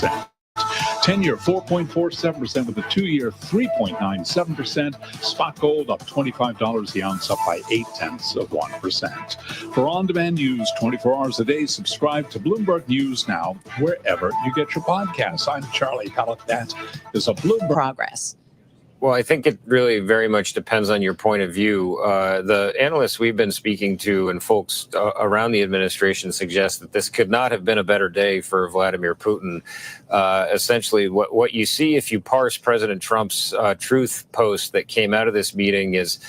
1%. 10-year 4.47% with a 2-year 3.97%. Spot gold up $25 the ounce, up by 0.8%. For on-demand news 24 hours a day, subscribe to Bloomberg News Now wherever you get your podcasts. I'm Charlie Pellett. That is a Bloomberg Progress. Well, I think it really very much depends on your point of view. The analysts we've been speaking to and folks around the administration suggest that this could not have been a better day for Vladimir Putin. Essentially, what you see if you parse President Trump's truth post that came out of this meeting is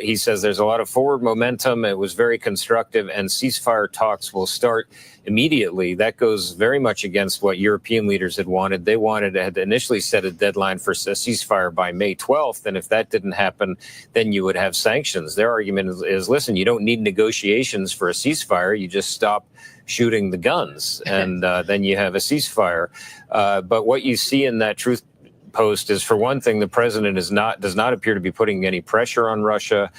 he says there's a lot of forward momentum. It was very constructive, and ceasefire talks will start immediately. That goes very much against what European leaders had wanted. They had initially set a deadline for a ceasefire by May 12th. And if that didn't happen, then you would have sanctions. Their argument is, listen, you don't need negotiations for a ceasefire. You just stop shooting the guns and then you have a ceasefire. But what you see in that truth post is, for one thing, the president does not appear to be putting any pressure on Russia,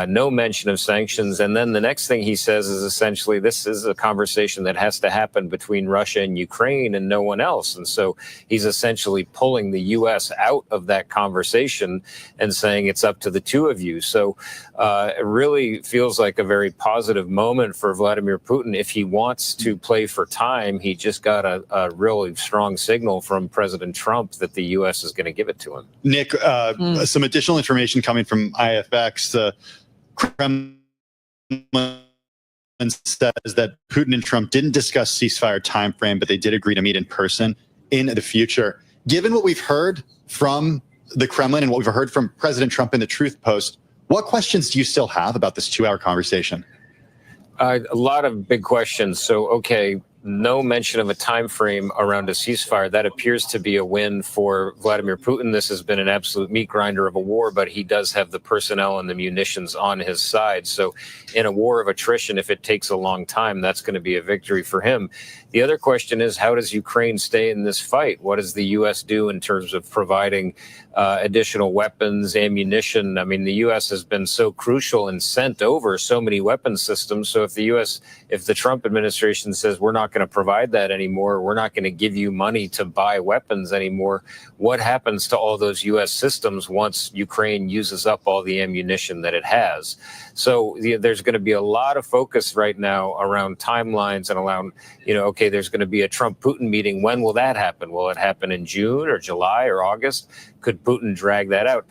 no mention of sanctions. And then the next thing he says is essentially this is a conversation that has to happen between Russia and Ukraine and no one else. And so he's essentially pulling the U.S. out of that conversation and saying it's up to the two of you. So it really feels like a very positive moment for Vladimir Putin. If he wants to play for time, he just got a really strong signal from President Trump that the U.S. is going to give it to him. Nick, some additional information coming from IFX. The Kremlin says that Putin and Trump didn't discuss ceasefire timeframe, but they did agree to meet in person in the future. Given what we've heard from the Kremlin and what we've heard from President Trump in the Truth Post, what questions do you still have about this 2-hour conversation? A lot of big questions. So, okay, no mention of a time frame around a ceasefire. That appears to be a win for Vladimir Putin. This has been an absolute meat grinder of a war, but he does have the personnel and the munitions on his side. So in a war of attrition, if it takes a long time, that's going to be a victory for him. The other question is, how does Ukraine stay in this fight? What does the U.S. do in terms of providing additional weapons, ammunition? I mean, the U.S. has been so crucial and sent over so many weapons systems. So if the Trump administration says we're not going to provide that anymore, we're not going to give you money to buy weapons anymore, what happens to all those U.S. systems once Ukraine uses up all the ammunition that it has? So there's going to be a lot of focus right now around timelines and around, okay, there's going to be a Trump-Putin meeting. When will that happen? Will it happen in June or July or August? Could Putin drag that out?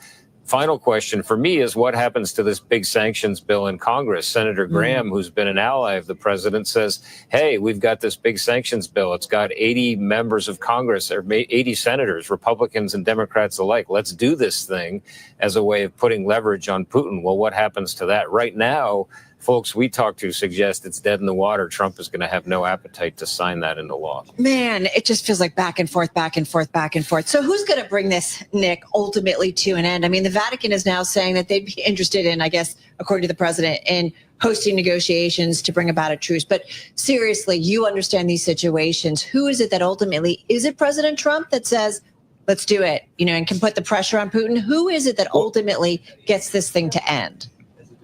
Final question for me is, what happens to this big sanctions bill in Congress? Senator Graham, who's been an ally of the president, says, hey, we've got this big sanctions bill. It's got 80 members of Congress, or 80 senators, Republicans and Democrats alike. Let's do this thing as a way of putting leverage on Putin. Well, what happens to that? Right now, folks we talk to suggest it's dead in the water. Trump is going to have no appetite to sign that into law. Man, it just feels like back and forth, back and forth, back and forth. So who's going to bring this, Nick, ultimately to an end? I mean, the Vatican is now saying that they'd be interested in, I guess, according to the president, in hosting negotiations to bring about a truce. But seriously, you understand these situations. Who is it that ultimately, is it President Trump that says, let's do it, and can put the pressure on Putin? Who is it that ultimately gets this thing to end?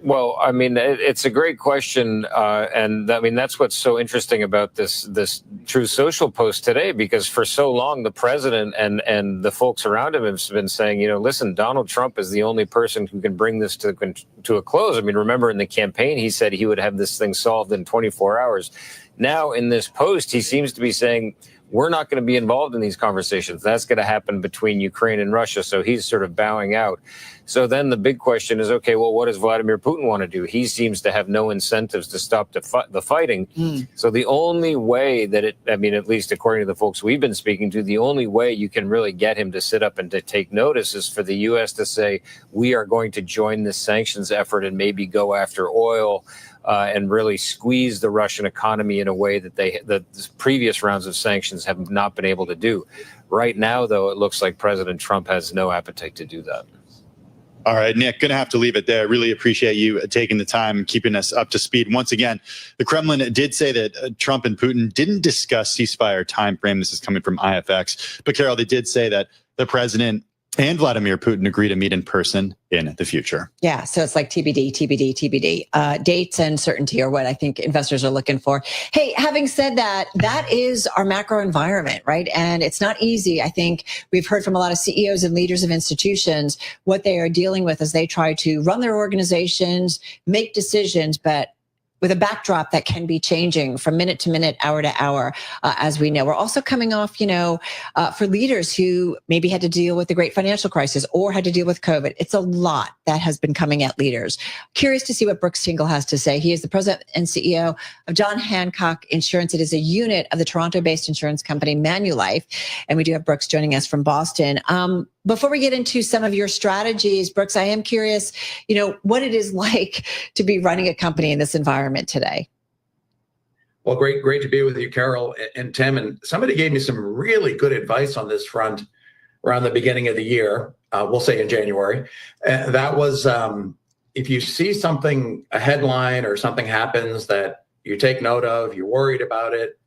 Well, I mean, it's a great question. And I mean, that's what's so interesting about this Truth Social post today, because for so long, the president and the folks around him have been saying, listen, Donald Trump is the only person who can bring this to a close. I mean, remember in the campaign, he said he would have this thing solved in 24 hours. Now, in this post, he seems to be saying, we're not going to be involved in these conversations. That's going to happen between Ukraine and Russia. So he's sort of bowing out. So then the big question is, okay, well, what does Vladimir Putin want to do? He seems to have no incentives to stop the fighting. So the only way that at least according to the folks we've been speaking to, the only way you can really get him to sit up and to take notice is for the U.S. to say, we are going to join this sanctions effort and maybe go after oil and really squeeze the Russian economy in a way that the previous rounds of sanctions have not been able to do. Right now, though, it looks like President Trump has no appetite to do that. All right, Nick, going to have to leave it there. Really appreciate you taking the time and keeping us up to speed. Once again, the Kremlin did say that Trump and Putin didn't discuss ceasefire timeframe. This is coming from IFX. But, Carol, they did say that the president And Vladimir Putin agree to meet in person in the future. Yeah, so it's like TBD, TBD, TBD. Dates and certainty are what I think investors are looking for. Hey, having said that, that is our macro environment, right? And it's not easy. I think we've heard from a lot of CEOs and leaders of institutions what they are dealing with as they try to run their organizations, make decisions, but with a backdrop that can be changing from minute to minute, hour to hour, as we know. We're also coming off, for leaders who maybe had to deal with the great financial crisis or had to deal with COVID. It's a lot that has been coming at leaders. Curious to see what Brooks Tingle has to say. He is the president and CEO of John Hancock Insurance. It is a unit of the Toronto-based insurance company Manulife. And we do have Brooks joining us from Boston. Before we get into some of your strategies, Brooks, I am curious, what it is like to be running a company in this environment today. Well, great to be with you, Carol and Tim. And somebody gave me some really good advice on this front around the beginning of the year. We'll say in January. That was if you see something, a headline or something happens that you take note of, you're worried about it,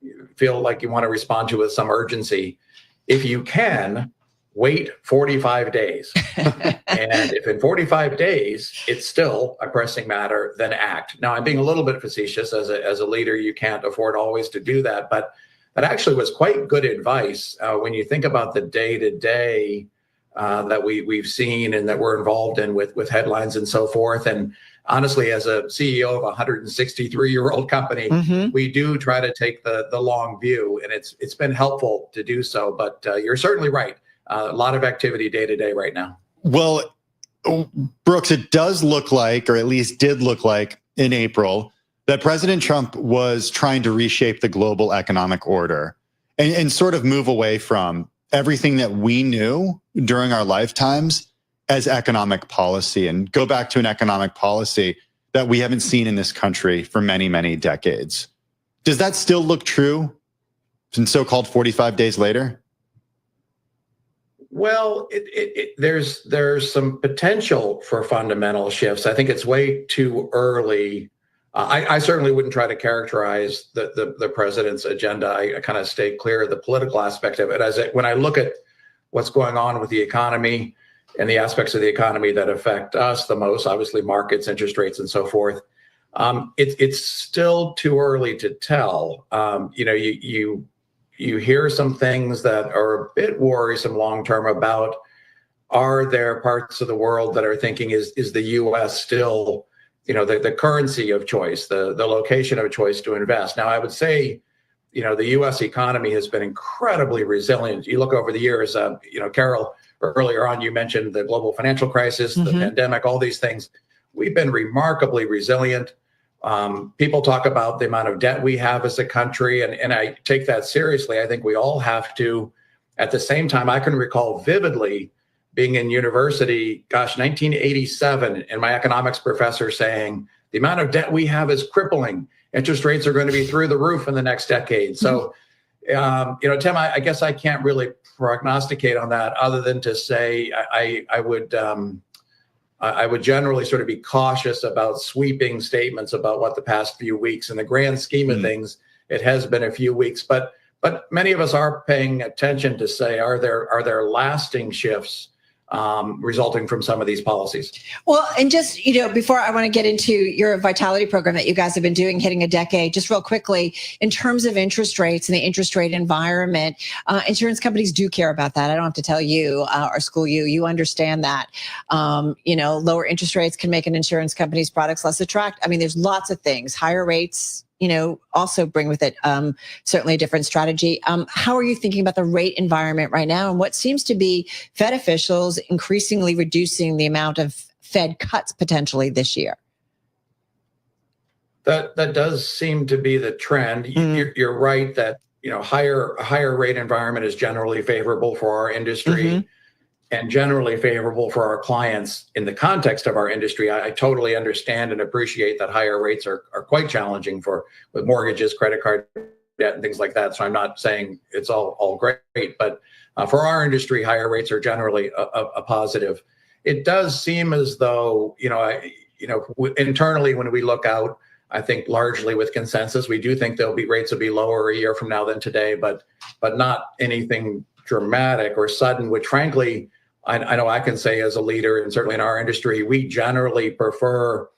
you feel like you want to respond to with some urgency, if you can, wait 45 days. And if in 45 days, it's still a pressing matter, then act. Now, I'm being a little bit facetious. As a leader, you can't afford always to do that. But that actually was quite good advice when you think about the day-to-day that we've seen and that we're involved in with headlines and so forth. And honestly, as a CEO of a 163-year-old company, we do try to take the long view. And it's been helpful to do so. But you're certainly right. A lot of activity day to day right now. Well, Brooks, it does look like, or at least did look like in April, that President Trump was trying to reshape the global economic order and sort of move away from everything that we knew during our lifetimes as economic policy and go back to an economic policy that we haven't seen in this country for many, many decades. Does that still look true in so-called 45 days later? Well, there's some potential for fundamental shifts. I think it's way too early. I certainly wouldn't try to characterize the president's agenda. I kind of stay clear of the political aspect of it. When I look at what's going on with the economy and the aspects of the economy that affect us the most, obviously markets, interest rates, and so forth, it's still too early to tell. You hear some things that are a bit worrisome long-term about, are there parts of the world that are thinking, is the U.S. still, the currency of choice, the location of choice to invest? Now, I would say, the U.S. economy has been incredibly resilient. You look over the years, Carol, earlier on, you mentioned the global financial crisis, the pandemic, all these things. We've been remarkably resilient. People talk about the amount of debt we have as a country, and I take that seriously. I think we all have to. At the same time, I can recall vividly being in university, 1987, and my economics professor saying, the amount of debt we have is crippling. Interest rates are going to be through the roof in the next decade. So, Tim, I guess I can't really prognosticate on that other than to say I would generally sort of be cautious about sweeping statements about what the past few weeks, in the grand scheme of things, it has been a few weeks, but many of us are paying attention to say, are there lasting shifts resulting from some of these policies? Well, and just, before I want to get into your vitality program that you guys have been doing, hitting a decade, just real quickly, in terms of interest rates and the interest rate environment, insurance companies do care about that. I don't have to tell you or school you. You understand that. Lower interest rates can make an insurance company's products less attractive. I mean, there's lots of things. Higher rates, also bring with it certainly a different strategy. How are you thinking about the rate environment right now and what seems to be Fed officials increasingly reducing the amount of Fed cuts potentially this year? That does seem to be the trend. You're right that higher rate environment is generally favorable for our industry. And generally favorable for our clients in the context of our industry. I totally understand and appreciate that higher rates are quite challenging with mortgages, credit card debt, and things like that. So I'm not saying it's all great, but for our industry, higher rates are generally a positive. It does seem as though, internally when we look out, I think largely with consensus, we do think rates will be lower a year from now than today, but not anything dramatic or sudden, which frankly I know I can say as a leader, and certainly in our industry, we generally prefer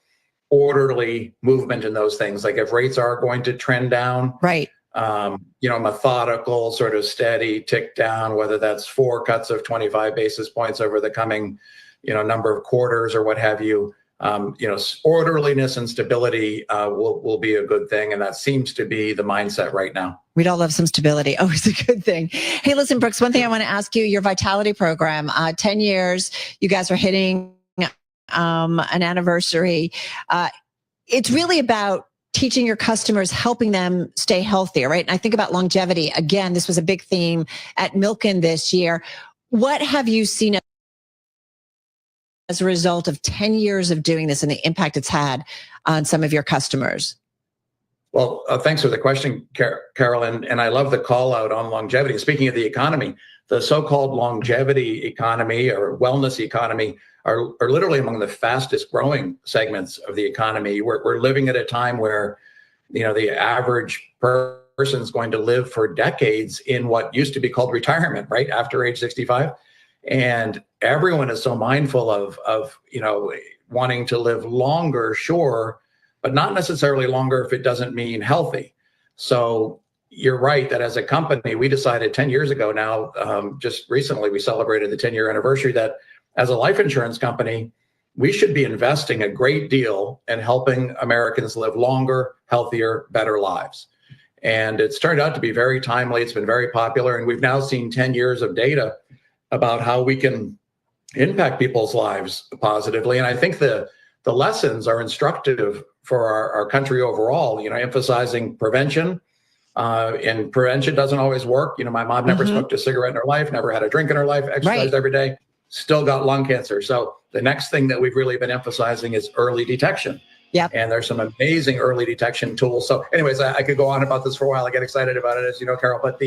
orderly movement in those things. Like if rates are going to trend down, Right. Methodical, sort of steady tick down, whether that's 4 cuts of 25 basis points over the coming, number of quarters or what have you. Orderliness and stability will be a good thing. And that seems to be the mindset right now. We'd all love some stability. Always a good thing. Hey, listen, Brooks, one thing I want to ask you, your Vitality program, 10 years, you guys are hitting an anniversary. It's really about teaching your customers, helping them stay healthier, right? And I think about longevity. Again, this was a big theme at Milken this year. What have you seen as a result of 10 years of doing this and the impact it's had on some of your customers? Well, thanks for the question, Carol. And I love the call out on longevity. Speaking of the economy, the so-called longevity economy or wellness economy are literally among the fastest growing segments of the economy. We're living at a time where, the average person is going to live for decades in what used to be called retirement, right? After age 65. And everyone is so mindful of wanting to live longer, sure, but not necessarily longer if it doesn't mean healthy. So you're right that as a company, we decided 10 years ago now, just recently, we celebrated the 10-year anniversary, that as a life insurance company, we should be investing a great deal in helping Americans live longer, healthier, better lives. And it's turned out to be very timely. It's been very popular. And we've now seen 10 years of data about how we can impact people's lives positively. And I think the lessons are instructive for our country overall, emphasizing prevention. And prevention doesn't always work. My mom never smoked a cigarette in her life, never had a drink in her life, exercised every day, still got lung cancer. So the next thing that we've really been emphasizing is early detection. Yeah. And there's some amazing early detection tools. So anyways, I could go on about this for a while. I get excited about it, as you know, Carol, but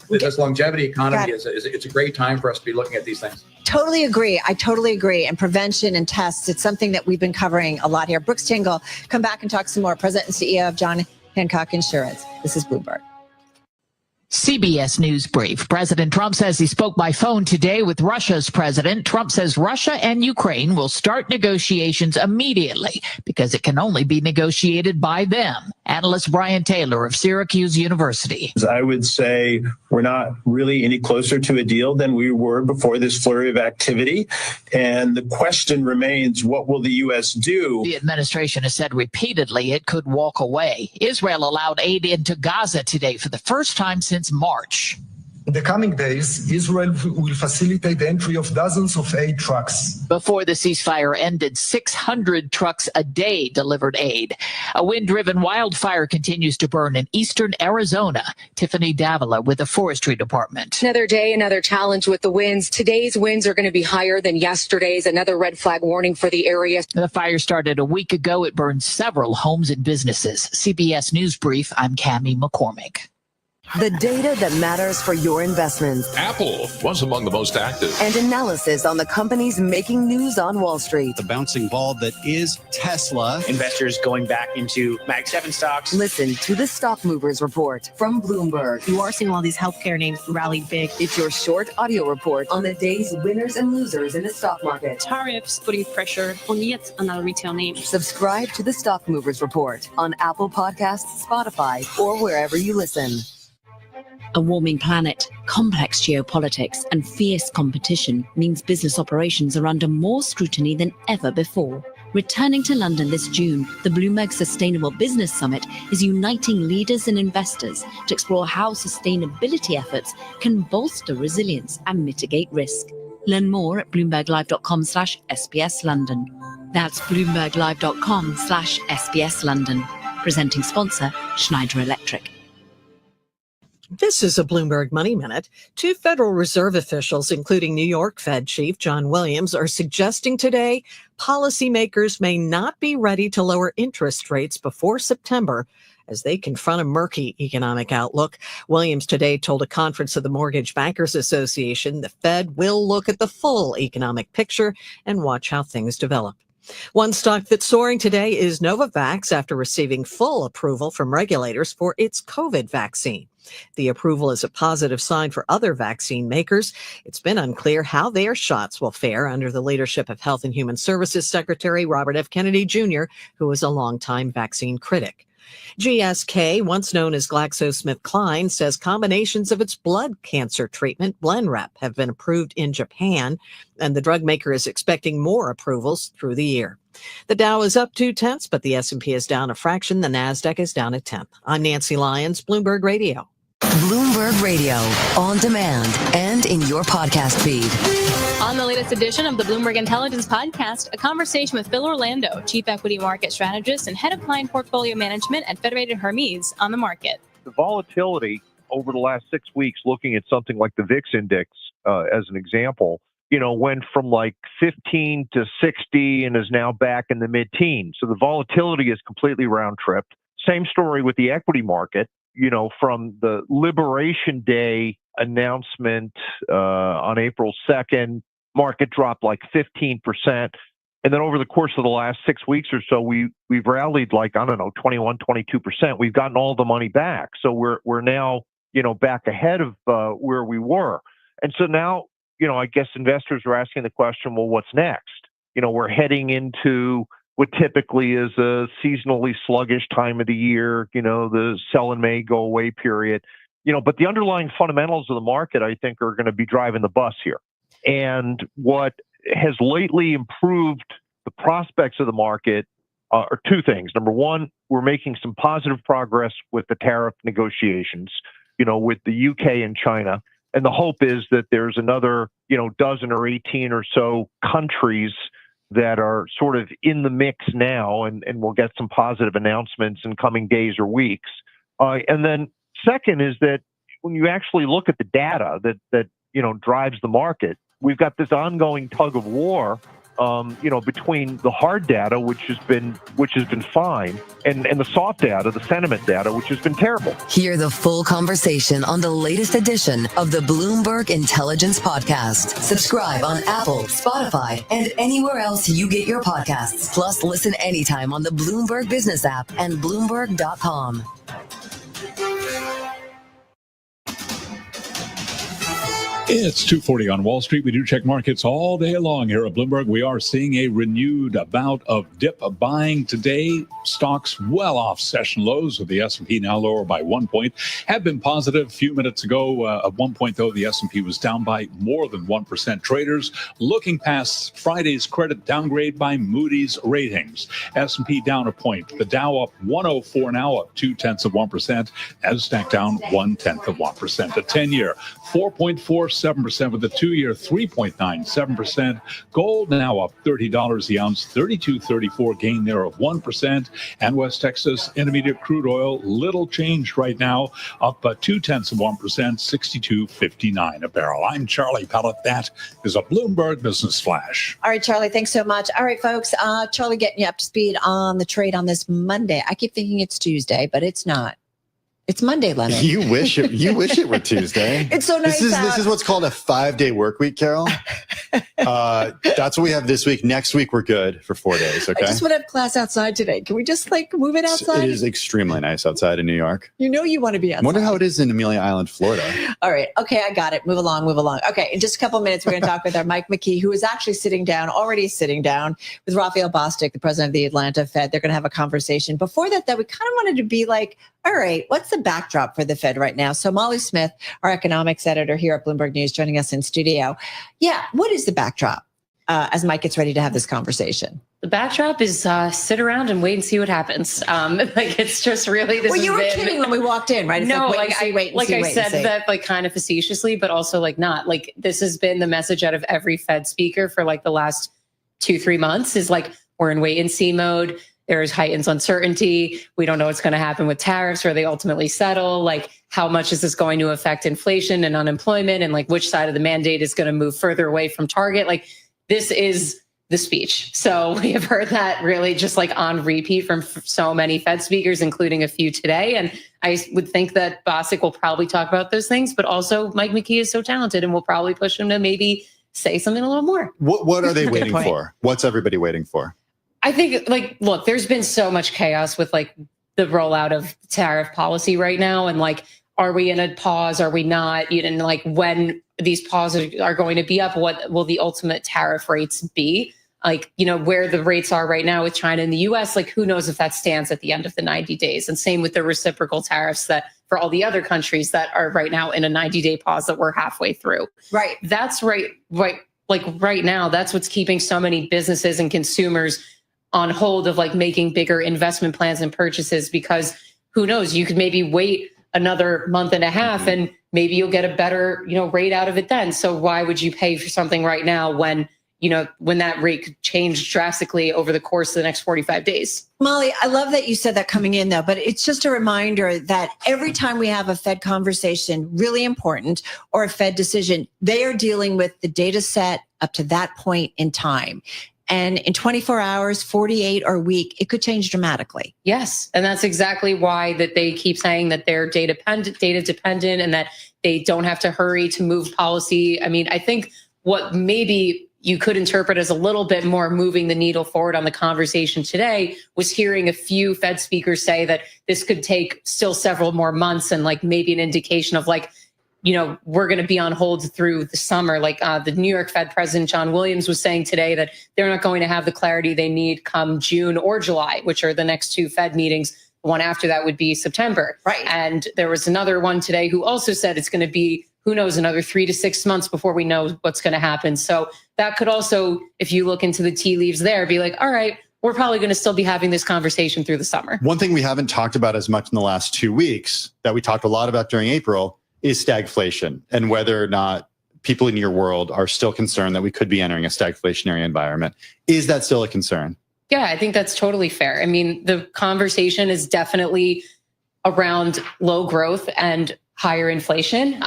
this longevity economy it's a great time for us to be looking at these things. Totally agree. I totally agree. And prevention and tests, it's something that we've been covering a lot here. Brooks Tingle, come back and talk some more. President and CEO of John Hancock Insurance. This is Bloomberg. CBS News Brief. President Trump says he spoke by phone today with Russia's president. Trump says Russia and Ukraine will start negotiations immediately because it can only be negotiated by them. Analyst Brian Taylor of Syracuse University. I would say we're not really any closer to a deal than we were before this flurry of activity. And the question remains, what will the U.S. do? The administration has said repeatedly it could walk away. Israel allowed aid into Gaza today for the first time since March. In the coming days, Israel will facilitate the entry of dozens of aid trucks. Before the ceasefire ended, 600 trucks a day delivered aid. A wind-driven wildfire continues to burn in eastern Arizona. Tiffany Davila with the Forestry Department. Another day, another challenge with the winds. Today's winds are going to be higher than yesterday's. Another red flag warning for the area. The fire started a week ago. It burned several homes and businesses. CBS News Brief, I'm Cammie McCormick. The data that matters for your investments. Apple was among the most active. And analysis on the companies making news on Wall Street. The bouncing ball that is Tesla. Investors going back into Mag 7 stocks. Listen to the Stock Movers Report from Bloomberg. You are seeing all these healthcare names rally big. It's your short audio report on the day's winners and losers in the stock market. Tariffs putting pressure on yet another retail name. Subscribe to the Stock Movers Report on Apple Podcasts, Spotify, or wherever you listen. A warming planet, complex geopolitics, and fierce competition means business operations are under more scrutiny than ever before. Returning to London this June, the Bloomberg Sustainable Business Summit is uniting leaders and investors to explore how sustainability efforts can bolster resilience and mitigate risk. Learn more at bloomberglive.com/SBS London. That's bloomberglive.com/SBS London. Presenting sponsor, Schneider Electric. This is a Bloomberg Money Minute. Two Federal Reserve officials, including New York Fed Chief John Williams, are suggesting today policymakers may not be ready to lower interest rates before September as they confront a murky economic outlook. Williams today told a conference of the Mortgage Bankers Association the Fed will look at the full economic picture and watch how things develop. One stock that's soaring today is Novavax after receiving full approval from regulators for its COVID vaccine. The approval is a positive sign for other vaccine makers. It's been unclear how their shots will fare under the leadership of Health and Human Services Secretary Robert F. Kennedy Jr., who is a longtime vaccine critic. GSK, once known as GlaxoSmithKline, says combinations of its blood cancer treatment, Blenrep, have been approved in Japan, and the drug maker is expecting more approvals through the year. The Dow is up 0.2, but the S&P is down a fraction. The Nasdaq is down 0.1. I'm Nancy Lyons, Bloomberg Radio. Bloomberg Radio, on demand and in your podcast feed. On the latest edition of the Bloomberg Intelligence Podcast, a conversation with Phil Orlando, Chief Equity Market Strategist and Head of Client Portfolio Management at Federated Hermes, on the market. The volatility over the last 6 weeks, looking at something like the VIX index as an example, went from like 15 to 60 and is now back in the mid-teens. So the volatility is completely round-tripped. Same story with the equity market. From the Liberation Day announcement on April 2nd, market dropped like 15%. And then over the course of the last 6 weeks or so, we've rallied like, 21, 22%. We've gotten all the money back. So we're now, back ahead of where we were. And so now, I guess investors are asking the question, well, what's next? We're heading into what typically is a seasonally sluggish time of the year, the sell in May, go away period, but the underlying fundamentals of the market, I think, are going to be driving the bus here. And what has lately improved the prospects of the market are two things. Number one, we're making some positive progress with the tariff negotiations, with the UK and China. And the hope is that there's another, dozen or 18 or so countries that are sort of in the mix now, and we'll get some positive announcements in coming days or weeks. And then second is that when you actually look at the data that drives the market, we've got this ongoing tug of war, between the hard data, which has been fine, and the soft data, the sentiment data, which has been terrible. Hear the full conversation on the latest edition of the Bloomberg Intelligence Podcast. Subscribe on Apple, Spotify, and anywhere else you get your podcasts. Plus, listen anytime on the Bloomberg Business app and Bloomberg.com. It's 2:40 on Wall Street. We do check markets all day long here at Bloomberg. We are seeing a renewed bout of dip buying today. Stocks well off session lows, with the S&P now lower by 1 point. Have been positive a few minutes ago. At 1 point, though, the S&P was down by more than 1%. Traders looking past Friday's credit downgrade by Moody's ratings. S&P down a point. The Dow up 104 now, up 0.2%. Nasdaq down 0.1%. The 10-year 4.47%, with the 2-year 3.97%. Gold now up $30 the ounce, $32.34 gain there of 1%. And West Texas Intermediate crude oil, little changed right now, up 0.2%, $62.59 a barrel. I'm Charlie Pellet. That is a Bloomberg Business Flash. All right, Charlie, thanks so much. All right, folks, Charlie getting you up to speed on the trade on this Monday. I keep thinking it's Tuesday, but it's not. It's Monday, Leonard. You wish it were Tuesday. It's so nice. This is what's called a 5-day work week, Carol. That's what we have this week. Next week, we're good for 4 days, okay? I just want to have class outside today. Can we just move it outside? It is extremely nice outside in New York. You want to be outside. I wonder how it is in Amelia Island, Florida. All right. Okay, I got it. Move along. Okay, in just a couple of minutes, we're going to talk with our Mike McKee, who is actually already sitting down with Raphael Bostic, the president of the Atlanta Fed. They're going to have a conversation. Before that, we kind of wanted to be like, all right, what's the backdrop for the Fed right now? So Molly Smith, our economics editor here at Bloomberg News, joining us in studio. Yeah, what is the backdrop as Mike gets ready to have this conversation? The backdrop is sit around and wait and see what happens. It's just really this. Well, you were kidding when we walked in, right? It's wait and see. I said that kind of facetiously, but also not. This has been the message out of every Fed speaker for the last 2-3 months is we're in wait and see mode. There's heightened uncertainty. We don't know what's going to happen with tariffs, where they ultimately settle. How much is this going to affect inflation and unemployment, and which side of the mandate is going to move further away from target? This is the speech. So we have heard that really just on repeat from so many Fed speakers, including a few today. And I would think that Bostic will probably talk about those things, but also Mike McKee is so talented and will probably push him to maybe say something a little more. What are they waiting for? What's everybody waiting for? I think, like, look, there's been so much chaos with like the rollout of tariff policy right now. And like, are we in a pause? Are we not? And like, when these pauses are going to be up, what will the ultimate tariff rates be? Like, where the rates are right now with China and the US, like, who knows if that stands at the end of the 90 days? And same with the reciprocal tariffs that for all the other countries that are right now in a 90-day pause that we're halfway through. Right. That's right. Like right now, that's what's keeping so many businesses and consumers on hold of like making bigger investment plans and purchases, because who knows, you could maybe wait another month and a half and maybe you'll get a better, rate out of it then. So why would you pay for something right now when that rate could change drastically over the course of the next 45 days? Molly, I love that you said that coming in, though, but it's just a reminder that every time we have a Fed conversation, really important, or a Fed decision, they are dealing with the data set up to that point in time. And in 24 hours, 48 or a week, it could change dramatically. Yes. And that's exactly why that they keep saying that they're data dependent and that they don't have to hurry to move policy. I mean, I think what maybe you could interpret as a little bit more moving the needle forward on the conversation today was hearing a few Fed speakers say that this could take still several more months, and like maybe an indication of like, we're going to be on hold through the summer. Like the New York Fed President John Williams was saying today that they're not going to have the clarity they need come June or July, which are the next two Fed meetings. The one after that would be September. Right. And there was another one today who also said it's going to be, who knows, another 3 to 6 months before we know what's going to happen. So that could also, if you look into the tea leaves there, be like, all right, we're probably going to still be having this conversation through the summer. One thing we haven't talked about as much in the last 2 weeks that we talked a lot about during April is stagflation, and whether or not people in your world are still concerned that we could be entering a stagflationary environment. Is that still a concern? Yeah, I think that's totally fair. I mean, the conversation is definitely around low growth and higher inflation.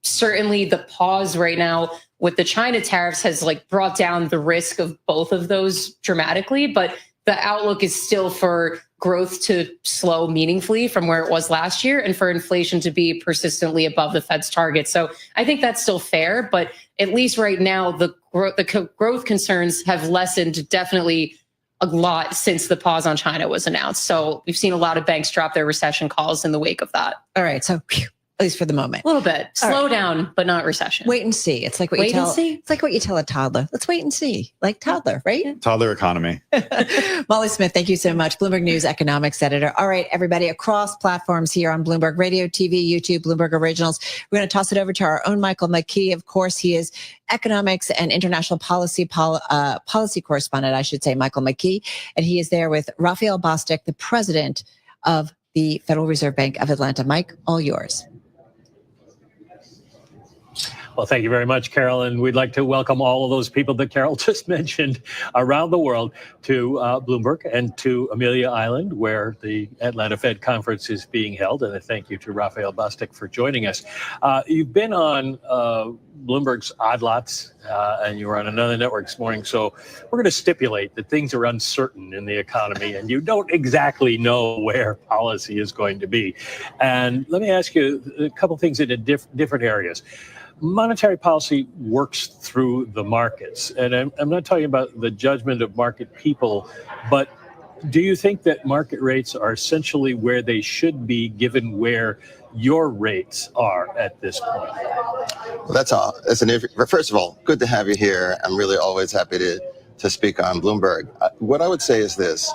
Certainly the pause right now with the China tariffs has like brought down the risk of both of those dramatically, but the outlook is still for growth to slow meaningfully from where it was last year and for inflation to be persistently above the Fed's target. So I think that's still fair, but at least right now, the growth concerns have lessened definitely a lot since the pause on China was announced. So we've seen a lot of banks drop their recession calls in the wake of that. All right. So at least for the moment. A little bit. Slow down, but not recession. Wait and see. It's like what Wait and see? It's like what you tell a toddler. Let's wait and see. Like toddler, right? Toddler economy. Molly Smith, thank you so much. Bloomberg News economics editor. All right, everybody across platforms here on Bloomberg Radio, TV, YouTube, Bloomberg Originals. We're going to toss it over to our own Michael McKee. Of course, he is economics and international policy correspondent, I should say, Michael McKee. And he is there with Raphael Bostic, the president of the Federal Reserve Bank of Atlanta. Mike, all yours. Well, thank you very much, Carol. And we'd like to welcome all of those people that Carol just mentioned around the world to Bloomberg and to Amelia Island, where the Atlanta Fed Conference is being held. And a thank you to Raphael Bostic for joining us. You've been on Bloomberg's Odd Lots, and you were on another network this morning. So we're going to stipulate that things are uncertain in the economy, and you don't exactly know where policy is going to be. And let me ask you a couple things in different areas. Monetary policy works through the markets, and I'm not talking about the judgment of market people, but do you think that market rates are essentially where they should be given where your rates are at this point? Well, that's all. First of all, good to have you here. I'm really always happy to speak on Bloomberg. What I would say is this.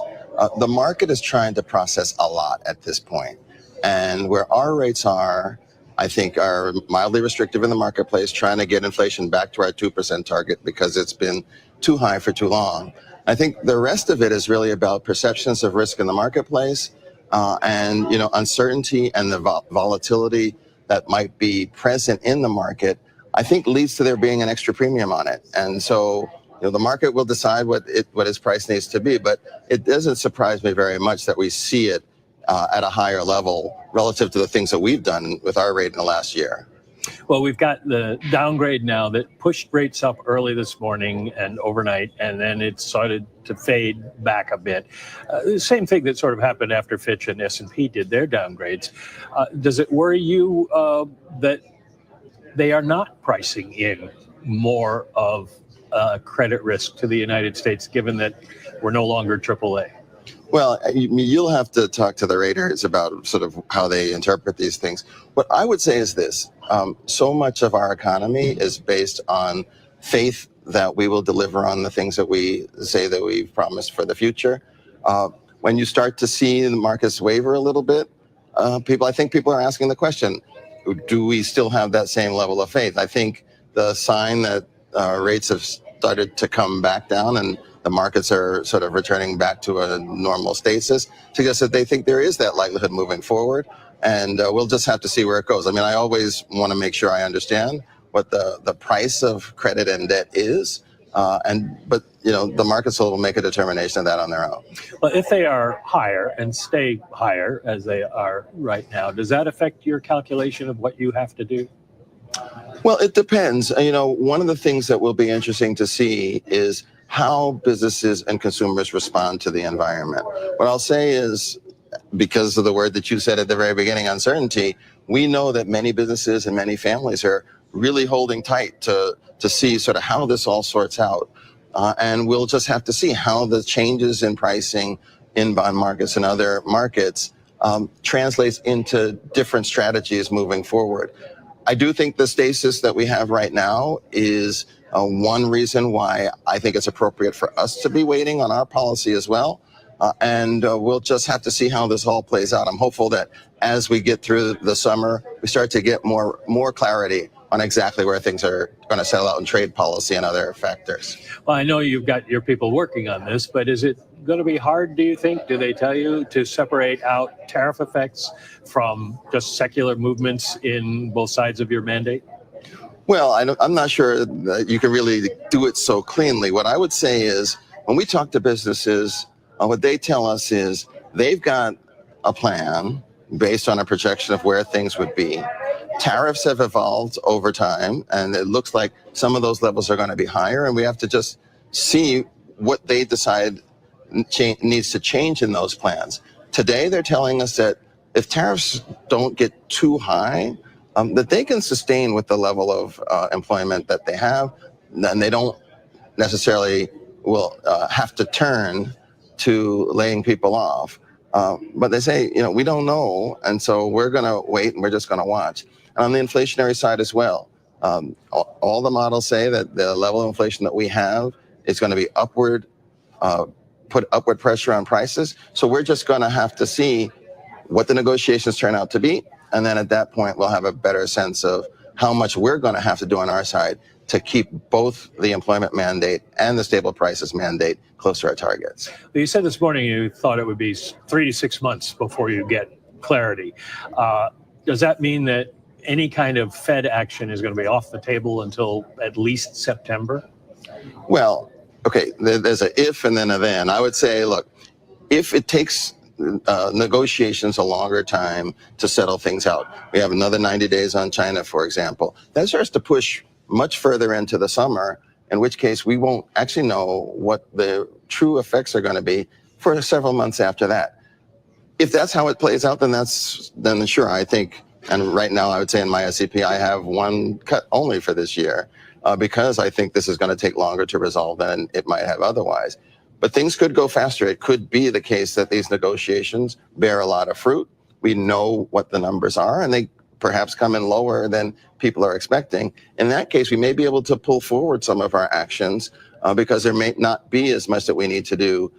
The market is trying to process a lot at this point, and where our rates are, I think, are mildly restrictive in the marketplace, trying to get inflation back to our 2% target because it's been too high for too long. I think the rest of it is really about perceptions of risk in the marketplace and uncertainty and the volatility that might be present in the market, I think leads to there being an extra premium on it. And so the market will decide what its price needs to be, but it doesn't surprise me very much that we see it at a higher level relative to the things that we've done with our rate in the last year. Well, we've got the downgrade now that pushed rates up early this morning and overnight, and then it started to fade back a bit. The same thing that sort of happened after Fitch and S&P did their downgrades. Does it worry you that they are not pricing in more of credit risk to the United States, given that we're no longer AAA? Well, you'll have to talk to the raters about sort of how they interpret these things. What I would say is this. So much of our economy is based on faith that we will deliver on the things that we say that we've promised for the future. When you start to see the markets waver a little bit, I think people are asking the question, do we still have that same level of faith? I think the sign that rates have started to come back down and the markets are sort of returning back to a normal stasis suggests that they think there is that likelihood moving forward. And we'll just have to see where it goes. I mean, I always want to make sure I understand what the price of credit and debt is. But the markets will make a determination of that on their own. Well, if they are higher and stay higher as they are right now, does that affect your calculation of what you have to do? Well, it depends. One of the things that will be interesting to see is how businesses and consumers respond to the environment. What I'll say is, because of the word that you said at the very beginning, uncertainty, we know that many businesses and many families are really holding tight to see sort of how this all sorts out. And we'll just have to see how the changes in pricing in bond markets and other markets translates into different strategies moving forward. I do think the stasis that we have right now is one reason why I think it's appropriate for us to be waiting on our policy as well. And we'll just have to see how this all plays out. I'm hopeful that as we get through the summer, we start to get more clarity on exactly where things are going to settle out in trade policy and other factors. Well, I know you've got your people working on this, but is it going to be hard, do you think? Do they tell you to separate out tariff effects from just secular movements in both sides of your mandate? Well, I'm not sure that you can really do it so cleanly. What I would say is when we talk to businesses, what they tell us is they've got a plan based on a projection of where things would be. Tariffs have evolved over time, and it looks like some of those levels are going to be higher, and we have to just see what they decide needs to change in those plans. Today, they're telling us that if tariffs don't get too high, that they can sustain with the level of employment that they have, and they don't necessarily will have to turn to laying people off. But they say, we don't know, and so we're going to wait and we're just going to watch. And on the inflationary side as well, all the models say that the level of inflation that we have is going to be put upward pressure on prices. So we're just going to have to see what the negotiations turn out to be. And then at that point, we'll have a better sense of how much we're going to have to do on our side to keep both the employment mandate and the stable prices mandate close to our targets. You said this morning you thought it would be 3 to 6 months before you get clarity. Does that mean that any kind of Fed action is going to be off the table until at least September? Well, okay, there's a if and then a then. I would say, look, if it takes negotiations a longer time to settle things out, we have another 90 days on China, for example, that starts to push much further into the summer, in which case we won't actually know what the true effects are going to be for several months after that. If that's how it plays out, then sure, I think, and right now I would say in my SEP, I have one cut only for this year because I think this is going to take longer to resolve than it might have otherwise. But things could go faster. It could be the case that these negotiations bear a lot of fruit. We know what the numbers are, and they perhaps come in lower than people are expecting. In that case, we may be able to pull forward some of our actions because there may not be as much that we need to do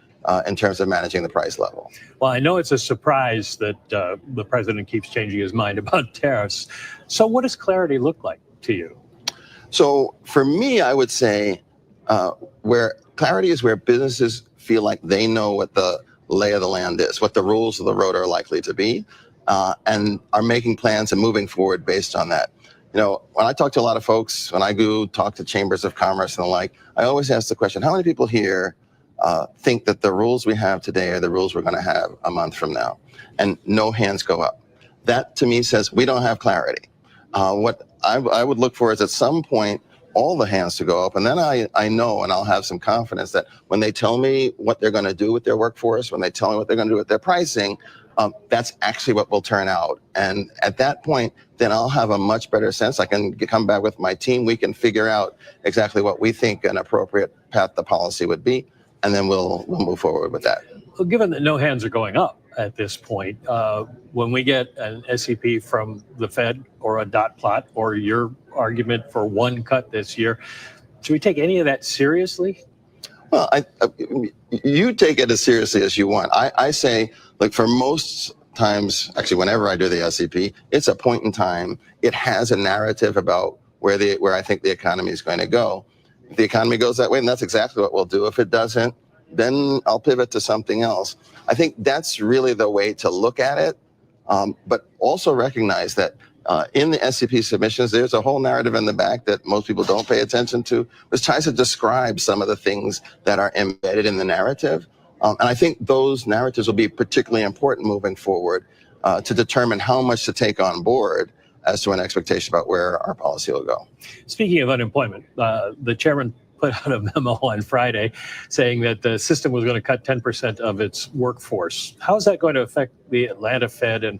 in terms of managing the price level. Well, I know it's a surprise that the president keeps changing his mind about tariffs. So what does clarity look like to you? So for me, I would say where clarity is where businesses feel like they know what the lay of the land is, what the rules of the road are likely to be, and are making plans and moving forward based on that. When I talk to a lot of folks, when I go talk to chambers of commerce and the like, I always ask the question, how many people here think that the rules we have today are the rules we're going to have a month from now? And no hands go up. That to me says we don't have clarity. What I would look for is at some point all the hands to go up, and then I know and I'll have some confidence that when they tell me what they're going to do with their workforce, when they tell me what they're going to do with their pricing, that's actually what will turn out. And at that point, then I'll have a much better sense. I can come back with my team. We can figure out exactly what we think an appropriate path to policy would be, and then we'll move forward with that. Well, given that no hands are going up at this point, when we get an SEP from the Fed or a dot plot or your argument for one cut this year, should we take any of that seriously? Well, you take it as seriously as you want. I say, like, for most times, actually, whenever I do the SEP, it's a point in time. It has a narrative about where I think the economy is going to go. If the economy goes that way, and that's exactly what we'll do. If it doesn't, then I'll pivot to something else. I think that's really the way to look at it, but also recognize that in the SEP submissions, there's a whole narrative in the back that most people don't pay attention to, which tries to describe some of the things that are embedded in the narrative. And I think those narratives will be particularly important moving forward to determine how much to take on board as to an expectation about where our policy will go. Speaking of unemployment, the chairman put out a memo on Friday saying that the system was going to cut 10% of its workforce. How is that going to affect the Atlanta Fed, and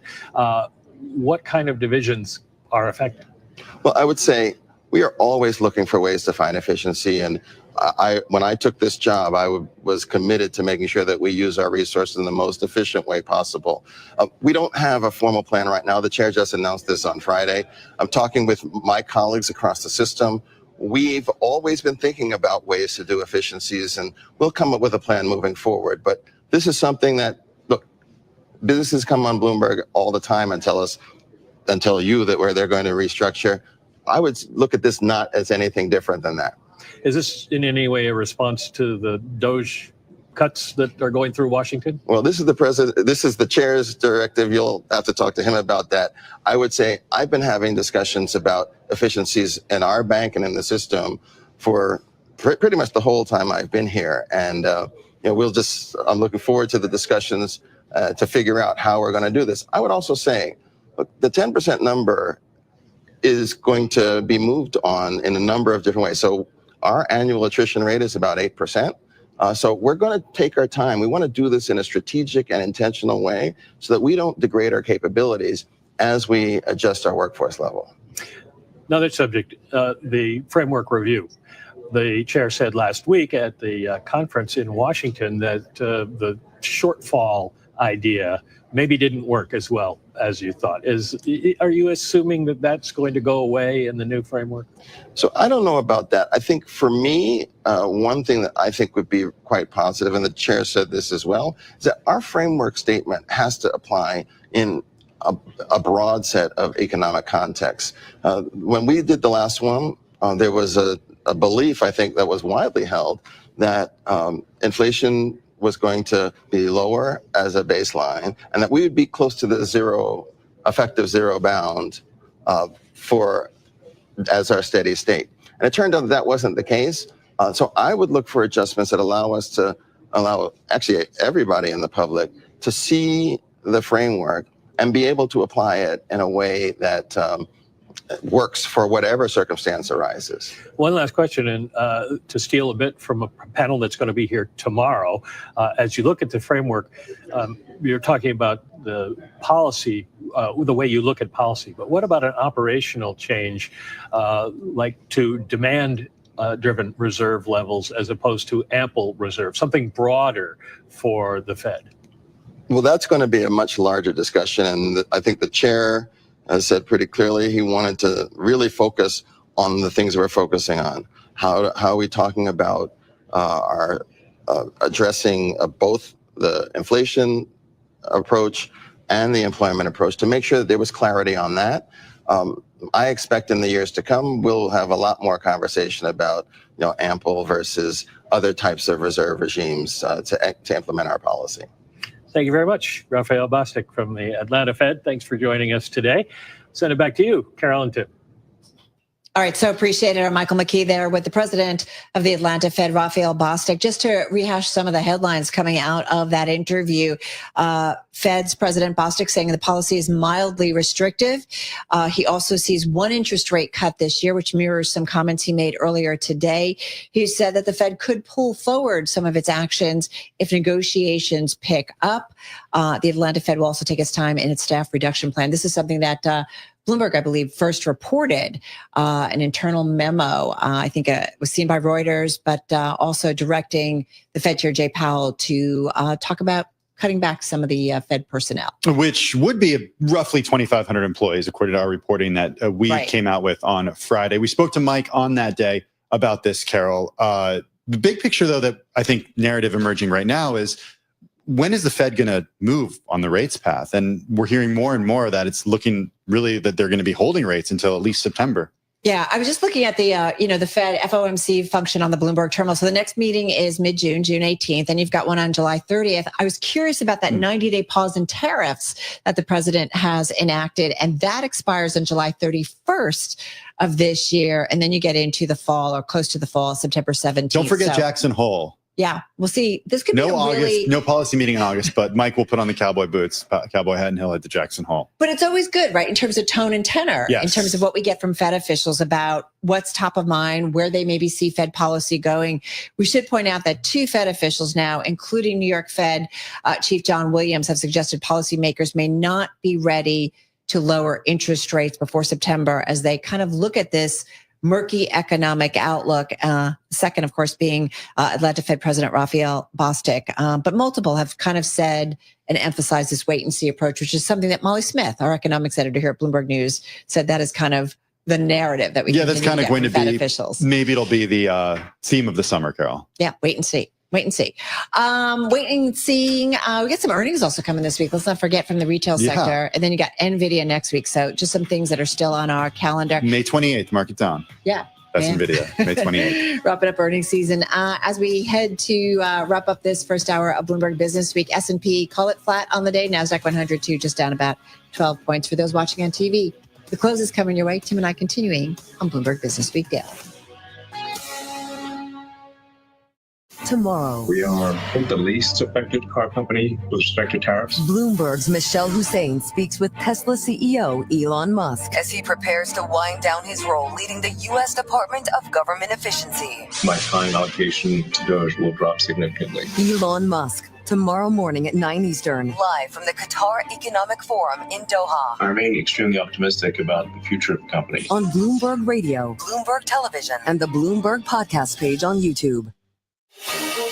what kind of divisions are affected? Well, I would say we are always looking for ways to find efficiency. And when I took this job, I was committed to making sure that we use our resources in the most efficient way possible. We don't have a formal plan right now. The chair just announced this on Friday. I'm talking with my colleagues across the system. We've always been thinking about ways to do efficiencies, and we'll come up with a plan moving forward. But this is something that, look, businesses come on Bloomberg all the time and tell you that where they're going to restructure. I would look at this not as anything different than that. Is this in any way a response to the DOGE cuts that are going through Washington? Well, this is the chair's directive. You'll have to talk to him about that. I would say I've been having discussions about efficiencies in our bank and in the system for pretty much the whole time I've been here. And I'm looking forward to the discussions to figure out how we're going to do this. I would also say, look, the 10% number is going to be moved on in a number of different ways. So our annual attrition rate is about 8%. So we're going to take our time. We want to do this in a strategic and intentional way so that we don't degrade our capabilities as we adjust our workforce level. Another subject, the framework review. The chair said last week at the conference in Washington that the shortfall idea maybe didn't work as well as you thought. Are you assuming that that's going to go away in the new framework? So I don't know about that. I think for me, one thing that I think would be quite positive, and the chair said this as well, is that our framework statement has to apply in a broad set of economic contexts. When we did the last one, there was a belief, I think, that was widely held that inflation was going to be lower as a baseline, and that we would be close to the effective zero bound as our steady state. And it turned out that wasn't the case. So I would look for adjustments that allow actually everybody in the public to see the framework and be able to apply it in a way that works for whatever circumstance arises. One last question, and to steal a bit from a panel that's going to be here tomorrow. As you look at the framework, you're talking about the policy, the way you look at policy, but what about an operational change, like to demand-driven reserve levels as opposed to ample reserve, something broader for the Fed? Well, that's going to be a much larger discussion, and I think the chair has said pretty clearly he wanted to really focus on the things we're focusing on. How are we talking about our addressing both the inflation approach and the employment approach to make sure that there was clarity on that. I expect in the years to come, we'll have a lot more conversation about ample versus other types of reserve regimes to implement our policy. Thank you very much, Raphael Bostic from the Atlanta Fed. Thanks for joining us today. Send it back to you, Carol and Tim. All right, so appreciate it. Michael McKee there with the president of the Atlanta Fed, Raphael Bostic. Just to rehash some of the headlines coming out of that interview, Fed's President Bostic saying the policy is mildly restrictive. He also sees one interest rate cut this year, which mirrors some comments he made earlier today. He said that the Fed could pull forward some of its actions if negotiations pick up. The Atlanta Fed will also take its time in its staff reduction plan. This is something that Bloomberg, I believe, first reported an internal memo. I think it was seen by Reuters, but also directing the Fed Chair Jay Powell to talk about cutting back some of the Fed personnel. Which would be roughly 2,500 employees, according to our reporting that we came out with on Friday. We spoke to Mike on that day about this, Carol. The big picture, though, that I think narrative emerging right now is, when is the Fed going to move on the rates path? And we're hearing more and more that it's looking really that they're going to be holding rates until at least September. Yeah, I was just looking at the, the Fed FOMC function on the Bloomberg terminal. So the next meeting is mid-June, June 18th, and you've got one on July 30th. I was curious about that 90-day pause in tariffs that the president has enacted, and that expires on July 31st of this year. And then you get into the fall or close to the fall, September 17th. Don't forget Jackson Hole. Yeah, we'll see. This could be no policy meeting in August, but Mike will put on the cowboy boots, cowboy hat, and he'll head to Jackson Hole. But it's always good, right, in terms of tone and tenor, in terms of what we get from Fed officials about what's top of mind, where they maybe see Fed policy going. We should point out that two Fed officials now, including New York Fed Chief John Williams, have suggested policymakers may not be ready to lower interest rates before September as they kind of look at this murky economic outlook. Second, of course, being Atlanta Fed President Raphael Bostic. But multiple have kind of said and emphasized this wait and see approach, which is something that Molly Smith, our economics editor here at Bloomberg News, said that is kind of the narrative that we that's kind of going to be officials. Maybe it'll be the theme of the summer, Carol. Yeah, wait and see. Wait and see. Waiting and seeing. We get some earnings also coming this week. Let's not forget from the retail sector. And then you got NVIDIA next week. So just some things that are still on our calendar. May 28th, mark it down. Yeah. That's NVIDIA, May 28th. Wrapping up earnings season. As we head to wrap up this first hour of Bloomberg Business Week, S&P call it flat on the day. NASDAQ 100 too, just down about 12 points. For those watching on TV, the close is coming your way. Tim and I continuing on Bloomberg Business Week Daily. Tomorrow, we are the least affected car company with respect to tariffs. Bloomberg's Michelle Hussein speaks with Tesla CEO Elon Musk as he prepares to wind down his role leading the U.S. Department of Government Efficiency. My time allocation to DOGE will drop significantly. Elon Musk, tomorrow morning at 9 Eastern, live from the Qatar Economic Forum in Doha. I remain extremely optimistic about the future of the company. On Bloomberg Radio, Bloomberg Television, and the Bloomberg Podcast page on YouTube.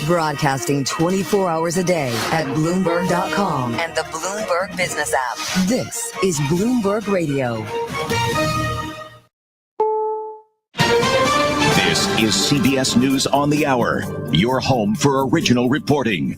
Broadcasting 24 hours a day at Bloomberg.com and the Bloomberg Business app. This is Bloomberg Radio. This is CBS News on the Hour, your home for original reporting.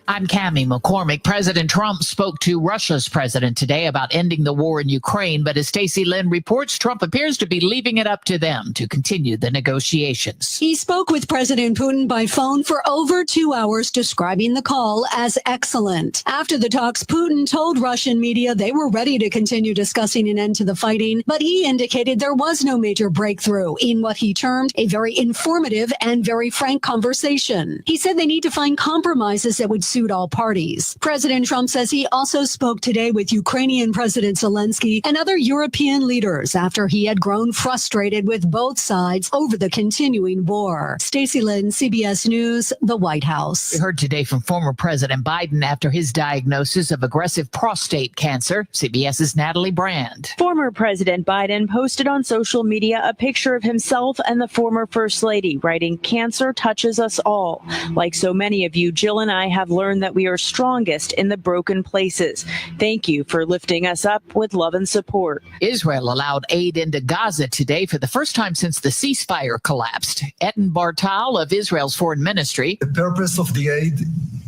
I'm Cammie McCormick. President Trump spoke to Russia's president today about ending the war in Ukraine, but as Stacey Lynn reports, Trump appears to be leaving it up to them to continue the negotiations. He spoke with President Putin by phone for over 2 hours, describing the call as excellent. After the talks, Putin told Russian media they were ready to continue discussing an end to the fighting, but he indicated there was no major breakthrough in what he termed a very informative and very frank conversation. He said they need to find compromises that would suit all parties. President Trump says he also spoke today with Ukrainian President Zelensky and other European leaders after he had grown frustrated with both sides over the continuing war. Stacey Lynn, CBS News, the White House. We heard today from former President Biden after his diagnosis of aggressive prostate cancer. CBS's Natalie Brand. Former President Biden posted on social media a picture of himself and the former First Lady, writing, "Cancer touches us all. Like so many of you, Jill and I have learned that we are strongest in the broken places. Thank you for lifting us up with love and support." Israel allowed aid into Gaza today for the first time since the ceasefire collapsed. Etan Bartal of Israel's foreign ministry. The purpose of the aid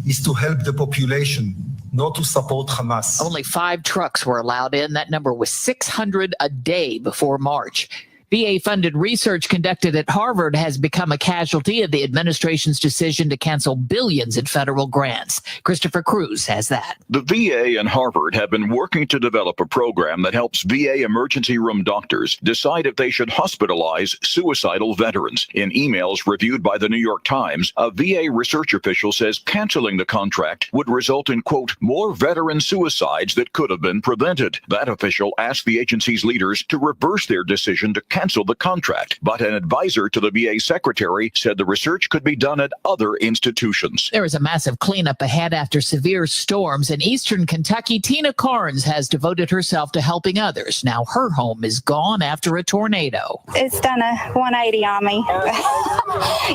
is to help the population, not to support Hamas. Only 5 trucks were allowed in. That number was 600 a day before March. VA-funded research conducted at Harvard has become a casualty of the administration's decision to cancel billions in federal grants. Christopher Cruz has that. The VA and Harvard have been working to develop a program that helps VA emergency room doctors decide if they should hospitalize suicidal veterans. In emails reviewed by the New York Times, a VA research official says canceling the contract would result in, quote, more veteran suicides that could have been prevented. That official asked the agency's leaders to reverse their decision to cancel the contract, but an advisor to the VA secretary said the research could be done at other institutions. There is a massive cleanup ahead after severe storms in eastern Kentucky. Tina Carnes has devoted herself to helping others. Now her home is gone after a tornado. It's done a 180 on me.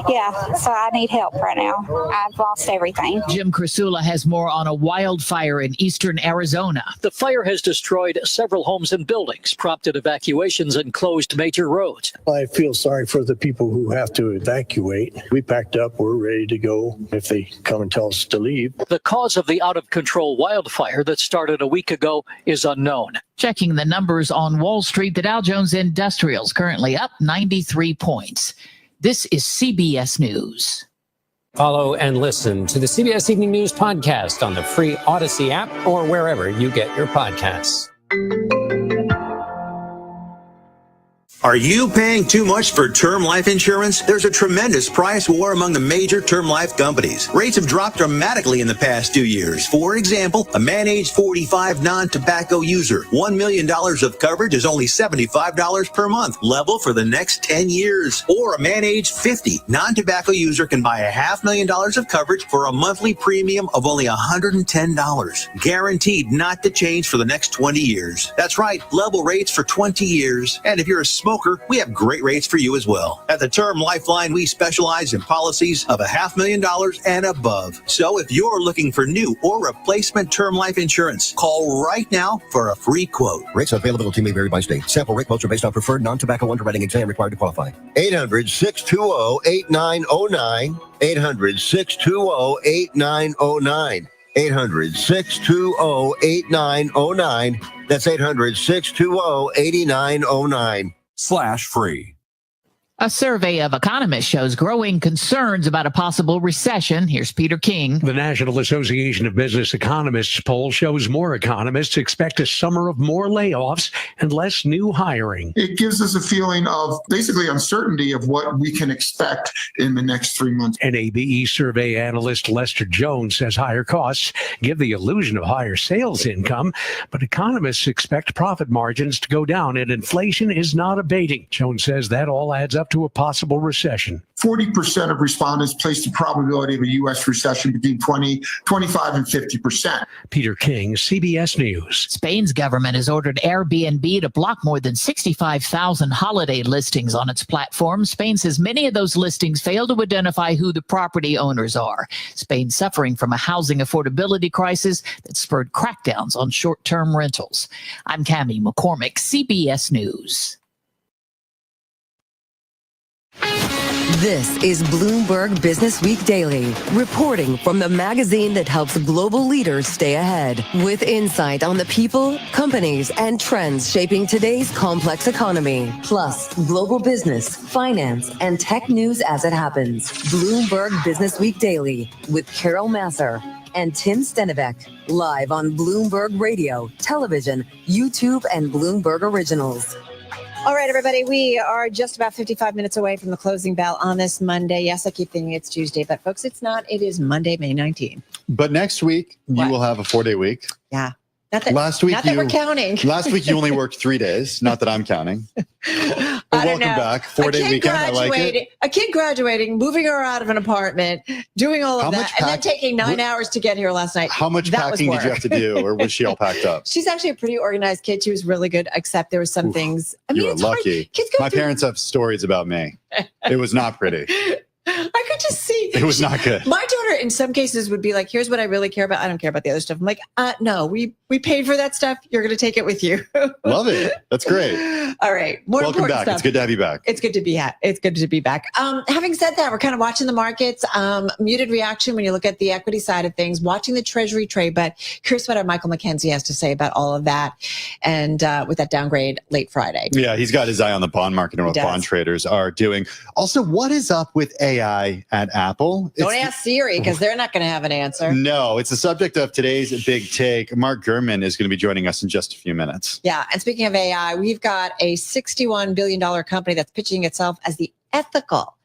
Yeah, so I need help right now. I've lost everything. Jim Crisula has more on a wildfire in eastern Arizona. The fire has destroyed several homes and buildings, prompted evacuations, and closed major roads. I feel sorry for the people who have to evacuate. We packed up. We're ready to go if they come and tell us to leave. The cause of the out-of-control wildfire that started a week ago is unknown. Checking the numbers on Wall Street, the Dow Jones Industrials currently up 93 points. This is CBS News. Follow and listen to the CBS Evening News podcast on the free Odyssey app or wherever you get your podcasts. Are you paying too much for term life insurance? There's a tremendous price war among the major term life companies. Rates have dropped dramatically in the past 2 years. For example, a man age 45 non-tobacco user, $1 million of coverage is only $75 per month, level for the next 10 years. Or a man age 50 non-tobacco user can buy $500,000 of coverage for a monthly premium of only $110, guaranteed not to change for the next 20 years. That's right, level rates for 20 years. And if you're a smoker, we have great rates for you as well. At the Term Lifeline, we specialize in policies of $500,000 and above. So if you're looking for new or replacement term life insurance, call right now for a free quote. Rates and availability may vary by state. Sample rate quotes are based on preferred non-tobacco underwriting exam required to qualify. 800-620-8909. 800-620-8909. 800-620-8909. That's 800-620-8909. /free. A survey of economists shows growing concerns about a possible recession. Here's Peter King. The National Association of Business Economists poll shows more economists expect a summer of more layoffs and less new hiring. It gives us a feeling of basically uncertainty of what we can expect in the next 3 months. An ABE survey analyst Lester Jones says higher costs give the illusion of higher sales income, but economists expect profit margins to go down and inflation is not abating. Jones says that all adds up to a possible recession. 40% of respondents placed the probability of a U.S. recession between 25 and 50%. Peter King, CBS News. Spain's government has ordered Airbnb to block more than 65,000 holiday listings on its platform. Spain says many of those listings fail to identify who the property owners are. Spain's suffering from a housing affordability crisis that spurred crackdowns on short-term rentals. I'm Cammie McCormick, CBS News. This is Bloomberg Business Week Daily, reporting from the magazine that helps global leaders stay ahead, with insight on the people, companies, and trends shaping today's complex economy, plus global business, finance, and tech news as it happens. Bloomberg Business Week Daily with Carol Masser and Tim Stenivek, live on Bloomberg Radio, television, YouTube, and Bloomberg Originals. All right, everybody, we are just about 55 minutes away from the closing bell on this Monday. Yes, I keep thinking it's Tuesday, but folks, it's not. It is Monday, May 19th. But next week, you will have a 4-day week. Yeah. Not that we're counting. Last week, you only worked 3 days. Not that I'm counting. But welcome back. 4-day weekend. I like it. A kid graduating, moving her out of an apartment, doing all of that, and then taking 9 hours to get here last night. How much packing did you have to do, or was she all packed up? She's actually a pretty organized kid. She was really good, except there were some things. I mean, you were lucky. My parents have stories about me. It was not pretty. I could just see. It was not good. My daughter daughter in some cases would be like, here's what I really care about. I don't care about the other stuff. I'm like, no, we paid for that stuff. You're going to take it with you. Love it. That's great. All right. More Welcome back. stuff. It's good to have you back. It's good to be back. Having said that, we're kind of watching the markets. Muted reaction when you look at the equity side of things, watching the Treasury trade. But curious what our Michael McKenzie has to say about all of that and with that downgrade late Friday. Yeah, he's got his eye on the bond market and what bond traders are doing. Also, what is up with AI at Apple? Don't ask Siri because they're not going to have an answer. No, it's the subject of today's big take. Mark Gurman is going to be joining us in just a few minutes. Yeah, and speaking of AI, we've got a $61 billion company that's pitching itself as the ethical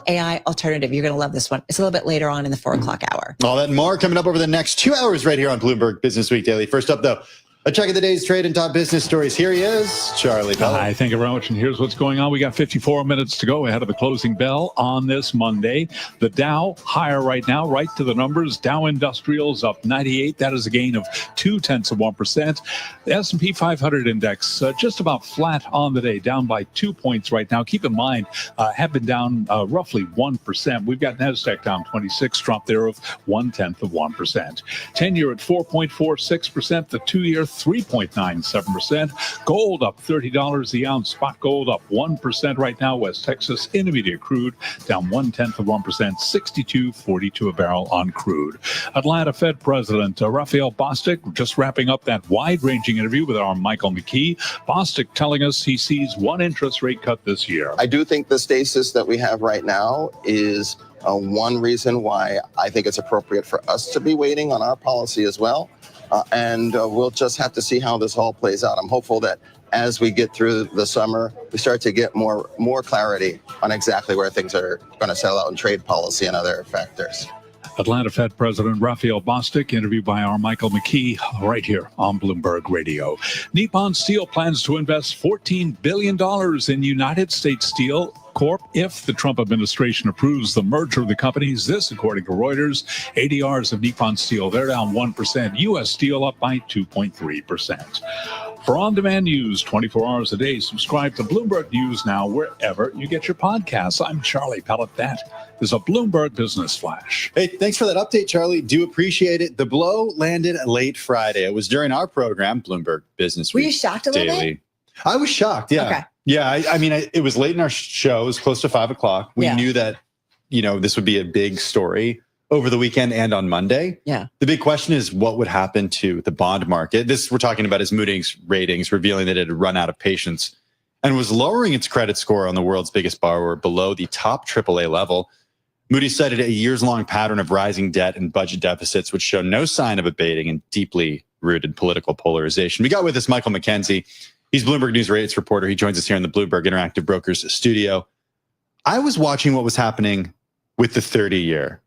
AI alternative. You're going to love this one. It's a little bit later on in the 4 o'clock hour. All that and more coming up over the next 2 hours right here on Bloomberg Business Week Daily. First up, though, a check of the day's trade and top business stories. Here he is, Charlie Pell. Hi, thank you very much. And here's what's going on. We got 54 minutes to go ahead of the closing bell on this Monday. The Dow higher right now, right to the numbers. Dow Industrials up 98. That is a gain of 0.2%. The S&P 500 index just about flat on the day, down by 2 points right now. Keep in mind, have been down roughly 1%. We've got NASDAQ down 26, drop there of 0.1%. 10-year at 4.46%. The 2-year 3.97%. Gold up $30 the ounce. Spot gold up 1% right now. West Texas Intermediate crude down 0.1%, 62.42 a barrel on crude. Atlanta Fed President Raphael Bostic just wrapping up that wide-ranging interview with our Michael McKee. Bostic telling us he sees one interest rate cut this year. I do think the stasis that we have right now is one reason why I think it's appropriate for us to be waiting on our policy as well. And we'll just have to see how this all plays out. I'm hopeful that as we get through the summer, we start to get more clarity on exactly where things are going to settle out in trade policy and other factors. Atlanta Fed President Raphael Bostic, interviewed by our Michael McKee right here on Bloomberg Radio. Nippon Steel plans to invest $14 billion in United States Steel Corp if the Trump administration approves the merger of the companies. This, according to Reuters. ADRs of Nippon Steel, they're down 1%. U.S. Steel up by 2.3%. For on-demand news 24 hours a day, subscribe to Bloomberg News now wherever you get your podcasts. I'm Charlie Pellet. That is a Bloomberg Business Flash. Hey, thanks for that update, Charlie. Do appreciate it. The blow landed late Friday. It was during our program, Bloomberg Business Week. Were you shocked a little bit? I was shocked, yeah. Okay. Yeah, I mean, it was late in our show. It was close to 5 o'clock. We knew that, this would be a big story over the weekend and on Monday. Yeah. The big question is what would happen to the bond market. This we're talking about is Moody's ratings revealing that it had run out of patience and was lowering its credit score on the world's biggest borrower below the top AAA level. Moody's cited a years-long pattern of rising debt and budget deficits, which show no sign of abating and deeply rooted political polarization. We got with us Michael McKenzie. He's Bloomberg News rates reporter. He joins us here in the Bloomberg Interactive Brokers studio. I was watching what was happening with the 30-year,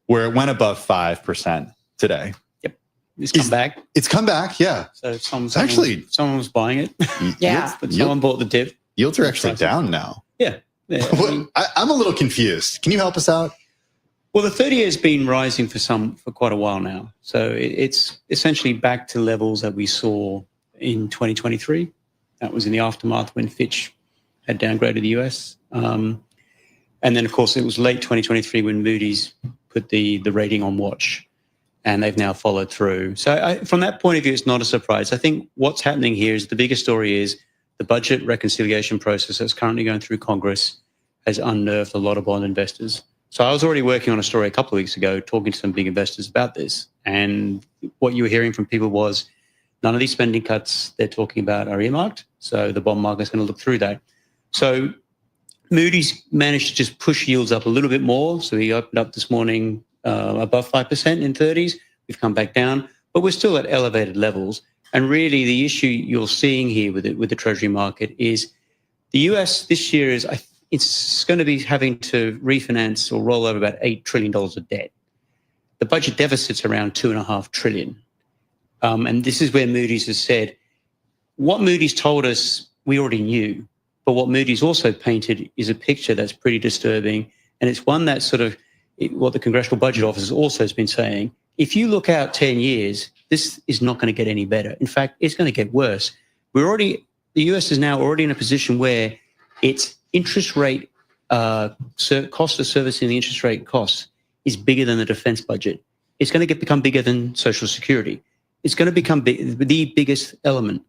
where it went above 5% today. Yep. It's come back. It's come back, yeah. So someone was buying it. Yeah. But someone bought the dip. Yields are actually down now. Yeah. I'm a little confused. Can you help us out? Well, the 30-year has been rising for quite a while now. So it's essentially back to levels that we saw in 2023. That was in the aftermath when Fitch had downgraded the US. And then, of course, it was late 2023 when Moody's put the rating on watch, and they've now followed through. So from that point of view, it's not a surprise. I think what's happening here is the biggest story is the budget reconciliation process that's currently going through Congress has unnerved a lot of bond investors. So I was already working on a story a couple of weeks ago, talking to some big investors about this. And what you were hearing from people was none of these spending cuts they're talking about are earmarked. So the bond market's going to look through that. So Moody's managed to just push yields up a little bit more. So we opened up this morning above 5% in 30s. We've come back down, but we're still at elevated levels. And really the issue you're seeing here with the Treasury market is the US this year it's going to be having to refinance or roll over about $8 trillion of debt. The budget deficit's around $2.5 trillion. And this is where Moody's has said, what Moody's told us, we already knew. But what Moody's also painted is a picture that's pretty disturbing. And it's one that sort of what the Congressional Budget Office also has been saying. If you look out 10 years, this is not going to get any better. In fact, it's going to get worse. The US is now already in a position where its interest rate, cost of servicing the interest rate costs is bigger than the defense budget. It's going to become bigger than Social Security. It's going to become the biggest element.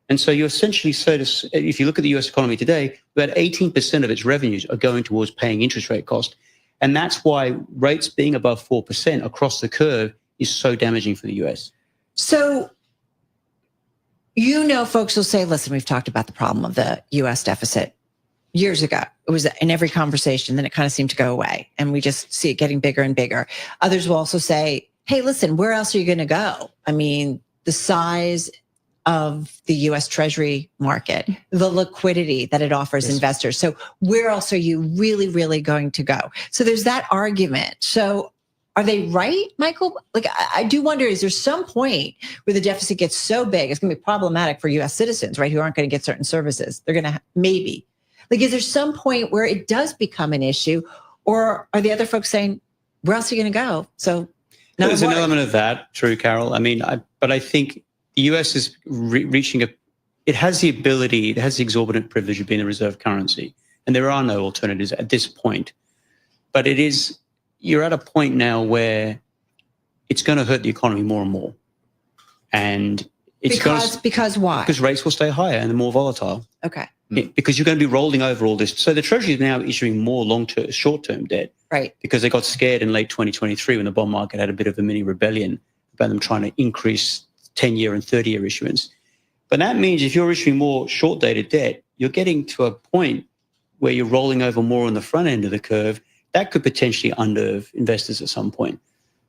And so you essentially say, if you look at the US economy today, about 18% of its revenues are going towards paying interest rate cost. And that's why rates being above 4% across the curve is so damaging for the US. So, folks will say, listen, we've talked about the problem of the US deficit years ago. It was in every conversation, then it kind of seemed to go away. And we just see it getting bigger and bigger. Others will also say, hey, listen, where else are you going to go? I mean, the size of the US Treasury market, the liquidity that it offers investors. So where else are you really, really going to go? So there's that argument. So are they right, Michael? Like, I do wonder, is there some point where the deficit gets so big, it's going to be problematic for US citizens, right, who aren't going to get certain services? They're going to maybe. Like, is there some point where it does become an issue? Or are the other folks saying, where else are you going to go? So there's an element of that, true, Carol. I mean, but I think the US is reaching it has the ability, it has the exorbitant privilege of being a reserve currency. And there are no alternatives at this point. But you're at a point now where it's going to hurt the economy more and more. And it's because why? Because rates will stay higher and they're more volatile. Okay. Because you're going to be rolling over all this. So the Treasury is now issuing more short-term debt. Right. Because they got scared in late 2023 when the bond market had a bit of a mini rebellion about them trying to increase 10-year and 30-year issuance. But that means if you're issuing more short-dated debt, you're getting to a point where you're rolling over more on the front end of the curve. That could potentially unnerve investors at some point.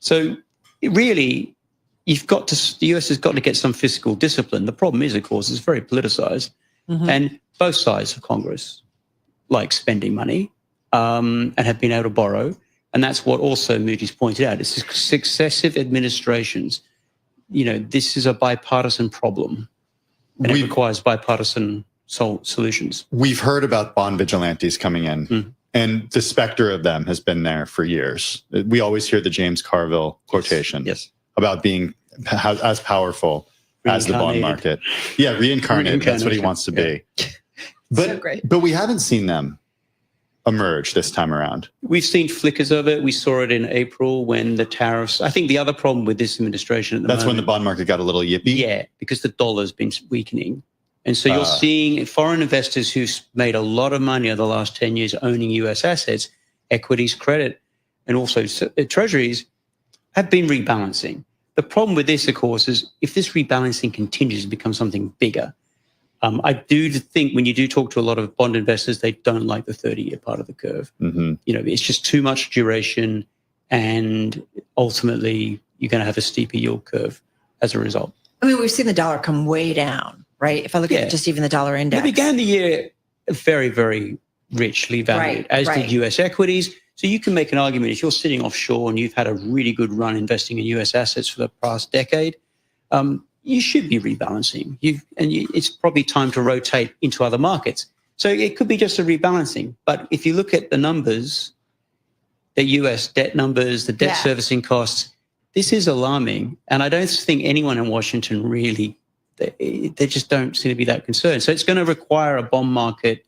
So really, the US has got to get some fiscal discipline. The problem is, of course, it's very politicized. Mm-hmm. And both sides of Congress like spending money and have been able to borrow. And that's what also Moody's pointed out. It's successive administrations. This is a bipartisan problem. And it requires bipartisan solutions. We've heard about bond vigilantes coming in. And the specter of them has been there for years. We always hear the James Carville quotation about being as powerful as the bond market. Yeah, reincarnated. That's what he wants to be. But, so great. But we haven't seen them emerge this time around. We've seen flickers of it. We saw it in April when the tariffs. I think the other problem with this administration at the moment. That's when the bond market got a little yippy? Yeah, because the dollar's been weakening. And so you're seeing foreign investors who've made a lot of money over the last 10 years owning US assets, equities, credit, and also treasuries have been rebalancing. The problem with this, of course, is if this rebalancing continues to become something bigger, I do think when you do talk to a lot of bond investors, they don't like the 30-year part of the curve. Mm-hmm. It's just too much duration, and ultimately you're going to have a steeper yield curve as a result. I mean, we've seen the dollar come way down, right? If I look at just even the dollar index. They began the year very, very richly valued, as did US equities. So you can make an argument if you're sitting offshore and you've had a really good run investing in US assets for the past decade, you should be rebalancing. It's probably time to rotate into other markets. So it could be just a rebalancing. But if you look at the numbers, the US debt numbers, the debt servicing costs, this is alarming. And I don't think anyone in Washington really, they just don't seem to be that concerned. So it's going to require a bond market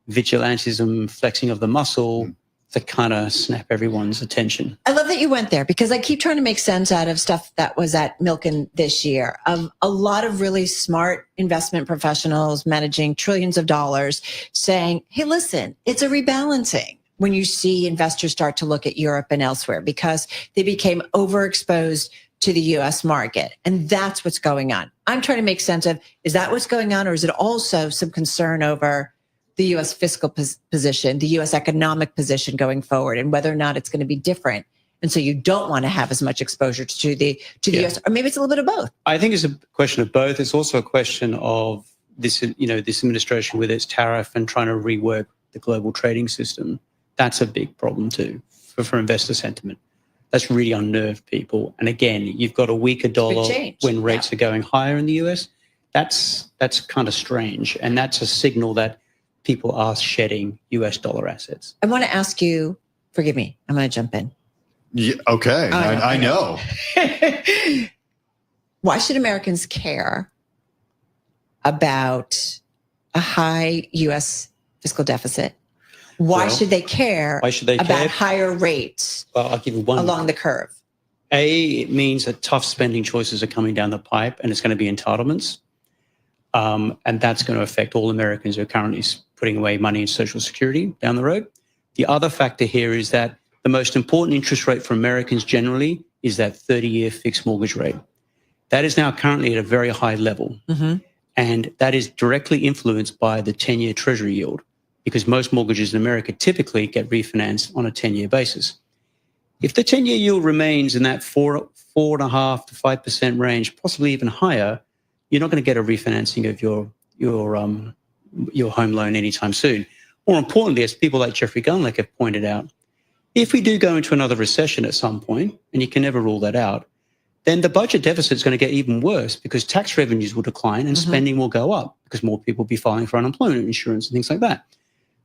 vigilantism, flexing of the muscle to kind of snap everyone's attention. I love that you went there because I keep trying to make sense out of stuff that was at Milken this year. A lot of really smart investment professionals managing trillions of dollars saying, hey, listen, it's a rebalancing when you see investors start to look at Europe and elsewhere because they became overexposed to the US market. And that's what's going on. I'm trying to make sense of, is that what's going on? Or is it also some concern over the U.S. fiscal position, the U.S. economic position going forward, and whether or not it's going to be different? And so you don't want to have as much exposure to the U.S., or maybe it's a little bit of both. I think it's a question of both. It's also a question of this, this administration with its tariff and trying to rework the global trading system. That's a big problem too for investor sentiment. That's really unnerved people. And again, you've got a weaker dollar when rates are going higher in the U.S. That's kind of strange, and that's a signal that people are shedding US dollar assets. I want to ask you, forgive me, I'm going to jump in. Yeah, okay, I know. Why should Americans care about a high US fiscal deficit Why should they care about care? higher rates Well, I'll give you one. along the curve? It means that tough spending choices are coming down the pipe, and it's going to be entitlements. And that's going to affect all Americans who are currently putting away money in Social Security down the road. The other factor here is that the most important interest rate for Americans generally is that 30-year fixed mortgage rate. That is now currently at a very high level. And that is directly influenced by the 10-year Treasury yield, because most mortgages in America typically get refinanced on a 10-year basis. If the 10-year yield remains in that 4.5% to 5% range, possibly even higher, you're not going to get a refinancing of your home loan anytime soon. More importantly, as people like Jeffrey Gunlick have pointed out, if we do go into another recession at some point, and you can never rule that out, then the budget deficit is going to get even worse because tax revenues will decline and spending will go up because more people will be filing for unemployment insurance and things like that.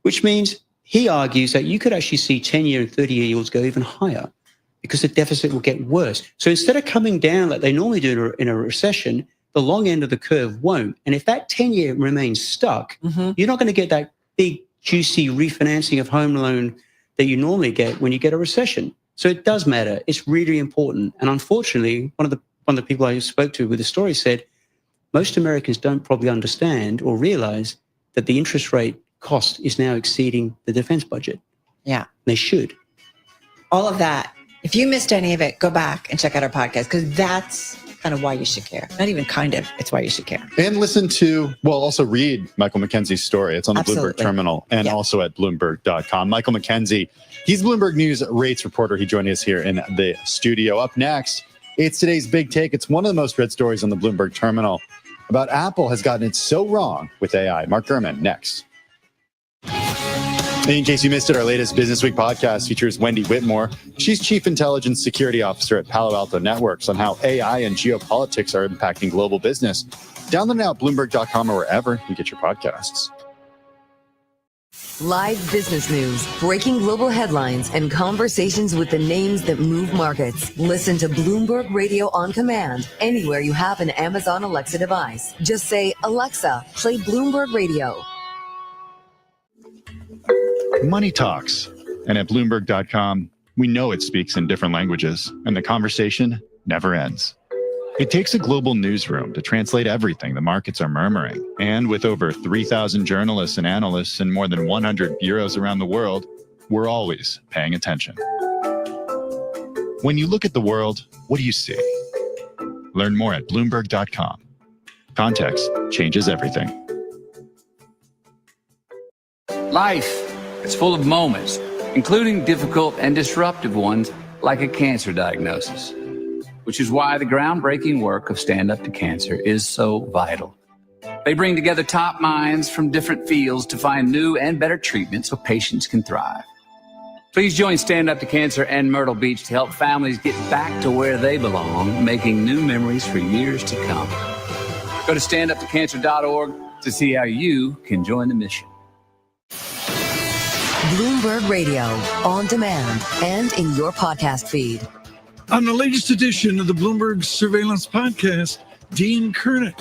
Which means he argues that you could actually see 10-year and 30-year yields go even higher because the deficit will get worse. So instead of coming down like they normally do in a recession, the long end of the curve won't. And if that 10-year remains stuck, you're not going to get that big, juicy refinancing of home loan that you normally get when you get a recession. So it does matter. It's really important. And unfortunately, one of the people I spoke to with the story said, most Americans don't probably understand or realize that the interest rate cost is now exceeding the defense budget. Yeah. They should. All of that. If you missed any of it, go back and check out our podcast because that's kind of why you should care. Not even kind of, it's why you should care. And listen to, also read Michael McKenzie's story. It's on the Absolutely. Bloomberg terminal and also at Bloomberg.com. Michael McKenzie, he's Bloomberg News rates reporter. He joined us here in the studio. Up next, it's today's big take. It's one of the most read stories on the Bloomberg terminal about Apple has gotten it so wrong with AI. Mark Gurman, next. In case you missed it, our latest Business Week podcast features Wendy Whitmore. She's Chief Intelligence Security Officer at Palo Alto Networks on how AI and geopolitics are impacting global business. Download now at Bloomberg.com or wherever you get your podcasts. Live business news, breaking global headlines, and conversations with the names that move markets. Listen to Bloomberg Radio on command anywhere you have an Amazon Alexa device. Just say, Alexa, play Bloomberg Radio. Money talks. And at Bloomberg.com, we know it speaks in different languages, and the conversation never ends. It takes a global newsroom to translate everything the markets are murmuring. And with over 3,000 journalists and analysts in more than 100 bureaus around the world, we're always paying attention. When you look at the world, what do you see? Learn more at Bloomberg.com. Context changes everything. Life is full of moments, including difficult and disruptive ones like a cancer diagnosis, which is why the groundbreaking work of Stand Up to Cancer is so vital. They bring together top minds from different fields to find new and better treatments so patients can thrive. Please join Stand Up to Cancer and Myrtle Beach to help families get back to where they belong, making new memories for years to come. Go to standuptocancer.org to see how you can join the mission. Bloomberg Radio, on demand and in your podcast feed. On the latest edition of the Bloomberg Surveillance Podcast, Dean Kernick,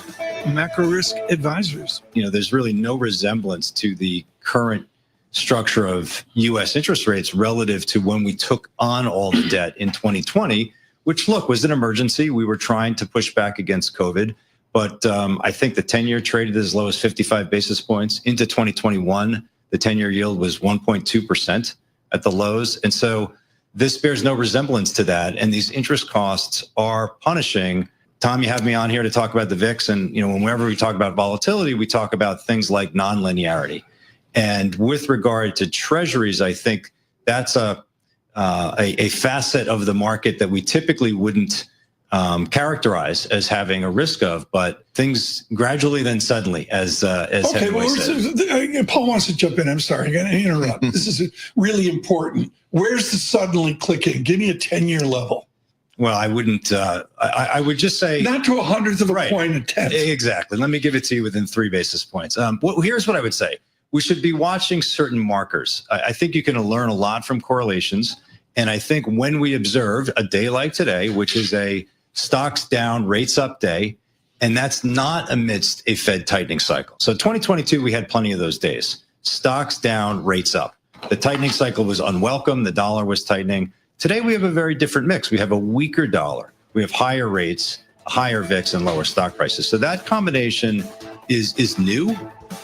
Macro Risk Advisors. There's really no resemblance to the current structure of U.S. interest rates relative to when we took on all the debt in 2020, which, look, was an emergency. We were trying to push back against COVID. But I think the 10-year traded as low as 55 basis points. Into 2021, the 10-year yield was 1.2% at the lows. And so this bears no resemblance to that. And these interest costs are punishing. Tom, you have me on here to talk about the VIX. And, whenever we talk about volatility, we talk about things like nonlinearity. And with regard to treasuries, I think that's a facet of the market that we typically wouldn't characterize as having a risk of, but things gradually then suddenly as okay, Paul wants to jump in. I'm sorry, I'm going to interrupt. This is really important. Where's the suddenly clicking? Give me a 10-year level. Well, I wouldn't. I would just say not to 1/100 of a point, a tenth. Exactly. Let me give it to you within 3 basis points. Here's what I would say: we should be watching certain markers. I think you can learn a lot from correlations, and I think when we observe a day like today, which is a stocks down, rates up day, and that's not amidst a Fed tightening cycle. So 2022, we had plenty of those days. Stocks down, rates up. The tightening cycle was unwelcome. The dollar was tightening. Today, we have a very different mix. We have a weaker dollar. We have higher rates, higher VIX, and lower stock prices. So that combination is new.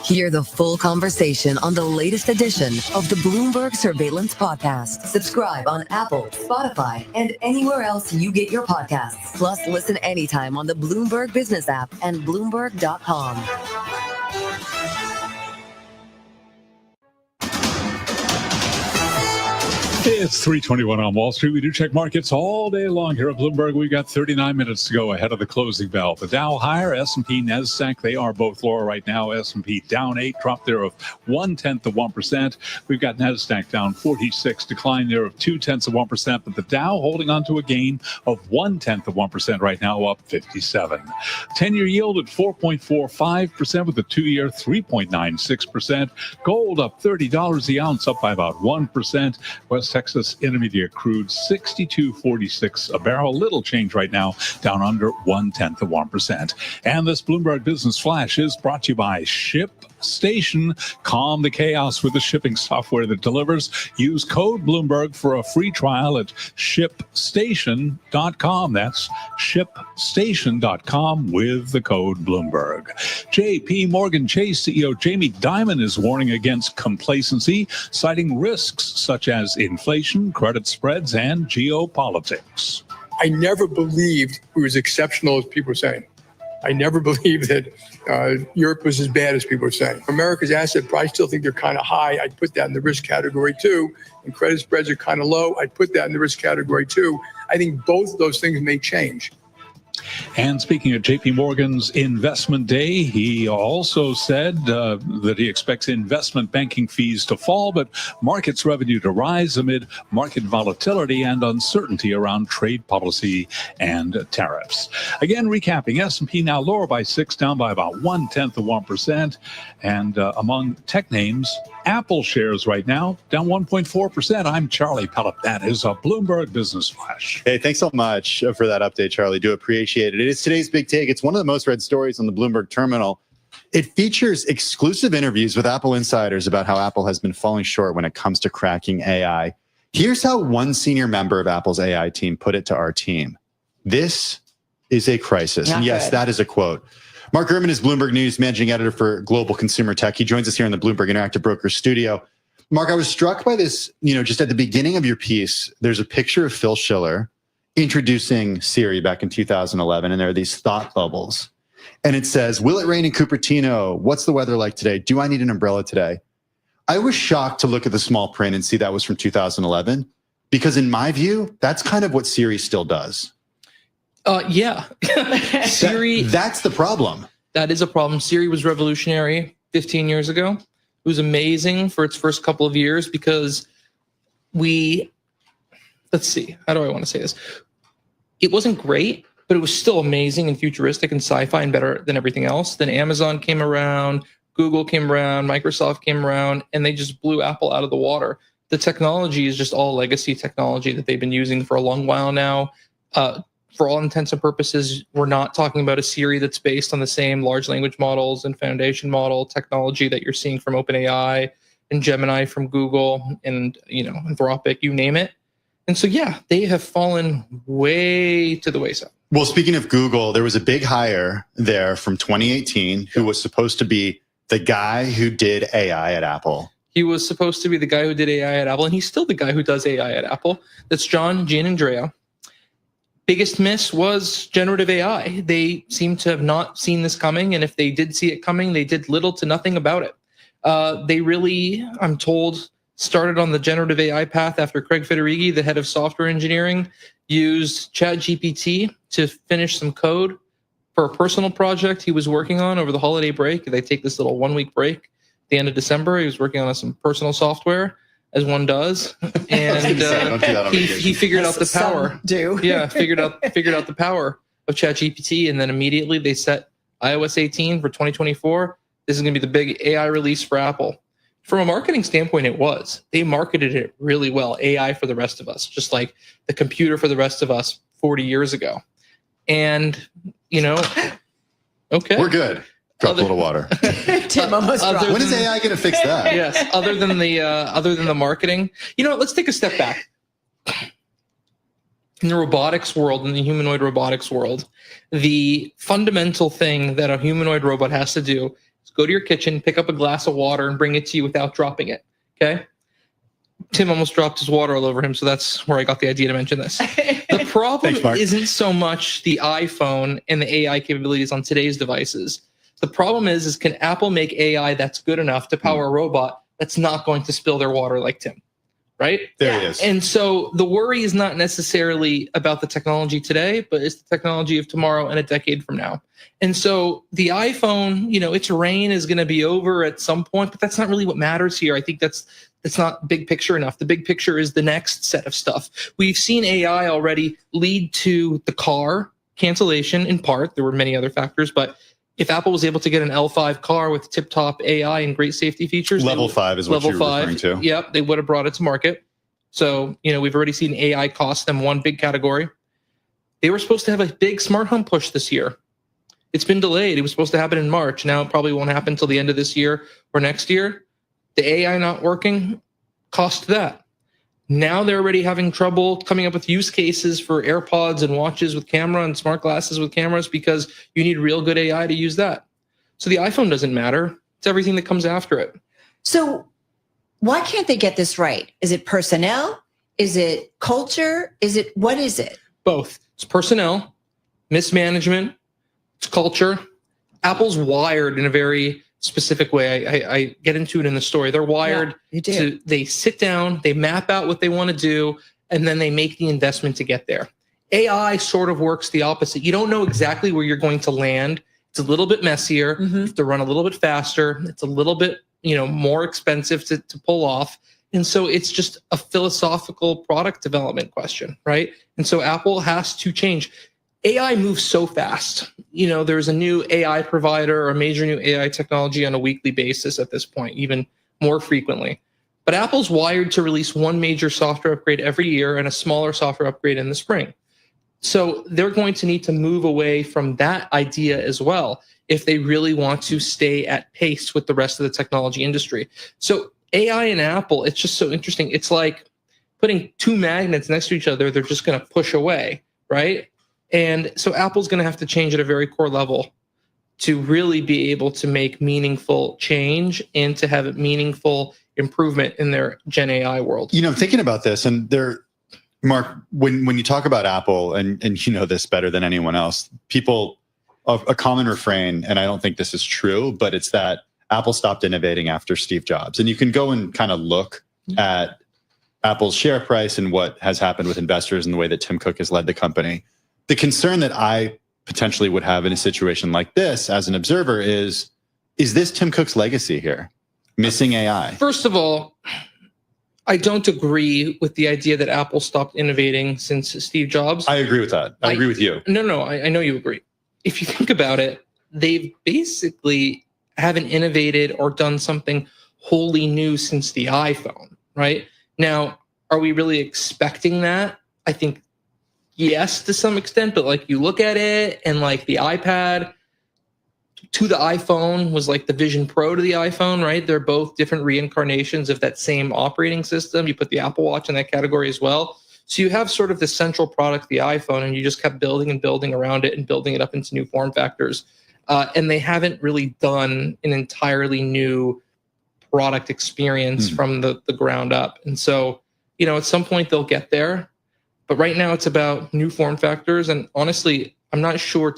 Hear the full conversation on the latest edition of the Bloomberg Surveillance Podcast. Subscribe on Apple, Spotify, and anywhere else you get your podcasts. Plus, listen anytime on the Bloomberg Business app and Bloomberg.com. It's 3:21 on Wall Street. We do check markets all day long here at Bloomberg. We've got 39 minutes to go ahead of the closing bell. The Dow higher, S&P, NASDAQ, they are both lower right now. S&P down 8, drop there of 0.1%. We've got NASDAQ down 46, decline there of 0.2%. But the Dow holding on to a gain of 0.1% right now, up 57. 10-year yield at 4.45% with the 2-year 3.96%. Gold up $30 the ounce, up by about 1%. West Texas Intermediate crude 62.46 a barrel. Little change right now, down under 0.1%. And this Bloomberg Business Flash is brought to you by ShipStation. Calm the chaos with the shipping software that delivers. Use code Bloomberg for a free trial at ShipStation.com. That's ShipStation.com with the code Bloomberg. J.P. Morgan Chase CEO Jamie Dimon is warning against complacency, citing risks such as inflation, credit spreads, and geopolitics. I never believed it was exceptional as people were saying. I never believed that Europe was as bad as people were saying. America's asset price, still think they're kind of high. I'd put that in the risk category too. And credit spreads are kind of low. I'd put that in the risk category too. I think both of those things may change. And speaking of JP Morgan's investment day, he also said that he expects investment banking fees to fall, but markets revenue to rise amid market volatility and uncertainty around trade policy and tariffs. Again, recapping, S&P now lower by 6, down by about 0.1%. And among tech names, Apple shares right now down 1.4%. I'm Charlie Pellet. That is a Bloomberg Business Flash. Hey, thanks so much for that update, Charlie. Do appreciate it. It is today's big take. It's one of the most read stories on the Bloomberg terminal. It features exclusive interviews with Apple insiders about how Apple has been falling short when it comes to cracking AI. Here's how one senior member of Apple's AI team put it to our team. This is a crisis. Not and yes, good. that is a quote. Mark Gurman is Bloomberg News managing editor for Global Consumer Tech. He joins us here in the Bloomberg Interactive Brokers studio. Mark, I was struck by this, just at the beginning of your piece, there's a picture of Phil Schiller introducing Siri back in 2011, and there are these thought bubbles. And it says, will it rain in Cupertino? What's the weather like today? Do I need an umbrella today? I was shocked to look at the small print and see that was from 2011, because in my view, that's kind of what Siri still does. Yeah. Siri. That's the problem. That is a problem. Siri was revolutionary 15 years ago. It was amazing for its first couple of years because let's see, how do I want to say this? It wasn't great, but it was still amazing and futuristic and sci-fi and better than everything else. Then Amazon came around, Google came around, Microsoft came around, and they just blew Apple out of the water. The technology is just all legacy technology that they've been using for a long while now. For all intents and purposes, we're not talking about a Siri that's based on the same large language models and foundation model technology that you're seeing from OpenAI and Gemini from Google and, Anthropic, you name it. And so, yeah, they have fallen way to the wayside. Well, speaking of Google, there was a big hire there from 2018 who was supposed to be the guy who did AI at Apple. He was supposed to be the guy who did AI at Apple, and he's still the guy who does AI at Apple. That's John Giannandrea. Biggest miss was generative AI. They seem to have not seen this coming, and if they did see it coming, they did little to nothing about it. They really, I'm told, started on the generative AI path after Craig Federighi, the head of software engineering, used ChatGPT to finish some code for a personal project he was working on over the holiday break. They take this little 1-week break at the end of December. He was working on some personal software, as one does, and he figured out the power. Yeah, figured out the power of ChatGPT, and then immediately they set iOS 18 for 2024. This is going to be the big AI release for Apple. From a marketing standpoint, they marketed it really well. AI for the rest of us, just like the computer for the rest of us 40 years ago. And okay, we're good. Drop a little water. Tim almost dropped. When is AI going to fix that? Yes. Other than the marketing, let's take a step back. In the robotics world, in the humanoid robotics world, the fundamental thing that a humanoid robot has to do is go to your kitchen, pick up a glass of water, and bring it to you without dropping it. Okay. Tim almost dropped his water all over him, so that's where I got the idea to mention this. The problem isn't so much the iPhone and the AI capabilities on today's devices. The problem is can Apple make AI that's good enough to power a robot that's not going to spill their water like Tim, right? There he is. And so the worry is not necessarily about the technology today, but it's the technology of tomorrow and a decade from now. And so the iPhone, its reign is going to be over at some point, but that's not really what matters here. I think that's not big picture enough. The big picture is the next set of stuff. We've seen AI already lead to the car cancellation in part. There were many other factors, but if Apple was able to get an L5 car with tip-top AI and great safety features, level 5 is what you're referring to. Yep, they would have brought it to market. So, we've already seen AI cost them one big category. They were supposed to have a big smart home push this year. It's been delayed. It was supposed to happen in March. Now it probably won't happen until the end of this year or next year. The AI not working cost that. Now they're already having trouble coming up with use cases for AirPods and watches with camera and smart glasses with cameras because you need real good AI to use that. So the iPhone doesn't matter. It's everything that comes after it. So why can't they get this right? Is it personnel? Is it culture? What is it? Both. It's personnel, mismanagement, it's culture. Apple's wired in a very specific way. I get into it in the story. They're wired they sit down, they map out what they want to do, and then they make the investment to get there. AI sort of works the opposite. You don't know exactly where you're going to land. It's a little bit messier. You have to run a little bit faster. It's a little bit, more expensive to pull off. And so it's just a philosophical product development question, right? And so Apple has to change. AI moves so fast. There's a new AI provider or a major new AI technology on a weekly basis at this point, even more frequently. But Apple's wired to release one major software upgrade every year and a smaller software upgrade in the spring. So they're going to need to move away from that idea as well if they really want to stay at pace with the rest of the technology industry. So AI and Apple, it's just so interesting. It's like putting two magnets next to each other. They're just going to push away, right? And so Apple's going to have to change at a very core level to really be able to make meaningful change and to have a meaningful improvement in their Gen AI world. Thinking about this, and Mark, when you talk about Apple, and you know this better than anyone else, people, a common refrain, and I don't think this is true, but it's that Apple stopped innovating after Steve Jobs. And you can go and kind of look at Apple's share price and what has happened with investors and the way that Tim Cook has led the company. The concern that I potentially would have in a situation like this as an observer is this Tim Cook's legacy here? Missing AI? First of all, I don't agree with the idea that Apple stopped innovating since Steve Jobs. I agree with that. I agree with you. No, I know you agree. If you think about it, they've basically haven't innovated or done something wholly new since the iPhone, right? Now, are we really expecting that? I think yes, to some extent, but like you look at it and like the iPad to the iPhone was like the Vision Pro to the iPhone, right? They're both different reincarnations of that same operating system. You put the Apple Watch in that category as well. So you have sort of the central product, the iPhone, and you just kept building and building around it and building it up into new form factors. And they haven't really done an entirely new product experience from the ground up. And so, at some point they'll get there. But right now it's about new form factors. And honestly, I'm not sure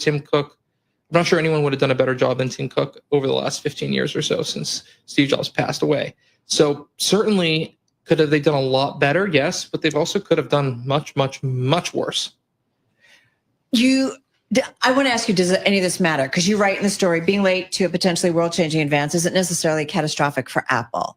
anyone would have done a better job than Tim Cook over the last 15 years or so since Steve Jobs passed away. So certainly could have they done a lot better? Yes, but they've also could have done much, much, much worse. I want to ask you, does any of this matter? Because you write in the story, being late to a potentially world-changing advance isn't necessarily catastrophic for Apple.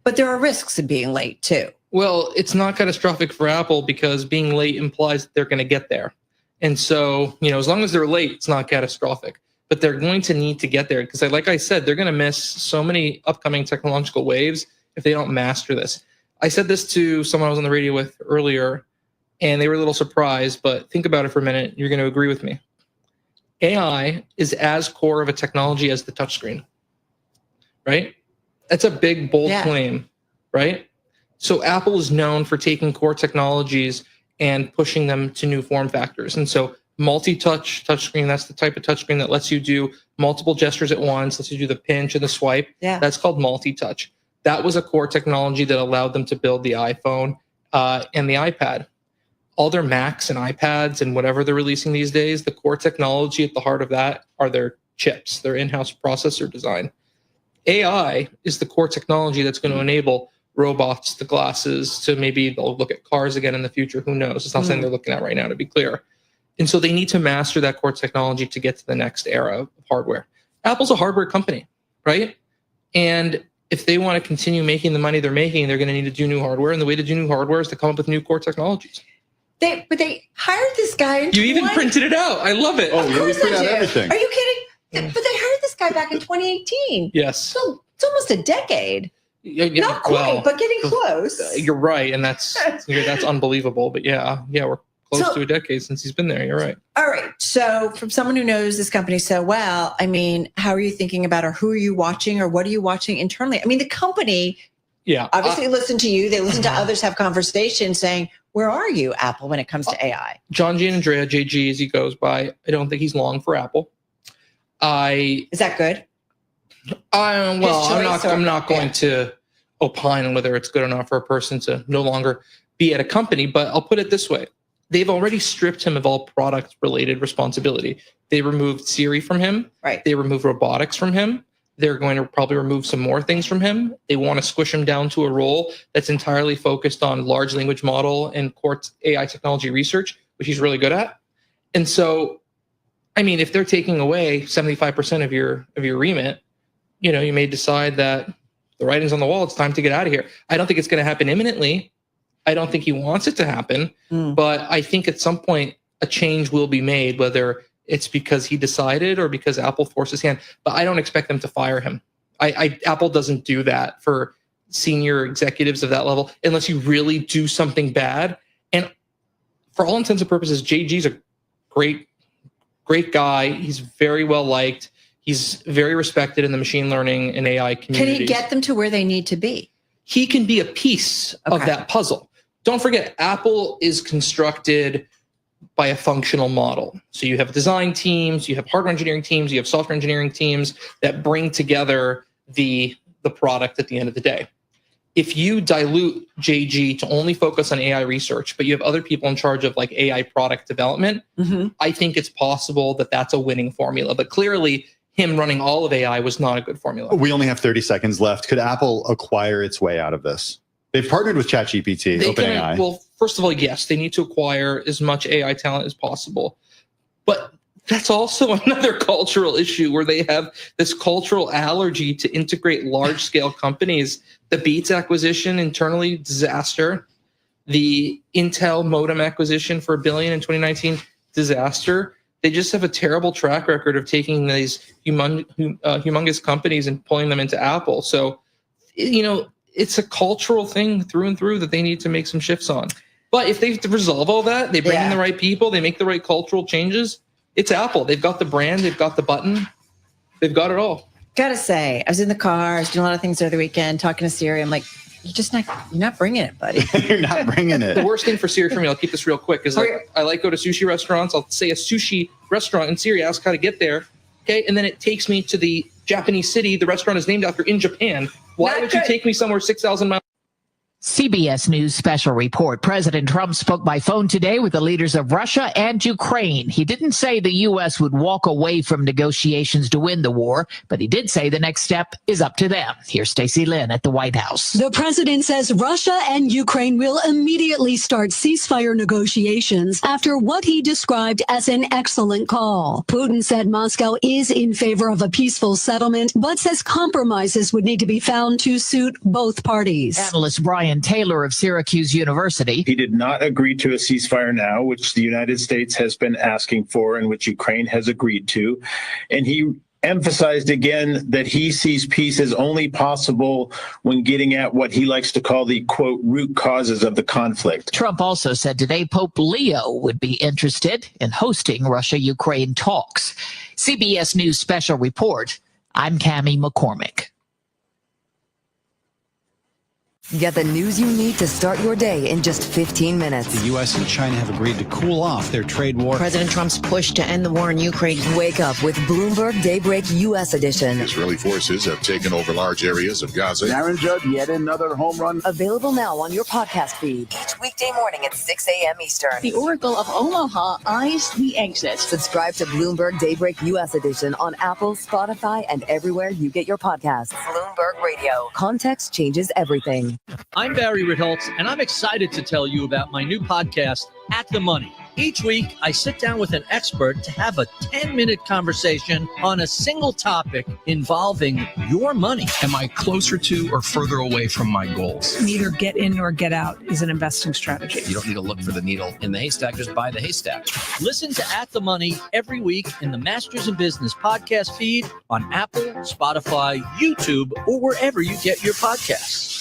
But there are risks in being late too. Well, it's not catastrophic for Apple because being late implies that they're going to get there. And so, as long as they're late, it's not catastrophic. But they're going to need to get there because, like I said, they're going to miss so many upcoming technological waves if they don't master this. I said this to someone I was on the radio with earlier, and they were a little surprised, but think about it for a minute. You're going to agree with me. AI is as core of a technology as the touchscreen, right? That's a big, bold claim, right? So Apple is known for taking core technologies and pushing them to new form factors. And so multi-touch touchscreen, that's the type of touchscreen that lets you do multiple gestures at once, lets you do the pinch and the swipe. Yeah. That's called multi-touch. That was a core technology that allowed them to build the iPhone and the iPad. All their Macs and iPads and whatever they're releasing these days, the core technology at the heart of that are their chips, their in-house processor design. AI is the core technology that's going to enable robots, the glasses, to maybe they'll look at cars again in the future. Who knows? It's not something they're looking at right now, to be clear. And so they need to master that core technology to get to the next era of hardware. Apple's a hardware company, right? And if they want to continue making the money they're making, they're going to need to do new hardware. And the way to do new hardware is to come up with new core technologies. But they hired this guy. You even printed it out. I love it. Oh, we print out everything. Are you kidding? But they hired this guy back in 2018. Yes. So it's almost a decade. Yeah, Not quite, but getting close. You're right, and that's unbelievable. But yeah, we're close to a decade since he's been there. You're right. All right. So from someone who knows this company so well, I mean, how are you thinking about, or who are you watching, or what are you watching internally? I mean, the company obviously listen to you. They listen to others have conversations saying, where are you, Apple, when it comes to AI? John Giannandrea, JG as he goes by, I don't think he's long for Apple. Is that good? I'm not going to opine on whether it's good enough for a person to no longer be at a company, but I'll put it this way. They've already stripped him of all product-related responsibility. They removed Siri from him. Right. They removed robotics from him. They're going to probably remove some more things from him. They want to squish him down to a role that's entirely focused on large language model and core AI technology research, which he's really good at. And so, I mean, if they're taking away 75% of your remit, you know, you may decide that the writing's on the wall. It's time to get out of here. I don't think it's going to happen imminently. I don't think he wants it to happen, but I think at some point a change will be made, whether it's because he decided or because Apple forced his hand. But I don't expect them to fire him. Apple doesn't do that for senior executives of that level unless you really do something bad. And for all intents and purposes, JG's a great guy. He's very well liked. He's very respected in the machine learning and AI community. Can he get them to where they need to be? He can be a piece of that puzzle. Don't forget, Apple is constructed by a functional model. So you have design teams, you have hardware engineering teams, you have software engineering teams that bring together the product at the end of the day. If you dilute JG to only focus on AI research, but you have other people in charge of like AI product development, I think it's possible that that's a winning formula. But clearly, him running all of AI was not a good formula. We only have 30 seconds left. Could Apple acquire its way out of this? They've partnered with ChatGPT, OpenAI. Well, first of all, yes, they need to acquire as much AI talent as possible. But that's also another cultural issue where they have this cultural allergy to integrate large-scale companies. The Beats acquisition, internally, disaster. The Intel modem acquisition for $1 billion in 2019, disaster. They just have a terrible track record of taking these humongous companies and pulling them into Apple. So, you know, it's a cultural thing through and through that they need to make some shifts on. But if they resolve all that, they bring in the right people, they make the right cultural changes, it's Apple. They've got the brand, they've got the button, they've got it all. Gotta say, I was in the car, I was doing a lot of things over the weekend, talking to Siri. I'm like, you're not bringing it, buddy. You're not bringing it. The worst thing for Siri for me, I'll keep this real quick, is like, I like go to sushi restaurants. I'll say a sushi restaurant and Siri asks how to get there. Okay. And then it takes me to the Japanese city the restaurant is named after in Japan. Why would you take me somewhere 6,000 miles? CBS News special report. President Trump spoke by phone today with the leaders of Russia and Ukraine. He didn't say the U.S. would walk away from negotiations to win the war, but he did say the next step is up to them. Here's Stacey Lynn at the White House. The president says Russia and Ukraine will immediately start ceasefire negotiations after what he described as an excellent call. Putin said Moscow is in favor of a peaceful settlement, but says compromises would need to be found to suit both parties. Analyst Brian Taylor of Syracuse University. He did not agree to a ceasefire now, which the United States has been asking for and which Ukraine has agreed to. And he emphasized again that he sees peace as only possible when getting at what he likes to call the, quote, root causes of the conflict. Trump also said today Pope Leo would be interested in hosting Russia-Ukraine talks. CBS News Special Report. I'm Cammie McCormick. Get the news you need to start your day in just 15 minutes. The U.S. and China have agreed to cool off their trade war. President Trump's push to end the war in Ukraine. Wake up with Bloomberg Daybreak U.S. edition. Israeli forces have taken over large areas of Gaza. Aaron Judge, yet another home run. Available now on your podcast feed. Each weekday morning at 6 a.m. Eastern. The Oracle of Omaha eyes the exit. Subscribe to Bloomberg Daybreak U.S. edition on Apple, Spotify, and everywhere you get your podcasts. Bloomberg Radio. Context changes everything. I'm Barry Ritholtz, and I'm excited to tell you about my new podcast, At the Money. Each week, I sit down with an expert to have a 10-minute conversation on a single topic involving your money. Am I closer to or further away from my goals? Neither get in nor get out is an investing strategy. You don't need to look for the needle in the haystack, just buy the haystack. Listen to At the Money every week in the Masters in Business podcast feed on Apple, Spotify, YouTube, or wherever you get your podcasts.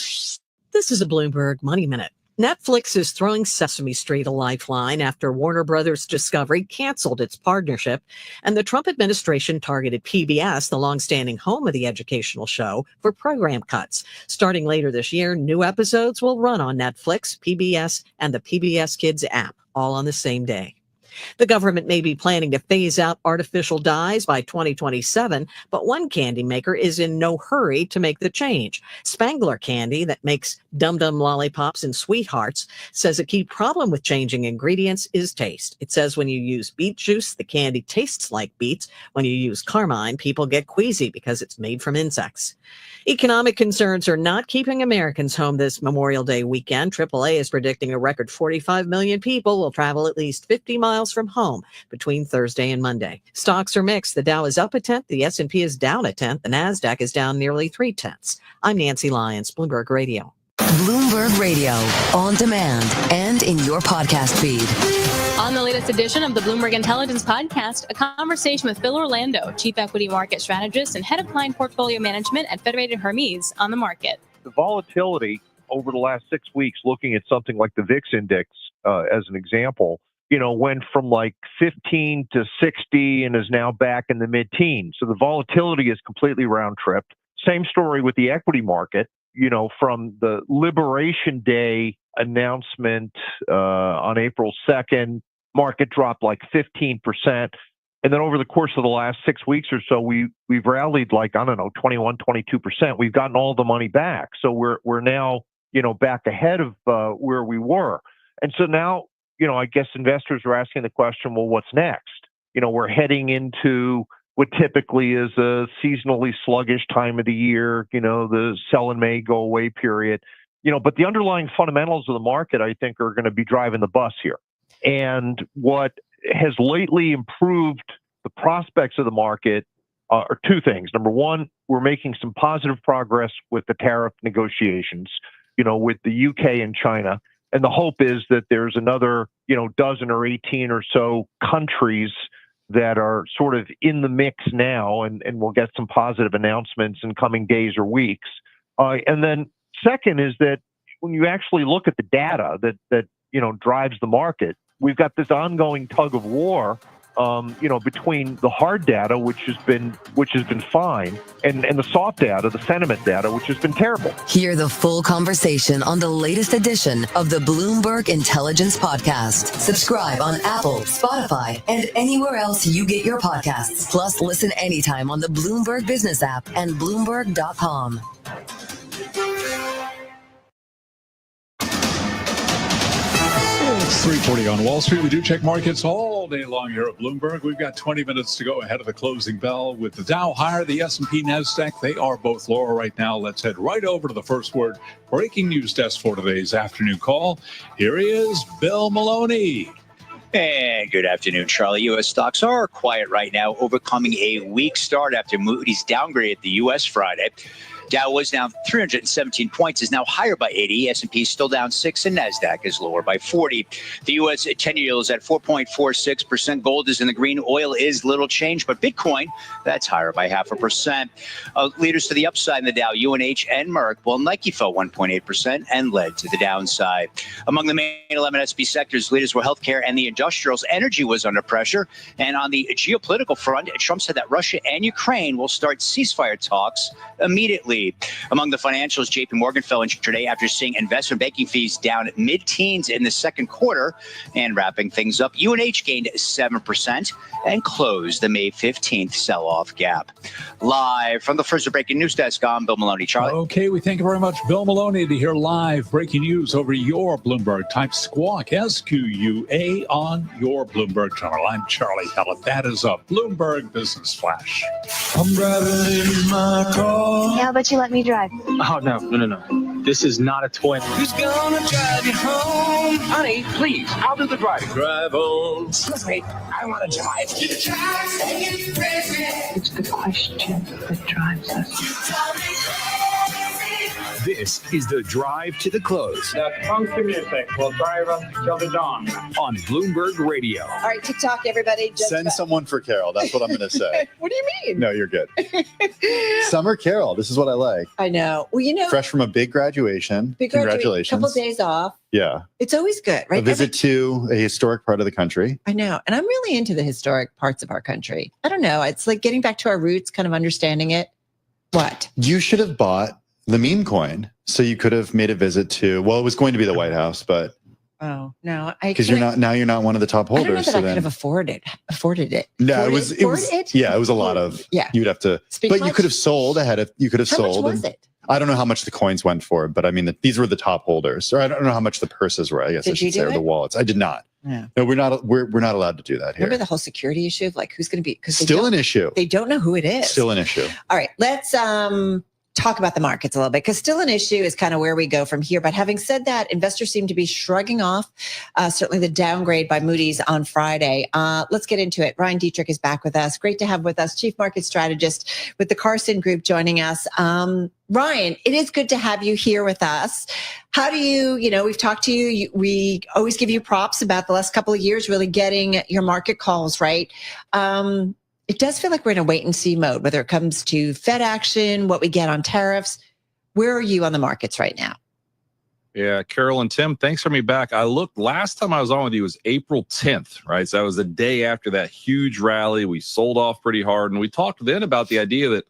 This is a Bloomberg Money Minute. Netflix is throwing Sesame Street a lifeline after Warner Brothers Discovery canceled its partnership, and the Trump administration targeted PBS, the longstanding home of the educational show, for program cuts. Starting later this year, new episodes will run on Netflix, PBS, and the PBS Kids app, all on the same day. The government may be planning to phase out artificial dyes by 2027, but one candy maker is in no hurry to make the change. Spangler Candy, that makes Dum Dum lollipops and sweethearts, says a key problem with changing ingredients is taste. It says when you use beet juice, the candy tastes like beets. When you use carmine, people get queasy because it's made from insects. Economic concerns are not keeping Americans home this Memorial Day weekend. AAA is predicting a record 45 million people will travel at least 50 miles from home between Thursday and Monday. Stocks are mixed. The Dow is up a tenth. The S&P is down a tenth. The NASDAQ is down nearly 0.3. I'm Nancy Lyons, Bloomberg Radio. Bloomberg Radio, on demand and in your podcast feed. On the latest edition of the Bloomberg Intelligence Podcast, a conversation with Phil Orlando, Chief Equity Market Strategist and Head of Client Portfolio Management at Federated Hermes, on the market. The volatility over the last 6 weeks, looking at something like the VIX index as an example, went from like 15 to 60 and is now back in the mid-teens. So the volatility is completely round-tripped. Same story with the equity market. From the Liberation Day announcement on April 2nd, market dropped like 15%. And then over the course of the last 6 weeks or so, we've rallied like, 21, 22%. We've gotten all the money back. So we're now, back ahead of where we were. And so now, I guess investors are asking the question, well, what's next? We're heading into what typically is a seasonally sluggish time of the year, the sell and may go away period, but the underlying fundamentals of the market, I think, are going to be driving the bus here. And what has lately improved the prospects of the market are two things. Number one, we're making some positive progress with the tariff negotiations, with the UK and China. And the hope is that there's another, dozen or 18 or so countries that are sort of in the mix now, and we'll get some positive announcements in coming days or weeks. And then second is that when you actually look at the data that drives the market, we've got this ongoing tug of war, between the hard data, which has been fine, and the soft data, the sentiment data, which has been terrible. Hear the full conversation on the latest edition of the Bloomberg Intelligence Podcast. Subscribe on Apple, Spotify, and anywhere else you get your podcasts. Plus, listen anytime on the Bloomberg Business app and Bloomberg.com. It's 3:40 on Wall Street. We do check markets all day long here at Bloomberg. We've got 20 minutes to go ahead of the closing bell. With the Dow higher, the S&P, NASDAQ, they are both lower right now. Let's head right over to the first word breaking news desk for today's afternoon call. Here he is, Bill Maloney. And good afternoon, Charlie. U.S. stocks are quiet right now, overcoming a weak start after Moody's downgraded the U.S. Friday. Dow was down 317 points, is now higher by 80. S&P is still down 6, and NASDAQ is lower by 40. The U.S. 10-year yield is at 4.46%. Gold is in the green. Oil is little change, but Bitcoin, that's higher by 0.5%. Leaders to the upside in the Dow, UNH and Merck, while Nike fell 1.8% and led to the downside. Among the main 11 S&P sectors, leaders were healthcare and the industrials. Energy was under pressure. And on the geopolitical front, Trump said that Russia and Ukraine will start ceasefire talks immediately. Among the financials, JP Morgan fell intraday after seeing investment banking fees down mid-teens in the second quarter. And wrapping things up, UNH gained 7% and closed the May 15th sell-off gap. Live from the First Breaking News Desk, I'm Bill Maloney. Charlie. Okay, we thank you very much, Bill Maloney, to hear live breaking news over your Bloomberg. Type Squawk, SQUA, on your Bloomberg channel. I'm Charlie Hellett. That is a Bloomberg Business Flash. I'm driving in my car. How about you let me drive? Oh, no. This is not a toy. Who's gonna drive you home? Honey, please, I'll do the driving. Drive on. Excuse me, I want to drive. It's the question that drives us. This is the drive to the close. That funky music will drive us till the dawn. On Bloomberg Radio. All right, TikTok, everybody. Send someone for Carol. That's what I'm going to say. What do you mean? No, you're good. Summer Carol. This is what I like. I know. Well, fresh from a big graduation. Congratulations. Couple days off. Yeah. It's always good, right? A visit to a historic part of the country. I know. And I'm really into the historic parts of our country. I don't know. It's like getting back to our roots, kind of understanding it. What? You should have bought the meme coin, so you could have made a visit to. Well, it was going to be the White House, but oh no, because you're not one of the top holders. I don't know that so I could have afforded it. No, it was yeah, it was a lot of You'd have to, but you could have sold ahead of. You could have sold. How much was it? I don't know how much the coins went for, but I mean these were the top holders. Or I don't know how much the purses were. I guess I should say, or the wallets. I did not. Yeah. No, we're not allowed to do that here. Remember the whole security issue of like who's going to be? Because still an issue. They don't know who it is. Still an issue. All right, let's talk about the markets a little bit, because still an issue is kind of where we go from here. But having said that, investors seem to be shrugging off certainly the downgrade by Moody's on Friday. Let's get into it. Ryan Dietrich is back with us. Great to have with us, Chief Market Strategist with the Carson Group, joining us. Ryan, it is good to have you here with us. How do you, we've talked to you, we always give you props about the last couple of years, really getting your market calls right. It does feel like we're in a wait and see mode, whether it comes to Fed action, what we get on tariffs. Where are you on the markets right now? Yeah, Carol and Tim, thanks for me back. I looked, last time I was on with you was April 10th, right? So that was the day after that huge rally. We sold off pretty hard. And we talked then about the idea that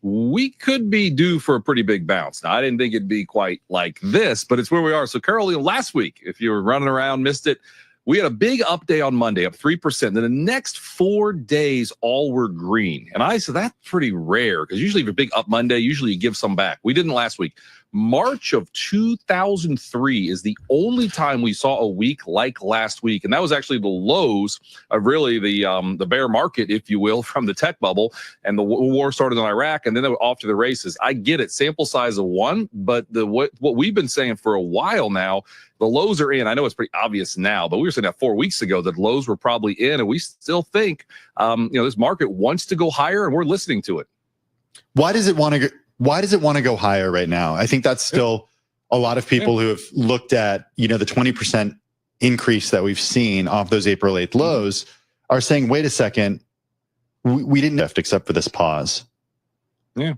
we could be due for a pretty big bounce. Now, I didn't think it'd be quite like this, but it's where we are. So Carol, last week, if you were running around, missed it, we had a big up day on Monday, up 3%. Then the next 4 days, all were green. And I said, that's pretty rare, because usually if a big up Monday, usually you give some back. We didn't last week. March of 2003 is the only time we saw a week like last week. And that was actually the lows of really the bear market, if you will, from the tech bubble. And the war started in Iraq, and then they were off to the races. I get it, sample size of 1, but what we've been saying for a while now, the lows are in. I know it's pretty obvious now, but we were saying that 4 weeks ago that lows were probably in, and we still think this market wants to go higher, and we're listening to it. Why does it want to go higher right now? I think that's still a lot of people who have looked at, the 20% increase that we've seen off those April 8th lows are saying, wait a second, we didn't lift except for this pause. Yeah.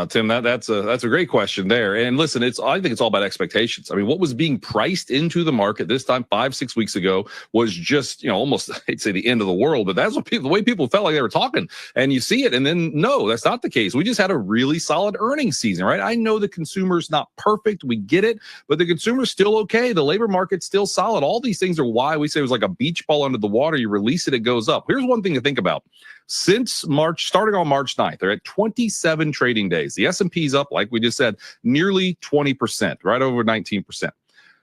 Tim, that's a great question there. And listen, I think it's all about expectations. I mean, what was being priced into the market this time 5-6 weeks ago was just, almost, I'd say the end of the world, but that's what the way people felt like they were talking. And you see it. And then, no, that's not the case. We just had a really solid earnings season, right? I know the consumer's not perfect. We get it, but the consumer's still okay. The labor market's still solid. All these things are why we say it was like a beach ball under the water. You release it, it goes up. Here's one thing to think about. Since March, starting on March 9th, they're at 27 trading days. The S&P's up, like we just said, nearly 20%, right over 19%.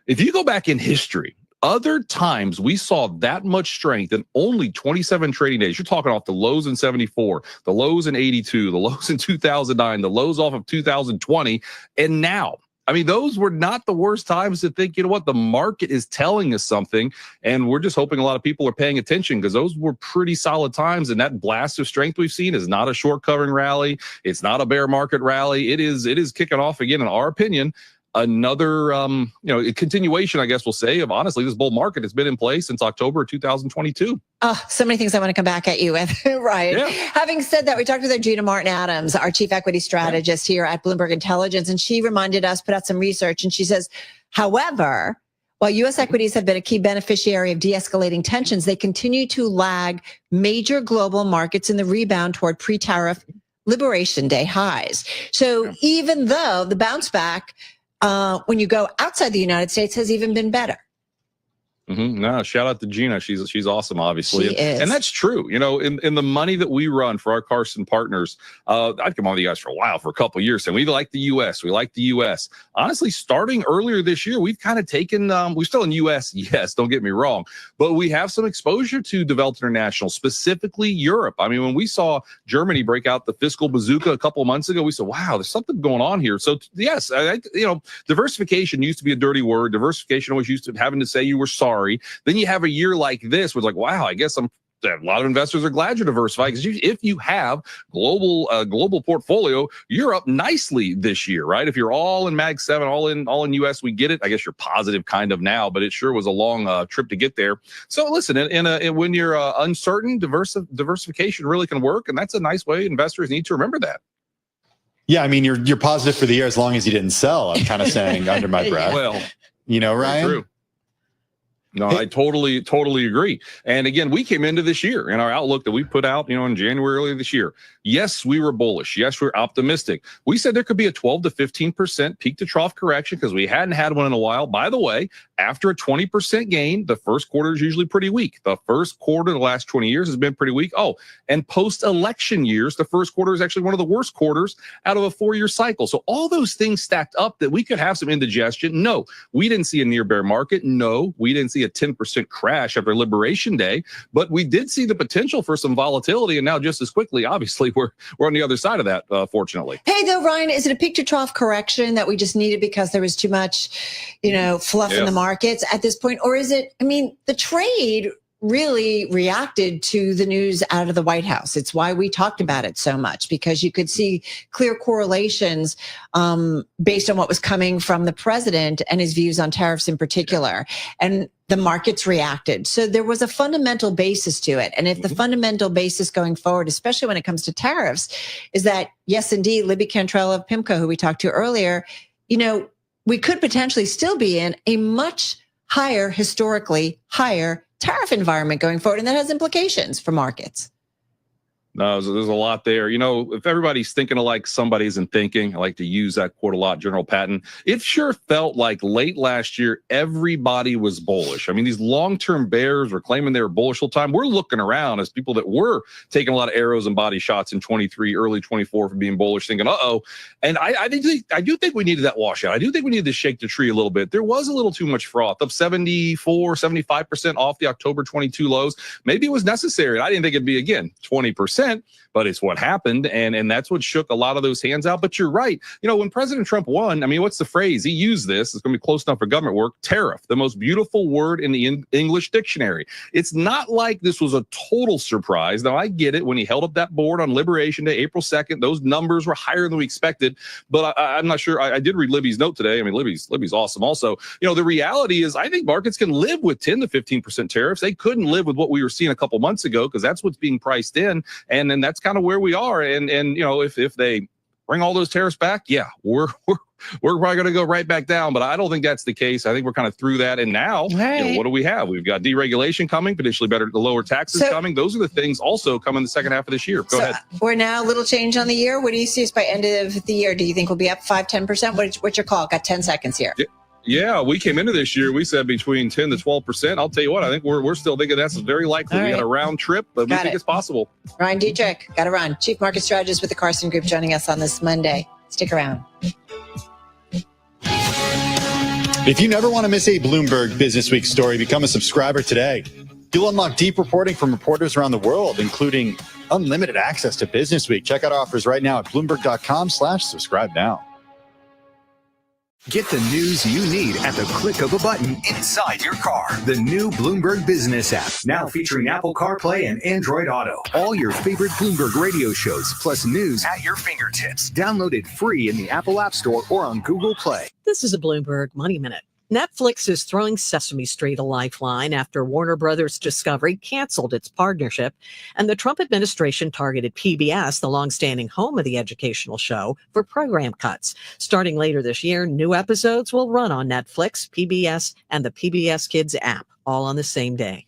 If you go back in history, other times we saw that much strength in only 27 trading days. You're talking off the lows in 74, the lows in 82, the lows in 2009, the lows off of 2020. And now I mean, those were not the worst times to think, you know what, the market is telling us something, and we're just hoping a lot of people are paying attention, because those were pretty solid times, and that blast of strength we've seen is not a short covering rally. It's not a bear market rally. It is kicking off again, in our opinion, another a continuation, I guess we'll say, of honestly this bull market has been in place since October 2022. Oh, so many things I want to come back at you with, Ryan. Yeah. Having said that, we talked with Gina Martin Adams, our chief equity strategist here at Bloomberg Intelligence, and she reminded us, put out some research, and she says, however, while U.S. equities have been a key beneficiary of de-escalating tensions, they continue to lag major global markets in the rebound toward pre-tariff Liberation Day highs. So even though the bounce back when you go outside the United States has even been better. No, shout out to Gina. She's awesome, obviously. She is. And that's true. You know, in the money that we run for our Carson partners, I've come on with you guys for a while, for a couple of years, and we like the U.S. We like the U.S. Honestly, starting earlier this year, we've kind of taken, we're still in U.S., yes, don't get me wrong, but we have some exposure to developed international, specifically Europe. I mean, when we saw Germany break out the fiscal bazooka a couple of months ago, we said, wow, there's something going on here. So yes, diversification used to be a dirty word. Diversification always used to having to say you were sorry. Then you have a year like this with like, wow, I guess a lot of investors are glad you're diversified, because if you have global portfolio, you're up nicely this year, right? If you're all in Mag 7, all in US, we get it. I guess you're positive kind of now, but it sure was a long trip to get there. So listen, when you're uncertain, diversification really can work, and that's a nice way investors need to remember that. Yeah, I mean, you're positive for the year as long as you didn't sell. I'm kind of saying under my breath. Well, Ryan. True. No, I totally agree. And again, we came into this year in our outlook that we put out, in January earlier this year. Yes, we were bullish. Yes, we're optimistic. We said there could be a 12 to 15% peak to trough correction because we hadn't had one in a while. By the way, after a 20% gain, the first quarter is usually pretty weak. The first quarter of the last 20 years has been pretty weak. Oh, and post-election years, the first quarter is actually one of the worst quarters out of a 4-year cycle. So all those things stacked up that we could have some indigestion. No, we didn't see a near bear market. No, we didn't see a 10% crash after Liberation Day, but we did see the potential for some volatility. And now just as quickly, obviously, we're on the other side of that, fortunately. Hey, though, Ryan, is it a peak to trough correction that we just needed because there was too much, fluff in the markets at this point? Or is it, the trade really reacted to the news out of the White House. It's why we talked about it so much, because you could see clear correlations based on what was coming from the president and his views on tariffs in particular. And the markets reacted. So there was a fundamental basis to it. And if the fundamental basis going forward, especially when it comes to tariffs, is that, yes, indeed, Libby Cantrell of PIMCO, who we talked to earlier, we could potentially still be in a much higher, historically higher tariff environment going forward, and that has implications for markets. No, there's a lot there. If everybody's thinking alike, somebody isn't thinking. I like to use that quote a lot, General Patton. It sure felt like late last year, everybody was bullish. These long-term bears were claiming they were bullish all the time. We're looking around as people that were taking a lot of arrows and body shots in 23, early 24 for being bullish, thinking, uh-oh. And I do think we needed that washout. I do think we needed to shake the tree a little bit. There was a little too much froth, up 74, 75% off the October 22 lows. Maybe it was necessary. I didn't think it'd be, again, 20%. But it's what happened, and that's what shook a lot of those hands out. But you're right. When President Trump won, what's the phrase? He used this. It's going to be close enough for government work. Tariff, the most beautiful word in the English dictionary. It's not like this was a total surprise. Now, I get it. When he held up that board on Liberation Day, April 2nd, those numbers were higher than we expected. But I'm not sure. I did read Libby's note today. Libby's awesome also. The reality is I think markets can live with 10 to 15% tariffs. They couldn't live with what we were seeing a couple months ago because that's what's being priced in. And then that's kind of where we are. And if they bring all those tariffs back, yeah, we're probably going to go right back down. But I don't think that's the case. I think we're kind of through that. And now, what do we have? We've got deregulation coming, potentially lower taxes coming. Those are the things also coming the second half of this year. Go ahead. We're now a little change on the year. What do you see us by end of the year? Do you think we'll be up 5-10%? What's your call? Got 10 seconds here. Yeah, we came into this year, we said between 10 to 12%. I'll tell you what, I think we're still thinking that's very likely. We got a round trip, but we think it's possible. Ryan Dietrich, got to run. Chief Market Strategist with the Carson Group, joining us on this Monday. Stick around. If you never want to miss a Bloomberg Business Week story, become a subscriber today. You'll unlock deep reporting from reporters around the world, including unlimited access to Business Week. Check out offers right now at Bloomberg.com/subscribe now. Get the news you need at the click of a button inside your car. The new Bloomberg Business app, now featuring Apple CarPlay and Android Auto. All your favorite Bloomberg radio shows, plus news at your fingertips. Download it free in the Apple App Store or on Google Play. This is a Bloomberg Money Minute. Netflix is throwing Sesame Street a lifeline after Warner Brothers Discovery canceled its partnership, and the Trump administration targeted PBS, the longstanding home of the educational show, for program cuts. Starting later this year, new episodes will run on Netflix, PBS, and the PBS Kids app, all on the same day.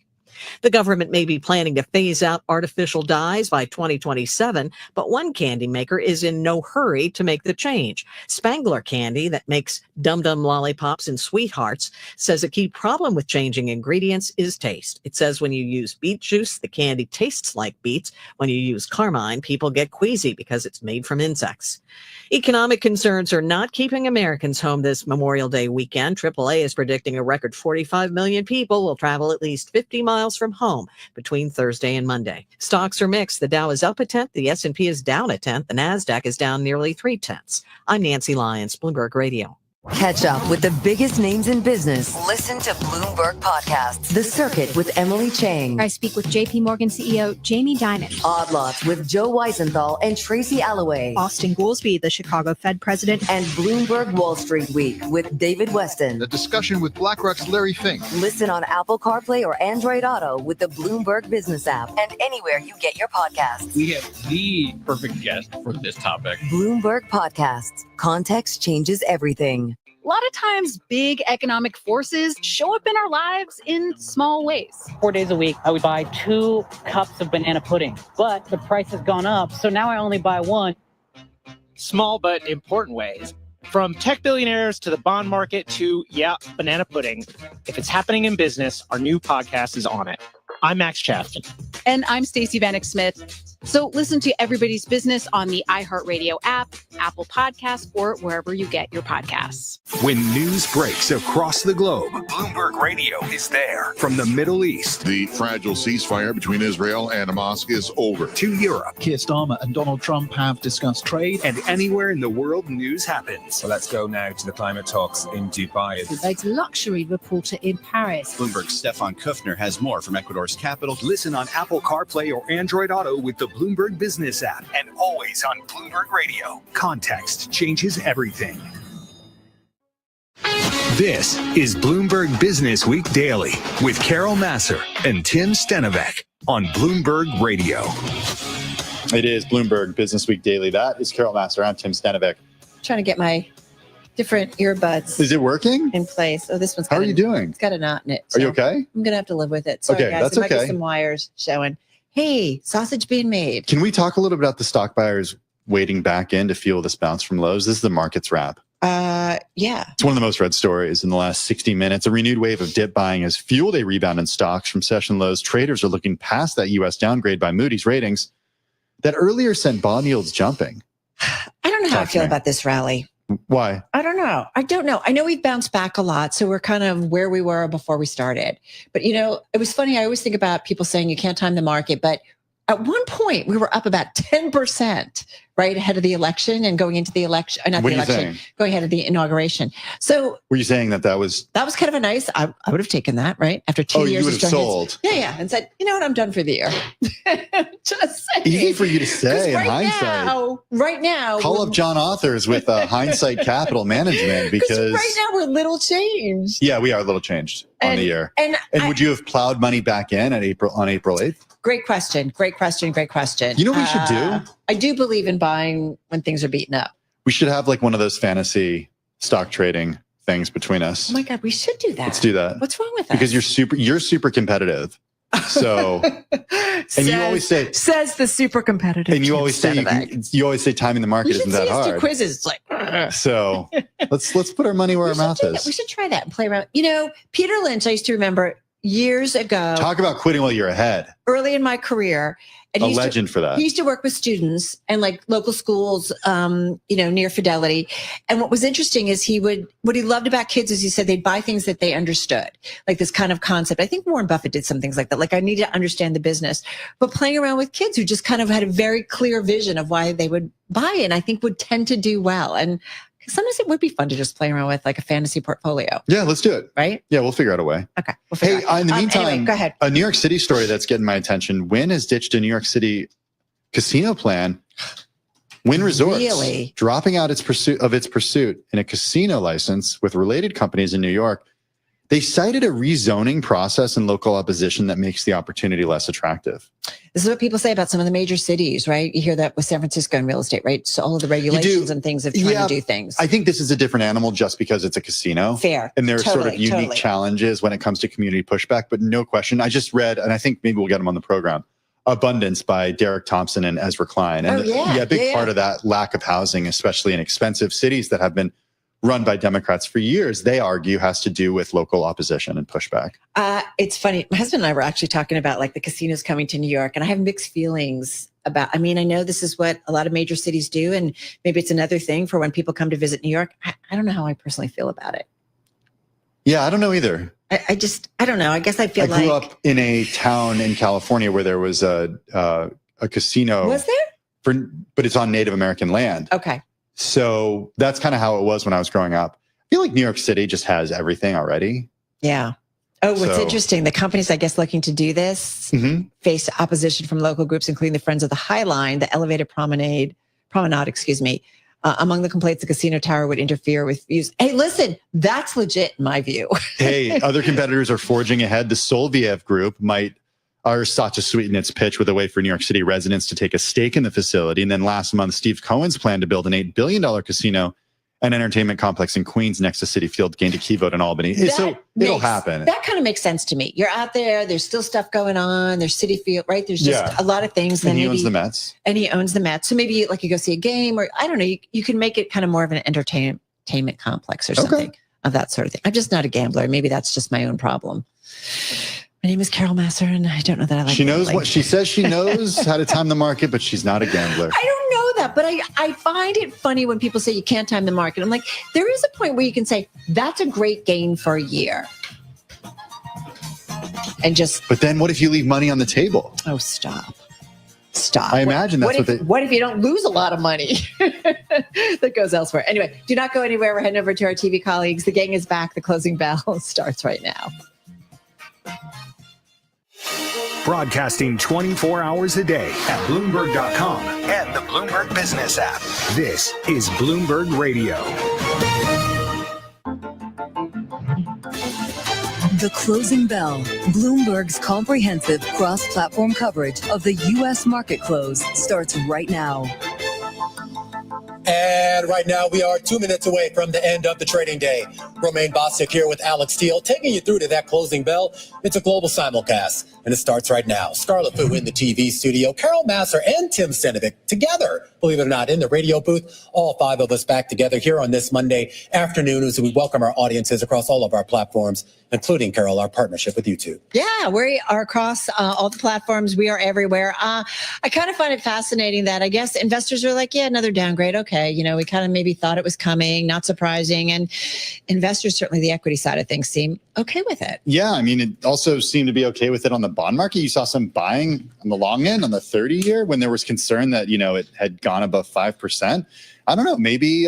The government may be planning to phase out artificial dyes by 2027, but one candy maker is in no hurry to make the change. Spangler Candy, that makes Dum Dum lollipops and sweethearts, says a key problem with changing ingredients is taste. It says when you use beet juice, the candy tastes like beets. When you use carmine, people get queasy because it's made from insects. Economic concerns are not keeping Americans home this Memorial Day weekend. AAA is predicting a record 45 million people will travel at least 50 miles from home between Thursday and Monday. Stocks are mixed. The Dow is up a tenth. The S&P is down a tenth. The NASDAQ is down nearly 0.3. I'm Nancy Lyons, Bloomberg Radio. Catch up with the biggest names in business. Listen to Bloomberg Podcasts, The Circuit with Emily Chang. I speak with JP Morgan CEO Jamie Dimon. Odd Lots with Joe Weisenthal and Tracy Alloway. Austin Goolsbee, the Chicago Fed president. And Bloomberg Wall Street Week with David Weston. The discussion with BlackRock's Larry Fink. Listen on Apple CarPlay or Android Auto with the Bloomberg Business app and anywhere you get your podcasts. We have the perfect guest for this topic. Bloomberg Podcasts. Context changes everything. A lot of times, big economic forces show up in our lives in small ways. 4 days a week, I would buy 2 cups of banana pudding, but the price has gone up, so now I only buy 1. Small but important ways. From tech billionaires to the bond market to, banana pudding. If it's happening in business, our new podcast is on it. I'm Max Chafton. And I'm Stacey Vanek Smith. So listen to Everybody's Business on the iHeartRadio app, Apple Podcasts, or wherever you get your podcasts. When news breaks across the globe, Bloomberg Radio is there. From the Middle East, the fragile ceasefire between Israel and Hamas is over. To Europe, Keir Starmer and Donald Trump have discussed trade. And anywhere in the world news happens. So let's go now to the climate talks in Dubai. The luxury reporter in Paris. Bloomberg's Stefan Kufner has more from Ecuador's capital. Listen on Apple CarPlay or Android Auto with the Bloomberg Business app, and always on Bloomberg Radio. Context changes everything. This is Bloomberg Business Week Daily with Carol Massar and Tim Stenovec on Bloomberg Radio. It is Bloomberg Business Week Daily. That is Carol Massar. I'm Tim Stenovec. Trying to get my different earbuds. Is it working? In place. Oh, this one's How are you doing? It's got a knot in it. Are you okay? I'm going to have to live with it. Sorry, okay, guys. that's there might okay. be some wires showing. Hey, sausage being made. Can we talk a little bit about the stock buyers wading back in to fuel this bounce from lows? This is the market's wrap. Yeah. It's one of the most read stories in the last 60 minutes. A renewed wave of dip buying has fueled a rebound in stocks from session lows. Traders are looking past that U.S. downgrade by Moody's ratings that earlier sent bond yields jumping. I don't know how I feel about this rally. Why? I don't know. I know we've bounced back a lot, so we're kind of where we were before we started. But, it was funny. I always think about people saying you can't time the market, but at one point we were up about 10%, right, ahead of the election and going into the election, going ahead of the inauguration. So were you saying that was kind of a nice, I would have taken that, right? After 2 years. You would have sold. Yeah. And said, you know what, I'm done for the year. Just saying. Easy for you to say in hindsight. Right now. Call up John Authors with Hindsight Capital Management because right now we're little changed. Yeah, we are a little changed on the year. And would you have plowed money back in on April 8th? Great question. You know what we should do? I do believe in buying when things are beaten up. We should have like one of those fantasy stock trading things between us. Oh my God, we should do that. Let's do that. What's wrong with that? Because you're super competitive. So, and you always say, says the super competitive. And you always say, you always say timing the market isn't that hard. Do quizzes. It's like, so let's put our money where our mouth is. We should try that and play around. Peter Lynch, I used to remember years ago. Talk about quitting while you're ahead. Early in my career. And a legend for that. He used to work with students and like local schools, near Fidelity. And what was interesting is what he loved about kids is he said they'd buy things that they understood, like this kind of concept. I think Warren Buffett did some things like that. Like I need to understand the business, but playing around with kids who just kind of had a very clear vision of why they would buy it, and I think would tend to do well. And Sometimes it would be fun to just play around with like a fantasy portfolio. Yeah, let's do it. Right? Yeah, we'll figure out a way. Okay. We'll figure Hey, in the meantime, anyway, go ahead. a New York City story that's getting my attention. Wynn has ditched a New York City casino plan. Wynn Resorts Really? dropping out its pursuit in a casino license with related companies in New York. They cited a rezoning process and local opposition that makes the opportunity less attractive. This is what people say about some of the major cities, right? You hear that with San Francisco and real estate, right? So all of the regulations and things of trying to do things. I think this is a different animal just because it's a casino. Fair. And there are sort of Totally, unique totally. challenges when it comes to community pushback, but no question. I just read, and I think maybe we'll get them on the program, Abundance by Derek Thompson and Ezra Klein. And a big part of that lack of housing, especially in expensive cities that have been run by Democrats for years, they argue has to do with local opposition and pushback. It's funny. My husband and I were actually talking about like the casinos coming to New York, and I have mixed feelings about, I mean, I know this is what a lot of major cities do, and maybe it's another thing for when people come to visit New York. I don't know how I personally feel about it. Yeah, I don't know either. I don't know. I guess I feel I grew up in a town in California where there was a casino. Was there? But it's on Native American land. Okay. So that's kind of how it was when I was growing up. I feel like New York City just has everything already. Yeah. Oh, what's interesting, the companies, I guess, looking to do this face opposition from local groups, including the Friends of the High Line, the elevated promenade, among the complaints, the casino tower would interfere with views. Hey, listen, that's legit in my view. Hey, other competitors are forging ahead. The Solviev Group sought to sweeten its pitch with a way for New York City residents to take a stake in the facility. And then last month, Steve Cohen's plan to build an $8 billion casino and entertainment complex in Queens next to Citi Field gained a key vote in Albany. So it'll happen. That kind of makes sense to me. You're out there, there's still stuff going on, there's Citi Field, right? There's just a lot of things. And he owns the Mets. And he owns the Mets. So maybe like you go see a game, or I don't know, you can make it kind of more of an entertainment complex or something of that sort of thing. I'm just not a gambler. Maybe that's just my own problem. My name is Carol Masser, and I don't know that I like. She knows what she says. She knows how to time the market, but she's not a gambler. I don't know that, but I find it funny when people say you can't time the market. I'm like, there is a point where you can say that's a great gain for a year, and just. But then, what if you leave money on the table? Oh, stop! I imagine that's what if you don't lose a lot of money that goes elsewhere? Anyway, do not go anywhere. We're heading over to our TV colleagues. The gang is back. The closing bell starts right now. Broadcasting 24 hours a day at Bloomberg.com and the Bloomberg Business app. This is Bloomberg Radio. The Closing Bell, Bloomberg's comprehensive cross-platform coverage of the U.S. market close starts right now. And right now, we are 2 minutes away from the end of the trading day. Romaine Bostic here with Alex Steele, taking you through to that closing bell. It's a global simulcast, and it starts right now. Scarlett Fu in the TV studio, Carol Masser and Tim Senovic together, believe it or not, in the radio booth. All five of us back together here on this Monday afternoon as we welcome our audiences across all of our platforms, including, Carol, our partnership with YouTube. Yeah, we are across all the platforms. We are everywhere. I kind of find it fascinating that I guess investors are like, yeah, another downgrade. Okay. We kind of maybe thought it was coming, not surprising. And investors, certainly the equity side of things, seem okay with it. Yeah, I mean, it also seemed to be okay with it on the bond market. You saw some buying on the long end on the 30-year when there was concern that, it had gone above 5%. I don't know, maybe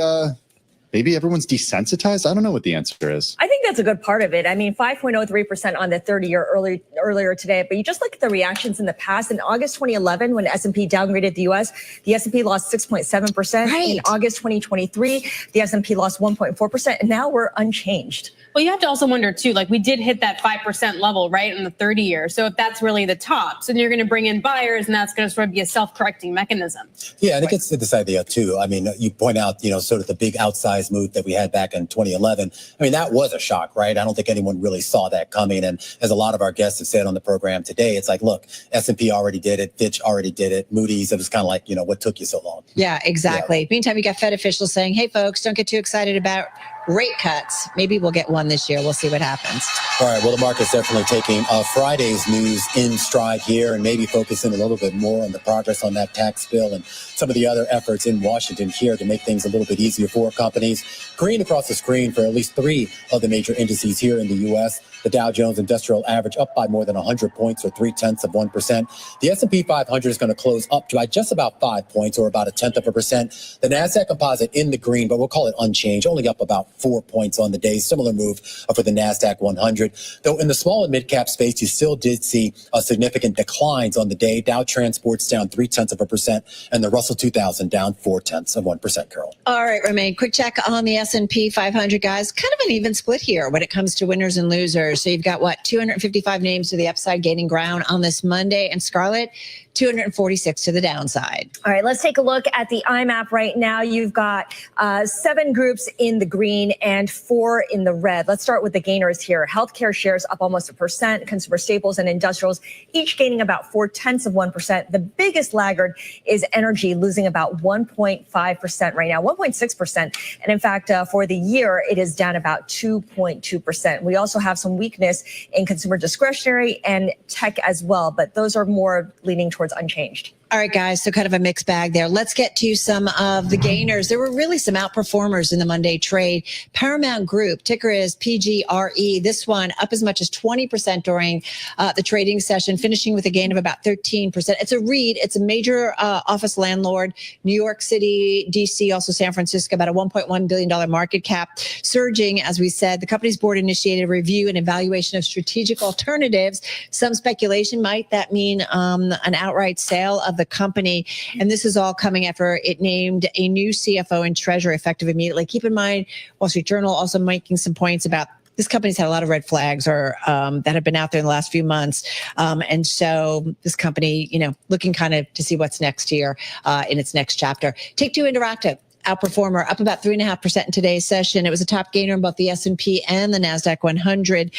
everyone's desensitized. I don't know what the answer is. I think that's a good part of it. I mean, 5.03% on the 30-year earlier today. But you just look at the reactions in the past. In August 2011, when S&P downgraded the U.S., the S&P lost 6.7%. Right. In August 2023, the S&P lost 1.4%. And now we're unchanged. Well, you have to also wonder, too, like we did hit that 5% level, right, in the 30-year. So if that's really the top, so then you're going to bring in buyers, and that's going to sort of be a self-correcting mechanism. Yeah, and it gets to this idea, too. I mean, you point out, sort of the big outsized move that we had back in 2011. I mean, that was a shock, right? I don't think anyone really saw that coming. And as a lot of our guests have said on the program today, it's like, look, S&P already did it. Fitch already did it. Moody's, it was kind of like, what took you so long? Yeah, exactly. Yeah. Meantime, you got Fed officials saying, hey, folks, don't get too excited about rate cuts. Maybe we'll get one this year. We'll see what happens. All right. Well, the market's definitely taking Friday's news in stride here and maybe focusing a little bit more on the progress on that tax bill and some of the other efforts in Washington here to make things a little bit easier for companies. Green across the screen for at least 3 of the major indices here in the U.S. The Dow Jones Industrial Average up by more than 100 points or 0.3%. The S&P 500 is going to close up by just about 5 points or about 0.1%. The NASDAQ Composite in the green, but we'll call it unchanged, only up about 4 points on the day. Similar move for the NASDAQ 100. Though in the small and mid-cap space, you still did see significant declines on the day. Dow Transport's down 0.3%, and the Russell 2000 down 0.4%, Carol. All right, Romaine, quick check on the S&P 500, guys. Kind of an even split here when it comes to winners and losers. So you've got, 255 names to the upside gaining ground on this Monday, and Scarlett, 246 to the downside. All right, let's take a look at the IMAP right now. You've got 7 groups in the green and 4 in the red. Let's start with the gainers here. Healthcare shares up almost 1%. Consumer staples and industrials each gaining about 0.4%. The biggest laggard is energy, losing about 1.5% right now, 1.6%. And in fact, for the year, it is down about 2.2%. We also have some weakness in consumer discretionary and tech as well, but those are more leaning towards unchanged. All right, guys, so kind of a mixed bag there. Let's get to some of the gainers. There were really some outperformers in the Monday trade. Paramount Group, ticker is PGRE. This one up as much as 20% during the trading session, finishing with a gain of about 13%. It's a REIT. It's a major office landlord. New York City, D.C., also San Francisco, about a $1.1 billion market cap. Surging, as we said, the company's board initiated a review and evaluation of strategic alternatives. Some speculation might that mean an outright sale of the company. And this is all coming after it named a new CFO and treasurer effective immediately. Keep in mind, Wall Street Journal also making some points about this company's had a lot of red flags or that have been out there in the last few months. And so this company, looking kind of to see what's next here in its next chapter. Take-Two Interactive. Outperformer up about 3.5% in today's session. It was a top gainer in both the S&P and the NASDAQ 100.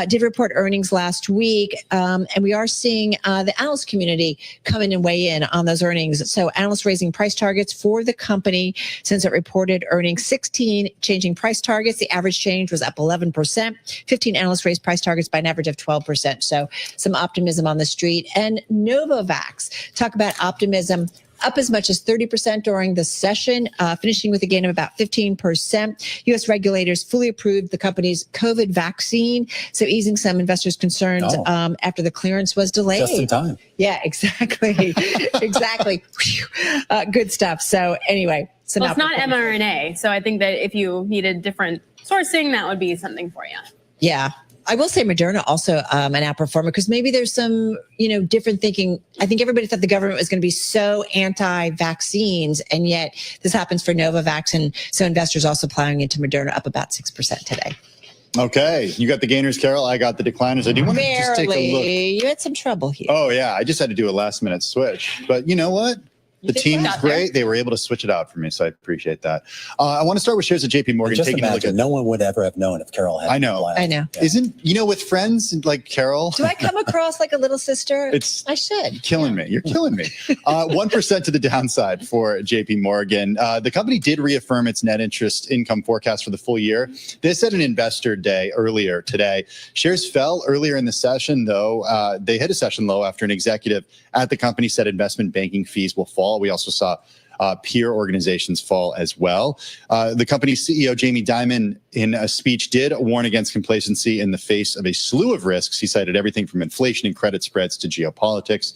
Did report earnings last week. And we are seeing the analyst community come in and weigh in on those earnings. So analysts raising price targets for the company since it reported earnings. 16 changing price targets. The average change was up 11%. 15 analysts raised price targets by an average of 12%. So some optimism on the street. And Novavax, talk about optimism. Up as much as 30% during the session, finishing with a gain of about 15%. U.S. regulators fully approved the company's COVID vaccine, so easing some investors' concerns after the clearance was delayed. Just in time. Yeah, exactly. Exactly. Good stuff. So anyway. Well, it's not mRNA, so I think that if you needed different sourcing, that would be something for you. Yeah. I will say Moderna also an outperformer because maybe there's some, different thinking. I think everybody thought the government was going to be so anti-vaccines, and yet this happens for Novavax, and so investors also plowing into Moderna up about 6% today. Okay, you got the gainers, Carol. I got the decliners. I do want to just take a look. You had some trouble here. Oh yeah, I just had to do a last-minute switch, but you know what? The team's great. They were able to switch it out for me, so I appreciate that. I want to start with shares at JP Morgan. Just imagine, no one would ever have known if Carol had. I know. Yeah. Isn't, with friends like Carol? Do I come across like a little sister? I should. Killing me. You're killing me. 1% to the downside for JP Morgan. The company did reaffirm its net interest income forecast for the full year. This at an investor day earlier today. Shares fell earlier in the session, though. They hit a session low after an executive at the company said investment banking fees will fall. We also saw peer organizations fall as well. The company's CEO, Jamie Dimon, in a speech did warn against complacency in the face of a slew of risks. He cited everything from inflation and credit spreads to geopolitics.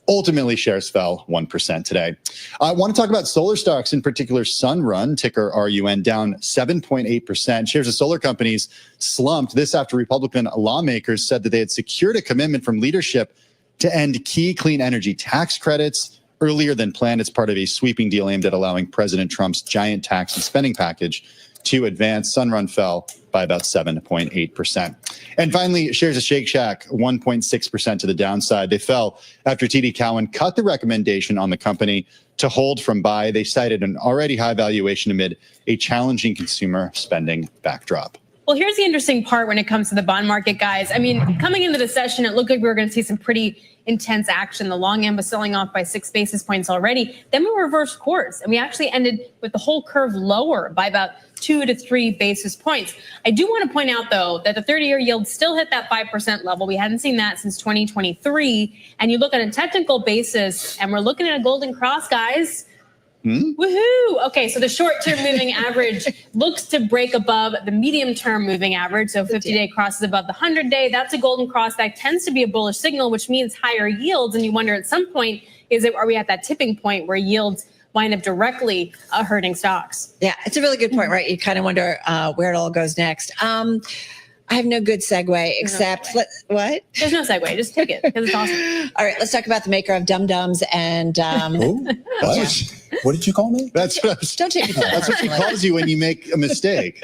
Ultimately, shares fell 1% today. I want to talk about solar stocks, in particular Sunrun, ticker RUN, down 7.8%. Shares of solar companies slumped. This after Republican lawmakers said that they had secured a commitment from leadership to end key clean energy tax credits earlier than planned. It's part of a sweeping deal aimed at allowing President Trump's giant tax and spending package to advance. Sunrun fell by about 7.8%. And finally, shares of Shake Shack, 1.6% to the downside. They fell after TD Cowen cut the recommendation on the company to hold from buy. They cited an already high valuation amid a challenging consumer spending backdrop. Well, here's the interesting part when it comes to the bond market, guys. I mean, coming into the session, it looked like we were going to see some pretty intense action. The long end was selling off by 6 basis points already. Then we reversed course, and we actually ended with the whole curve lower by about 2 to 3 basis points. I do want to point out, though, that the 30-year yield still hit that 5% level. We hadn't seen that since 2023. And you look at a technical basis, and we're looking at a golden cross, guys. Woohoo! Okay, so the short-term moving average looks to break above the medium-term moving average. So 50-day crosses above the 100-day. That's a golden cross. That tends to be a bullish signal, which means higher yields. And you wonder at some point, are we at that tipping point where yields wind up directly hurting stocks? Yeah, it's a really good point, right? You kind of wonder where it all goes next. I have no good segue except what? There's no segue. Just take it because it's awesome. All right, let's talk about the maker of Dum Dums and. What did you call me? Don't take it. That's what she calls you when you make a mistake.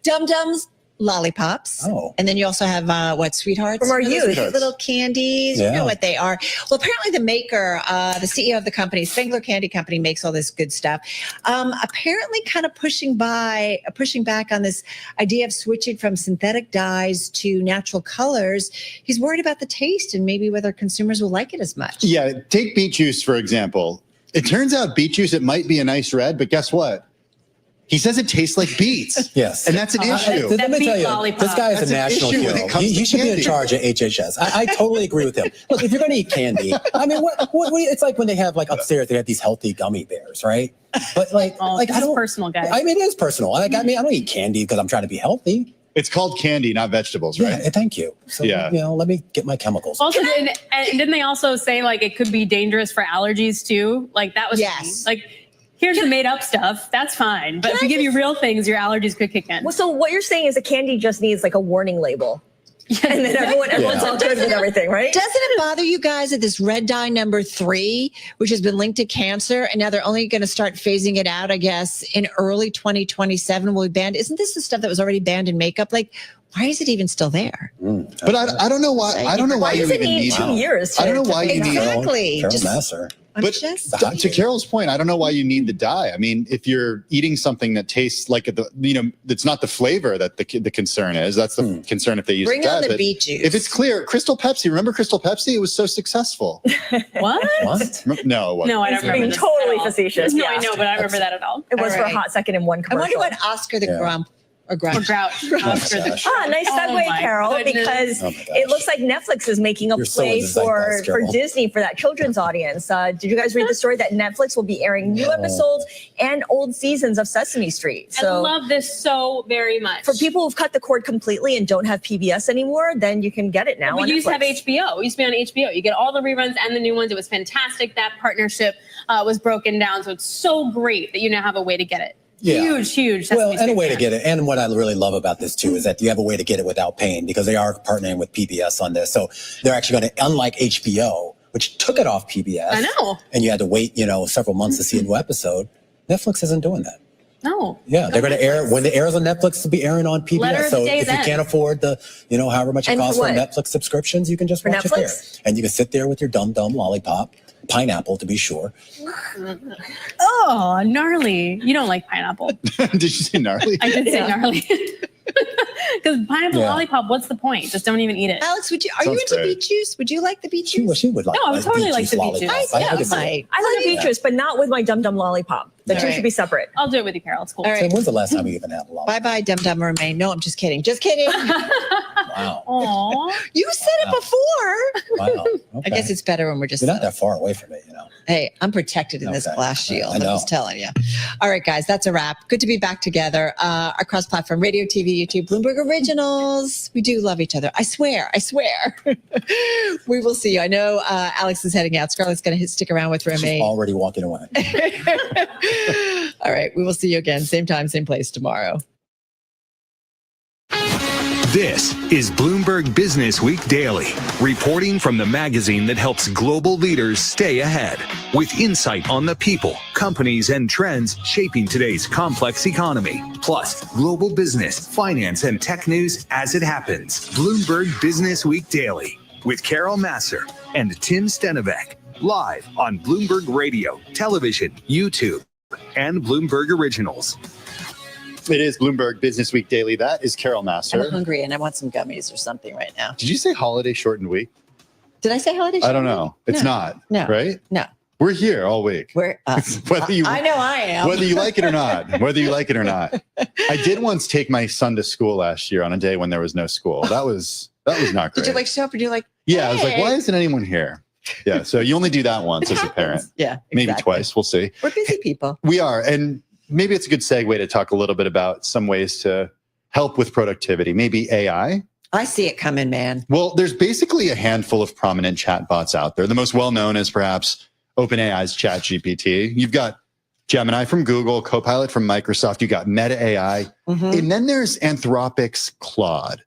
Dum Dums. Lollipops. Oh. And then you also have sweethearts From our youth. little candies. Yeah. You know what they are. Well, apparently the maker, the CEO of the company, Spangler Candy Company, makes all this good stuff. Apparently kind of pushing back on this idea of switching from synthetic dyes to natural colors. He's worried about the taste and maybe whether consumers will like it as much. Yeah, take beet juice, for example. It turns out beet juice, it might be a nice red, but guess what? He says it tastes like beets. Yes. And that's an issue. Let me tell you, this guy is a national hero. He should be in charge of HHS. I totally agree with him. Look, if you're going to eat candy, I mean, what it's like when they have like upstairs, they have these healthy gummy bears, right? But like I don't personal, guys. I mean, it is personal. Like, I mean, I don't eat candy because I'm trying to be healthy. It's called candy, not vegetables, right? Yeah, thank you. So, let me get my chemicals. Also, and didn't they also say like it could be dangerous for allergies too? Like that was like. Here's the made up stuff. That's fine. But if we give you real things, your allergies could kick in. Well, so what you're saying is the candy just needs like a warning label. And then everyone's all good with everything, right? Doesn't it bother you guys that this red dye number 3, which has been linked to cancer, and now they're only going to start phasing it out, I guess, in early 2027 will be banned? Isn't this the stuff that was already banned in makeup? Like, why is it even still there? But I don't know why. I don't know why you even need 2 years. I don't know why you need exactly. Carol Masser. But to Carol's point, I don't know why you need the dye. I mean, if you're eating something that tastes like it's not the flavor that the concern is. That's the concern if they use Bring dye. on the beet juice. If it's clear, Crystal Pepsi. Remember Crystal Pepsi? It was so successful. What? No, it wasn't. No, I don't remember. Being this totally at all. facetious. No, I know, but I don't remember that at all. It was All for right. a hot second in one I commercial. wonder what Oscar the Grump or Grouch. Grouch. Oscar the Nice segue, my Carol, goodness. because Oh my gosh. it looks like Netflix is making a You're so play in the zeitgeist, for Carol. Disney for that children's audience. Did you guys read the story that Netflix will be airing new episodes and old seasons of Sesame Street? I love this so very much. For people who've cut the cord completely and don't have PBS anymore, then you can get it now. We on used to have Netflix. HBO. We used to be on HBO. You get all the reruns and the new ones. It was fantastic. That partnership was broken down. So it's so great that you now have a way to get it. Yeah. Huge. Well, and a way to get it. And what I really love about this too is that you have a way to get it without paying because they are partnering with PBS on this. So they're actually going to, unlike HBO, which took it off PBS. I know. And you had to wait, several months to see a new episode. Netflix isn't doing that. No. Yeah, they're going to air when it airs on Netflix. To be airing on PBS. Letter of So the day's if you end. can't afford the, however much it And costs for for what? Netflix subscriptions, you can just For watch it there, Netflix? and you can sit there with your dumb lollipop, pineapple to be sure. Oh, gnarly. You don't like pineapple. Did you say gnarly? I did say gnarly. Because pineapple lollipop, what's the point? Just don't even eat it. Alex, are you Sounds into great. beet juice? Would you like the beet juice? She would like. No, I would totally like the beet lollipop. juice. I Yeah, could see it. like, I like beet juice, but not with my Dum Dum lollipop. The All two right. should be separate. I'll do it with you, Carol. It's cool. All right. So when's the last time you even had a lollipop? Bye-bye, Dum Dum Remain. No, I'm just kidding. Just kidding. Wow. Aw. You said it before. Wow. I Okay. guess it's better when we're just. You're not that far away from it, Hey, I'm protected in this Okay. glass shield. I I'm know. just telling you. All right, guys, that's a wrap. Good to be back together. Our cross-platform radio, TV, YouTube, Bloomberg Originals. We do love each other. I swear. We will see you. I know Alex is heading out. Scarlett's going to stick around with She's Remy. already walking away. All right, we will see you again. Same time, same place tomorrow. This is Bloomberg Business Week Daily, reporting from the magazine that helps global leaders stay ahead, with insight on the people, companies, and trends shaping today's complex economy, plus global business, finance, and tech news as it happens. Bloomberg Business Week Daily with Carol Masser and Tim Stenovec, live on Bloomberg Radio, television, YouTube, and Bloomberg Originals. It is Bloomberg Business Week Daily. That is Carol Master. I'm hungry and I want some gummies or something right now. Did you say holiday shortened week? Did I say holiday? I don't know. It's not. No. Right? No. We're here all week. We're us. I know I am. Whether you like it or not. Whether you like it or not. I did once take my son to school last year on a day when there was no school. That was not great. Did you like show up and you're like, Yeah, I was like, hey. why isn't anyone here? Yeah, so you only do that once as a parent. Yeah, Maybe twice. We'll see. We're busy people. We are. And maybe it's a good segue to talk a little bit about some ways to help with productivity. Maybe AI. I see it coming, man. Well, there's basically a handful of prominent chatbots out there. The most well-known is perhaps OpenAI's ChatGPT. You've got Gemini from Google, Copilot from Microsoft. You got Meta AI. And then there's Anthropic's Claude.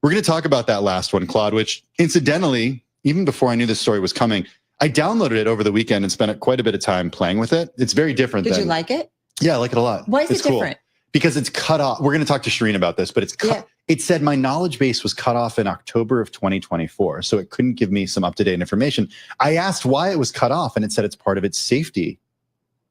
We're going to talk about that last one, Claude, which incidentally, even before I knew this story was coming, I downloaded it over the weekend and spent quite a bit of time playing with it. It's very different. Did you like it? Yeah, I like it a lot. Why is it's it different? Cool. Because it's cut off. We're going to talk to Shireen about this, but it's cut. Yeah. It said my knowledge base was cut off in October of 2024, so it couldn't give me some up-to-date information. I asked why it was cut off, and it said it's part of its safety.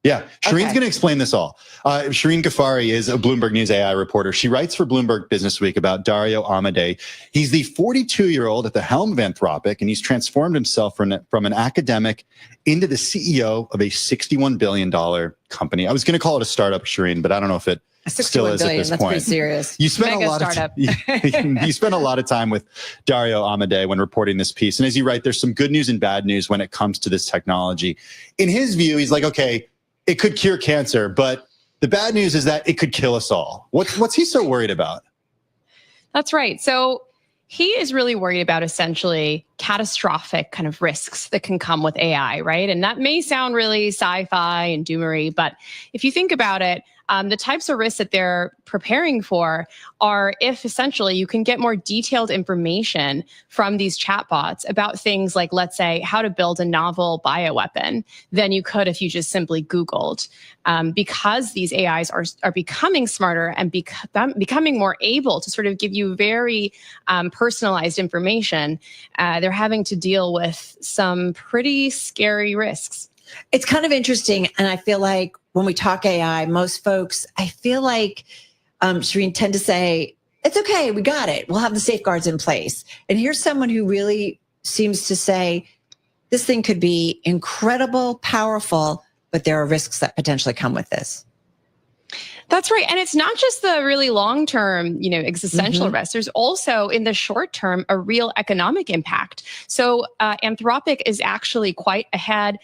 Yeah, Shireen's going to explain this all. Shireen Ghaffari is a Bloomberg News AI reporter. She writes for Bloomberg Business Week about Dario Amodei. He's the 42-year-old at the helm of Anthropic, and he's transformed himself from an academic into the CEO of a $61 billion company. I was going to call it a startup, Shireen, but I don't know if it still is at this that's point. Pretty serious. You spent a lot of you spent a lot of time with Dario Amodei when reporting this piece, and as you write, there's some good news and bad news when it comes to this technology. In his view, he's like, okay, it could cure cancer, but the bad news is that it could kill us all. What's he so worried about? That's right. So he is really worried about essentially catastrophic kind of risks that can come with AI, right? And that may sound really sci-fi and doomery, but if you think about it, the types of risks that they're preparing for are if essentially you can get more detailed information from these chatbots about things like, let's say, how to build a novel bioweapon than you could if you just simply Googled. Because these AIs are becoming smarter and becoming more able to sort of give you very personalized information, they're having to deal with some pretty scary risks. It's kind of interesting. And I feel like when we talk AI, most folks, I feel like, Shireen, tend to say, it's okay, we got it. We'll have the safeguards in place. And here's someone who really seems to say, this thing could be incredible, powerful, but there are risks that potentially come with this. That's right. And it's not just the really long-term, existential risk. There's also in the short term, a real economic impact. So Anthropic is actually quite ahead.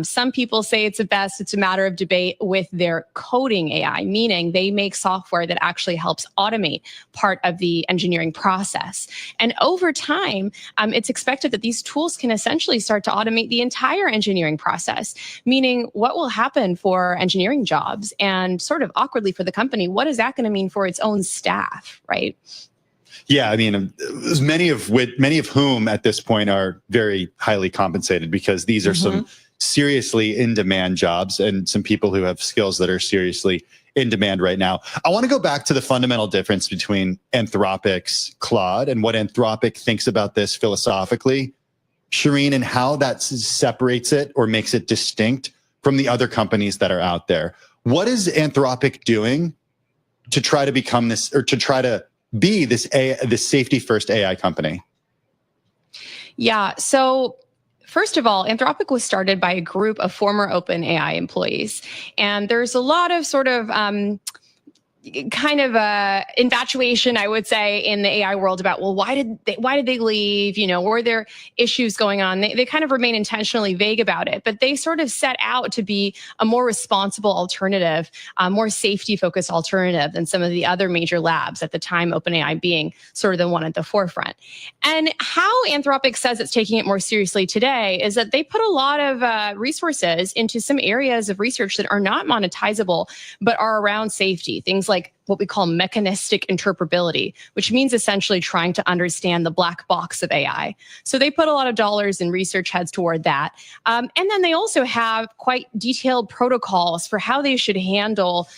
Some people say it's the best. It's a matter of debate with their coding AI, meaning they make software that actually helps automate part of the engineering process. And over time, it's expected that these tools can essentially start to automate the entire engineering process, meaning what will happen for engineering jobs and sort of awkwardly for the company, what is that going to mean for its own staff, right? Yeah, I mean, many of whom at this point are very highly compensated because these are some seriously in-demand jobs and some people who have skills that are seriously in demand right now. I want to go back to the fundamental difference between Anthropic's Claude and what Anthropic thinks about this philosophically, Shireen, and how that separates it or makes it distinct from the other companies that are out there. What is Anthropic doing to try to become this, or to try to be this safety first AI company? Yeah. So first of all, Anthropic was started by a group of former OpenAI employees. And there's a lot of sort of kind of infatuation, I would say, in the AI world about, well, why did they leave? Were there issues going on? They kind of remain intentionally vague about it, but they sort of set out to be a more responsible alternative, more safety focused alternative than some of the other major labs at the time, OpenAI being sort of the one at the forefront. And how Anthropic says it's taking it more seriously today is that they put a lot of resources into some areas of research that are not monetizable, but are around safety, things like what we call mechanistic interpretability, which means essentially trying to understand the black box of AI. So they put a lot of dollars and research heads toward that. And then they also have quite detailed protocols for how they should handle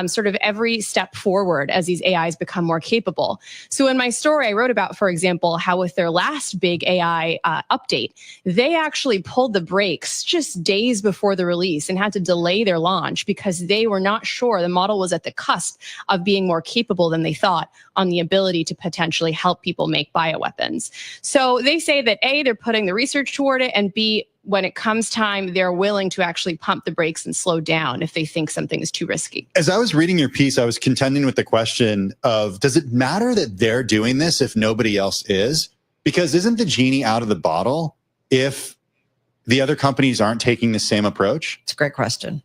sort of every step forward as these AIs become more capable. So in my story, I wrote about, for example, how with their last big AI update, they actually pulled the brakes just days before the release and had to delay their launch because they were not sure the model was at the cusp of being more capable than they thought on the ability to potentially help people make bioweapons. So they say that A, they're putting the research toward it, and B, when it comes time, they're willing to actually pump the brakes and slow down if they think something is too risky. As I was reading your piece, I was contending with the question of, does it matter that they're doing this if nobody else is? Because isn't the genie out of the bottle if the other companies aren't taking the same approach? It's a great question.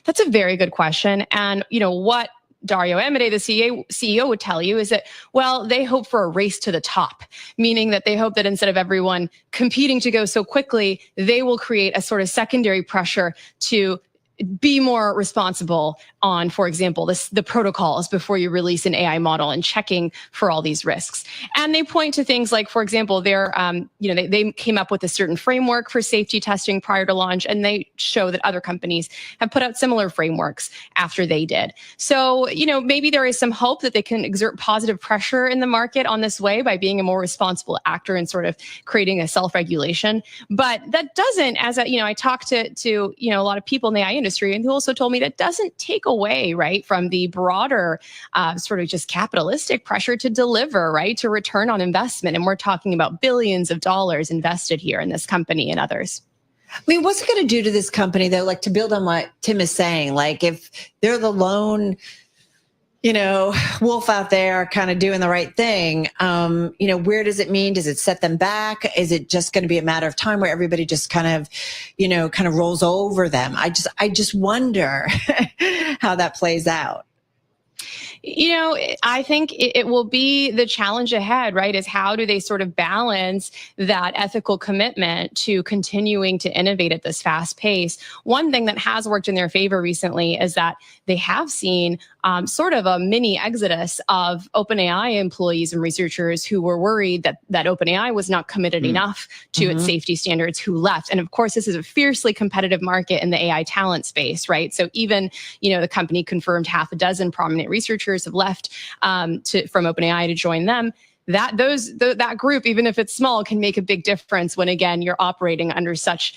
That's a very good question. And, what Dario Amodei, the CEO, would tell you is that, well, they hope for a race to the top, meaning that they hope that instead of everyone competing to go so quickly, they will create a sort of secondary pressure to be more responsible on, for example, the protocols before you release an AI model and checking for all these risks. And they point to things like, for example, they came up with a certain framework for safety testing prior to launch, and they show that other companies have put out similar frameworks after they did. So, maybe there is some hope that they can exert positive pressure in the market on this way by being a more responsible actor and sort of creating a self-regulation. But that doesn't, I talked to a lot of people in the AI industry, and who also told me that doesn't take away, right, from the broader sort of just capitalistic pressure to deliver, right, to return on investment. And we're talking about billions of dollars invested here in this company and others. I mean, what's it going to do to this company, though, like to build on what Tim is saying, like if they're the lone, wolf out there kind of doing the right thing, where does it mean? Does it set them back? Is it just going to be a matter of time where everybody just kind of rolls over them? I just wonder how that plays out. I think it will be the challenge ahead, right? Is how do they sort of balance that ethical commitment to continuing to innovate at this fast pace? One thing that has worked in their favor recently is that they have seen sort of a mini exodus of OpenAI employees and researchers who were worried that OpenAI was not committed enough to its safety standards, who left. And of course, this is a fiercely competitive market in the AI talent space, right? So even, the company confirmed half a dozen prominent researchers have left from OpenAI to join them. That group, even if it's small, can make a big difference when, again, you're operating under such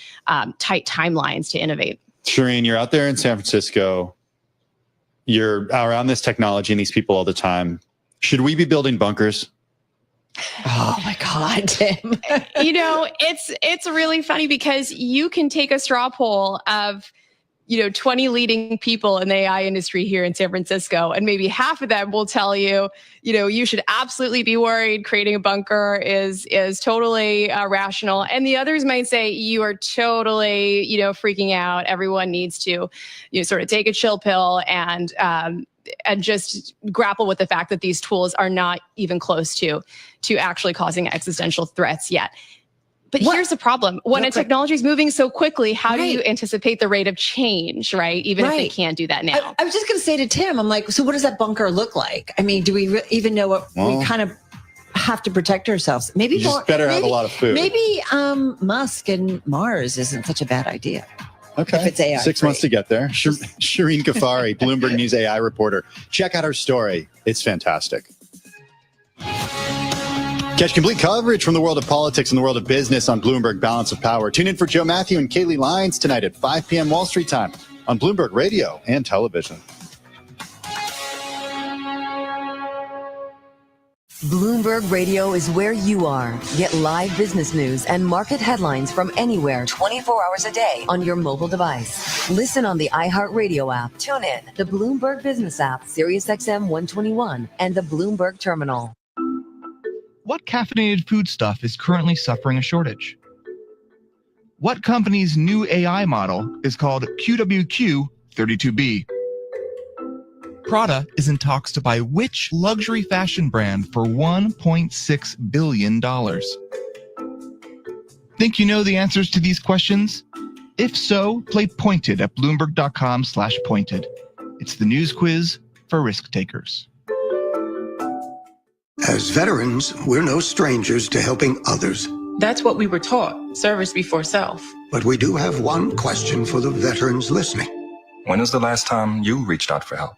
tight timelines to innovate. Shireen, you're out there in San Francisco. You're around this technology and these people all the time. Should we be building bunkers? Oh my God, Tim. It's really funny because you can take a straw poll of 20 leading people in the AI industry here in San Francisco, and maybe half of them will tell you, you should absolutely be worried. Creating a bunker is totally rational. And the others might say you are totally, freaking out. Everyone needs to, sort of take a chill pill and just grapple with the fact that these tools are not even close to actually causing existential threats yet. But here's the problem. When a technology is moving so quickly, how do you anticipate the rate of change, right? Even if they can't do that now. I was just going to say to Tim, I'm like, so what does that bunker look like? I mean, do we even know what we kind of have to protect ourselves? Maybe you just better have a lot of food. Maybe Musk and Mars isn't such a bad idea. Okay. If it's AI 6 months to get there. Shireen Ghaffari, Bloomberg News AI reporter. Check out her story. It's fantastic. Catch complete coverage from the world of politics and the world of business on Bloomberg Balance of Power. Tune in for Joe Matthew and Kaylee Lyons tonight at 5 p.m. Wall Street time on Bloomberg Radio and television. Bloomberg Radio is where you are. Get live business news and market headlines from anywhere 24 hours a day on your mobile device. Listen on the iHeartRadio app. Tune in the Bloomberg Business app, SiriusXM 121, and the Bloomberg Terminal. What caffeinated foodstuff is currently suffering a shortage? What company's new AI model is called QWQ-32B? Prada is in talks to buy which luxury fashion brand for $1.6 billion? Think you know the answers to these questions? If so, play Pointed at Bloomberg.com/pointed. It's the news quiz for risk takers. As veterans, we're no strangers to helping others. That's what we were taught, service before self. But we do have one question for the veterans listening. When was the last time you reached out for help?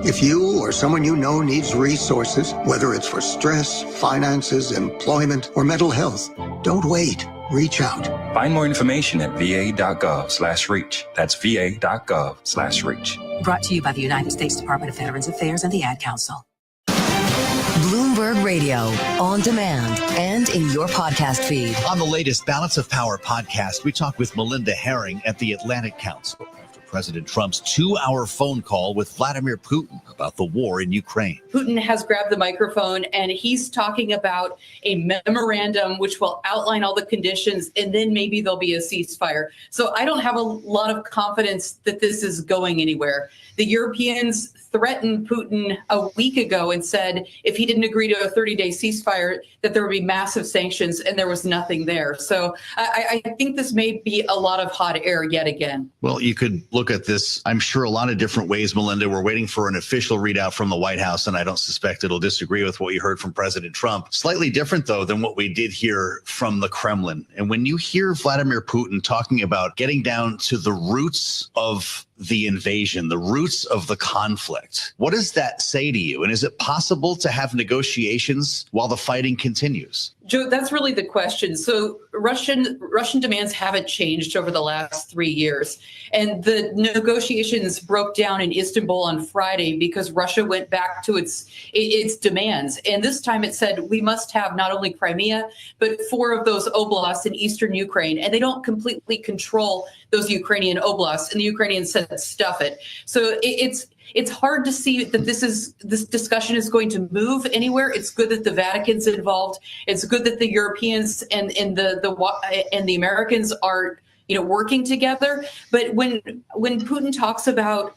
If you or someone you know needs resources, whether it's for stress, finances, employment, or mental health, don't wait. Reach out. Find more information at va.gov/reach. That's va.gov/reach. Brought to you by the United States Department of Veterans Affairs and the Ad Council. Bloomberg Radio, on demand and in your podcast feed. On the latest Balance of Power podcast, we talk with Melinda Herring at the Atlantic Council after President Trump's 2-hour phone call with Vladimir Putin about the war in Ukraine. Putin has grabbed the microphone and he's talking about a memorandum which will outline all the conditions, and then maybe there'll be a ceasefire. So I don't have a lot of confidence that this is going anywhere. The Europeans threatened Putin a week ago and said if he didn't agree to a 30-day ceasefire, that there would be massive sanctions, and there was nothing there. So I think this may be a lot of hot air yet again. Well, you could look at this, I'm sure, a lot of different ways, Melinda. We're waiting for an official readout from the White House, and I don't suspect it'll disagree with what you heard from President Trump. Slightly different, though, than what we did hear from the Kremlin. And when you hear Vladimir Putin talking about getting down to the roots of the invasion, the roots of the conflict, what does that say to you? And is it possible to have negotiations while the fighting continues? Joe, that's really the question. So Russian demands haven't changed over the last 3 years. And the negotiations broke down in Istanbul on Friday because Russia went back to its demands. And this time it said we must have not only Crimea, but 4 of those oblasts in eastern Ukraine. And they don't completely control those Ukrainian oblasts. And the Ukrainians said, stuff it. So it's hard to see that this discussion is going to move anywhere. It's good that the Vatican's involved. It's good that the Europeans and the Americans are working together. But when Putin talks about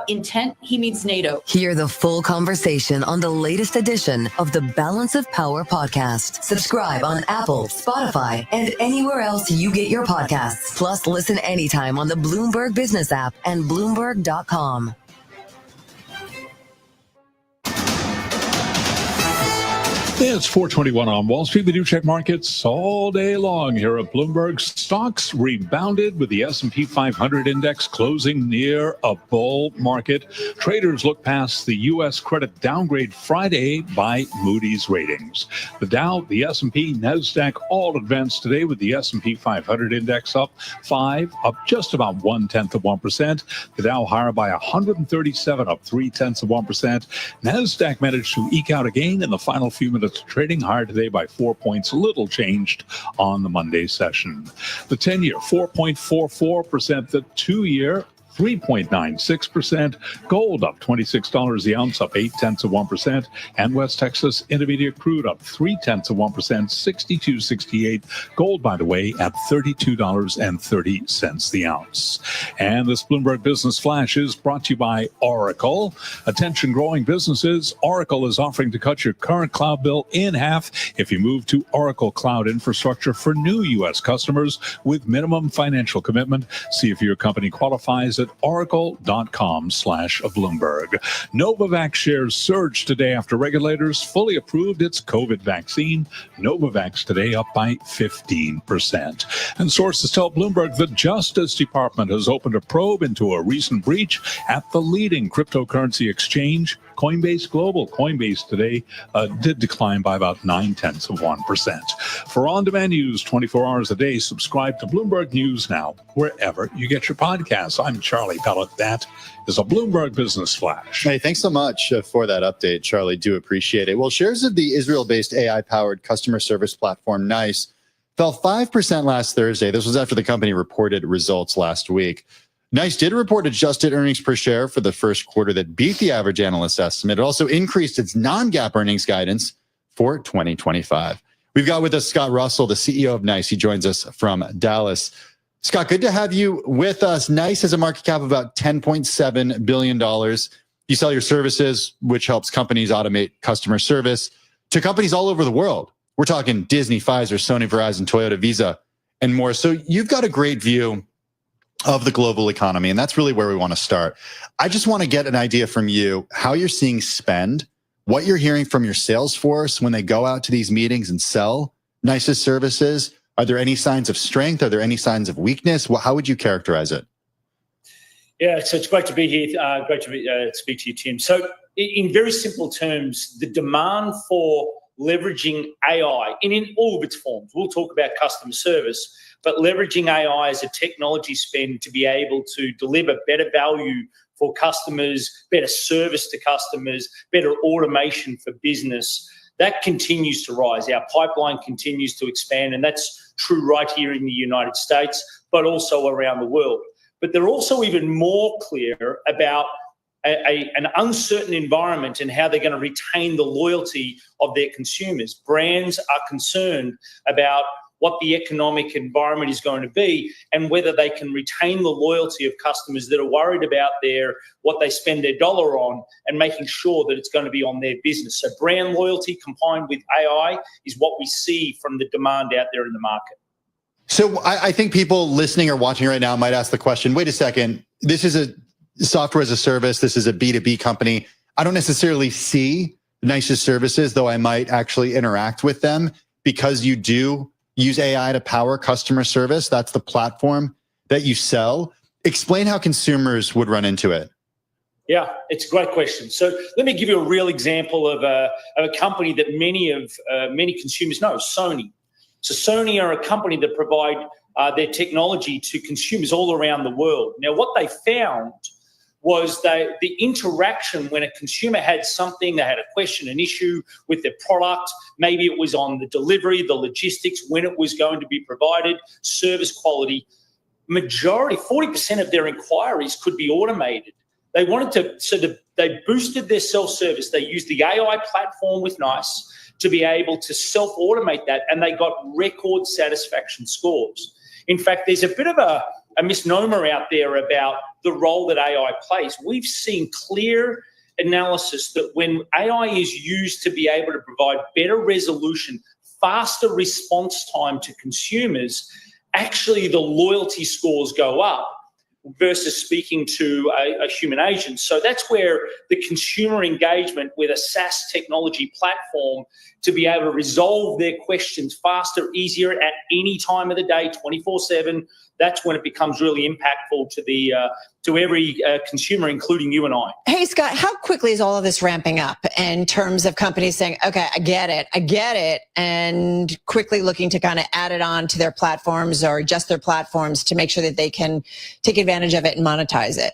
intent, he means NATO. Hear the full conversation on the latest edition of the Balance of Power podcast. Subscribe on Apple, Spotify, and anywhere else you get your podcasts. Plus, listen anytime on the Bloomberg Business app and Bloomberg.com. It's 4:21 on Wall Street. We do check markets all day long here at Bloomberg. Stocks rebounded with the S&P 500 index closing near a bull market. Traders look past the U.S. credit downgrade Friday by Moody's Ratings. The Dow, the S&P, NASDAQ all advanced today with the S&P 500 index up 5, up just about 0.1%. The Dow higher by 137, up 0.3%. NASDAQ managed to eke out a gain in the final few minutes. Trading higher today by 4 points, little changed on the Monday session. The 10-year, 4.44%. The 2-year, 3.96%. Gold up $26 the ounce, up 0.8%. And West Texas Intermediate crude up 0.3%, 62.68. Gold, by the way, at $32.30 the ounce. And this Bloomberg Business Flash is brought to you by Oracle. Attention growing businesses, Oracle is offering to cut your current cloud bill in half if you move to Oracle Cloud Infrastructure for new U.S. customers with minimum financial commitment. See if your company qualifies at oracle.com/Bloomberg. Novavax shares surged today after regulators fully approved its COVID vaccine. Novavax today up by 15%. And sources tell Bloomberg the Justice Department has opened a probe into a recent breach at the leading cryptocurrency exchange, Coinbase Global. Coinbase today did decline by about 0.9%. For on-demand news 24 hours a day, subscribe to Bloomberg News Now, wherever you get your podcasts. I'm Charlie Pellet. That is a Bloomberg Business Flash. Hey, thanks so much for that update, Charlie. Do appreciate it. Well, shares of the Israel-based AI-powered customer service platform NICE fell 5% last Thursday. This was after the company reported results last week. NICE did report adjusted earnings per share for the first quarter that beat the average analyst estimate. It also increased its non-GAAP earnings guidance for 2025. We've got with us Scott Russell, the CEO of NICE. He joins us from Dallas. Scott, good to have you with us. NICE has a market cap of about $10.7 billion. You sell your services, which helps companies automate customer service, to companies all over the world. We're talking Disney, Pfizer, Sony, Verizon, Toyota, Visa, and more. So you've got a great view of the global economy, and that's really where we want to start. I just want to get an idea from you how you're seeing spend, what you're hearing from your sales force when they go out to these meetings and sell NICE's services. Are there any signs of strength? Are there any signs of weakness? How would you characterize it? Yeah, so it's great to be here. Great to speak to you, Tim. So in very simple terms, the demand for leveraging AI in all of its forms. We'll talk about customer service, but leveraging AI as a technology spend to be able to deliver better value for customers, better service to customers, better automation for business, that continues to rise. Our pipeline continues to expand, and that's true right here in the United States, but also around the world. But they're also even more clear about an uncertain environment and how they're going to retain the loyalty of their consumers. Brands are concerned about what the economic environment is going to be and whether they can retain the loyalty of customers that are worried about what they spend their dollar on and making sure that it's going to be on their business. So brand loyalty combined with AI is what we see from the demand out there in the market. So I think people listening or watching right now might ask the question, wait a second, this is a software as a service. This is a B2B company. I don't necessarily see nicest services, though I might actually interact with them because you do use AI to power customer service. That's the platform that you sell. Explain how consumers would run into it. Yeah, it's a great question. So let me give you a real example of a company that many consumers know, Sony. So Sony are a company that provide their technology to consumers all around the world. Now, what they found was that the interaction when a consumer had something, they had a question, an issue with their product, maybe it was on the delivery, the logistics, when it was going to be provided, service quality, majority, 40% of their inquiries could be automated. They wanted to, they boosted their self-service. They used the AI platform with NICE to be able to self-automate that, and they got record satisfaction scores. In fact, there's a bit of a misnomer out there about the role that AI plays. We've seen clear analysis that when AI is used to be able to provide better resolution, faster response time to consumers, actually the loyalty scores go up versus speaking to a human agent. So that's where the consumer engagement with a SaaS technology platform to be able to resolve their questions faster, easier at any time of the day, 24/7, that's when it becomes really impactful to every consumer, including you and I. Hey, Scott, how quickly is all of this ramping up in terms of companies saying, okay, I get it, and quickly looking to kind of add it on to their platforms or adjust their platforms to make sure that they can take advantage of it and monetize it?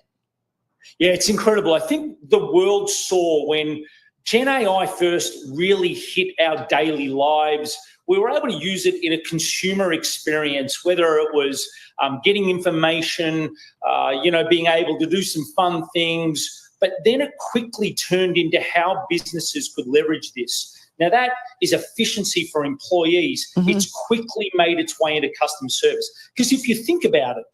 Yeah, it's incredible. I think the world saw when Gen AI first really hit our daily lives, we were able to use it in a consumer experience, whether it was getting information, being able to do some fun things, but then it quickly turned into how businesses could leverage this. Now, that is efficiency for employees. Mm-hmm. It's quickly made its way into customer service. Because if you think about it,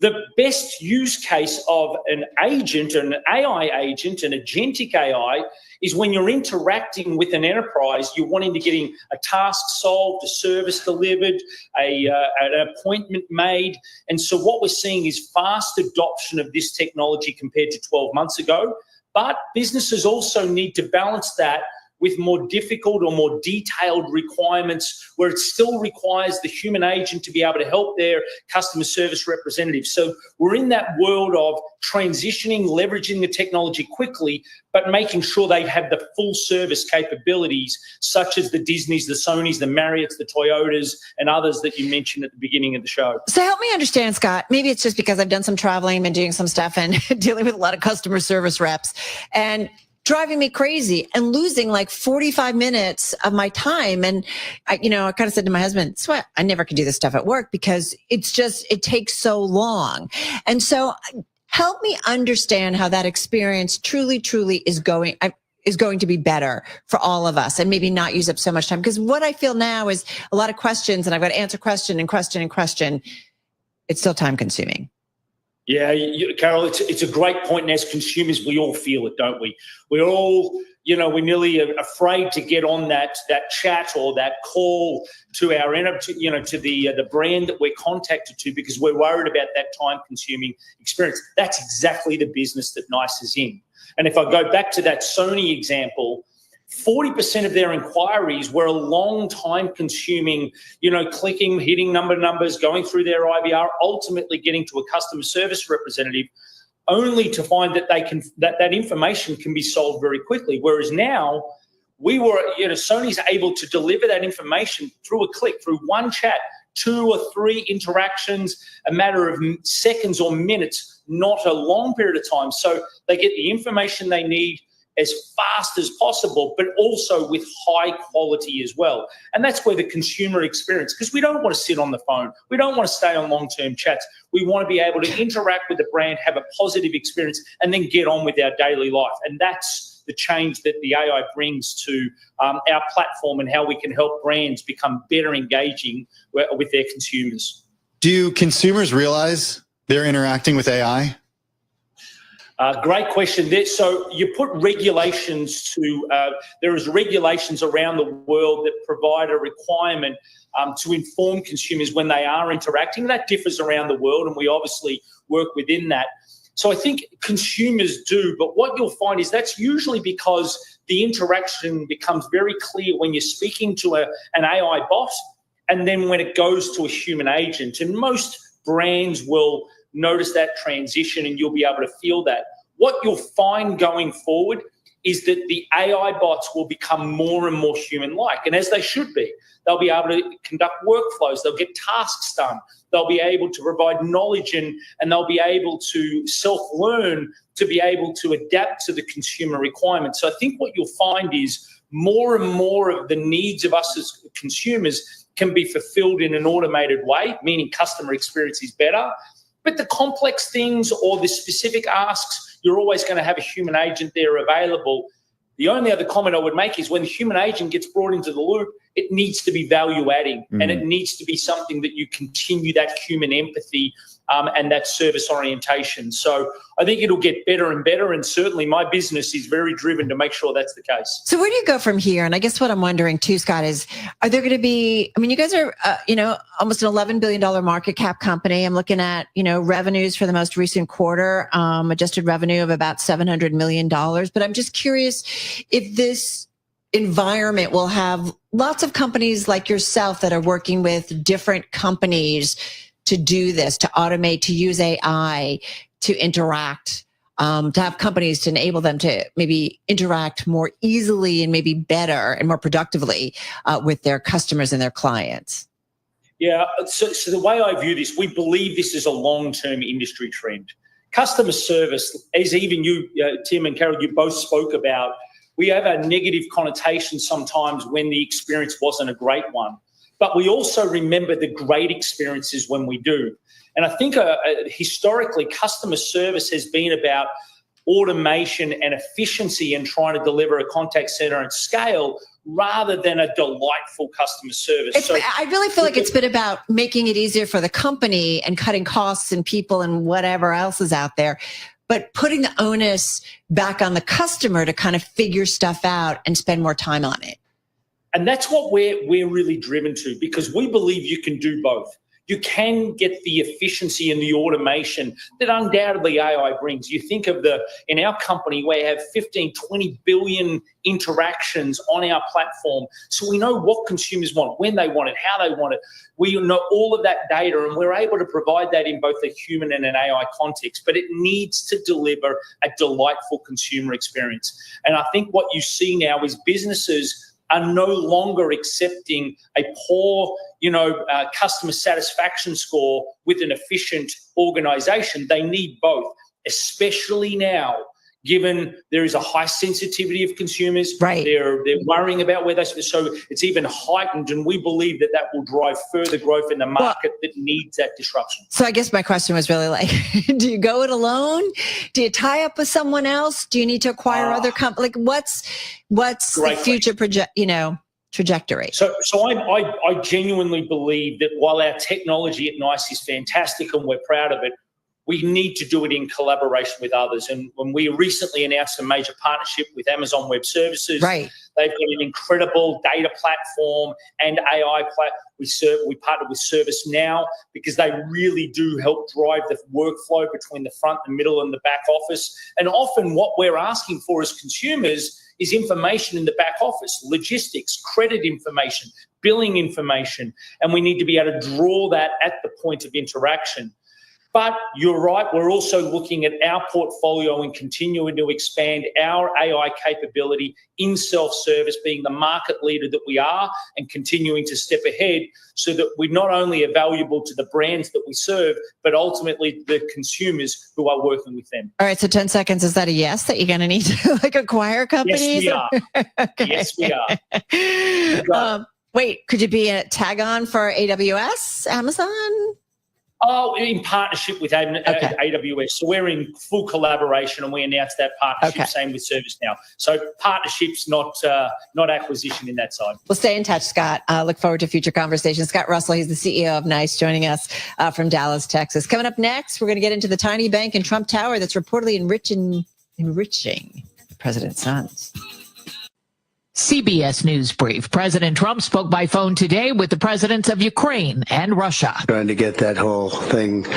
the best use case of an agent, an AI agent, an agentic AI, is when you're interacting with an enterprise, you're wanting to getting a task solved, a service delivered, an appointment made. And so what we're seeing is fast adoption of this technology compared to 12 months ago. But businesses also need to balance that with more difficult or more detailed requirements where it still requires the human agent to be able to help their customer service representatives. So we're in that world of transitioning, leveraging the technology quickly, but making sure they have the full service capabilities, such as the Disneys, the Sonys, the Marriotts, the Toyotas, and others that you mentioned at the beginning of the show. So help me understand, Scott. Maybe it's just because I've done some traveling and doing some stuff and dealing with a lot of customer service reps, and driving me crazy and losing like 45 minutes of my time. And I kind of said to my husband, "Sweat, I never could do this stuff at work because it takes so long." And so help me understand how that experience truly is going to be better for all of us and maybe not use up so much time. Because what I feel now is a lot of questions and I've got to answer question. It's still time consuming. Yeah, Carol, it's a great point. And as consumers, we all feel it, don't we? We're all, we're nearly afraid to get on that chat or that call to our, to the brand that we're contacted to because we're worried about that time-consuming experience. That's exactly the business that NICE is in. And if I go back to that Sony example, 40% of their inquiries were a long time consuming, clicking, hitting numbers, going through their IVR, ultimately getting to a customer service representative, only to find that that information can be solved very quickly. Whereas now Sony's able to deliver that information through a click, through one chat, 2 or 3 interactions, a matter of seconds or minutes, not a long period of time. So they get the information they need as fast as possible, but also with high quality as well. And that's where the consumer experience, because we don't want to sit on the phone. We don't want to stay on long-term chats. We want to be able to interact with the brand, have a positive experience, and then get on with our daily life. And that's the change that the AI brings to our platform and how we can help brands become better engaging with their consumers. Do consumers realize they're interacting with AI? Great question. So you put regulations to, there is regulations around the world that provide a requirement to inform consumers when they are interacting. That differs around the world, and we obviously work within that. So I think consumers do, but what you'll find is that's usually because the interaction becomes very clear when you're speaking to an AI bot, and then when it goes to a human agent. And most brands will notice that transition, and you'll be able to feel that. What you'll find going forward is that the AI bots will become more and more human-like, and as they should be. They'll be able to conduct workflows. They'll get tasks done. They'll be able to provide knowledge, and they'll be able to self-learn to be able to adapt to the consumer requirements. So I think what you'll find is more and more of the needs of us as consumers can be fulfilled in an automated way, meaning customer experience is better. But the complex things or the specific asks, you're always going to have a human agent there available. The only other comment I would make is when the human agent gets brought into the loop, it needs to be value adding, and it needs to be something that you continue that human empathy and that service orientation. So I think it'll get better and better, and certainly my business is very driven to make sure that's the case. So where do you go from here? And I guess what I'm wondering too, Scott, is are there going to be, I mean, you guys are, almost an $11 billion market cap company. I'm looking at, revenues for the most recent quarter, adjusted revenue of about $700 million. But I'm just curious if this environment will have lots of companies like yourself that are working with different companies to do this, to automate, to use AI, to interact, to have companies to enable them to maybe interact more easily and maybe better and more productively with their customers and their clients. Yeah, so the way I view this, we believe this is a long-term industry trend. Customer service, as even you, Tim and Carol, you both spoke about, we have a negative connotation sometimes when the experience wasn't a great one. But we also remember the great experiences when we do. And I think historically, customer service has been about automation and efficiency and trying to deliver a contact center at scale rather than a delightful customer service. I really feel like it's been about making it easier for the company and cutting costs and people and whatever else is out there, but putting the onus back on the customer to kind of figure stuff out and spend more time on it. And that's what we're really driven to, because we believe you can do both. You can get the efficiency and the automation that undoubtedly AI brings. You think of in our company, we have 15, 20 billion interactions on our platform. So we know what consumers want, when they want it, how they want it. We know all of that data, and we're able to provide that in both a human and an AI context, but it needs to deliver a delightful consumer experience. And I think what you see now is businesses are no longer accepting a poor, customer satisfaction score with an efficient organization. They need both, especially now, given there is a high sensitivity of consumers. Right. They're worrying about where so it's even heightened, and we believe that will drive further growth in the market that needs that disruption. So I guess my question was really like, do you go it alone? Do you tie up with someone else? Do you need to acquire other companies? Like what's the future trajectory? So I genuinely believe that while our technology at NICE is fantastic and we're proud of it, we need to do it in collaboration with others. And when we recently announced a major partnership with Amazon Web Services, right. They've got an incredible data platform and AI platform. We partnered with ServiceNow because they really do help drive the workflow between the front, the middle, and the back office. And often what we're asking for as consumers is information in the back office, logistics, credit information, billing information, and we need to be able to draw that at the point of interaction. But you're right, we're also looking at our portfolio and continuing to expand our AI capability in self-service, being the market leader that we are, and continuing to step ahead so that we not only are valuable to the brands that we serve, but ultimately the consumers who are working with them. All right, so 10 seconds, is that a yes that you're going to need to acquire companies? Yes, we are. Okay. Yes, we are. Wait, could you be a tag on for AWS, Amazon? Oh, in partnership with AWS. So we're in full collaboration, and we announced that partnership, same with ServiceNow. So partnerships, not acquisition in that side. We'll stay in touch, Scott. Look forward to future conversations. Scott Russell, he's the CEO of NICE, joining us from Dallas, Texas. Coming up next, we're going to get into the tiny bank in Trump Tower that's reportedly enriching the president's sons. CBS News Brief. President Trump spoke by phone today with the presidents of Ukraine and Russia. Trying to get that whole thing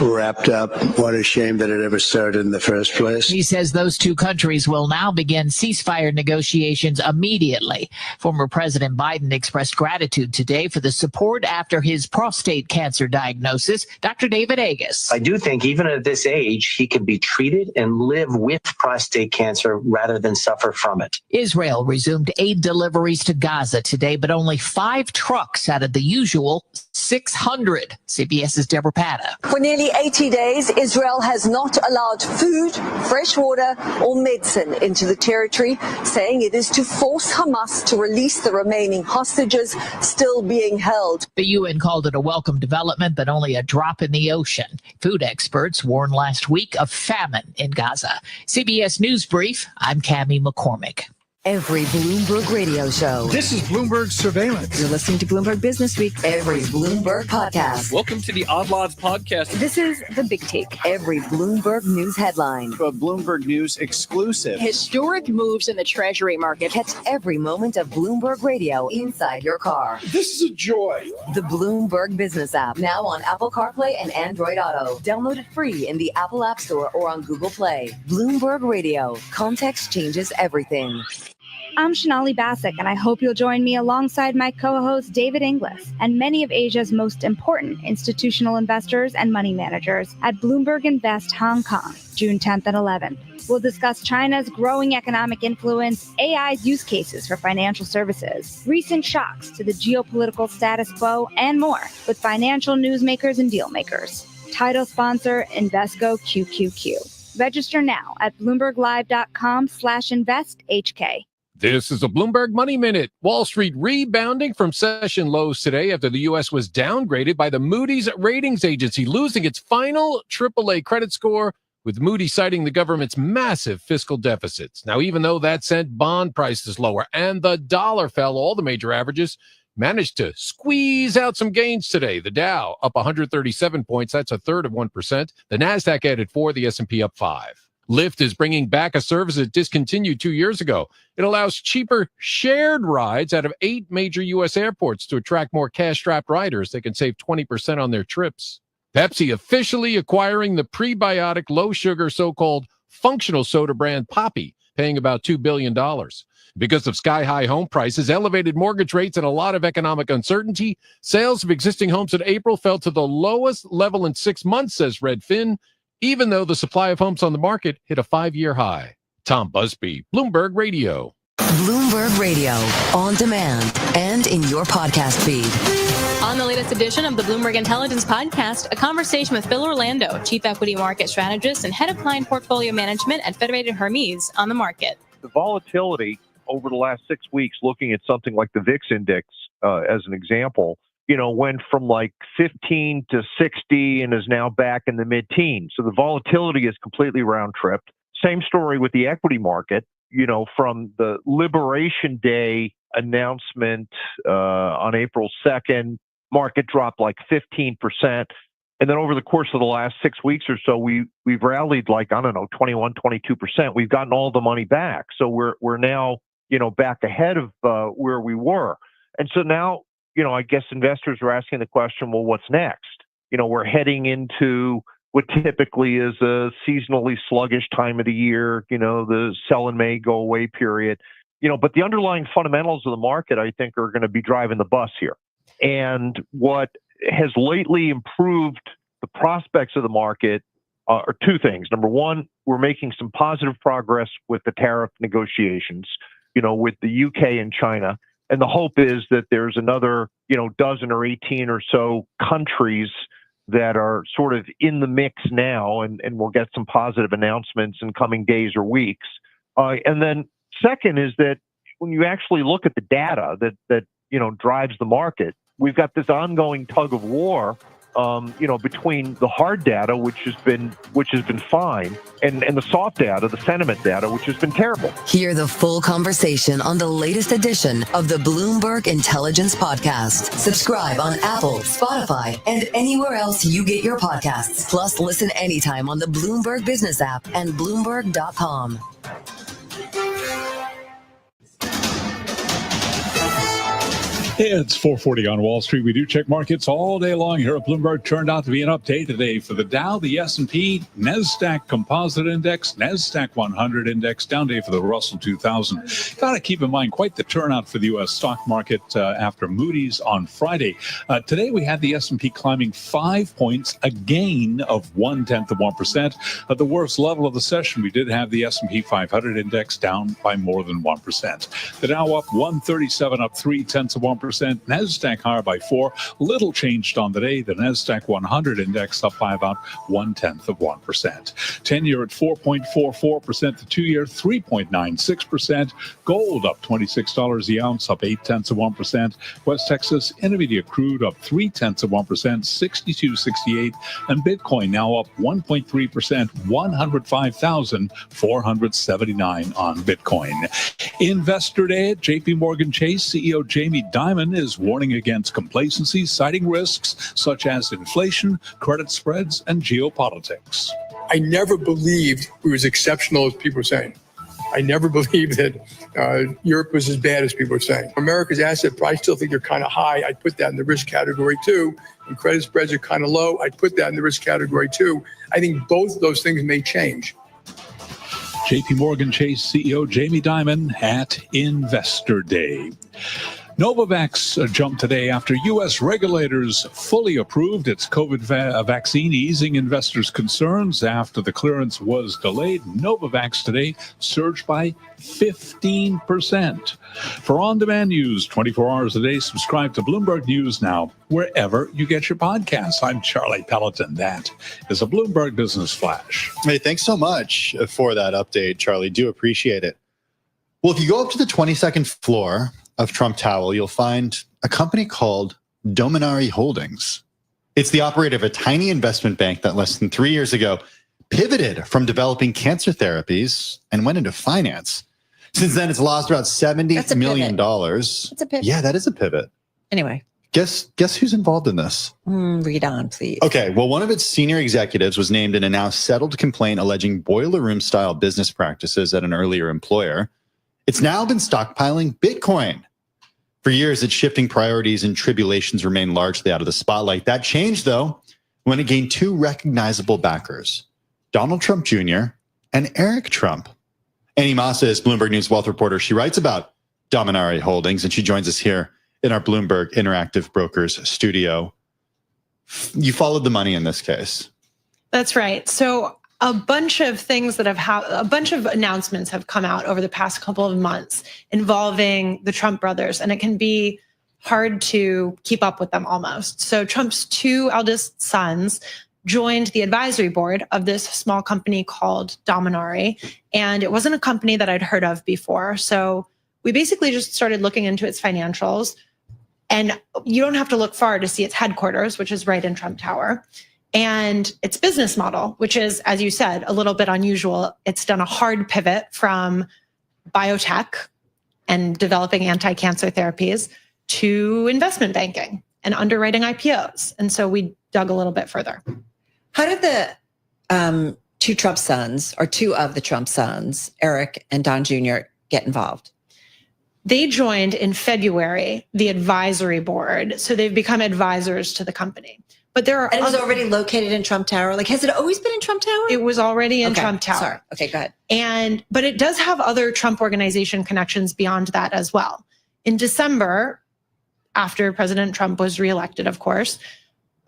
wrapped up. What a shame that it ever started in the first place. He says those two countries will now begin ceasefire negotiations immediately. Former President Biden expressed gratitude today for the support after his prostate cancer diagnosis. Dr. David Agus. I do think even at this age, he can be treated and live with prostate cancer rather than suffer from it. Israel resumed aid deliveries to Gaza today, but only 5 trucks out of the usual 600. CBS's Deborah Patta. For nearly 80 days, Israel has not allowed food, fresh water, or medicine into the territory, saying it is to force Hamas to release the remaining hostages still being held. The UN called it a welcome development, but only a drop in the ocean. Food experts warned last week of famine in Gaza. CBS News Brief, I'm Cammie McCormick. Every Bloomberg radio show. This is Bloomberg Surveillance. You're listening to Bloomberg Business Week. Every Bloomberg podcast. Welcome to the Odd Lots podcast. This is The Big Take. Every Bloomberg News headline. A Bloomberg News exclusive. Historic moves in the Treasury market. Catch every moment of Bloomberg Radio inside your car. This is a joy. The Bloomberg Business app. Now on Apple CarPlay and Android Auto. Download it free in the Apple App Store or on Google Play. Bloomberg Radio. Context changes everything. I'm Shanali Basak, and I hope you'll join me alongside my co-host David Inglis and many of Asia's most important institutional investors and money managers at Bloomberg Invest Hong Kong, June 10th and 11th. We'll discuss China's growing economic influence, AI's use cases for financial services, recent shocks to the geopolitical status quo, and more with financial newsmakers and deal makers. Title sponsor, Invesco QQQ. Register now at BloombergLive.com/InvestHK. This is a Bloomberg Money Minute. Wall Street rebounding from session lows today after the U.S. was downgraded by the Moody's ratings agency, losing its final AAA credit score, with Moody's citing the government's massive fiscal deficits. Now, even though that sent bond prices lower and the dollar fell, all the major averages managed to squeeze out some gains today. The Dow up 137 points. That's a third of 1%. The NASDAQ added 4, the S&P up 5. Lyft is bringing back a service it discontinued 2 years ago. It allows cheaper shared rides out of 8 major U.S. airports to attract more cash-strapped riders. They can save 20% on their trips. Pepsi officially acquiring the prebiotic, low-sugar, so-called functional soda brand Poppi, paying about $2 billion. Because of sky-high home prices, elevated mortgage rates, and a lot of economic uncertainty, sales of existing homes in April fell to the lowest level in 6 months, says Redfin, even though the supply of homes on the market hit a 5-year high. Tom Busby, Bloomberg Radio. Bloomberg Radio, on demand and in your podcast feed. On the latest edition of the Bloomberg Intelligence Podcast, a conversation with Phil Orlando, Chief Equity Market Strategist and Head of Client Portfolio Management at Federated Hermes, on the market. The volatility over the last 6 weeks, looking at something like the VIX index as an example, went from like 15 to 60 and is now back in the mid-teens. So the volatility is completely round-tripped. Same story with the equity market. From the Liberation Day announcement on April 2nd, market dropped like 15%. And then over the course of the last 6 weeks or so, we've rallied like, 21, 22%. We've gotten all the money back. So we're now, back ahead of where we were. And so now, I guess investors are asking the question, well, what's next? We're heading into what typically is a seasonally sluggish time of the year, the sell and may go away period, but the underlying fundamentals of the market, I think, are going to be driving the bus here. And what has lately improved the prospects of the market are two things. Number one, we're making some positive progress with the tariff negotiations, with the UK and China. And the hope is that there's another, dozen or 18 or so countries that are sort of in the mix now, and we'll get some positive announcements in coming days or weeks. And then second is that when you actually look at the data that drives the market, we've got this ongoing tug of war, between the hard data, which has been fine, and the soft data, the sentiment data, which has been terrible. Hear the full conversation on the latest edition of the Bloomberg Intelligence Podcast. Subscribe on Apple, Spotify, and anywhere else you get your podcasts. Plus, listen anytime on the Bloomberg Business app and Bloomberg.com. It's 4:40 on Wall Street. We do check markets all day long here at Bloomberg. Turned out to be an update today for the Dow, the S&P, NASDAQ Composite Index, NASDAQ 100 Index, down day for the Russell 2000. Got to keep in mind quite the turnout for the U.S. stock market after Moody's on Friday. Today we had the S&P climbing 5 points, a gain of 0.1%. At the worst level of the session, we did have the S&P 500 Index down by more than 1%. The Dow up 137, up 0.3%. NASDAQ higher by 4. Little changed on the day. The NASDAQ 100 Index up by about 0.1%. 10-year at 4.44%. The 2-year 3.96%. Gold up $26 the ounce, up 0.8%. West Texas Intermediate crude up 0.3%, 62.68. And Bitcoin now up 1.3%, 105,479 on Bitcoin. Investor Day at JP Morgan Chase, CEO Jamie Dimon is warning against complacency, citing risks such as inflation, credit spreads, and geopolitics. I never believed we were as exceptional as people were saying. I never believed that Europe was as bad as people were saying. America's asset price, I still think they're kind of high. I'd put that in the risk category too. And credit spreads are kind of low. I'd put that in the risk category too. I think both of those things may change. JP Morgan Chase CEO Jamie Dimon at Investor Day. Novavax jumped today after U.S. regulators fully approved its COVID vaccine, easing investors' concerns after the clearance was delayed. Novavax today surged by 15%. For on-demand news 24 hours a day, subscribe to Bloomberg News Now, wherever you get your podcasts. I'm Charlie Pelleton. That is a Bloomberg Business Flash. Hey, thanks so much for that update, Charlie. Do appreciate it. Well, if you go up to the 22nd floor of Trump Tower, you'll find a company called Dominari Holdings. It's the operator of a tiny investment bank that less than 3 years ago pivoted from developing cancer therapies and went into finance. Since then, it's lost about $70 million. That's a pivot. Yeah, that is a pivot. Anyway. Guess who's involved in this? Read on, please. Okay, well, one of its senior executives was named in a now settled complaint alleging boiler room style business practices at an earlier employer. It's now been stockpiling Bitcoin. For years, its shifting priorities and tribulations remain largely out of the spotlight. That changed, though, when it gained two recognizable backers, Donald Trump Jr. and Eric Trump. Annie Massa is Bloomberg News wealth reporter. She writes about Dominari Holdings, and she joins us here in our Bloomberg Interactive Brokers studio. You followed the money in this case. That's right. So a bunch of things that a bunch of announcements have come out over the past couple of months involving the Trump brothers, and it can be hard to keep up with them almost. So Trump's two eldest sons joined the advisory board of this small company called Dominari, and it wasn't a company that I'd heard of before. So we basically just started looking into its financials, and you don't have to look far to see its headquarters, which is right in Trump Tower. And its business model, which is, as you said, a little bit unusual. It's done a hard pivot from biotech and developing anti-cancer therapies to investment banking and underwriting IPOs. And so we dug a little bit further. How did the two of the Trump sons, Eric and Don Jr., get involved? They joined in February the advisory board. So they've become advisors to the company. But there are and it was already located in Trump Tower. Like, has it always been in Trump Tower? It was already in Trump Tower. Sorry. Okay, go ahead. But it does have other Trump organization connections beyond that as well. In December, after President Trump was reelected, of course,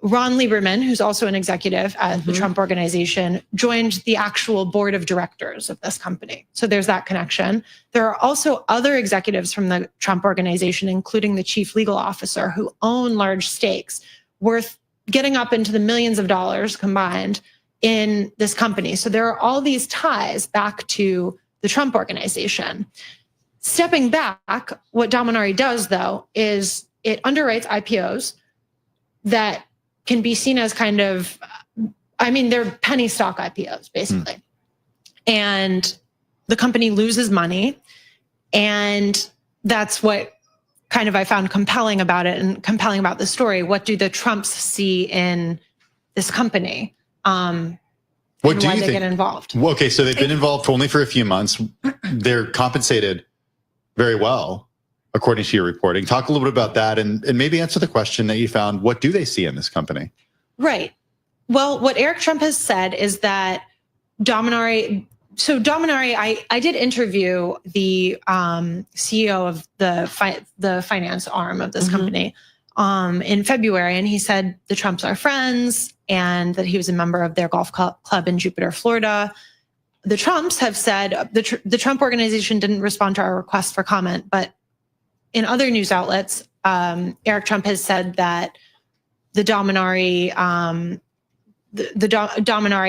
Ron Lieberman, who's also an executive at the Trump Organization, joined the actual board of directors of this company. So there's that connection. There are also other executives from the Trump Organization, including the chief legal officer, who own large stakes worth getting up into the millions of dollars combined in this company. So there are all these ties back to the Trump Organization. Stepping back, what Dominari does, though, is it underwrites IPOs that can be seen as kind of, they're penny stock IPOs, basically. And the company loses money. And that's what kind of I found compelling about it and compelling about the story. What do the Trumps see in this company? What do you think? They get involved? Well, okay, so they've been involved only for a few months. They're compensated very well, according to your reporting. Talk a little bit about that and maybe answer the question that you found. What do they see in this company? Right. Well, what Eric Trump has said is that Dominari, I did interview the CEO of the finance arm of this company in February, and he said the Trumps are friends and that he was a member of their golf club in Jupiter, Florida. The Trumps have said the Trump Organization didn't respond to our request for comment, but in other news outlets, Eric Trump has said that the Dominari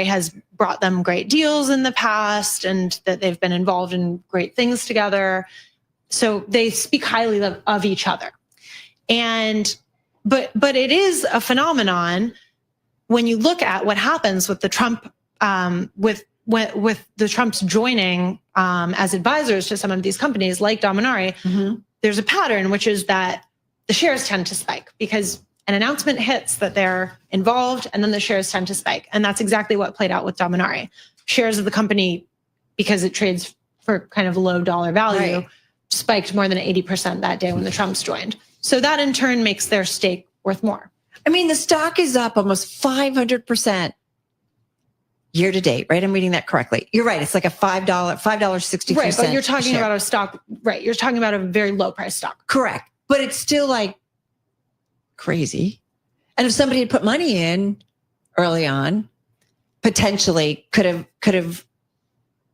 has brought them great deals in the past and that they've been involved in great things together. So they speak highly of each other. But it is a phenomenon when you look at what happens with the Trump, with the Trumps joining as advisors to some of these companies like Dominari. There's a pattern, which is that the shares tend to spike because an announcement hits that they're involved and then the shares tend to spike. And that's exactly what played out with Dominari. Shares of the company, because it trades for kind of low dollar value, spiked more than 80% that day when the Trumps joined. So that in turn makes their stake worth more. The stock is up almost 500% year to date, right? I'm reading that correctly. You're right. It's like a $5.63. Right, but you're talking about a stock, right? You're talking about a very low price stock. Correct. But it's still like crazy. And if somebody had put money in early on, potentially could have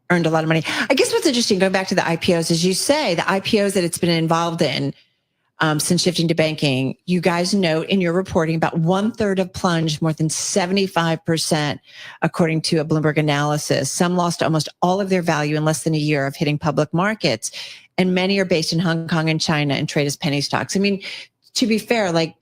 earned a lot of money. I guess what's interesting, going back to the IPOs, as you say, the IPOs that it's been involved in since shifting to banking, you guys note in your reporting about 1/3 have plunged, more than 75%, according to a Bloomberg analysis. Some lost almost all of their value in less than a year of hitting public markets. And many are based in Hong Kong and China and trade as penny stocks. To be fair, like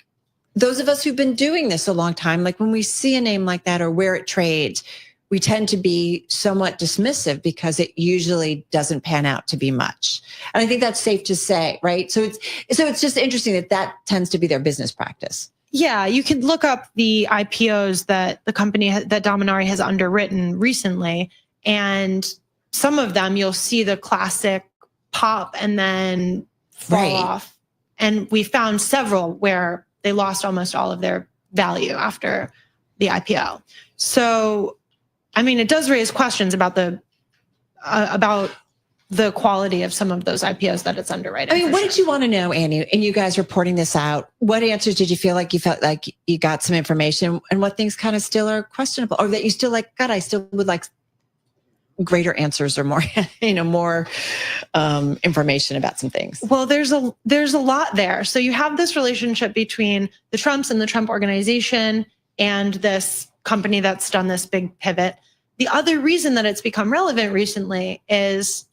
those of us who've been doing this a long time, like when we see a name like that or where it trades, we tend to be somewhat dismissive because it usually doesn't pan out to be much. And I think that's safe to say, right? So it's just interesting that tends to be their business practice. Yeah, you can look up the IPOs that the company that Dominari has underwritten recently, and some of them you'll see the classic pop and then fall off. And we found several where they lost almost all of their value after the IPO. So, it does raise questions about the quality of some of those IPOs that it's underwriting. What did you want to know, Annie, and you guys reporting this out? What answers did you feel like you got some information, and what things kind of still are questionable, or that you still like, God, I still would like greater answers or more, more information about some things? Well, there's a lot there. So you have this relationship between the Trumps and the Trump Organization and this company that's done this big pivot. The other reason that it's become relevant recently is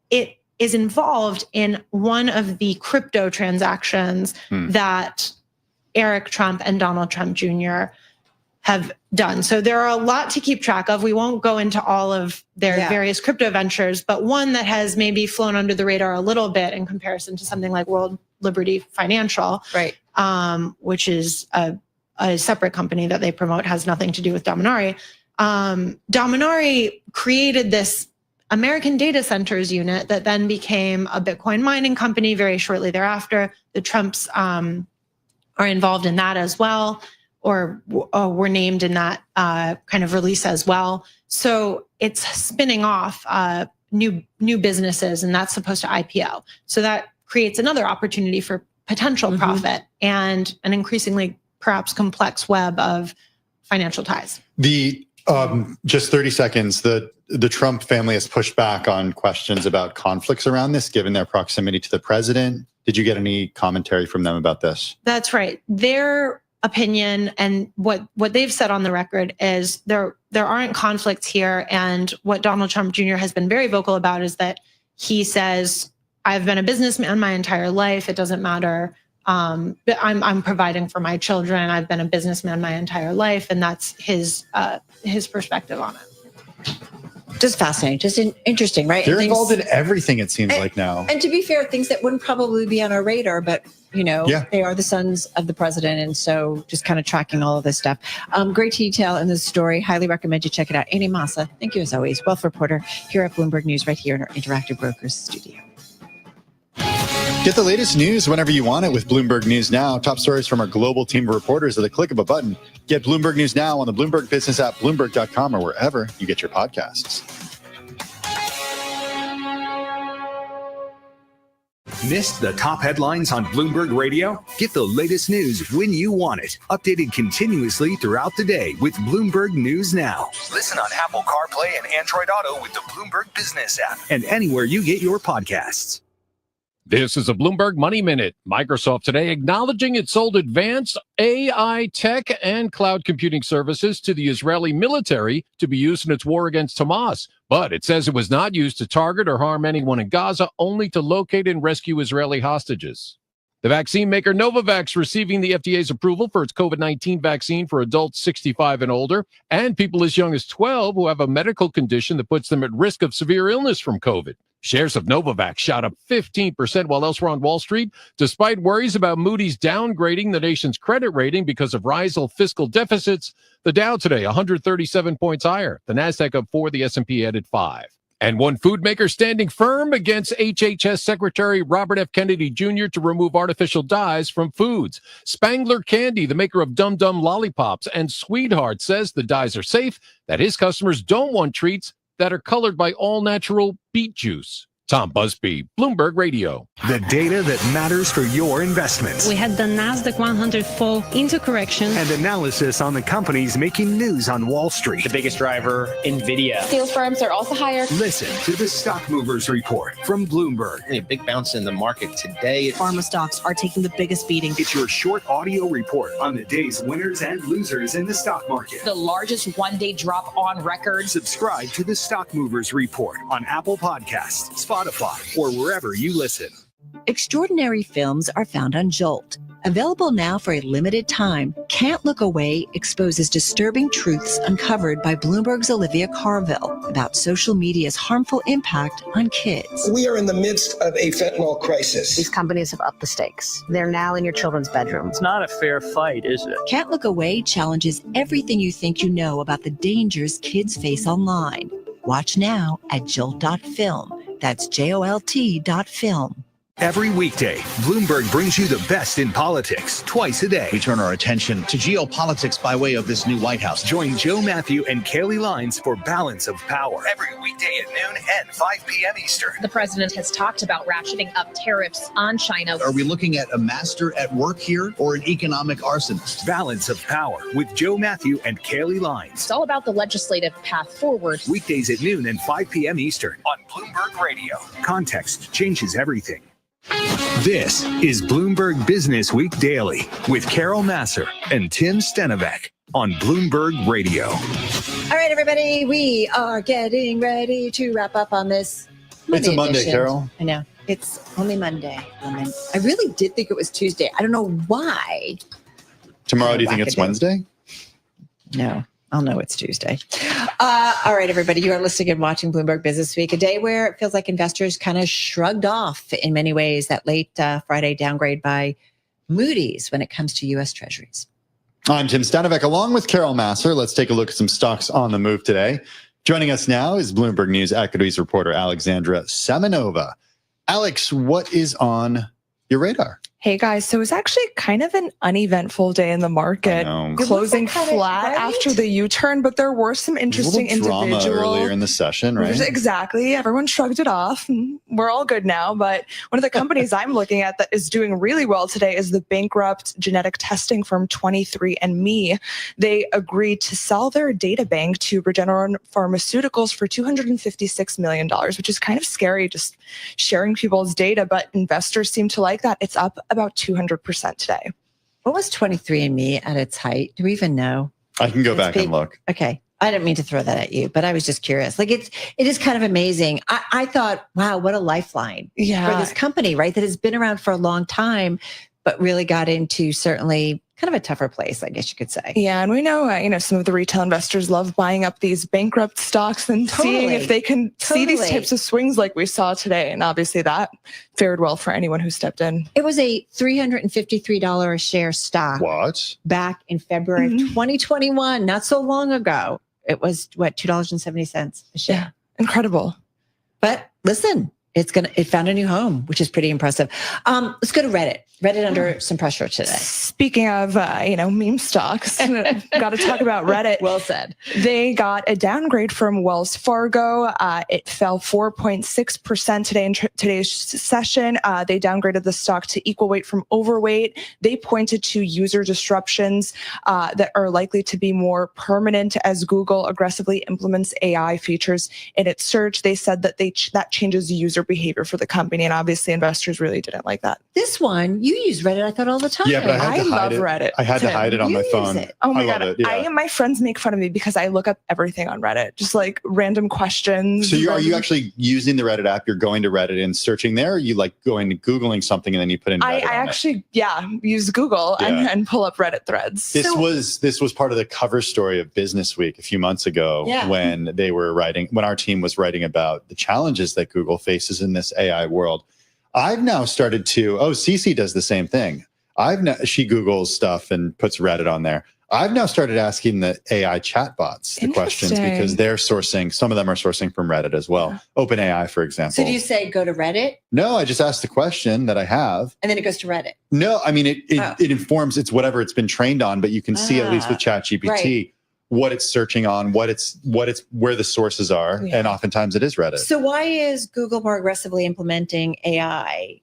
it is involved in one of the crypto transactions that Eric Trump and Donald Trump Jr. have done. So there are a lot to keep track of. We won't go into all of their various crypto ventures, but one that has maybe flown under the radar a little bit in comparison to something like World Liberty Financial, right? Which is a separate company that they promote, has nothing to do with Dominari. Dominari created this American data centers unit that then became a Bitcoin mining company very shortly thereafter. The Trumps are involved in that as well, or were named in that kind of release as well. So it's spinning off new businesses, and that's supposed to IPO. So that creates another opportunity for potential profit and an increasingly perhaps complex web of financial ties. The just 30 seconds. The Trump family has pushed back on questions about conflicts around this, given their proximity to the president. Did you get any commentary from them about this? That's right. Their opinion and what they've said on the record is there aren't conflicts here. And what Donald Trump Jr. has been very vocal about is that he says, I've been a businessman my entire life. It doesn't matter. I'm providing for my children. I've been a businessman my entire life. And that's his perspective on it. Just fascinating, just interesting, right? They're involved in everything, it seems like now. And to be fair, things that wouldn't probably be on our radar, but they are the sons of the president. And so just kind of tracking all of this stuff. Great detail in this story. Highly recommend you check it out. Annie Massa, thank you as always. Wealth reporter here at Bloomberg News right here in our Interactive Brokers studio. Get the latest news whenever you want it with Bloomberg News Now. Top stories from our global team of reporters at the click of a button. Get Bloomberg News Now on the Bloomberg Business app, Bloomberg.com, or wherever you get your podcasts. Missed the top headlines on Bloomberg Radio? Get the latest news when you want it. Updated continuously throughout the day with Bloomberg News Now. Listen on Apple CarPlay and Android Auto with the Bloomberg Business app and anywhere you get your podcasts. This is a Bloomberg Money Minute. Microsoft today acknowledging it sold advanced AI tech and cloud computing services to the Israeli military to be used in its war against Hamas. But it says it was not used to target or harm anyone in Gaza, only to locate and rescue Israeli hostages. The vaccine maker Novavax receiving the FDA's approval for its COVID-19 vaccine for adults 65 and older, and people as young as 12 who have a medical condition that puts them at risk of severe illness from COVID. Shares of Novavax shot up 15%, while elsewhere on Wall Street, despite worries about Moody's downgrading the nation's credit rating because of rising fiscal deficits, the Dow today 137 points higher. The Nasdaq up 4, the S&P added 5. And one food maker standing firm against HHS Secretary Robert F. Kennedy Jr. to remove artificial dyes from foods. Spangler Candy, the maker of Dum Dum lollipops and Sweetheart, says the dyes are safe, that his customers don't want treats that are colored by all-natural beet juice. Tom Busby, Bloomberg Radio. The data that matters for your investments. We had the NASDAQ 100 fall into correction. And analysis on the companies making news on Wall Street. The biggest driver, NVIDIA. Sales firms are also higher. Listen to the Stock Movers Report from Bloomberg. A big bounce in the market today. Pharma stocks are taking the biggest beating. It's your short audio report on the day's winners and losers in the stock market. The largest one-day drop on record. Subscribe to the Stock Movers Report on Apple Podcasts, Spotify, or wherever you listen. Extraordinary films are found on Jolt. Available now for a limited time, Can't Look Away exposes disturbing truths uncovered by Bloomberg's Olivia Carville about social media's harmful impact on kids. We are in the midst of a fentanyl crisis. These companies have upped the stakes. They're now in your children's bedroom. It's not a fair fight, is it? Can't Look Away challenges everything you think you know about the dangers kids face online. Watch now at jolt.film. That's JOLT.film. Every weekday, Bloomberg brings you the best in politics twice a day. We turn our attention to geopolitics by way of this new White House. Join Joe Matthew and Kaylee Lines for Balance of Power. Every weekday at noon and 5 p.m. Eastern. The president has talked about ratcheting up tariffs on China. Are we looking at a master at work here or an economic arsonist? Balance of Power with Joe Matthew and Kaylee Lines. It's all about the legislative path forward. Weekdays at noon and 5 p.m. Eastern on Bloomberg Radio. Context changes everything. This is Bloomberg Business Week Daily with Carol Nasser and Tim Stenovec on Bloomberg Radio. All right, everybody, we are getting ready to wrap up on this Monday It's a Monday, edition. Carol. I know. It's only Monday. I really did think it was Tuesday. I don't know why. Tomorrow, do you think it's Wednesday? No. I'll know it's Tuesday. All right, everybody, you are listening and watching Bloomberg Business Week, a day where it feels like investors kind of shrugged off in many ways that late Friday downgrade by Moody's when it comes to U.S. Treasuries. I'm Tim Stenovec, along with Carol Masser. Let's take a look at some stocks on the move today. Joining us now is Bloomberg News equities reporter Alexandra Semenova. Alex, what is on your radar? Hey guys, so it was actually kind of an uneventful day in the market, closing flat after the U-turn, but there were some interesting drama individual earlier in the session, right? Exactly. Everyone shrugged it off. We're all good now. But one of the companies I'm looking at that is doing really well today is the bankrupt genetic testing firm 23andMe. They agreed to sell their data bank to Regeneron Pharmaceuticals for $256 million, which is kind of scary, just sharing people's data, but investors seem to like that. It's up about 200% today. What was 23andMe at its height? Do we even know? I can go back and look. Okay. I didn't mean to throw that at you, but I was just curious. Like it is kind of amazing. I thought, wow, what a lifeline for this company, right? That has been around for a long time, but really got into certainly kind of a tougher place, I guess you could say. Yeah, and we know, some of the retail investors love buying up these bankrupt stocks and seeing if they can see these types of swings like we saw today. And obviously that fared well for anyone who stepped in. It was a $353 a share stock. What? Back in February of 2021, not so long ago. It was $2.70 a share. Yeah, incredible. But listen, it found a new home, which is pretty impressive. Let's go to Reddit. Reddit under some pressure today. Speaking of, meme stocks, got to talk about Reddit. Well said. They got a downgrade from Wells Fargo. It fell 4.6% today in today's session. They downgraded the stock to equal weight from overweight. They pointed to user disruptions that are likely to be more permanent as Google aggressively implements AI features in its search. They said that that changes user behavior for the company, and obviously investors really didn't like that. This one, you use Reddit, I thought, all the time. Yeah, but I love Reddit. I had to hide it on my phone. Oh my God. Love it. Yeah. My friends make fun of me because I look up everything on Reddit, just like random questions. So are you actually using the Reddit app? You're going to Reddit and searching there? Or are you like going to Googling something and then you put in Reddit? I actually, use Google and pull up Reddit threads. This was part of the cover story of Business Week a few months ago when our team was writing about the challenges that Google faces in this AI world. I've now started to, Cece does the same thing. She Googles stuff and puts Reddit on there. I've now started asking the AI chatbots the questions because they're sourcing, some of them are sourcing from Reddit as well. OpenAI, for example. So do you say go to Reddit? No, I just asked the question that I have. And then it goes to Reddit? No, I mean, it informs, it's whatever it's been trained on, but you can see at least with ChatGPT what it's searching on, where the sources are. Yeah. And oftentimes it is Reddit. So why is Google more aggressively implementing AI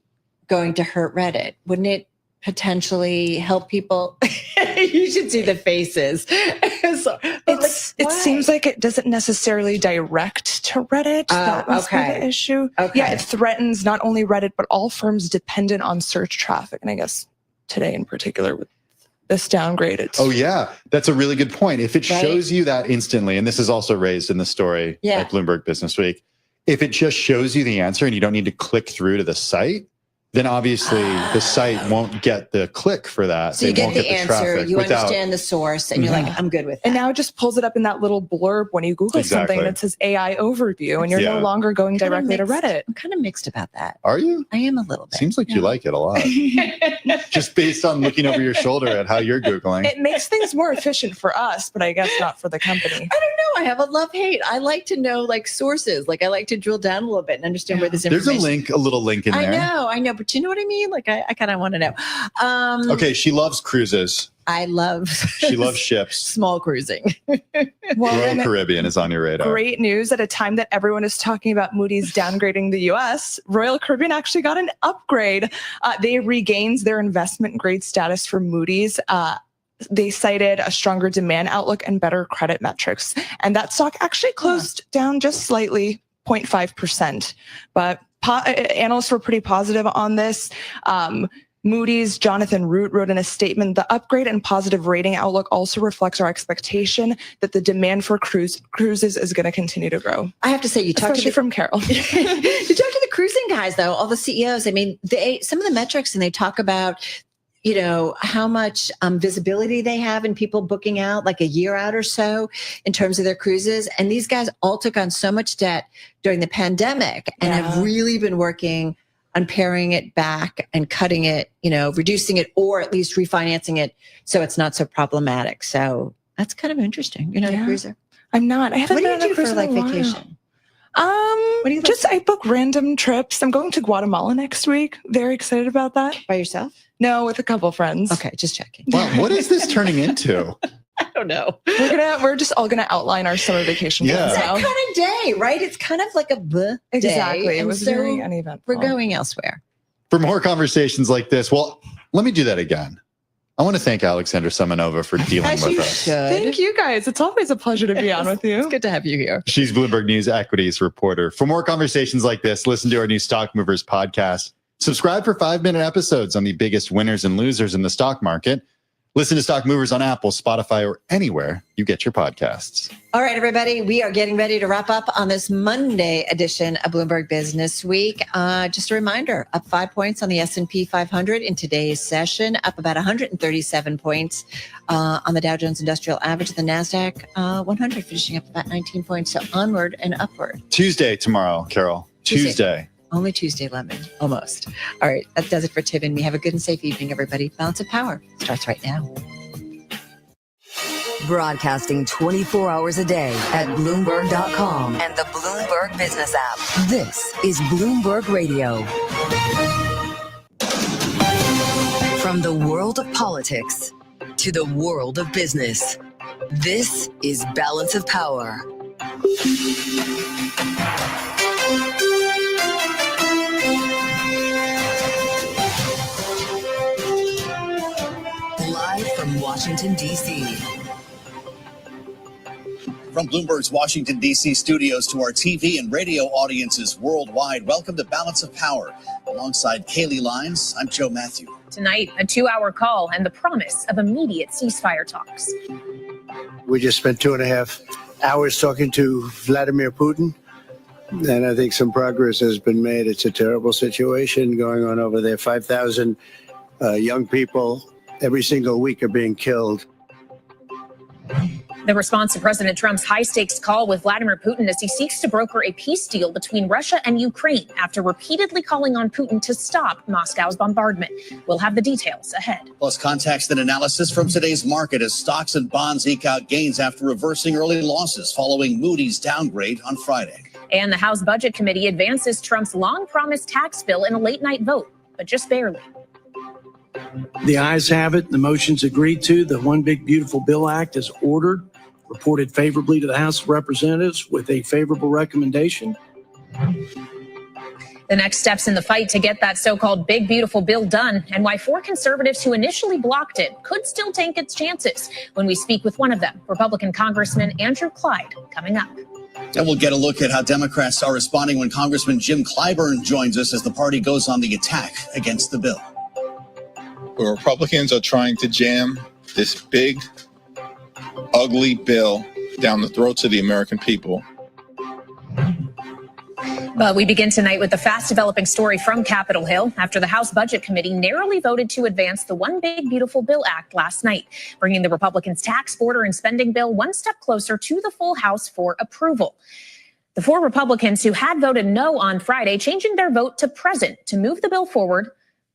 going to hurt Reddit? Wouldn't it potentially help people? You should see the faces. It seems like it doesn't necessarily direct to Reddit. That must be the issue. Okay. Yeah, it threatens not only Reddit, but all firms dependent on search traffic. And I guess today in particular with this downgrade. That's a really good point. If it shows you that instantly, and this is also raised in the story at Bloomberg Business Week, if it just shows you the answer and you don't need to click through to the site, then obviously the site won't get the click for that. So you get the answer, you understand the source, and you're like, I'm good with that. And now it just pulls it up in that little blurb when you Google something that says AI overview, and you're no longer going directly to Reddit. I'm kind of mixed about that. Are you? I am a little bit. Seems like you like it a lot. Just based on looking over your shoulder at how you're Googling. It makes things more efficient for us, but I guess not for the company. I don't know. I have a love-hate. I like to know sources. I like to drill down a little bit and understand where this information. There's a little link in there. I know, but you know what I mean? I kind of want to know. Okay, she loves cruises. She loves ships. Small cruising. Royal Caribbean is on your radar. Great news at a time that everyone is talking about Moody's downgrading the U.S. Royal Caribbean actually got an upgrade. They regained their investment grade status for Moody's. They cited a stronger demand outlook and better credit metrics. And that stock actually closed down just slightly, 0.5%. But analysts were pretty positive on this. Moody's Jonathan Root wrote in a statement, the upgrade and positive rating outlook also reflects our expectation that the demand for cruises is going to continue to grow. I have to say, especially from Carol. You talk to the cruising guys, though, all the CEOs. I mean, some of the metrics, and they talk about, how much visibility they have in people booking out like a year out or so in terms of their cruises. And these guys all took on so much debt during the pandemic and have really been working on paring it back and cutting it, reducing it, or at least refinancing it so it's not so problematic. So that's kind of interesting. You're not a cruiser? I'm not. I haven't been on a cruise for vacation. What do I book random trips. I'm going to Guatemala next week. Very excited about that. By yourself? No, with a couple friends. Okay, just checking. Wow, what is this turning into? I don't know. We're just all gonna outline our summer vacation plans It's that now. kind of day, right? It's kind of like a bleh Exactly. day. It and was so very uneventful. we're going elsewhere. For more conversations like this, well, let me do that again. I want to thank Alexandra Semenova for dealing As with you us. should. Thank you guys. It's always a pleasure to be on with you. It's good to have you here. She's Bloomberg News Equities reporter. For more conversations like this, listen to our new Stock Movers podcast. Subscribe for 5-minute episodes on the biggest winners and losers in the stock market. Listen to Stock Movers on Apple, Spotify, or anywhere you get your podcasts. All right, everybody, we are getting ready to wrap up on this Monday edition of Bloomberg Business Week. Just a reminder, up 5 points on the S&P 500 in today's session, up about 137 points on the Dow Jones Industrial Average, the NASDAQ 100 finishing up about 19 points, so onward and upward. Tuesday tomorrow, Carol. Tuesday. Only Tuesday, Lemon. Almost. All right, that does it for Tim and me. Have a good and safe evening, everybody. Balance of Power starts right now. Broadcasting 24 hours a day at Bloomberg.com and the Bloomberg Business app. This is Bloomberg Radio. From the world of politics to the world of business, this is Balance of Power. Live from Washington, D.C. From Bloomberg's Washington, D.C. studios to our TV and radio audiences worldwide, welcome to Balance of Power. Alongside Kaylee Lyons, I'm Joe Matthew. Tonight, a 2-hour call and the promise of immediate ceasefire talks. We just spent 2.5 hours talking to Vladimir Putin, and I think some progress has been made. It's a terrible situation going on over there. 5,000 young people every single week are being killed. The response to President Trump's high-stakes call with Vladimir Putin as he seeks to broker a peace deal between Russia and Ukraine after repeatedly calling on Putin to stop Moscow's bombardment. We'll have the details ahead. Plus, context and analysis from today's market as stocks and bonds eke out gains after reversing early losses following Moody's downgrade on Friday. And the House Budget Committee advances Trump's long-promised tax bill in a late-night vote, but just barely. The ayes have it. The motion's agreed to. The One Big Beautiful Bill Act is ordered, reported favorably to the House of Representatives with a favorable recommendation. The next steps in the fight to get that so-called Big Beautiful Bill done, and why 4 conservatives who initially blocked it could still take its chances when we speak with one of them, Republican Congressman Andrew Clyde, coming up. And we'll get a look at how Democrats are responding when Congressman Jim Clyburn joins us as the party goes on the attack against the bill. The Republicans are trying to jam this big, ugly bill down the throats of the American people. But we begin tonight with the fast-developing story from Capitol Hill after the House Budget Committee narrowly voted to advance the One Big Beautiful Bill Act last night, bringing the Republicans' tax, border, and spending bill one step closer to the full House for approval. The 4 Republicans who had voted no on Friday changing their vote to present to move the bill forward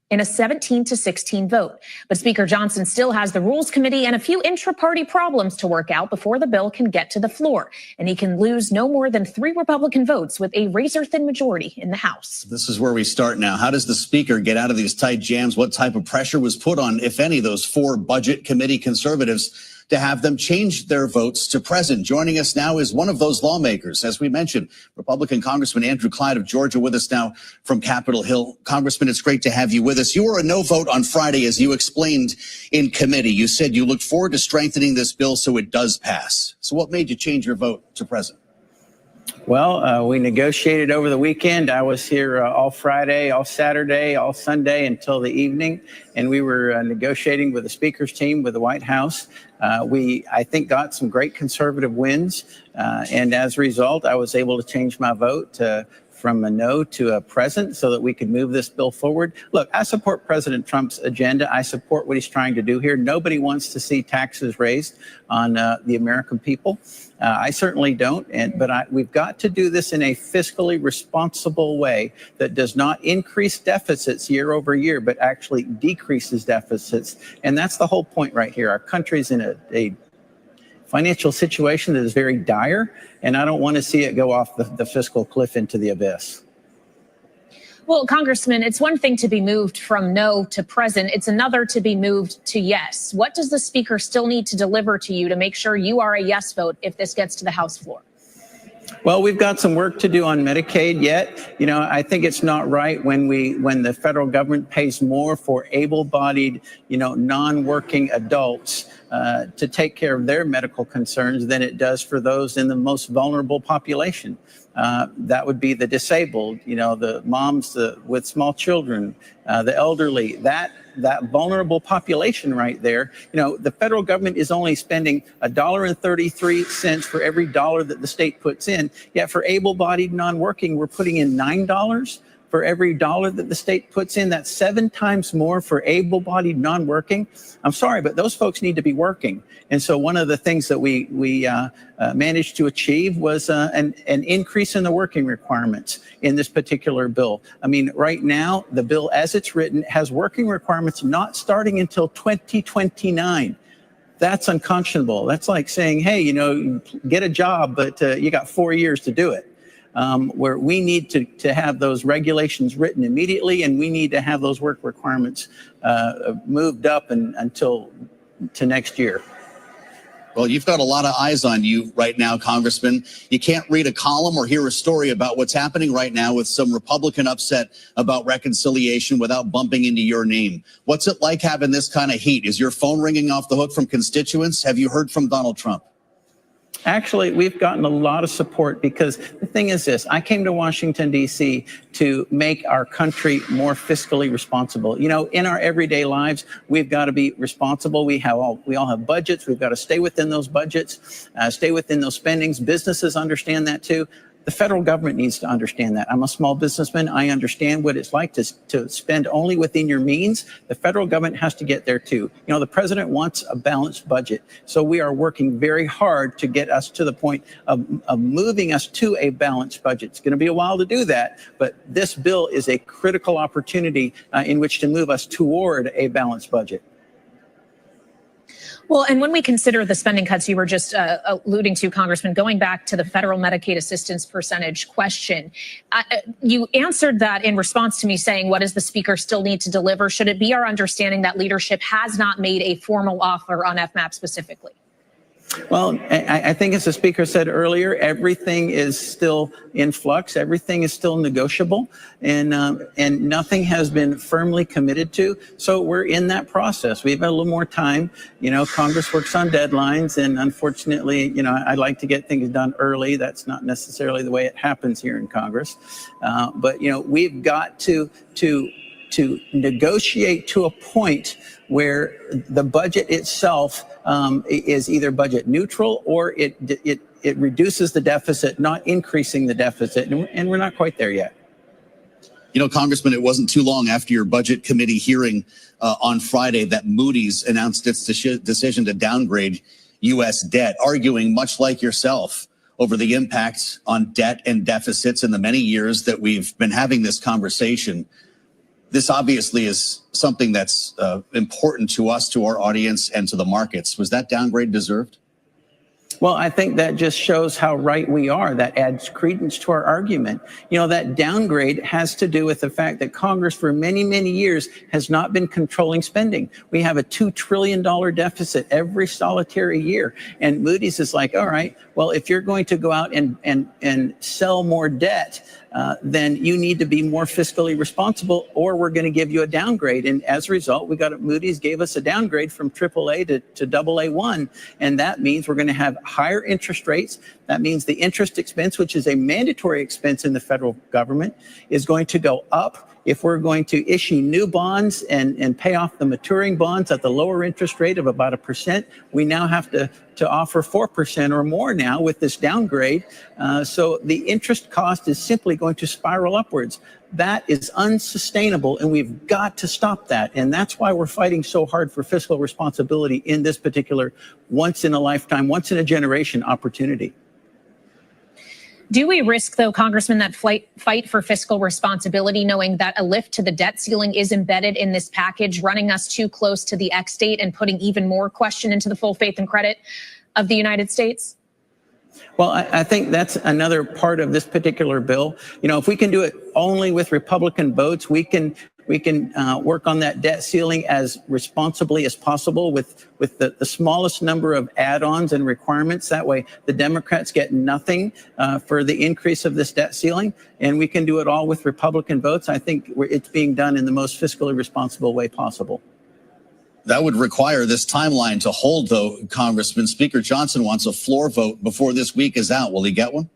in a 17-16 vote. But Speaker Johnson still has the Rules Committee and a few intra-party problems to work out before the bill can get to the floor. And he can lose no more than 3 Republican votes with a razor-thin majority in the House. This is where we start now. How does the Speaker get out of these tight jams? What type of pressure was put on, if any, those 4 Budget Committee conservatives to have them change their votes to present? Joining us now is one of those lawmakers, as we mentioned, Republican Congressman Andrew Clyde of Georgia, with us now from Capitol Hill. Congressman, it's great to have you with us. You were a no vote on Friday, as you explained in committee. You said you look forward to strengthening this bill so it does pass. So what made you change your vote to present? Well, we negotiated over the weekend. I was here all Friday, all Saturday, all Sunday until the evening, and we were negotiating with the Speaker's team, with the White House. We, I think, got some great conservative wins, and as a result, I was able to change my vote from a no to a present so that we could move this bill forward. Look, I support President Trump's agenda. I support what he's trying to do here. Nobody wants to see taxes raised on the American people. I certainly don't, but we've got to do this in a fiscally responsible way that does not increase deficits year over year, but actually decreases deficits. And that's the whole point right here. Our country's in a financial situation that is very dire, and I don't want to see it go off the fiscal cliff into the abyss. Well, Congressman, it's one thing to be moved from no to present. It's another to be moved to yes. What does the Speaker still need to deliver to you to make sure you are a yes vote if this gets to the House floor? Well, we've got some work to do on Medicaid yet. You know, I think it's not right when the federal government pays more for able-bodied, non-working adults to take care of their medical concerns than it does for those in the most vulnerable population. That would be the disabled, the moms with small children, the elderly, that vulnerable population right there. The federal government is only spending $1.33 for every dollar that the state puts in. Yet for able-bodied non-working, we're putting in $9 for every dollar that the state puts in. That's 7 times more for able-bodied non-working. I'm sorry, but those folks need to be working. And so one of the things that we managed to achieve was an increase in the working requirements in this particular bill. I mean, right now, the bill as it's written has working requirements not starting until 2029. That's unconscionable. That's like saying, hey, get a job, but you got 4 years to do it. Where we need to have those regulations written immediately, and we need to have those work requirements moved up until next year. Well, you've got a lot of eyes on you right now, Congressman. You can't read a column or hear a story about what's happening right now with some Republican upset about reconciliation without bumping into your name. What's it like having this kind of heat? Is your phone ringing off the hook from constituents? Have you heard from Donald Trump? Actually, we've gotten a lot of support because the thing is this: I came to Washington, D.C. to make our country more fiscally responsible. In our everyday lives, we've got to be responsible. We all have budgets. We've got to stay within those budgets, stay within those spendings. Businesses understand that too. The federal government needs to understand that. I'm a small businessman. I understand what it's like to spend only within your means. The federal government has to get there too. The president wants a balanced budget. So we are working very hard to get us to the point of moving us to a balanced budget. It's going to be a while to do that, but this bill is a critical opportunity in which to move us toward a balanced budget. Well, and when we consider the spending cuts you were just alluding to, Congressman, going back to the federal Medicaid assistance percentage question, you answered that in response to me saying, what does the Speaker still need to deliver? Should it be our understanding that leadership has not made a formal offer on FMAP specifically? Well, I think as the Speaker said earlier, everything is still in flux. Everything is still negotiable, and nothing has been firmly committed to. So we're in that process. We've got a little more time. Congress works on deadlines, and unfortunately, I'd like to get things done early. That's not necessarily the way it happens here in Congress. But we've got to negotiate to a point where the budget itself is either budget neutral or it reduces the deficit, not increasing the deficit. And we're not quite there yet. Congressman, it wasn't too long after your budget committee hearing on Friday that Moody's announced its decision to downgrade U.S. debt, arguing much like yourself over the impact on debt and deficits in the many years that we've been having this conversation. This obviously is something that's important to us, to our audience, and to the markets. Was that downgrade deserved? Well, I think that just shows how right we are. That adds credence to our argument. That downgrade has to do with the fact that Congress for many, many years has not been controlling spending. We have a $2 trillion deficit every solitary year. And Moody's is like, all right, well, if you're going to go out and sell more debt, then you need to be more fiscally responsible, or we're going to give you a downgrade. And as a result, Moody's gave us a downgrade from AAA to AA1. And that means we're going to have higher interest rates. That means the interest expense, which is a mandatory expense in the federal government, is going to go up. If we're going to issue new bonds and pay off the maturing bonds at the lower interest rate of about 1%, we now have to offer 4% or more now with this downgrade. So the interest cost is simply going to spiral upwards. That is unsustainable, and we've got to stop that. And that's why we're fighting so hard for fiscal responsibility in this particular once-in-a-lifetime, once-in-a-generation opportunity. Do we risk, though, Congressman, that fight for fiscal responsibility, knowing that a lift to the debt ceiling is embedded in this package, running us too close to the X date and putting even more question into the full faith and credit of the United States? Well, I think that's another part of this particular bill. You know, if we can do it only with Republican votes, we can work on that debt ceiling as responsibly as possible with the smallest number of add-ons and requirements. That way, the Democrats get nothing for the increase of this debt ceiling, and we can do it all with Republican votes. I think it's being done in the most fiscally responsible way possible. That would require this timeline to hold, though, Congressman. Speaker Johnson wants a floor vote before this week is out. Will he get one?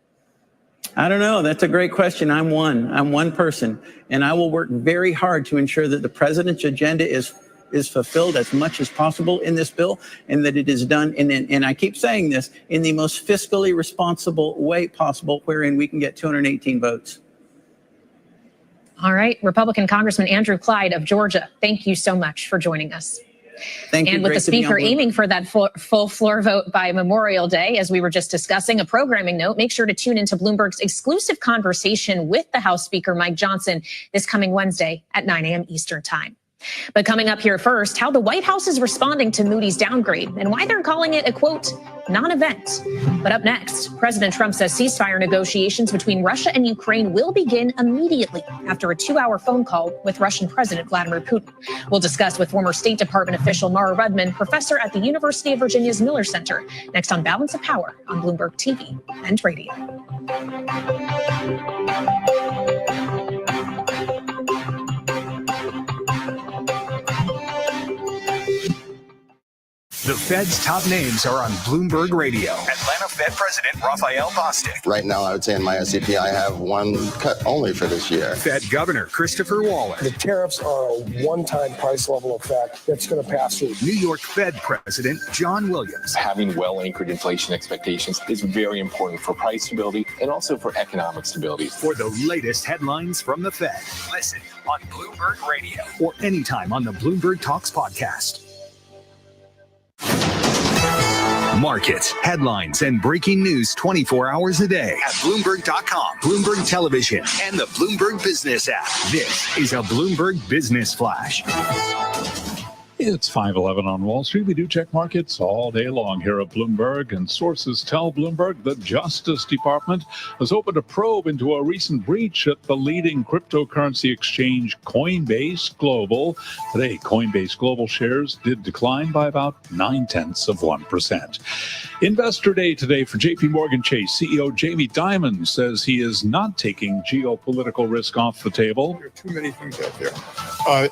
I don't know. That's a great question. I'm one person, and I will work very hard to ensure that the president's agenda is fulfilled as much as possible in this bill, and that it is done and I keep saying this, in the most fiscally responsible way possible, wherein we can get 218 votes. All right. Republican Congressman Andrew Clyde of Georgia, thank you so much for joining us. Thank you. And with the speaker aiming for that full floor vote by Memorial Day, as we were just discussing, a programming note, make sure to tune into Bloomberg's exclusive conversation with the House Speaker, Mike Johnson, this coming Wednesday at 9 a.m. Eastern Time. But coming up here first, how the White House is responding to Moody's downgrade and why they're calling it a, quote, non-event. But up next, President Trump says ceasefire negotiations between Russia and Ukraine will begin immediately after a 2-hour phone call with Russian President Vladimir Putin. We'll discuss with former State Department official Mara Rudman, professor at the University of Virginia's Miller Center, next on Balance of Power on Bloomberg TV and radio. The Fed's top names are on Bloomberg Radio. Atlanta Fed President Raphael Bostic. Right now, I would say in my SEP, I have one cut only for this year. Fed Governor Christopher Waller. The tariffs are a one-time price level effect that's going to pass through. New York Fed President John Williams. Having well-anchored inflation expectations is very important for price stability and also for economic stability. For the latest headlines from the Fed, listen on Bloomberg Radio or anytime on the Bloomberg Talks podcast. Markets, headlines, and breaking news 24 hours a day at Bloomberg.com, Bloomberg Television, and the Bloomberg Business app. This is a Bloomberg Business Flash. It's 5:11 on Wall Street. We do check markets all day long here at Bloomberg, and sources tell Bloomberg the Justice Department has opened a probe into a recent breach at the leading cryptocurrency exchange Coinbase Global. Today, Coinbase Global shares did decline by about 0.9%. Investor Day today for JP Morgan Chase. CEO Jamie Dimon says he is not taking geopolitical risk off the table. There are too many things out there.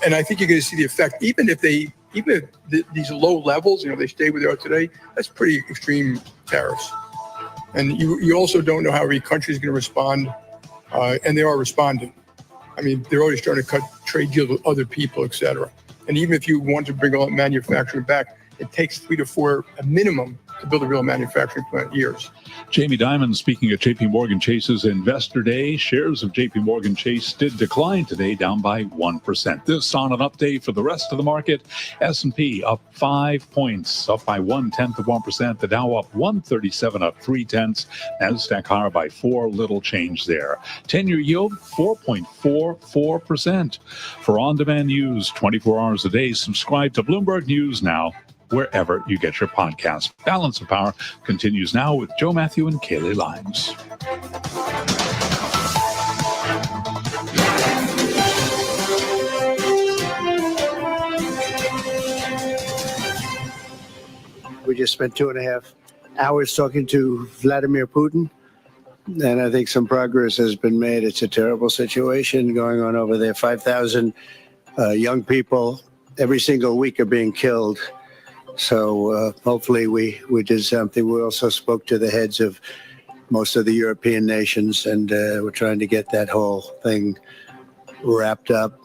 And I think you're going to see the effect, even if these low levels, they stay where they are today, that's pretty extreme tariffs. And you also don't know how every country is going to respond, and they are responding. I mean, they're always trying to cut trade deals with other people, et cetera. And even if you want to bring all manufacturing back, it takes 3 to 4, a minimum, to build a real manufacturing plant, years. Jamie Dimon speaking at JP Morgan Chase's Investor Day. Shares of JP Morgan Chase did decline today, down by 1%. This on an update for the rest of the market. S&P up 5 points, up by 0.1%. The Dow up 137, up 0.3. Nasdaq higher by 4, little change there. 10-year yield 4.44%. For on-demand news 24 hours a day, subscribe to Bloomberg News Now, wherever you get your podcast. Balance of Power continues now with Joe Matthew and Kaylee Limes. We just spent 2.5 hours talking to Vladimir Putin, and I think some progress has been made. It's a terrible situation going on over there. 5,000 young people every single week are being killed. So hopefully we did something. We also spoke to the heads of most of the European nations, and we're trying to get that whole thing wrapped up.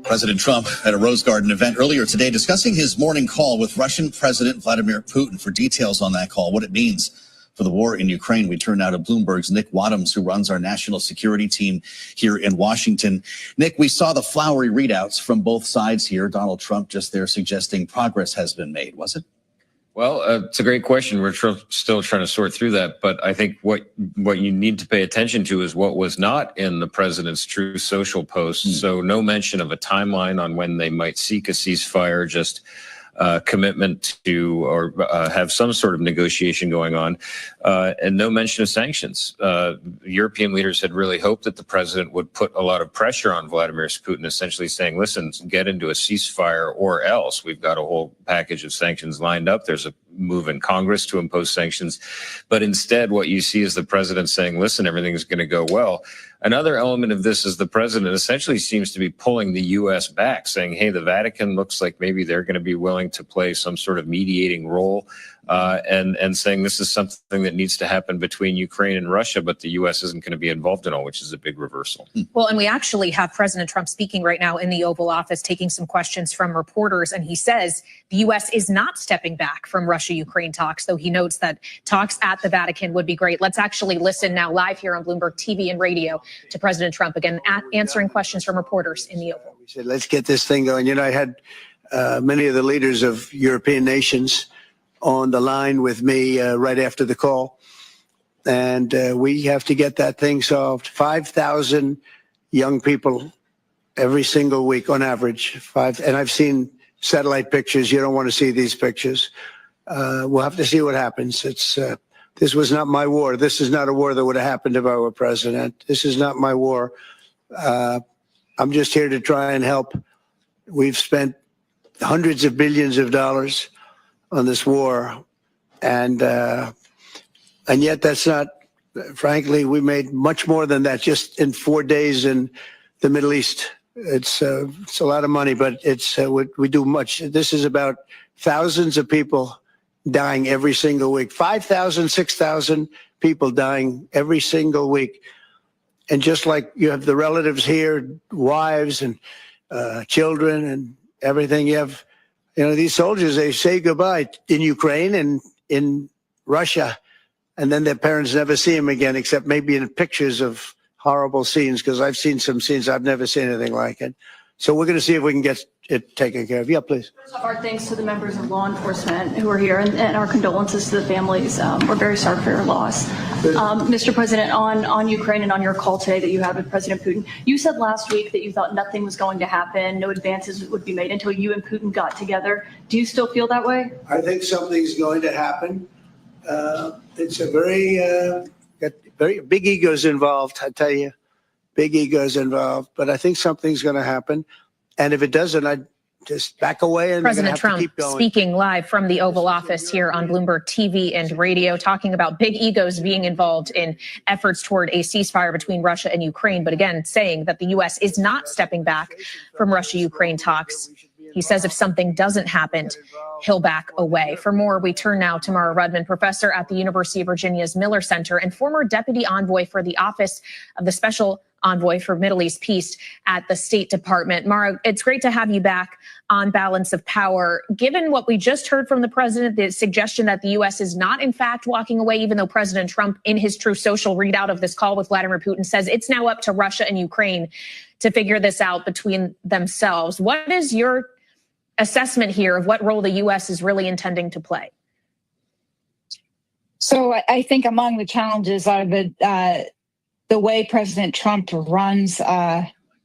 President Trump at a Rose Garden event earlier today discussing his morning call with Russian President Vladimir Putin. For details on that call, what it means for the war in Ukraine, we turn now to Bloomberg's Nick Wadhams, who runs our national security team here in Washington. Nick, we saw the flowery readouts from both sides here. Donald Trump just there suggesting progress has been made, was it? Well, it's a great question. We're still trying to sort through that. But I think what you need to pay attention to is what was not in the president's Truth Social post. So no mention of a timeline on when they might seek a ceasefire, just commitment to or have some sort of negotiation going on, and no mention of sanctions. European leaders had really hoped that the president would put a lot of pressure on Vladimir Putin, essentially saying, listen, get into a ceasefire or else. We've got a whole package of sanctions lined up. There's a move in Congress to impose sanctions. But instead, what you see is the president saying, listen, everything's going to go well. Another element of this is the president essentially seems to be pulling the U.S. back, saying, hey, the Vatican looks like maybe they're going to be willing to play some sort of mediating role, and saying this is something that needs to happen between Ukraine and Russia, but the U.S. isn't going to be involved in all, which is a big reversal. Well, and we actually have President Trump speaking right now in the Oval Office, taking some questions from reporters, and he says the U.S. is not stepping back from Russia-Ukraine talks, though he notes that talks at the Vatican would be great. Let's actually listen now live here on Bloomberg TV and radio to President Trump, again, answering questions from reporters in the Oval. We said, let's get this thing going. You know, I had many of the leaders of European nations on the line with me right after the call. And we have to get that thing solved. 5,000 young people every single week on average. And I've seen satellite pictures. You don't want to see these pictures. We'll have to see what happens. This was not my war. This is not a war that would have happened if I were president. This is not my war. I'm just here to try and help. We've spent hundreds of billions of dollars on this war, and yet that's not, frankly, we made much more than that just in 4 days in the Middle East. It's a lot of money, but we do much. This is about thousands of people dying every single week, 5,000, 6,000 people dying every single week. And just like you have the relatives here, wives and children and everything, you have, these soldiers, they say goodbye in Ukraine and in Russia, and then their parents never see them again, except maybe in pictures of horrible scenes, because I've seen some scenes, I've never seen anything like it. So we're going to see if we can get it taken care of. Yeah, please. First off, our thanks to the members of law enforcement who are here, and our condolences to the families. We're very sorry for your loss. Mr. President, on Ukraine and on your call today that you had with President Putin, you said last week that you thought nothing was going to happen, no advances would be made until you and Putin got together. Do you still feel that way? I think something's going to happen. It's a very big egos involved, I tell you. Big egos involved, but I think something's going to happen. And if it doesn't, I'd just back away and President Trump keep going. Speaking live from the Oval Office here on Bloomberg TV and radio, talking about big egos being involved in efforts toward a ceasefire between Russia and Ukraine. But again, saying that the U.S. is not stepping back from Russia-Ukraine talks. He says if something doesn't happen, he'll back away. For more, we turn now to Mara Rudman, professor at the University of Virginia's Miller Center and former deputy envoy for the Office of the Special Envoy for Middle East Peace at the State Department. Mara, it's great to have you back on Balance of Power. Given what we just heard from the president, the suggestion that the U.S. is not, in fact, walking away, even though President Trump, in his Truth Social readout of this call with Vladimir Putin, says it's now up to Russia and Ukraine to figure this out between themselves. What is your assessment here of what role the U.S. is really intending to play? So I think among the challenges are the way President Trump runs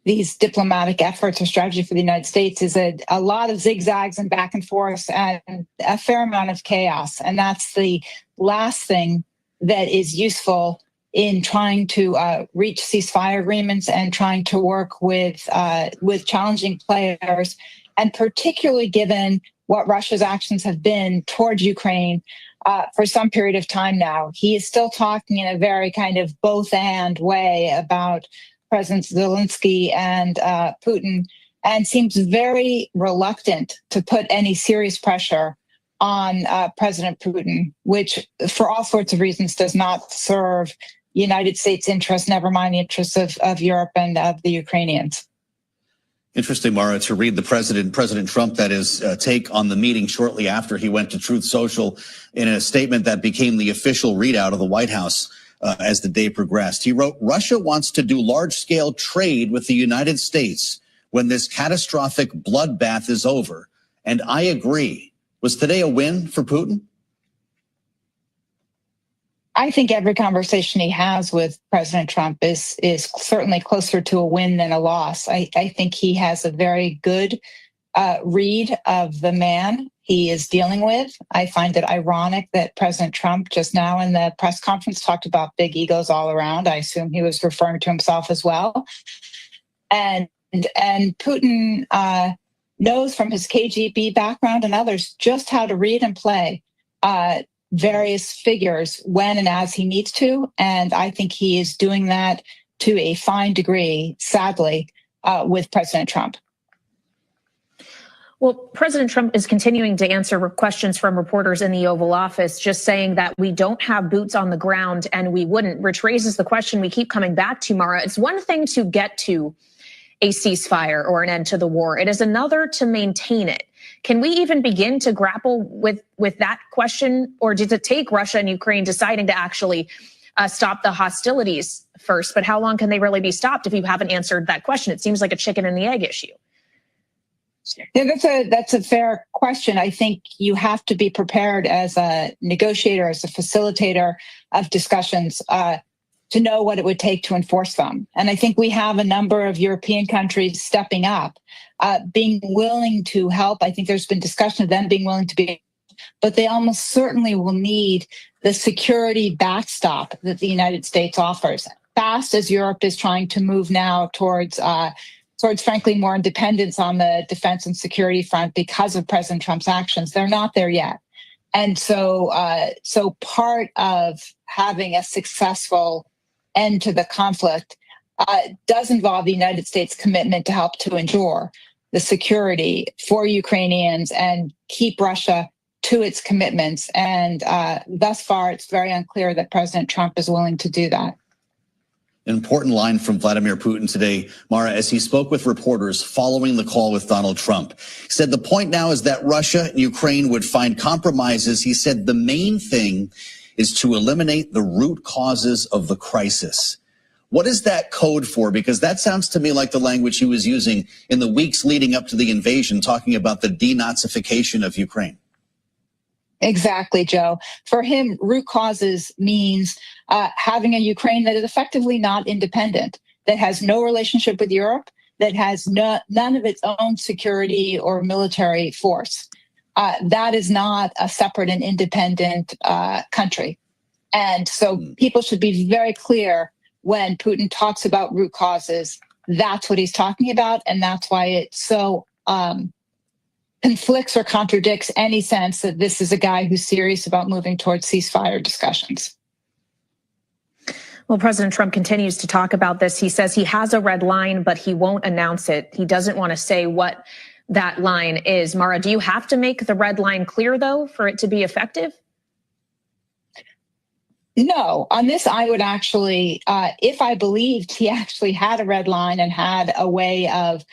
these diplomatic efforts or strategy for the United States is a lot of zigzags and back and forth and a fair amount of chaos. And that's the last thing that is useful in trying to reach ceasefire agreements and trying to work with challenging players, and particularly given what Russia's actions have been towards Ukraine for some period of time now. He is still talking in a very kind of both-and way about President Zelensky and Putin, and seems very reluctant to put any serious pressure on President Putin, which for all sorts of reasons does not serve United States interests, never mind the interests of Europe and of the Ukrainians. Interesting, Mara, to read the President Trump, that is, take on the meeting shortly after he went to Truth Social in a statement that became the official readout of the White House as the day progressed. He wrote, Russia wants to do large-scale trade with the United States when this catastrophic bloodbath is over. And I agree. Was today a win for Putin? I think every conversation he has with President Trump is certainly closer to a win than a loss. I think he has a very good read of the man. he is dealing with. I find it ironic that President Trump just now in the press conference talked about big egos all around. I assume he was referring to himself as well. And Putin knows from his KGB background and others just how to read and play various figures when and as he needs to. And I think he is doing that to a fine degree, sadly, with President Trump. Well, President Trump is continuing to answer questions from reporters in the Oval Office, just saying that we don't have boots on the ground and we wouldn't, which raises the question we keep coming back to, Mara. It's one thing to get to a ceasefire or an end to the war. It is another to maintain it. Can we even begin to grapple with that question? Or does it take Russia and Ukraine deciding to actually stop the hostilities first? But how long can they really be stopped if you haven't answered that question? It seems like a chicken and the egg issue. Yeah, that's a fair question. I think you have to be prepared as a negotiator, as a facilitator of discussions, to know what it would take to enforce them. And I think we have a number of European countries stepping up, being willing to help. I think there's been discussion of them being willing to be, but they almost certainly will need the security backstop that the United States offers. Fast as Europe is trying to move now towards frankly more independence on the defense and security front because of President Trump's actions, they're not there yet. And so part of having a successful end to the conflict does involve the United States' commitment to help to ensure the security for Ukrainians and keep Russia to its commitments. And thus far, it's very unclear that President Trump is willing to do that. An important line from Vladimir Putin today, Mara, as he spoke with reporters following the call with Donald Trump. He said the point now is that Russia and Ukraine would find compromises. He said the main thing is to eliminate the root causes of the crisis. What is that code for? Because that sounds to me like the language he was using in the weeks leading up to the invasion, talking about the denazification of Ukraine. Exactly, Joe. For him, root causes means having a Ukraine that is effectively not independent, that has no relationship with Europe, that has none of its own security or military force. That is not a separate and independent country. And so people should be very clear when Putin talks about root causes, that's what he's talking about. And that's why it so conflicts or contradicts any sense that this is a guy who's serious about moving towards ceasefire discussions. Well, President Trump continues to talk about this. He says he has a red line, but he won't announce it. He doesn't want to say what that line is. Mara, do you have to make the red line clear, though, for it to be effective? No, on this, I would actually, if I believed he actually had a red line and had a way of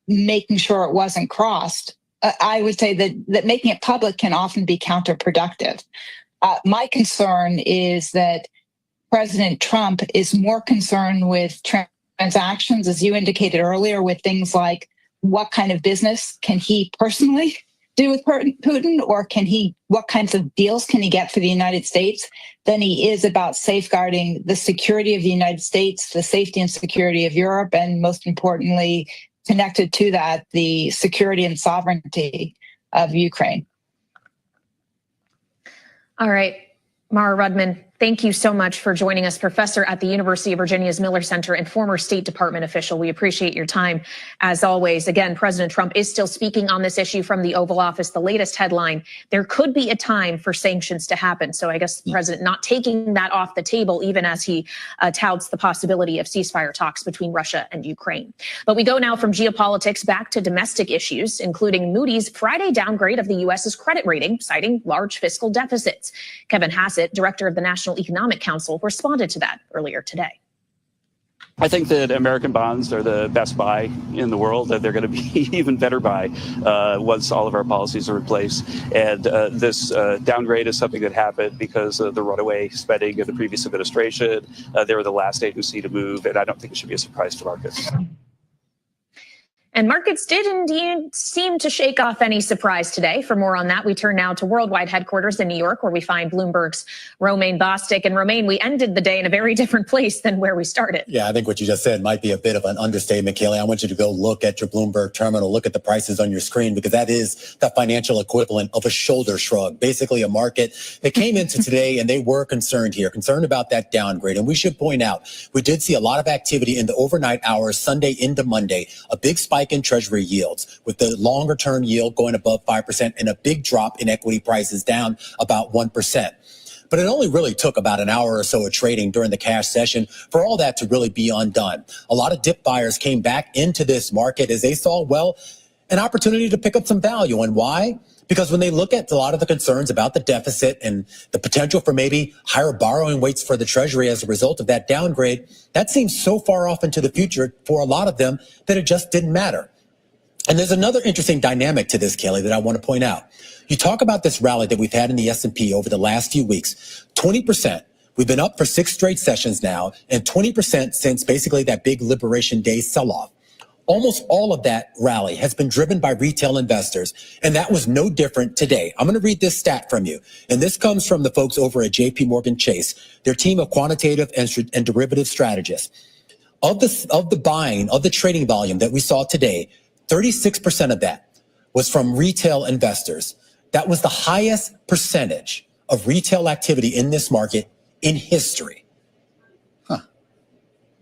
making sure it wasn't crossed, I would say that making it public can often be counterproductive. My concern is that President Trump is more concerned with transactions, as you indicated earlier, with things like what kind of business can he personally do with Putin, or what kinds of deals can he get for the United States, than he is about safeguarding the security of the United States, the safety and security of Europe, and most importantly, connected to that, the security and sovereignty of Ukraine. All right, Mara Rudman, thank you so much for joining us, professor at the University of Virginia's Miller Center and former State Department official. We appreciate your time, as always. Again, President Trump is still speaking on this issue from the Oval Office. The latest headline, there could be a time for sanctions to happen. So I guess the president not taking that off the table, even as he touts the possibility of ceasefire talks between Russia and Ukraine. But we go now from geopolitics back to domestic issues, including Moody's Friday downgrade of the U.S.'s credit rating, citing large fiscal deficits. Kevin Hassett, director of the National Economic Council, responded to that earlier today. I think that American bonds are the best buy in the world, that they're going to be even better buy once all of our policies are in place. And this downgrade is something that happened because of the runaway spending of the previous administration. They were the last agency to move, and I don't think it should be a surprise to markets. And markets did indeed seem to shake off any surprise today. For more on that, we turn now to worldwide headquarters in New York, where we find Bloomberg's Romaine Bostick. And Romaine, we ended the day in a very different place than where we started. Yeah, I think what you just said might be a bit of an understatement, Kaylee. I want you to go look at your Bloomberg terminal, look at the prices on your screen, because that is the financial equivalent of a shoulder shrug. Basically, a market that came into today and they were concerned about that downgrade. And we should point out, we did see a lot of activity in the overnight hours, Sunday into Monday, a big spike in Treasury yields, with the longer term yield going above 5% and a big drop in equity prices down about 1%. But it only really took about an hour or so of trading during the cash session for all that to really be undone. A lot of dip buyers came back into this market as they saw, well, an opportunity to pick up some value. And why? Because when they look at a lot of the concerns about the deficit and the potential for maybe higher borrowing rates for the Treasury as a result of that downgrade, that seems so far off into the future for a lot of them that it just didn't matter. And there's another interesting dynamic to this, Kelly, that I want to point out. You talk about this rally that we've had in the S&P over the last few weeks, 20%. We've been up for 6 straight sessions now, and 20% since basically that big Liberation Day sell-off. Almost all of that rally has been driven by retail investors, and that was no different today. I'm going to read this stat from you, and this comes from the folks over at JP Morgan Chase, their team of quantitative and derivative strategists. Of the buying, of the trading volume that we saw today, 36% of that was from retail investors. That was the highest percentage of retail activity in this market in history.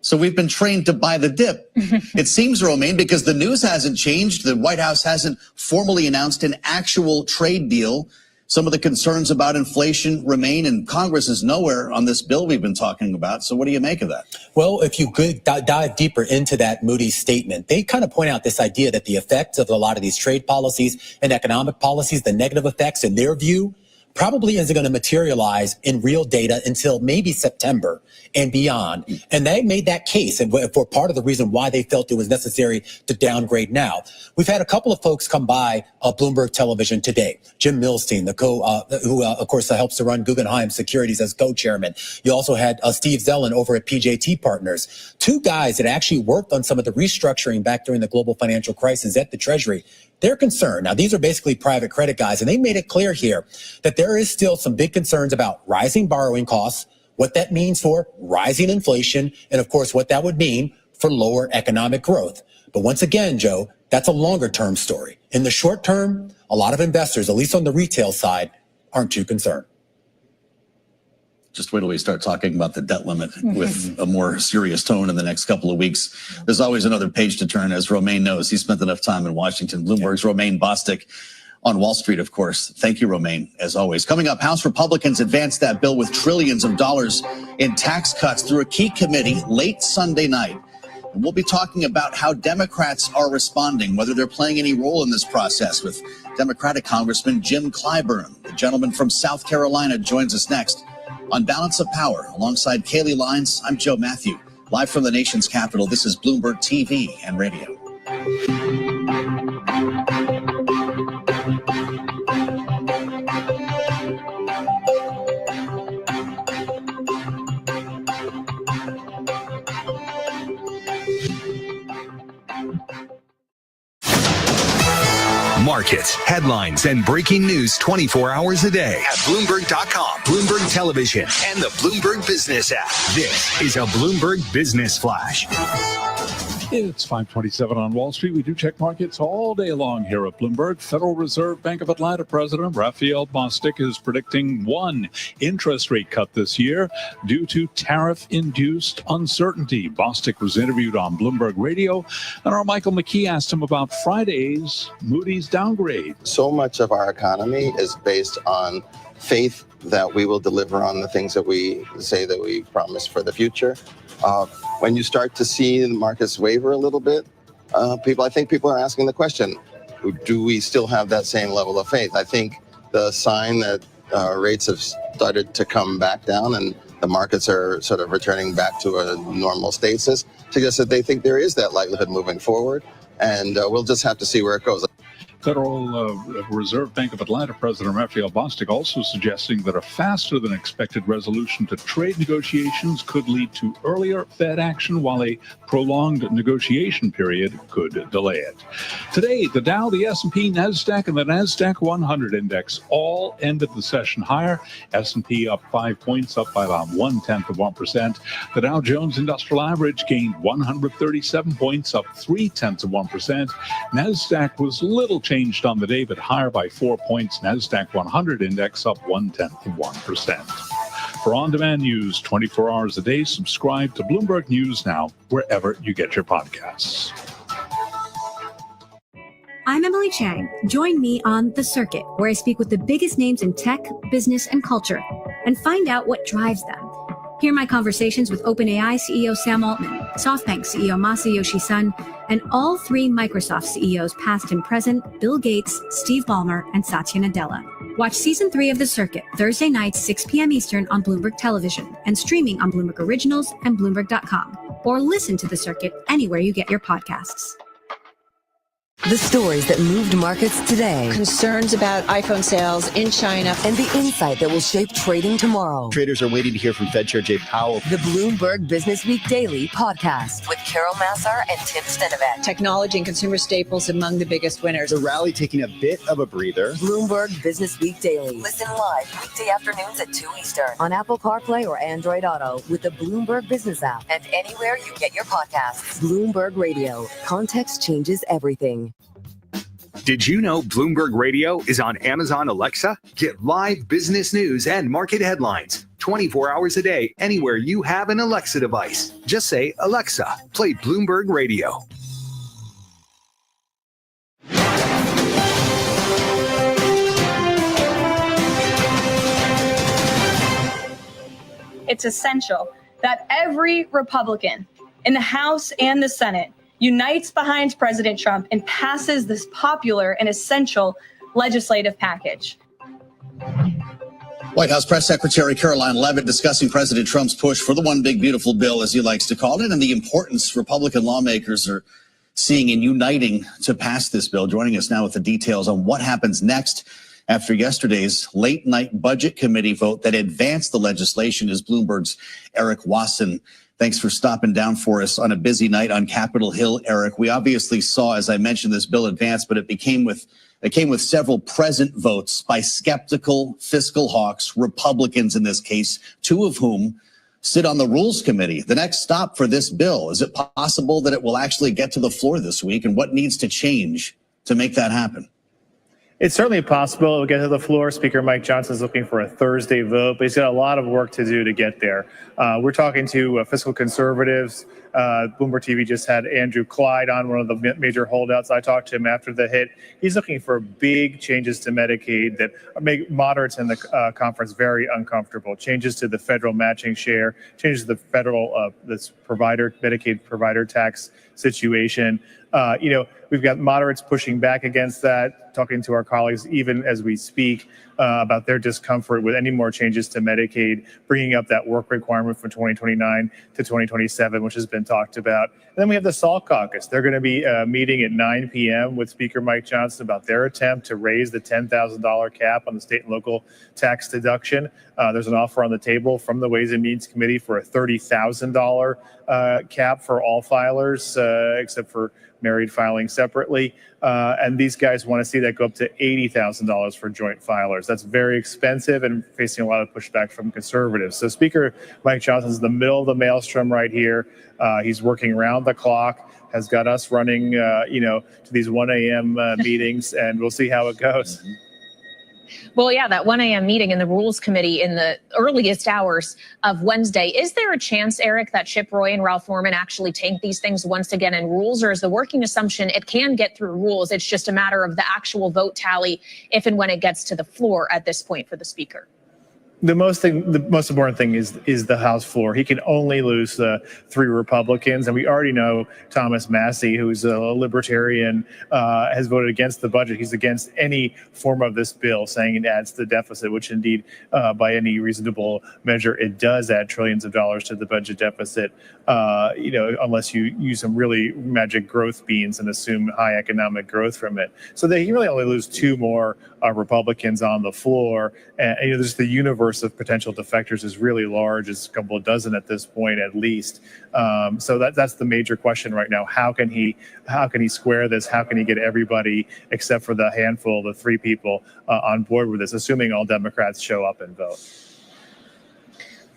So we've been trained to buy the dip. It seems, Romaine, because the news hasn't changed. The White House hasn't formally announced an actual trade deal. Some of the concerns about inflation remain, and Congress is nowhere on this bill we've been talking about. So what do you make of that? Well, if you could dive deeper into that Moody's statement, they kind of point out this idea that the effects of a lot of these trade policies and economic policies, the negative effects in their view, probably isn't going to materialize in real data until maybe September and beyond. And they made that case, and for part of the reason why they felt it was necessary to downgrade now. We've had a couple of folks come by Bloomberg Television today. Jim Milstein, who of course helps to run Guggenheim Securities as co-chairman. You also had Steve Zellin over at PJT Partners. 2 guys that actually worked on some of the restructuring back during the global financial crisis at the Treasury. They're concerned. Now, these are basically private credit guys, and they made it clear here that there is still some big concerns about rising borrowing costs, what that means for rising inflation, and of course, what that would mean for lower economic growth. But once again, Joe, that's a longer term story. In the short term, a lot of investors, at least on the retail side, aren't too concerned. Just wait till we start talking about the debt limit with a more serious tone in the next couple of weeks. There's always another page to turn, as Romaine knows. He spent enough time in Washington. Bloomberg's Romaine Bostick on Wall Street, of course. Thank you, Romaine, as always. Coming up, House Republicans advanced that bill with trillions of dollars in tax cuts through a key committee late Sunday night. And we'll be talking about how Democrats are responding, whether they're playing any role in this process, with Democratic Congressman Jim Clyburn. The gentleman from South Carolina joins us next on Balance of Power. Alongside Kaylee Lines, I'm Joe Matthew. Live from the nation's capital, this is Bloomberg TV and Radio. Markets, headlines, and breaking news 24 hours a day at Bloomberg.com, Bloomberg Television, and the Bloomberg Business app. This is a Bloomberg Business Flash. It's 5:27 on Wall Street. We do check markets all day long here at Bloomberg. Federal Reserve Bank of Atlanta President Raphael Bostic is predicting 1 interest rate cut this year due to tariff-induced uncertainty. Bostic was interviewed on Bloomberg Radio, and our Michael McKee asked him about Friday's Moody's downgrade. So much of our economy is based on faith that we will deliver on the things that we say that we promise for the future. When you start to see the markets waver a little bit, I think people are asking the question, do we still have that same level of faith? I think the sign that rates have started to come back down and the markets are sort of returning back to a normal stasis suggests that they think there is that likelihood moving forward. And we'll just have to see where it goes. Federal Reserve Bank of Atlanta President Raphael Bostic also suggesting that a faster than expected resolution to trade negotiations could lead to earlier Fed action, while a prolonged negotiation period could delay it. Today, the Dow, the S&P, NASDAQ, and the NASDAQ 100 index all ended the session higher. S&P up 5 points, up by about 0.1%. The Dow Jones Industrial Average gained 137 points, up 0.3%. NASDAQ was little changed on the day, but higher by 4 points. NASDAQ 100 index up 0.1%. For on-demand news 24 hours a day, subscribe to Bloomberg News Now, wherever you get your podcasts. I'm Emily Chang. Join me on The Circuit, where I speak with the biggest names in tech, business, and culture, and find out what drives them. Hear my conversations with OpenAI CEO Sam Altman, SoftBank CEO Masayoshi Son, and all three Microsoft CEOs past and present, Bill Gates, Steve Ballmer, and Satya Nadella. Watch Season 3 of The Circuit, Thursday nights, 6 p.m. Eastern on Bloomberg Television and streaming on Bloomberg Originals and Bloomberg.com. Or listen to The Circuit anywhere you get your podcasts. The stories that moved markets today. Concerns about iPhone sales in China. And the insight that will shape trading tomorrow. Traders are waiting to hear from Fed Chair Jay Powell. The Bloomberg Business Week Daily podcast with Carol Massar and Tim Stenovec. Technology and consumer staples among the biggest winners. The rally taking a bit of a breather. Bloomberg Business Week Daily. Listen live weekday afternoons at 2 Eastern on Apple CarPlay or Android Auto with the Bloomberg Business app and anywhere you get your podcasts. Bloomberg Radio. Context changes everything. Did you know Bloomberg Radio is on Amazon Alexa? Get live business news and market headlines 24 hours a day anywhere you have an Alexa device. Just say, Alexa, play Bloomberg Radio. It's essential that every Republican in the House and the Senate unites behind President Trump and passes this popular and essential legislative package. White House Press Secretary Caroline Leavitt discussing President Trump's push for the one big beautiful bill, as he likes to call it, and the importance Republican lawmakers are seeing in uniting to pass this bill. Joining us now with the details on what happens next after yesterday's late night budget committee vote that advanced the legislation is Bloomberg's Eric Wasson. Thanks for stopping down for us on a busy night on Capitol Hill, Eric. We obviously saw, as I mentioned, this bill advance, but it came with several present votes by skeptical fiscal hawks, Republicans in this case, two of whom sit on the Rules Committee. The next stop for this bill, is it possible that it will actually get to the floor this week, and what needs to change to make that happen? It's certainly possible it will get to the floor. Speaker Mike Johnson is looking for a Thursday vote, but he's got a lot of work to do to get there. We're talking to fiscal conservatives. Bloomberg TV just had Andrew Clyde on, one of the major holdouts. I talked to him after the hit. He's looking for big changes to Medicaid that make moderates in the conference very uncomfortable. Changes to the federal matching share, changes to the federal Medicaid provider tax situation. We've got moderates pushing back against that, talking to our colleagues even as we speak about their discomfort with any more changes to Medicaid, bringing up that work requirement from 2029 to 2027, which has been talked about. And then we have the SALT caucus. They're going to be meeting at 9 p.m. with Speaker Mike Johnson about their attempt to raise the $10,000 cap on the state and local tax deduction. There's an offer on the table from the Ways and Means Committee for a $30,000 cap for all filers, except for married filing separately. And these guys want to see that go up to $80,000 for joint filers. That's very expensive and facing a lot of pushback from conservatives. So Speaker Mike Johnson's in the middle of the maelstrom right here. He's working around the clock, has got us running, to these 1 a.m. meetings, and we'll see how it goes. Well, yeah, that 1 a.m. meeting in the Rules Committee in the earliest hours of Wednesday. Is there a chance, Eric, that Chip Roy and Ralph Norman actually tank these things once again in Rules, or is the working assumption it can get through Rules? It's just a matter of the actual vote tally if and when it gets to the floor at this point for the Speaker. The most important thing is the House floor. He can only lose the 3 Republicans, and we already know Thomas Massie, who's a libertarian, has voted against the budget. He's against any form of this bill, saying it adds to the deficit, which indeed, by any reasonable measure, it does add trillions of dollars to the budget deficit. Unless you use some really magic growth beans and assume high economic growth from it. So he really only lose 2 more Republicans on the floor, and there's the universe of potential defectors is really large. It's a couple of dozen at this point, at least. So that's the major question right now. How can he square this? How can he get everybody except for the handful, the 3 people on board with this, assuming all Democrats show up and vote?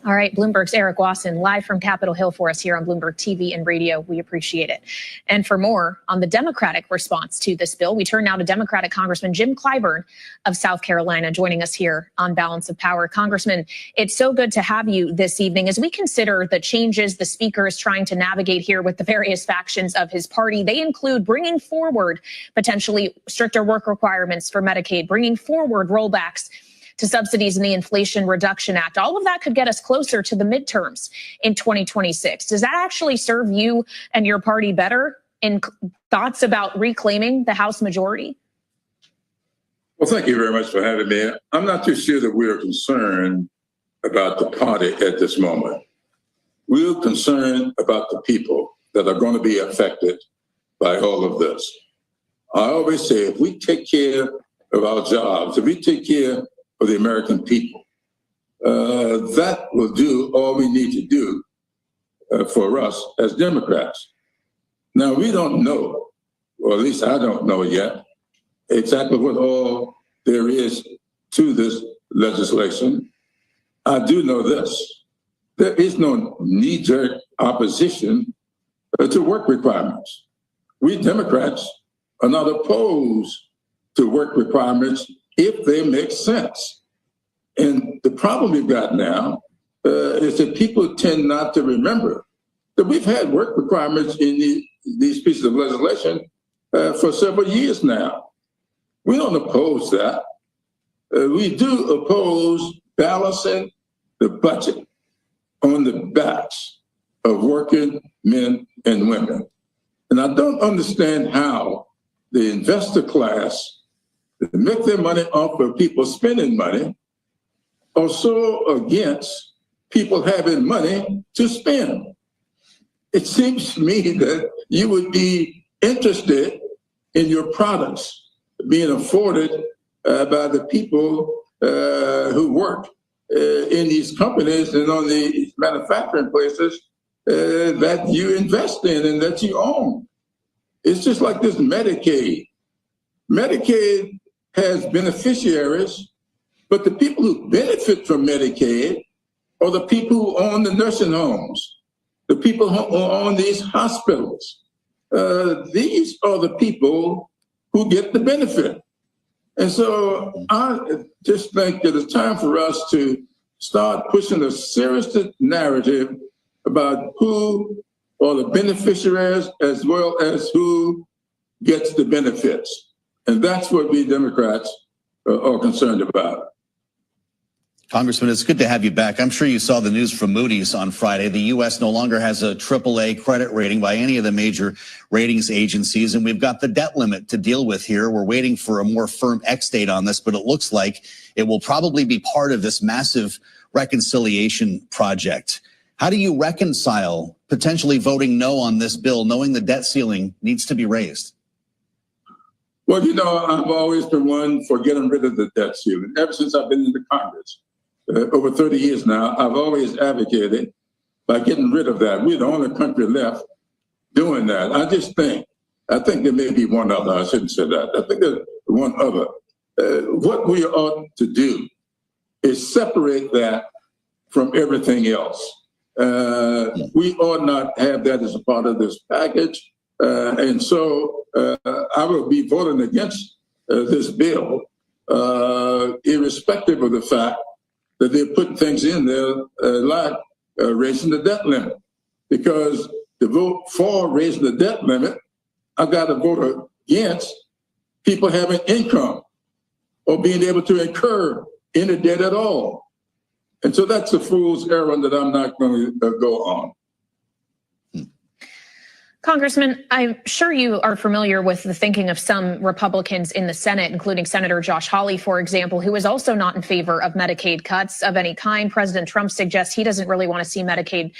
All right, Bloomberg's Eric Wasson live from Capitol Hill for us here on Bloomberg TV and radio. We appreciate it. And for more on the Democratic response to this bill, we turn now to Democratic Congressman Jim Clyburn of South Carolina joining us here on Balance of Power. Congressman, it's so good to have you this evening. As we consider the changes the Speaker is trying to navigate here with the various factions of his party, they include bringing forward potentially stricter work requirements for Medicaid, bringing forward rollbacks to subsidies in the Inflation Reduction Act. All of that could get us closer to the midterms in 2026. Does that actually serve you and your party better in thoughts about reclaiming the House majority? Well, thank you very much for having me. I'm not too sure that we're concerned about the party at this moment. We're concerned about the people that are going to be affected by all of this. I always say, if we take care of our jobs, if we take care of the American people, that will do all we need to do for us as Democrats. Now, we don't know, or at least I don't know yet, exactly what all there is to this legislation. I do know this: there is no knee-jerk opposition to work requirements. We Democrats are not opposed to work requirements if they make sense. And the problem we've got now is that people tend not to remember that we've had work requirements in these pieces of legislation for several years now. We don't oppose that. We do oppose balancing the budget on the backs of working men and women. And I don't understand how the investor class that make their money off of people spending money are so against people having money to spend. It seems to me that you would be interested in your products being afforded by the people who work in these companies and on the manufacturing places that you invest in and that you own. It's just like this Medicaid. Medicaid has beneficiaries, but the people who benefit from Medicaid are the people who own the nursing homes, the people who own these hospitals. These are the people who get the benefit. And so I just think that it's time for us to start pushing a serious narrative about who are the beneficiaries as well as who gets the benefits. And that's what we Democrats are concerned about. Congressman, it's good to have you back. I'm sure you saw the news from Moody's on Friday. The U.S. no longer has a AAA credit rating by any of the major ratings agencies, and we've got the debt limit to deal with here. We're waiting for a more firm X date on this, but it looks like it will probably be part of this massive reconciliation project. How do you reconcile potentially voting no on this bill, knowing the debt ceiling needs to be raised? Well, you know, I've always been one for getting rid of the debt ceiling. Ever since I've been in the Congress, over 30 years now, I've always advocated by getting rid of that. We're the only country left doing that. I think there may be one other. I shouldn't say that. I think there's one other. What we ought to do is separate that from everything else. We ought not have that as a part of this package. And so I will be voting against this bill, irrespective of the fact that they're putting things in there like raising the debt limit. Because to vote for raising the debt limit, I got to vote against people having income or being able to incur any debt at all. And so that's a fool's errand that I'm not going to go on. Congressman, I'm sure you are familiar with the thinking of some Republicans in the Senate, including Senator Josh Hawley, for example, who is also not in favor of Medicaid cuts of any kind. President Trump suggests he doesn't really want to see Medicaid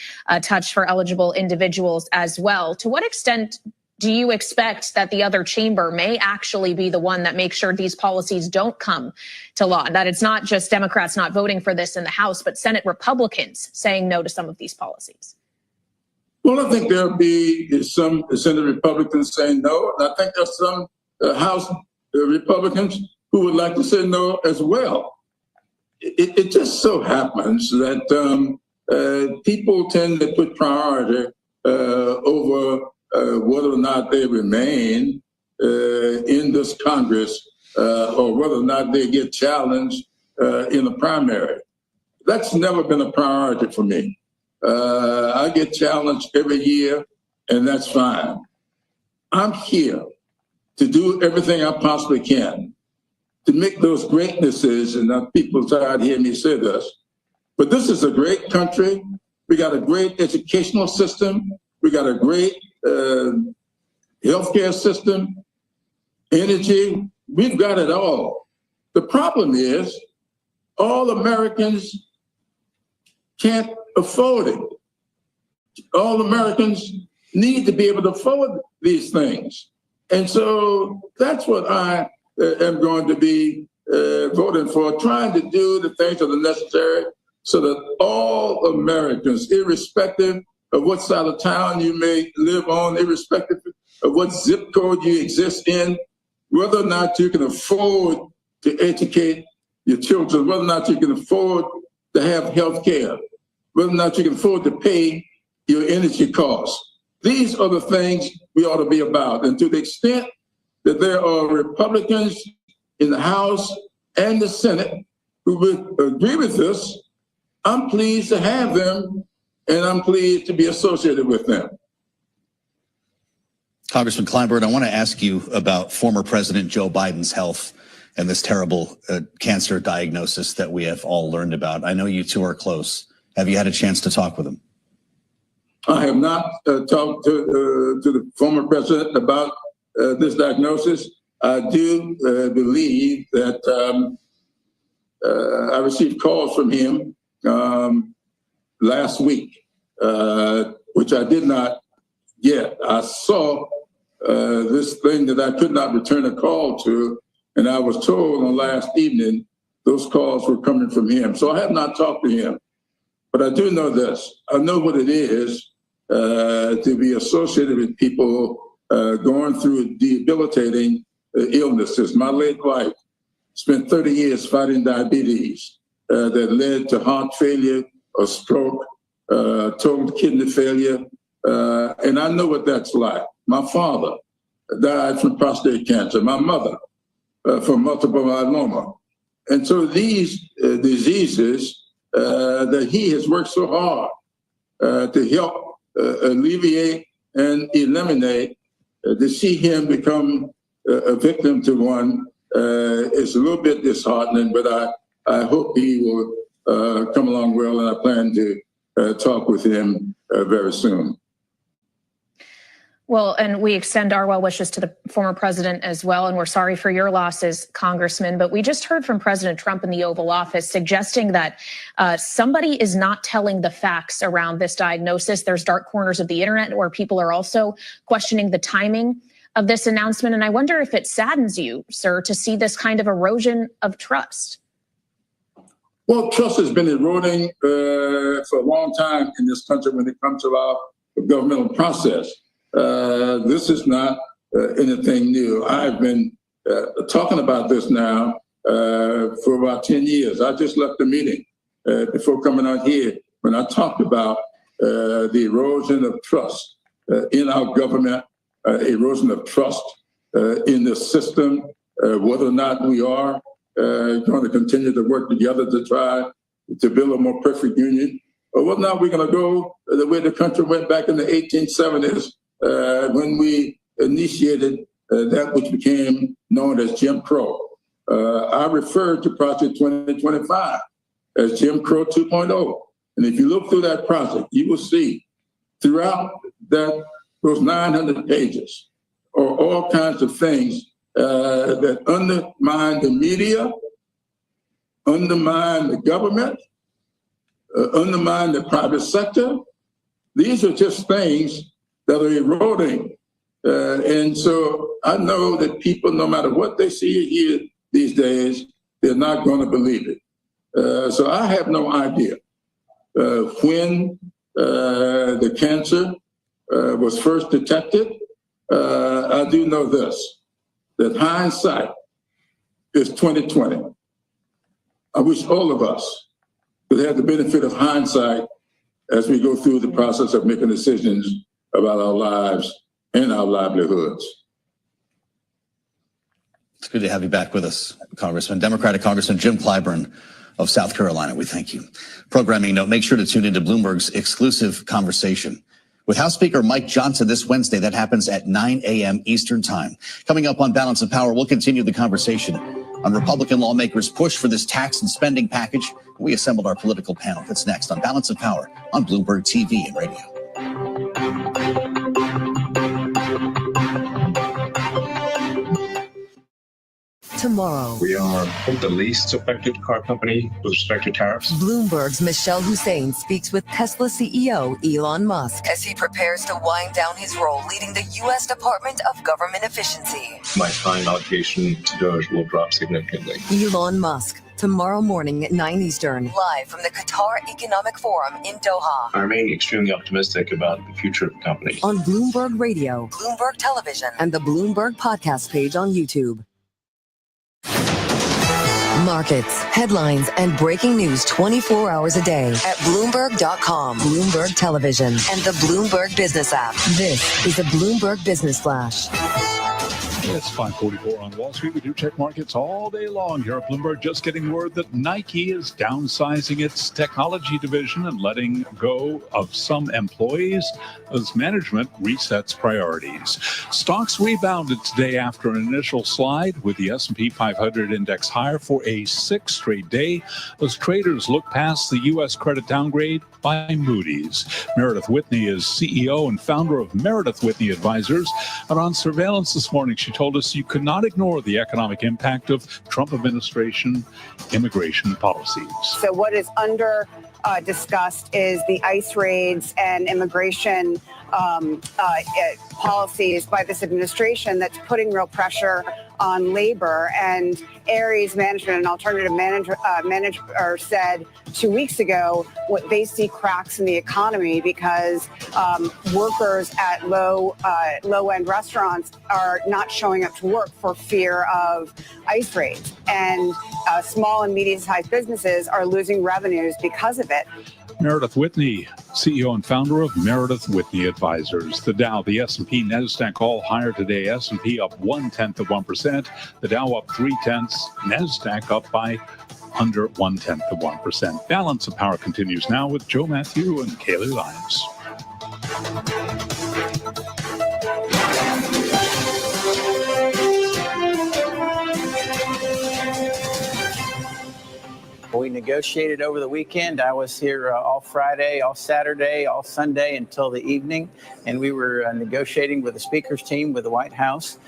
touched for eligible individuals as well. To what extent do you expect that the other chamber may actually be the one that makes sure these policies don't come to law, that it's not just Democrats not voting for this in the House, but Senate Republicans saying no to some of these policies? Well, I think there'll be some Senate Republicans saying no. And I think there's some House Republicans who would like to say no as well. It just so happens that people tend to put priority over whether or not they remain in this Congress or whether or not they get challenged in the primary. That's never been a priority for me. I get challenged every year, and that's fine. I'm here to do everything I possibly can to make those greatnesses, and people tired of hearing me say this, but this is a great country. We got a great educational system. We got a great healthcare system, energy. We've got it all. The problem is all Americans can't afford it. All Americans need to be able to afford these things. And so that's what I am going to be voting for, trying to do the things that are necessary so that all Americans, irrespective of what side of town you may live on, irrespective of what zip code you exist in, whether or not you can afford to educate your children, whether or not you can afford to have health care, whether or not you can afford to pay your energy costs. These are the things we ought to be about. And to the extent that there are Republicans in the House and the Senate who would agree with this, I'm pleased to have them, and I'm pleased to be associated with them. Congressman Kleinberg, I want to ask you about former President Joe Biden's health and this terrible cancer diagnosis that we have all learned about. I know you two are close. Have you had a chance to talk with him? I have not talked to the former president about this diagnosis. I do believe that I received calls from him last week, which I did not get. I saw this thing that I could not return a call to, and I was told on last evening those calls were coming from him. So I have not talked to him. But I do know this. I know what it is to be associated with people going through debilitating illnesses. My late wife spent 30 years fighting diabetes that led to heart failure, a stroke, total kidney failure. And I know what that's like. My father died from prostate cancer. My mother from multiple myeloma. And so these diseases that he has worked so hard to help alleviate and eliminate, to see him become a victim to one is a little bit disheartening, but I hope he will come along well, and I plan to talk with him very soon. Well, and we extend our well wishes to the former president as well, and we're sorry for your losses, Congressman. But we just heard from President Trump in the Oval Office suggesting that somebody is not telling the facts around this diagnosis. There's dark corners of the internet where people are also questioning the timing of this announcement. And I wonder if it saddens you, sir, to see this kind of erosion of trust. Well, trust has been eroding for a long time in this country when it comes to our governmental process. This is not anything new. I've been talking about this now for about 10 years. I just left the meeting before coming out here when I talked about the erosion of trust in our government, erosion of trust in the system, whether or not we are going to continue to work together to try to build a more perfect union, or whether or not we're going to go the way the country went back in the 1870s when we initiated that which became known as Jim Crow. I referred to Project 2025 as Jim Crow 2.0. And if you look through that project, you will see throughout those 900 pages are all kinds of things that undermine the media, undermine the government, undermine the private sector. These are just things that are eroding. And so I know that people, no matter what they see here these days, they're not going to believe it. So I have no idea when the cancer was first detected. I do know this, that hindsight is 20/20. I wish all of us could have the benefit of hindsight as we go through the process of making decisions about our lives and our livelihoods. It's good to have you back with us, Congressman. Democratic Congressman Jim Clyburn of South Carolina. We thank you. Programming note, make sure to tune into Bloomberg's exclusive conversation with House Speaker Mike Johnson this Wednesday. That happens at 9 a.m. Eastern Time. Coming up on Balance of Power, we'll continue the conversation on Republican lawmakers' push for this tax and spending package. We assembled our political panel. That's next on Balance of Power on Bloomberg TV and radio. Tomorrow, we are the least affected car company with respect to tariffs. Bloomberg's Michelle Hussein speaks with Tesla CEO Elon Musk as he prepares to wind down his role leading the U.S. Department of Government Efficiency. My time allocation to DOGE will drop significantly. Elon Musk, tomorrow morning at 9 Eastern, live from the Qatar Economic Forum in Doha. I remain extremely optimistic about the future of the company. On Bloomberg Radio, Bloomberg Television, and the Bloomberg Podcast page on YouTube. Markets, headlines, and breaking news 24 hours a day at Bloomberg.com, Bloomberg Television, and the Bloomberg Business app. This is a Bloomberg Business Flash. It's 5:44 on Wall Street. We do check markets all day long here at Bloomberg. Just getting word that Nike is downsizing its technology division and letting go of some employees as management resets priorities. Stocks rebounded today after an initial slide with the S&P 500 index higher for a sixth straight day as traders look past the U.S. credit downgrade by Moody's. Meredith Whitney is CEO and founder of Meredith Whitney Advisors. And on surveillance this morning, she told us you could not ignore the economic impact of Trump administration immigration policies. So what is under discussed is the ICE raids and immigration policies by this administration that's putting real pressure on labor. And Ares Management, an alternative manager said 2 weeks ago, what they see cracks in the economy because workers at low-end restaurants are not showing up to work for fear of ICE raids. And small and medium-sized businesses are losing revenues because of it. Meredith Whitney, CEO and founder of Meredith Whitney Advisors. The Dow, the S&P, NASDAQ all higher today. S&P up 0.1%. The Dow up 0.3. NASDAQ up by under 0.1%. Balance of Power continues now with Joe Matthew and Kaylee Lyons. We negotiated over the weekend. I was here all Friday, all Saturday, all Sunday until the evening, and we were negotiating with the speaker's team with the White House.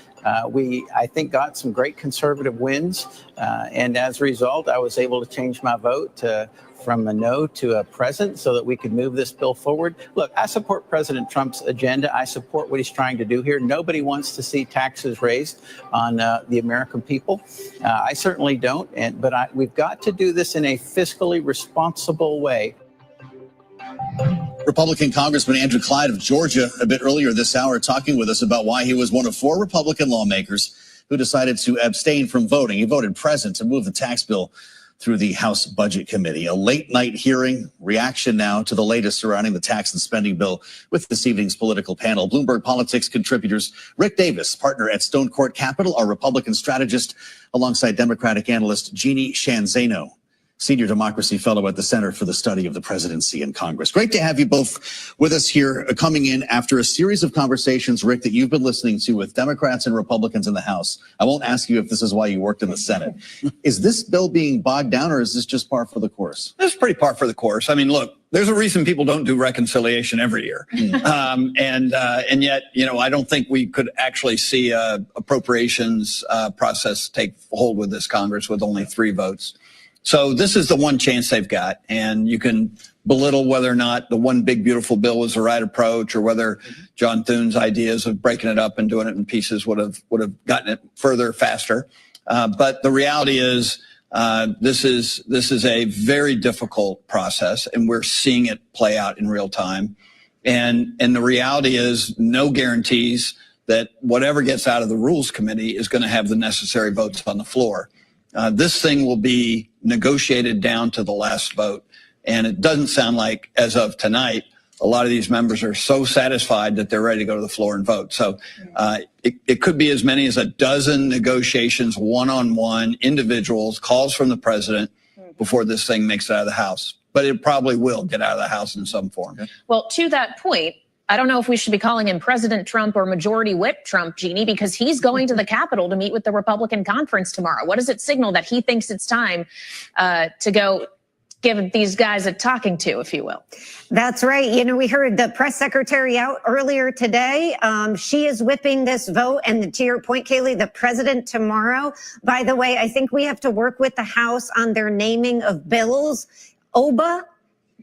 We, I think, got some great conservative wins, and as a result, I was able to change my vote from a no to a present so that we could move this bill forward. Look, I support President Trump's agenda. I support what he's trying to do here. Nobody wants to see taxes raised on the American people. I certainly don't, but we've got to do this in a fiscally responsible way. Republican Congressman Andrew Clyde of Georgia a bit earlier this hour talking with us about why he was one of 4 Republican lawmakers who decided to abstain from voting. He voted present to move the tax bill through the House Budget Committee. A late night hearing, reaction now to the latest surrounding the tax and spending bill with this evening's political panel. Bloomberg Politics contributors Rick Davis, partner at Stone Court Capital, our Republican strategist, alongside Democratic analyst Jeannie Shanzano. Senior Democracy Fellow at the Center for the Study of the Presidency and Congress. Great to have you both with us here, coming in after a series of conversations, Rick, that you've been listening to with Democrats and Republicans in the House. I won't ask you if this is why you worked in the Senate. Is this bill being bogged down, or is this just par for the course? This is pretty par for the course. I mean, look, there's a reason people don't do reconciliation every year. And yet, I don't think we could actually see a appropriations process take hold with this Congress with only 3 votes. So this is the one chance they've got, and you can belittle whether or not the one big beautiful bill was the right approach, or whether John Thune's ideas of breaking it up and doing it in pieces would have gotten it further faster. But the reality is, this is a very difficult process, and we're seeing it play out in real time. And the reality is, no guarantees that whatever gets out of the Rules Committee is going to have the necessary votes on the floor. This thing will be negotiated down to the last vote. And it doesn't sound like, as of tonight, a lot of these members are so satisfied that they're ready to go to the floor and vote. So it could be as many as a dozen negotiations, one-on-one, individuals, calls from the president before this thing makes it out of the House. But it probably will get out of the House in some form. Well, to that point, I don't know if we should be calling him President Trump or Majority Whip Trump, Jeannie, because he's going to the Capitol to meet with the Republican conference tomorrow. What does it signal that he thinks it's time to go give these guys a talking to, if you will? That's right. We heard the press secretary out earlier today. She is whipping this vote. And to your point, Kayleigh, the president tomorrow. By the way, I think we have to work with the House on their naming of bills. OBA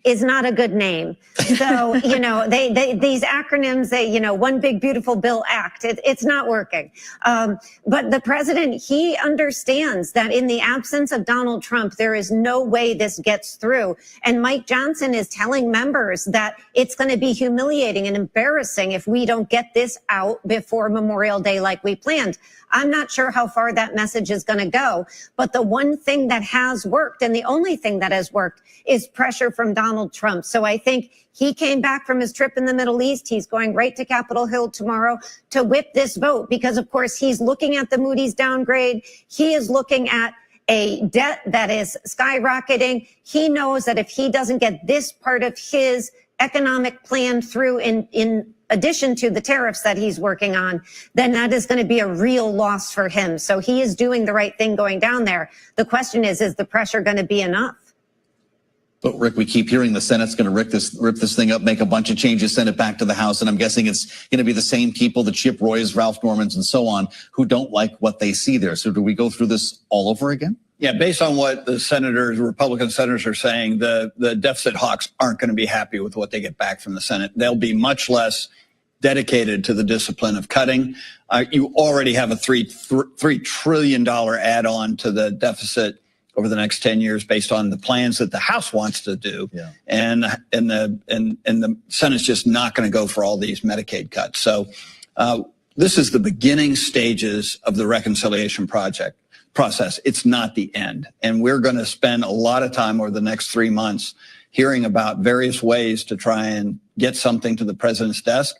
is not a good name. So, these acronyms, One Big Beautiful Bill Act, it's not working. But the president, he understands that in the absence of Donald Trump, there is no way this gets through. And Mike Johnson is telling members that it's going to be humiliating and embarrassing if we don't get this out before Memorial Day like we planned. I'm not sure how far that message is going to go, but the one thing that has worked, and the only thing that has worked, is pressure from Donald Trump. So I think he came back from his trip in the Middle East. He's going right to Capitol Hill tomorrow to whip this vote because, of course, he's looking at the Moody's downgrade. He is looking at a debt that is skyrocketing. He knows that if he doesn't get this part of his economic plan through in addition to the tariffs that he's working on, then that is going to be a real loss for him. So he is doing the right thing going down there. The question is the pressure going to be enough? But Rick, we keep hearing the Senate's going to rip this thing up, make a bunch of changes, send it back to the House. And I'm guessing it's going to be the same people, the Chip Roys, Ralph Normans, and so on, who don't like what they see there. So do we go through this all over again? Yeah, based on what the Republican senators are saying, the deficit hawks aren't going to be happy with what they get back from the Senate. They'll be much less dedicated to the discipline of cutting. You already have a $3 trillion add-on to the deficit over the next 10 years based on the plans that the House wants to do. Yeah. And the Senate's just not going to go for all these Medicaid cuts. So this is the beginning stages of the reconciliation process. It's not the end. And we're going to spend a lot of time over the next 3 months hearing about various ways to try and get something to the president's desk.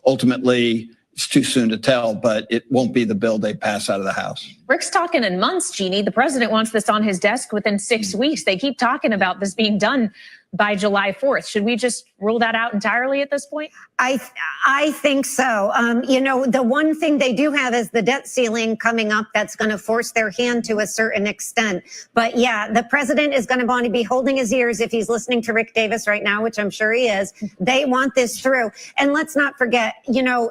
Ultimately, it's too soon to tell, but it won't be the bill they pass out of the House. Rick's talking in months, Jeannie. The president wants this on his desk within 6 weeks. They keep talking about this being done by July 4th. Should we just rule that out entirely at this point? I think so. The one thing they do have is the debt ceiling coming up that's going to force their hand to a certain extent. But yeah, the president is going to want to be holding his ears if he's listening to Rick Davis right now, which I'm sure he is. They want this through. And let's not forget,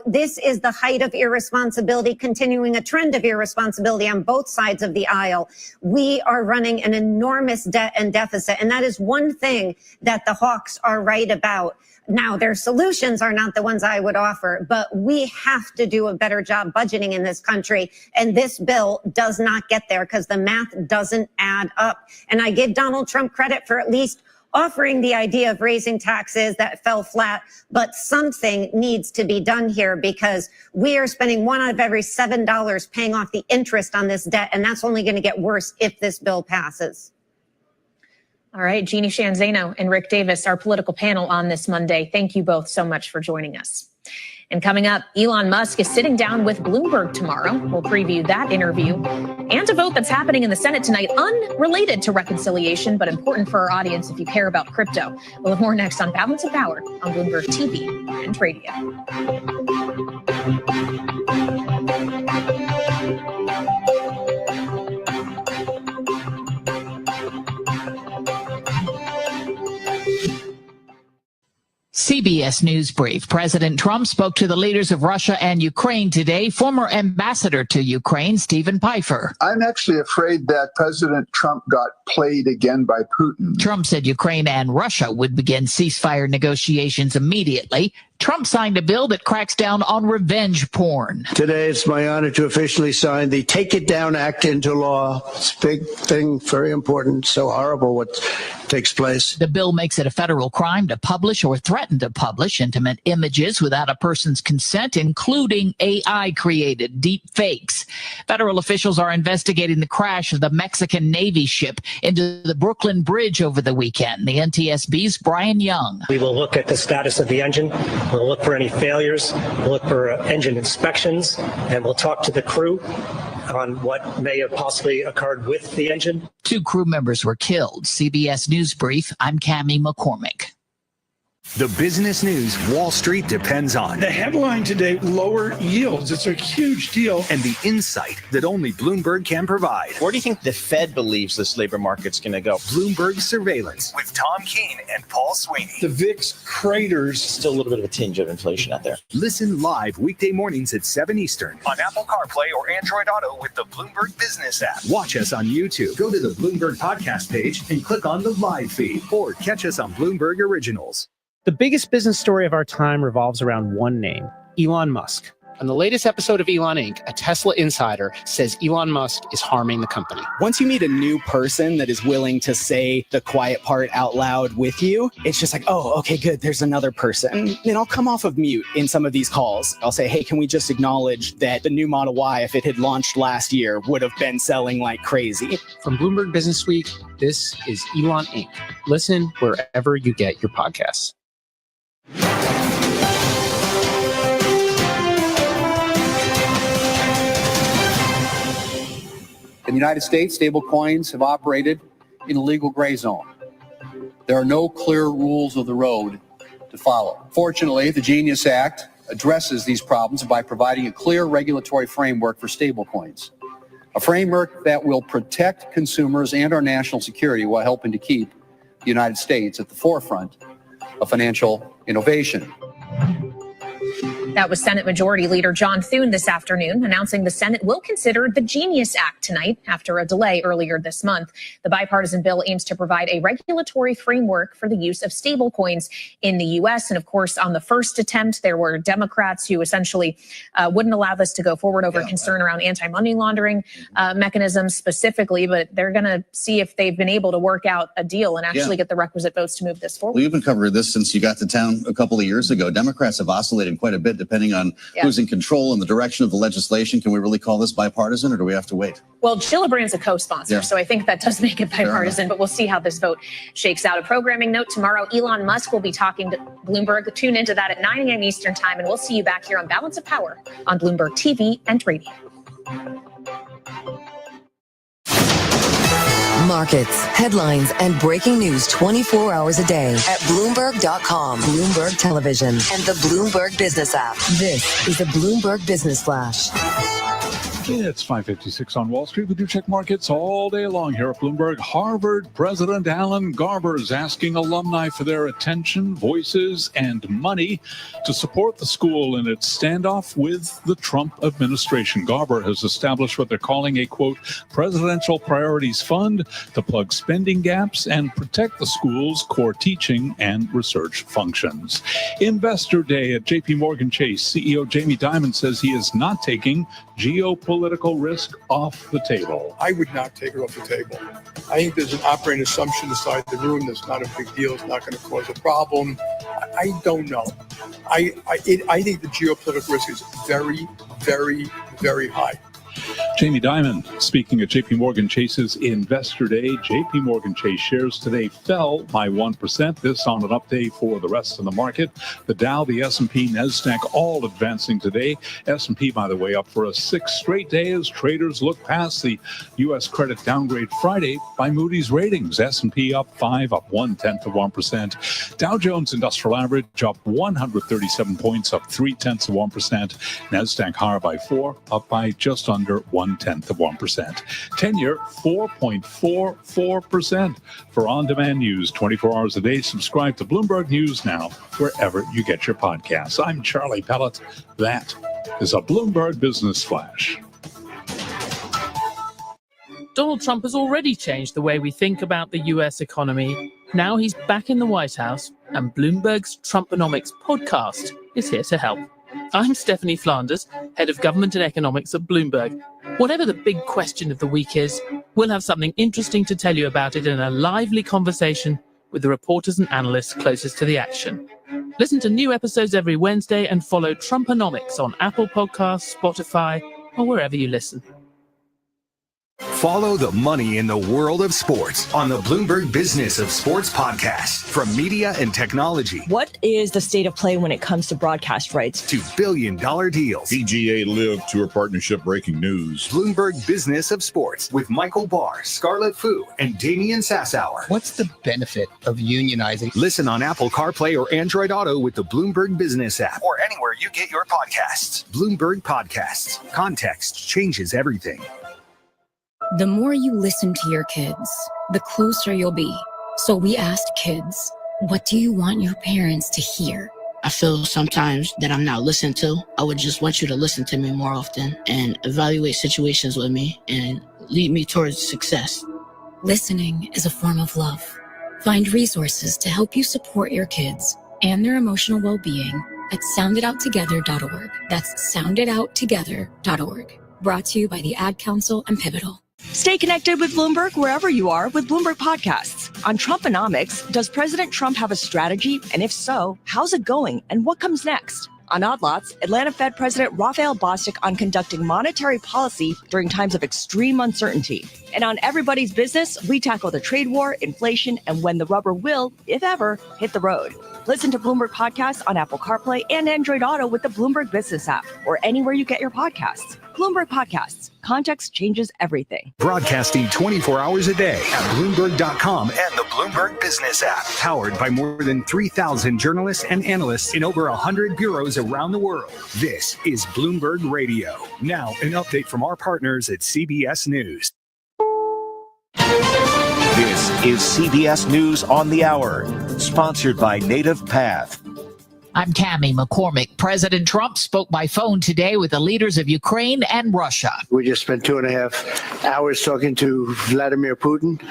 this is the height of irresponsibility, continuing a trend of irresponsibility on both sides of the aisle. We are running an enormous debt and deficit. And that is one thing that the hawks are right about. Now, their solutions are not the ones I would offer, but we have to do a better job budgeting in this country. And this bill does not get there because the math doesn't add up. And I give Donald Trump credit for at least offering the idea of raising taxes that fell flat, but something needs to be done here because we are spending $1 out of every $7 paying off the interest on this debt. And that's only going to get worse if this bill passes. All right, Jeannie Sheehan Zaino and Rick Davis, our political panel on this Monday. Thank you both so much for joining us. And coming up, Elon Musk is sitting down with Bloomberg tomorrow. We'll preview that interview and a vote that's happening in the Senate tonight, unrelated to reconciliation, but important for our audience if you care about crypto. We'll have more next on Balance of Power on Bloomberg TV and radio. CBS News Brief. President Trump spoke to the leaders of Russia and Ukraine today. Former ambassador to Ukraine, Stephen Pfeiffer. I'm actually afraid that President Trump got played again by Putin. Trump said Ukraine and Russia would begin ceasefire negotiations immediately. Trump signed a bill that cracks down on revenge porn. Today, it's my honor to officially sign the Take It Down Act into law. It's a big thing, very important, so horrible what takes place. The bill makes it a federal crime to publish or threaten to publish intimate images without a person's consent, including AI-created deep fakes. Federal officials are investigating the crash of the Mexican Navy ship into the Brooklyn Bridge over the weekend. The NTSB's Brian Young. We will look at the status of the engine. We'll look for any failures. We'll look for engine inspections, and we'll talk to the crew on what may have possibly occurred with the engine. 2 crew members were killed. CBS News Brief, I'm Cammie McCormick. The business news Wall Street depends on. The headline today, lower yields. It's a huge deal. And the insight that only Bloomberg can provide. Where do you think the Fed believes this labor market's going to go? Bloomberg Surveillance with Tom Keene and Paul Sweeney. The VIX craters. Still a little bit of a tinge of inflation out there. Listen live weekday mornings at 7 Eastern on Apple CarPlay or Android Auto with the Bloomberg Business app. Watch us on YouTube. Go to the Bloomberg podcast page and click on the live feed or catch us on Bloomberg Originals. The biggest business story of our time revolves around one name, Elon Musk. On the latest episode of Elon Inc., a Tesla insider says Elon Musk is harming the company. Once you meet a new person that is willing to say the quiet part out loud with you, it's just like, oh, okay, good, there's another person. And then I'll come off of mute in some of these calls. I'll say, hey, can we just acknowledge that the new Model Y, if it had launched last year, would have been selling like crazy? From Bloomberg Business Week, this is Elon Inc. Listen wherever you get your podcasts. In the United States, stablecoins have operated in a legal gray zone. There are no clear rules of the road to follow. Fortunately, the Genius Act addresses these problems by providing a clear regulatory framework for stablecoins, a framework that will protect consumers and our national security while helping to keep the United States at the forefront of financial innovation. That was Senate Majority Leader John Thune this afternoon, announcing the Senate will consider the Genius Act tonight after a delay earlier this month. The bipartisan bill aims to provide a regulatory framework for the use of stablecoins in the U.S. And of course, on the first attempt, there were Democrats who essentially wouldn't allow this to go forward over concern around anti-money laundering mechanisms specifically. But they're going to see if they've been able to work out a deal and actually get the requisite votes to move this forward. We've been covering this since you got to town a couple of years ago. Democrats have oscillated quite a bit depending on who's in control and the direction of the legislation. Can we really call this bipartisan, or do we have to wait? Well, Gillibrand's a co-sponsor, so I think that does make it bipartisan, but we'll see how this vote shakes out. A programming note, tomorrow, Elon Musk will be talking to Bloomberg. Tune into that at 9 a.m. Eastern time, and we'll see you back here on Balance of Power on Bloomberg TV and radio. Markets, headlines, and breaking news 24 hours a day at Bloomberg.com, Bloomberg Television, and the Bloomberg Business app. This is the Bloomberg Business Flash. It's 5:56 on Wall Street. We do check markets all day long here at Bloomberg. Harvard President Alan Garber is asking alumni for their attention, voices, and money to support the school in its standoff with the Trump administration. Garber has established what they're calling a, quote, presidential priorities fund to plug spending gaps and protect the school's core teaching and research functions. Investor Day at JP Morgan Chase, CEO Jamie Dimon says he is not taking geopolitical risk off the table. I would not take it off the table. I think there's an operating assumption inside the room that's not a big deal. It's not going to cause a problem. I don't know. I think the geopolitical risk is very, very, very high. Jamie Dimon speaking at JP Morgan Chase's Investor Day. JP Morgan Chase shares today fell by 1%. This on an update for the rest of the market. The Dow, the S&P, NASDAQ all advancing today. S&P, by the way, up for a sixth straight day as traders look past the U.S. credit downgrade Friday by Moody's Ratings. S&P up 5, up 0.1%. Dow Jones Industrial Average up 137 points, up 0.3%. NASDAQ higher by 4, up by just under 0.1%. 10-year, 4.44%. For on-demand news 24 hours a day, subscribe to Bloomberg News Now, wherever you get your podcasts. I'm Charlie Pellet. That is a Bloomberg Business Flash. Donald Trump has already changed the way we think about the U.S. economy. Now he's back in the White House, and Bloomberg's Trumponomics podcast is here to help. I'm Stephanie Flanders, head of government and economics at Bloomberg. Whatever the big question of the week is, we'll have something interesting to tell you about it in a lively conversation with the reporters and analysts closest to the action. Listen to new episodes every Wednesday and follow Trumponomics on Apple Podcasts, Spotify, or wherever you listen. Follow the money in the world of sports on the Bloomberg Business of Sports podcast. From media and technology. What is the state of play when it comes to broadcast rights? To billion-dollar deals. PGA Live Tour Partnership breaking news. Bloomberg Business of Sports with Michael Barr, Scarlett Fu, and Damian Sassower. What's the benefit of unionizing? Listen on Apple CarPlay or Android Auto with the Bloomberg Business app. Or anywhere you get your podcasts. Bloomberg Podcasts. Context changes everything. The more you listen to your kids, the closer you'll be. So we asked kids, what do you want your parents to hear? I feel sometimes that I'm not listened to. I would just want you to listen to me more often and evaluate situations with me and lead me towards success. Listening is a form of love. Find resources to help you support your kids and their emotional well-being at sounditouttogether.org. That's sounditouttogether.org. Brought to you by the Ad Council and Pivotal. Stay connected with Bloomberg wherever you are with Bloomberg Podcasts. On Trumponomics, does President Trump have a strategy? And if so, how's it going? And what comes next? On Odd Lots, Atlanta Fed President Raphael Bostic on conducting monetary policy during times of extreme uncertainty. And on Everybody's Business, we tackle the trade war, inflation, and when the rubber will, if ever, hit the road. Listen to Bloomberg Podcasts on Apple CarPlay and Android Auto with the Bloomberg Business app or anywhere you get your podcasts. Bloomberg Podcasts. Context changes everything. Broadcasting 24 hours a day at Bloomberg.com and the Bloomberg Business app. Powered by more than 3,000 journalists and analysts in over 100 bureaus around the world. This is Bloomberg Radio. Now, an update from our partners at CBS News. This is CBS News on the Hour, sponsored by Native Path. I'm Cammie McCormick. President Trump spoke by phone today with the leaders of Ukraine and Russia. We just spent 2.5 hours talking to Vladimir Putin,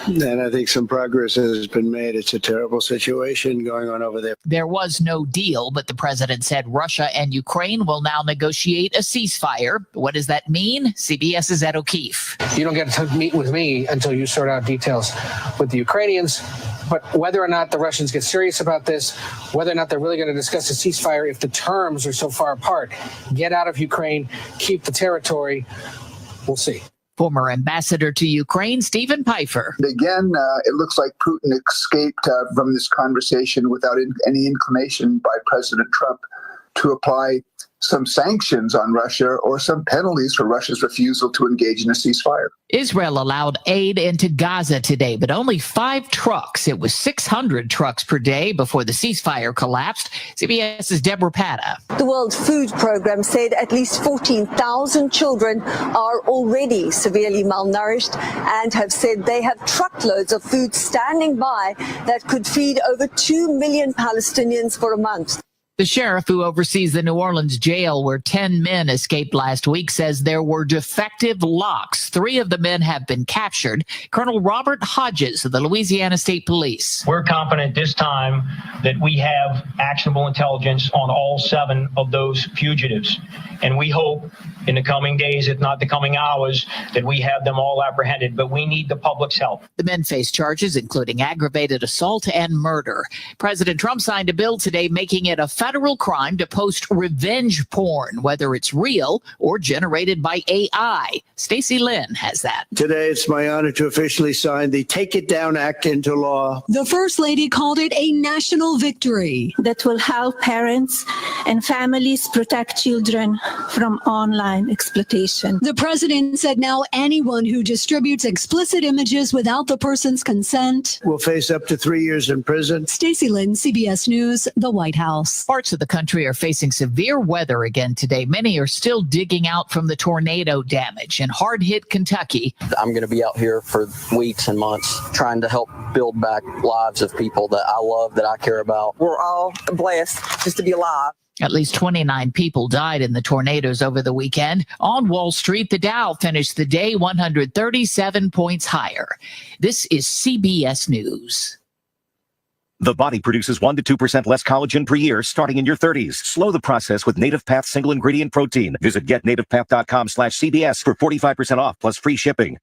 and I think some progress has been made. It's a terrible situation going on over there. There was no deal, but the president said Russia and Ukraine will now negotiate a ceasefire. What does that mean? CBS's Ed O'Keefe. You don't get to meet with me until you sort out details with the Ukrainians. But whether or not the Russians get serious about this, whether or not they're really going to discuss a ceasefire, if the terms are so far apart, get out of Ukraine, keep the territory, we'll see. Former ambassador to Ukraine, Stephen Pfeiffer. Again, it looks like Putin escaped from this conversation without any inclination by President Trump to apply some sanctions on Russia or some penalties for Russia's refusal to engage in a ceasefire. Israel allowed aid into Gaza today, but only 5 trucks. It was 600 trucks per day before the ceasefire collapsed. CBS's Deborah Patta. The World Food Programme said at least 14,000 children are already severely malnourished and have said they have truckloads of food standing by that could feed over 2 million Palestinians for a month. The sheriff who oversees the New Orleans jail where 10 men escaped last week says there were defective locks. 3 of the men have been captured. Colonel Robert Hodges of the Louisiana State Police. We're confident this time that we have actionable intelligence on all 7 of those fugitives. And we hope in the coming days, if not the coming hours, that we have them all apprehended. But we need the public's help. The men face charges including aggravated assault and murder. President Trump signed a bill today making it a federal crime to post revenge porn, whether it's real or generated by AI. Stacey Lynn has that. Today, it's my honor to officially sign the Take It Down Act into law. The First Lady called it a national victory that will help parents and families protect children from online exploitation. The president said now anyone who distributes explicit images without the person's consent will face up to 3 years in prison. Stacey Lynn, CBS News, the White House. Parts of the country are facing severe weather again today. Many are still digging out from the tornado damage in hard-hit Kentucky. I'm going to be out here for weeks and months trying to help build back lives of people that I love, that I care about. We're all blessed just to be alive. At least 29 people died in the tornadoes over the weekend. On Wall Street, the Dow finished the day 137 points higher. This is CBS News. The body produces 1 to 2% less collagen per year starting in your 30s. Slow the process with Native Path single ingredient protein. Visit getnativepath.com/CBS for 45% off plus free shipping.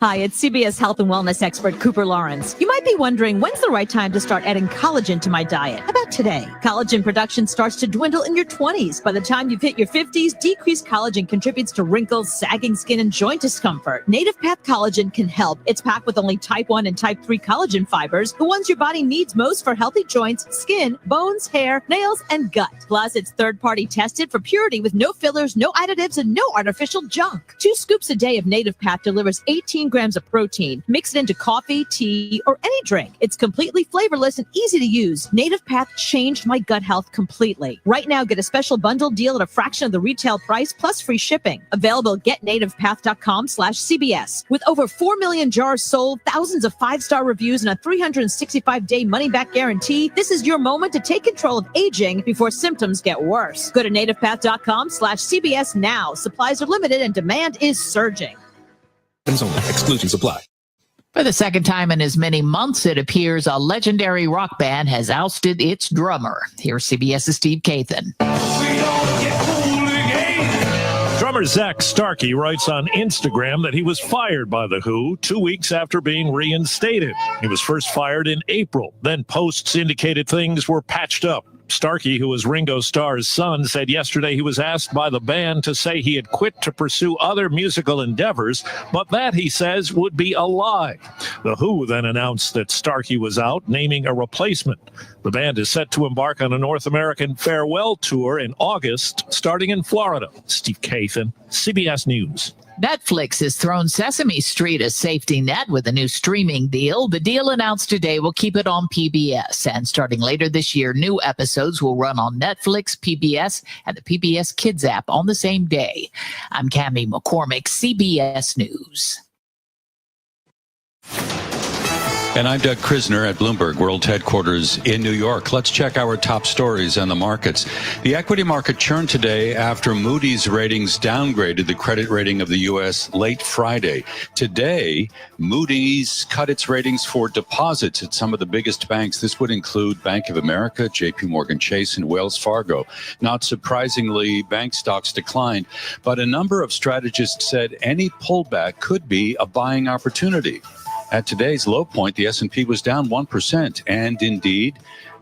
Hi, it's CBS health and wellness expert Cooper Lawrence. You might be wondering, when's the right time to start adding collagen to my diet? How about today? Collagen production starts to dwindle in your 20s. By the time you've hit your 50s, decreased collagen contributes to wrinkles, sagging skin, and joint discomfort. Native Path Collagen can help. It's packed with only type 1 and type 3 collagen fibers, the ones your body needs most for healthy joints, skin, bones, hair, nails, and gut. Plus, it's third-party tested for purity with no fillers, no additives, and no artificial junk. 2 scoops a day of Native Path delivers 18 grams of protein. Mix it into coffee, tea, or any drink. It's completely flavorless and easy to use. Native Path changed my gut health completely. Right now, get a special bundle deal at a fraction of the retail price plus free shipping. Available at getnativepath.com/CBS. With over 4 million jars sold, thousands of 5-star reviews, and a 365-day money-back guarantee, this is your moment to take control of aging before symptoms get worse. Go to nativepath.com/CBS now. Supplies are limited and demand is surging. Exclusions apply. For the second time in as many months, it appears a legendary rock band has ousted its drummer. Here's CBS's Steve Kathan. Drummer Zach Starkey writes on Instagram that he was fired by The Who 2 weeks after being reinstated. He was first fired in April. Then posts indicated things were patched up. Starkey, who is Ringo Starr's son, said yesterday he was asked by the band to say he had quit to pursue other musical endeavors, but that, he says, would be a lie. The Who then announced that Starkey was out, naming a replacement. The band is set to embark on a North American farewell tour in August, starting in Florida. Steve Kathan, CBS News. Netflix has thrown Sesame Street a safety net with a new streaming deal. The deal announced today will keep it on PBS. And starting later this year, new episodes will run on Netflix, PBS, and the PBS Kids app on the same day. I'm Cammie McCormick, CBS News. And I'm Doug Krisner at Bloomberg World Headquarters in New York. Let's check our top stories on the markets. The equity market churned today after Moody's ratings downgraded the credit rating of the U.S. late Friday. Today, Moody's cut its ratings for deposits at some of the biggest banks. This would include Bank of America, JP Morgan Chase, and Wells Fargo. Not surprisingly, bank stocks declined, but a number of strategists said any pullback could be a buying opportunity. At today's low point, the S&P was down 1%, and indeed,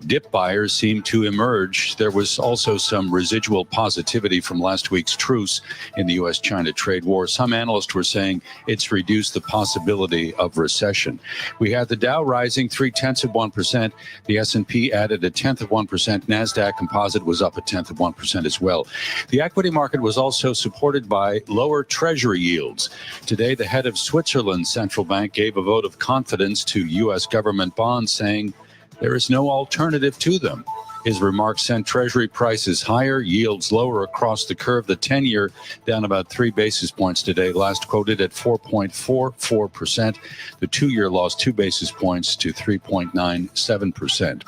dip buyers seem to emerge. There was also some residual positivity from last week's truce in the U.S.-China trade war. Some analysts were saying it's reduced the possibility of recession. We had the Dow rising 0.3%. The S&P added 0.1%. NASDAQ Composite was up 0.1% as well. The equity market was also supported by lower Treasury yields. Today, the head of Switzerland's central bank gave a vote of confidence to U.S. government bonds, saying there is no alternative to them. His remarks sent Treasury prices higher, yields lower across the curve. The 10-year down about 3 basis points today, last quoted at 4.44%. The 2-year lost 2 basis points to 3.97%.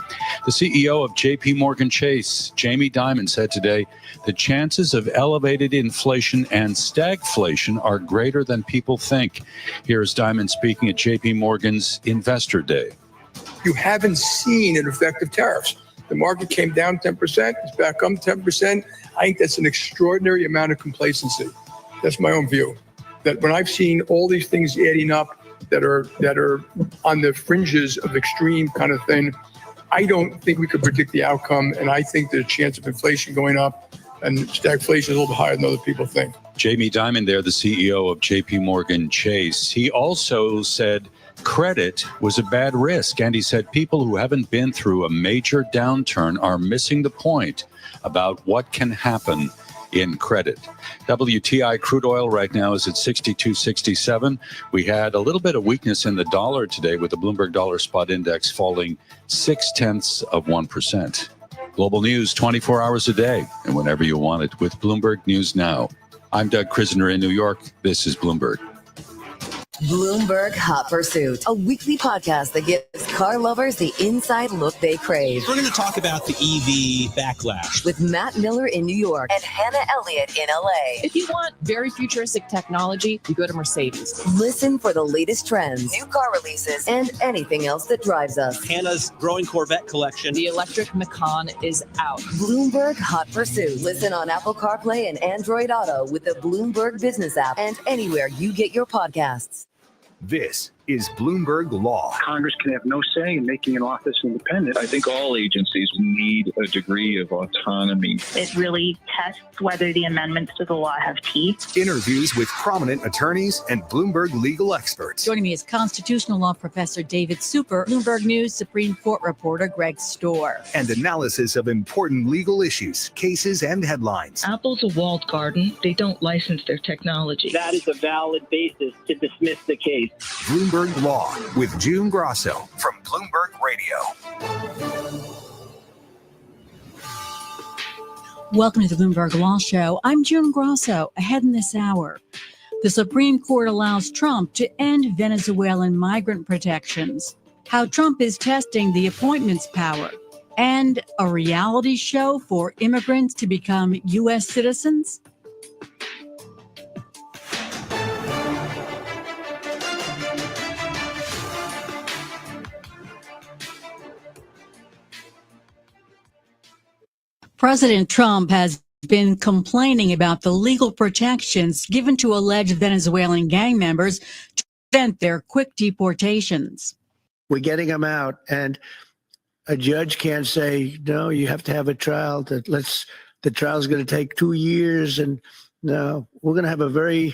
The CEO of JP Morgan Chase, Jamie Dimon, said today, the chances of elevated inflation and stagflation are greater than people think. Here's Dimon speaking at JP Morgan's Investor Day. You haven't seen an effect of tariffs. The market came down 10%, it's back up 10%. I think that's an extraordinary amount of complacency. That's my own view. That when I've seen all these things adding up that are on the fringes of extreme kind of thing, I don't think we could predict the outcome, and I think the chance of inflation going up and stagflation is a little bit higher than other people think. Jamie Dimon there, the CEO of JP Morgan Chase. He also said credit was a bad risk. And he said people who haven't been through a major downturn are missing the point about what can happen in credit. WTI crude oil right now is at 62.67. We had a little bit of weakness in the dollar today with the Bloomberg Dollar Spot Index falling 0.6%. Global news 24 hours a day and whenever you want it with Bloomberg News Now. I'm Doug Krisner in New York. This is Bloomberg. Bloomberg Hot Pursuit, a weekly podcast that gives car lovers the inside look they crave. We're going to talk about the EV backlash with Matt Miller in New York and Hannah Elliott in LA. If you want very futuristic technology, you go to Mercedes. Listen for the latest trends, new car releases, and anything else that drives us. Hannah's growing Corvette collection. The electric Macan is out. Bloomberg Hot Pursuit. Listen on Apple CarPlay and Android Auto with the Bloomberg Business app and anywhere you get your podcasts. This is Bloomberg Law. Congress can have no say in making an office independent. I think all agencies need a degree of autonomy. It really tests whether the amendments to the law have teeth. Interviews with prominent attorneys and Bloomberg legal experts. Joining me is constitutional law professor David Super, Bloomberg News Supreme Court reporter Greg Storr. And analysis of important legal issues, cases, and headlines. Apple's a walled garden. They don't license their technology. That is a valid basis to dismiss the case. Bloomberg Law with June Grosso from Bloomberg Radio. Welcome to the Bloomberg Law Show. I'm June Grosso. Ahead in this hour, the Supreme Court allows Trump to end Venezuelan migrant protections, how Trump is testing the appointments power, and a reality show for immigrants to become U.S. citizens. President Trump has been complaining about the legal protections given to alleged Venezuelan gang members to prevent their quick deportations. We're getting them out, and a judge can't say, no, you have to have a trial. The trial's going to take 2 years, and no, we're going to have a very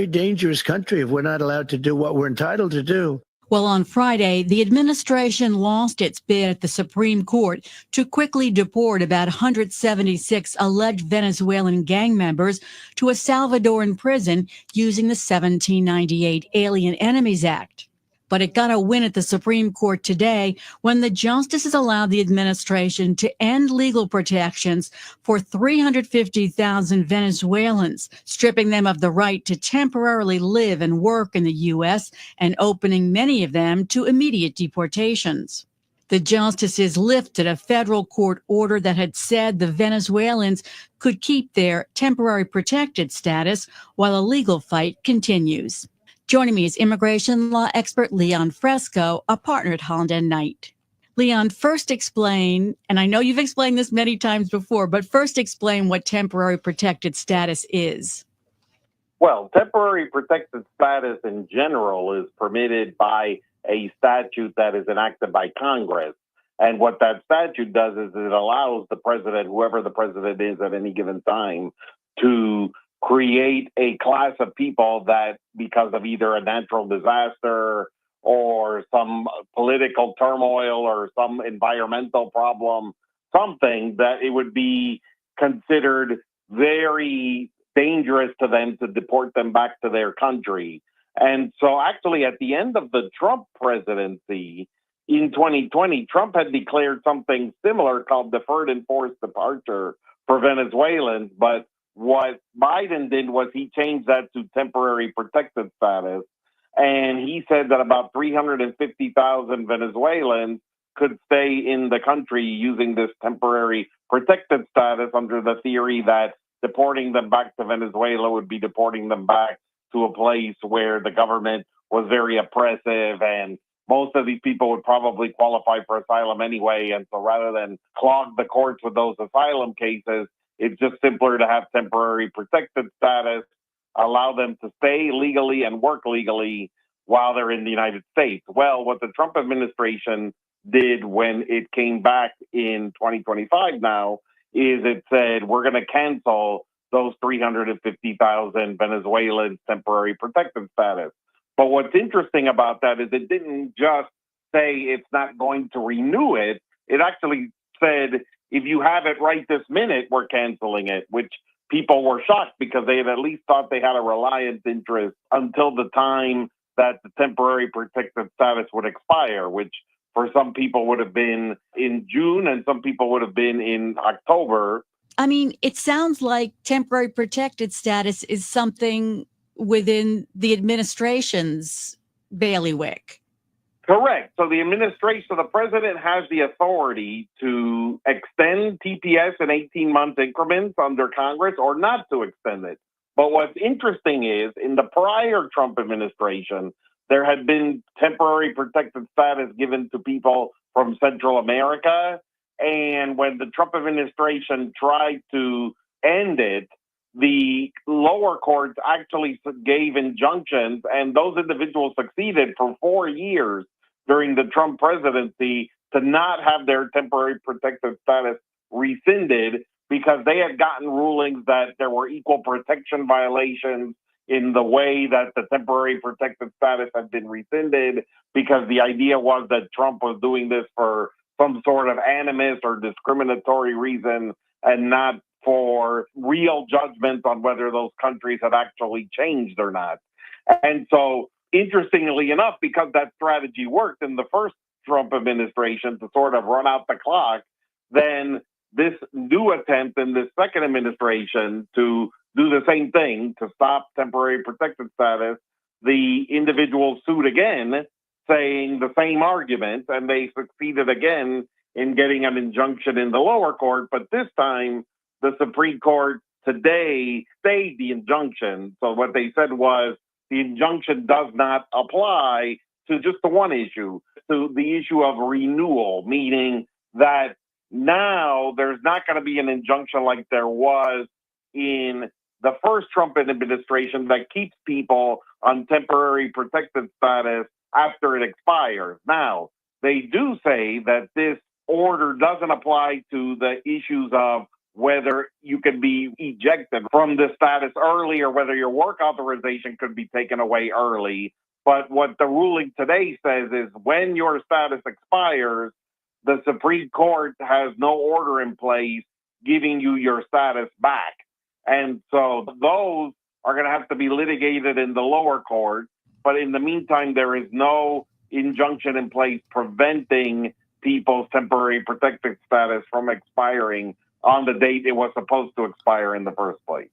dangerous country if we're not allowed to do what we're entitled to do. Well, on Friday, the administration lost its bid at the Supreme Court to quickly deport about 176 alleged Venezuelan gang members to a Salvadoran prison using the 1798 Alien Enemies Act. But it got a win at the Supreme Court today when the justices allowed the administration to end legal protections for 350,000 Venezuelans, stripping them of the right to temporarily live and work in the U.S. and opening many of them to immediate deportations. The justices lifted a federal court order that had said the Venezuelans could keep their temporary protected status while a legal fight continues. Joining me is immigration law expert Leon Fresco, a partner at Holland & Knight. Leon, first explain, and I know you've explained this many times before, but first explain what temporary protected status is. Well, temporary protected status in general is permitted by a statute that is enacted by Congress. And what that statute does is it allows the president, whoever the president is at any given time, to create a class of people that, because of either a natural disaster or some political turmoil or some environmental problem, something that it would be considered very dangerous to them to deport them back to their country. And so actually at the end of the Trump presidency in 2020, Trump had declared something similar called deferred enforced departure for Venezuelans, but what Biden did was he changed that to temporary protected status. And he said that about 350,000 Venezuelans could stay in the country using this temporary protected status under the theory that deporting them back to Venezuela would be deporting them back to a place where the government was very oppressive and most of these people would probably qualify for asylum anyway. And so rather than clog the courts with those asylum cases, it's just simpler to have temporary protected status, allow them to stay legally and work legally while they're in the United States. Well, what the Trump administration did when it came back in 2025 now is it said, we're going to cancel those 350,000 Venezuelans temporary protected status. But what's interesting about that is it didn't just say it's not going to renew it. It actually said, if you have it right this minute, we're canceling it, which people were shocked because they had at least thought they had a reliance interest until the time that the temporary protected status would expire, which for some people would have been in June and some people would have been in October. I mean, it sounds like temporary protected status is something within the administration's bailiwick. Correct. So the administration, the president has the authority to extend TPS in 18-month increments under Congress or not to extend it. But what's interesting is in the prior Trump administration, there had been temporary protected status given to people from Central America. And when the Trump administration tried to end it, the lower courts actually gave injunctions, and those individuals succeeded for 4 years during the Trump presidency to not have their temporary protected status rescinded because they had gotten rulings that there were equal protection violations in the way that the temporary protected status had been rescinded, because the idea was that Trump was doing this for some sort of animus or discriminatory reason and not for real judgment on whether those countries had actually changed or not. And so, interestingly enough, because that strategy worked in the first Trump administration to sort of run out the clock, then this new attempt in this second administration to do the same thing, to stop temporary protected status, the individuals sued again, saying the same argument, and they succeeded again in getting an injunction in the lower court. But this time, the Supreme Court today stayed the injunction. So what they said was the injunction does not apply to just the one issue, to the issue of renewal, meaning that now there's not going to be an injunction like there was in the first Trump administration that keeps people on temporary protected status after it expires. Now, they do say that this order doesn't apply to the issues of whether you can be ejected from the status early or whether your work authorization could be taken away early. But what the ruling today says is when your status expires, the Supreme Court has no order in place giving you your status back. And so those are going to have to be litigated in the lower court. But in the meantime, there is no injunction in place preventing people's temporary protected status from expiring on the date it was supposed to expire in the first place.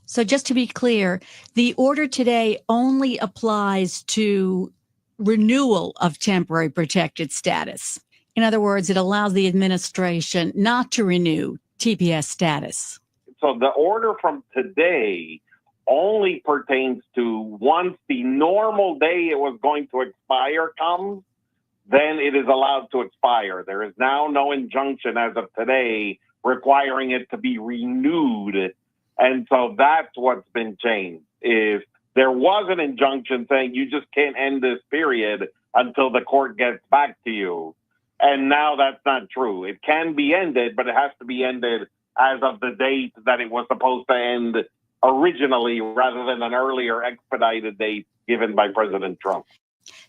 So just to be clear, the order today only applies to renewal of temporary protected status. In other words, it allows the administration not to renew TPS status. So the order from today only pertains to once the normal day it was going to expire comes, then it is allowed to expire. There is now no injunction as of today requiring it to be renewed. And so that's what's been changed, is there was an injunction saying you just can't end this period until the court gets back to you. And now that's not true. It can be ended, but it has to be ended as of the date that it was supposed to end originally, rather than an earlier expedited date given by President Trump.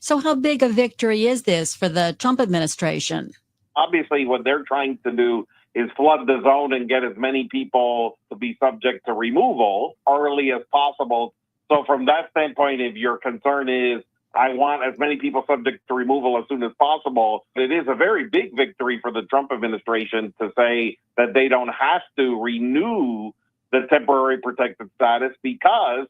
So how big a victory is this for the Trump administration? Obviously, what they're trying to do is flood the zone and get as many people to be subject to removal early as possible. So from that standpoint, if your concern is, I want as many people subject to removal as soon as possible, it is a very big victory for the Trump administration to say that they don't have to renew the temporary protected status, because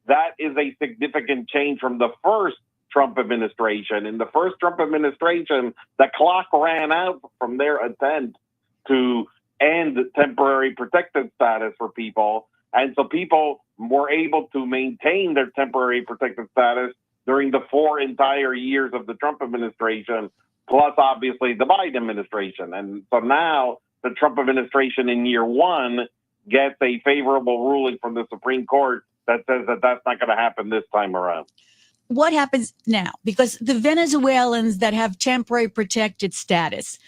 that is a significant change from the first Trump administration. In the first Trump administration, the clock ran out from their attempt to end temporary protected status for people. And so people were able to maintain their temporary protected status during the 4 entire years of the Trump administration, plus obviously the Biden administration. And so now the Trump administration in year 1 gets a favorable ruling from the Supreme Court that says that that's not going to happen this time around. what happens now? Because the Venezuelans that have temporary protected status,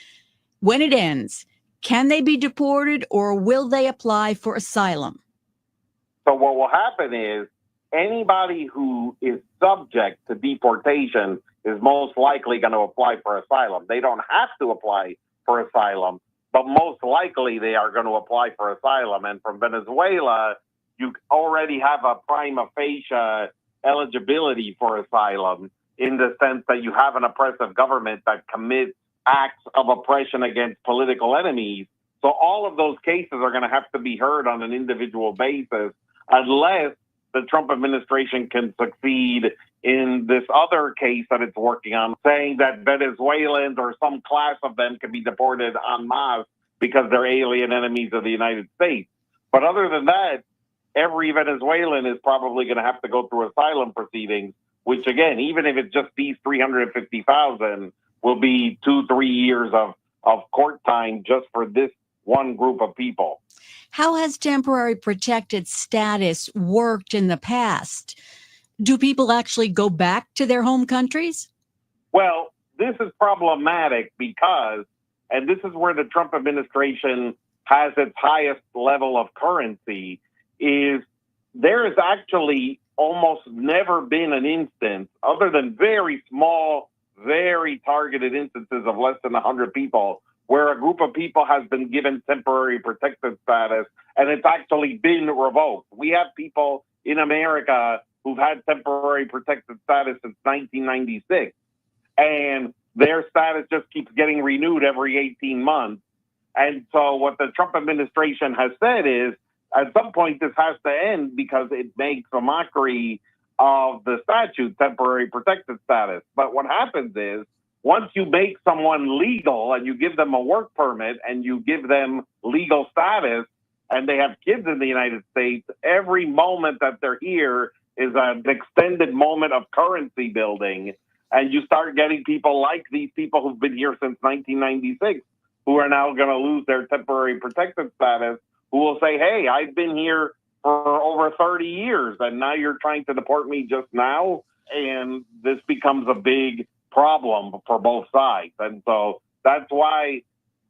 when it ends, can they be deported or will they apply for asylum? So what will happen is anybody who is subject to deportation is most likely going to apply for asylum. They don't have to apply for asylum, but most likely they are going to apply for asylum. And from Venezuela, you already have a prima facie eligibility for asylum in the sense that you have an oppressive government that commits acts of oppression against political enemies. So all of those cases are going to have to be heard on an individual basis unless the Trump administration can succeed in this other case that it's working on, saying that Venezuelans or some class of them can be deported en masse because they're alien enemies of the United States. But other than that, every Venezuelan is probably going to have to go through asylum proceedings, which again, even if it's just these 350,000, will be 2-3 years of court time just for this one group of people. How has temporary protected status worked in the past? Do people actually go back to their home countries? Well, this is problematic because, and this is where the Trump administration has its highest level of currency, is there has actually almost never been an instance, other than very small, very targeted instances of less than 100 people, where a group of people has been given temporary protected status and it's actually been revoked. We have people in America who've had temporary protected status since 1996, and their status just keeps getting renewed every 18 months. And so what the Trump administration has said is, at some point this has to end because it makes a mockery of the statute, temporary protected status. But what happens is, once you make someone legal and you give them a work permit and you give them legal status and they have kids in the United States, every moment that they're here is an extended moment of currency building. And you start getting people like these people who've been here since 1996, who are now going to lose their temporary protected status, who will say, hey, I've been here for over 30 years and now you're trying to deport me just now. And this becomes a big problem for both sides. And so that's why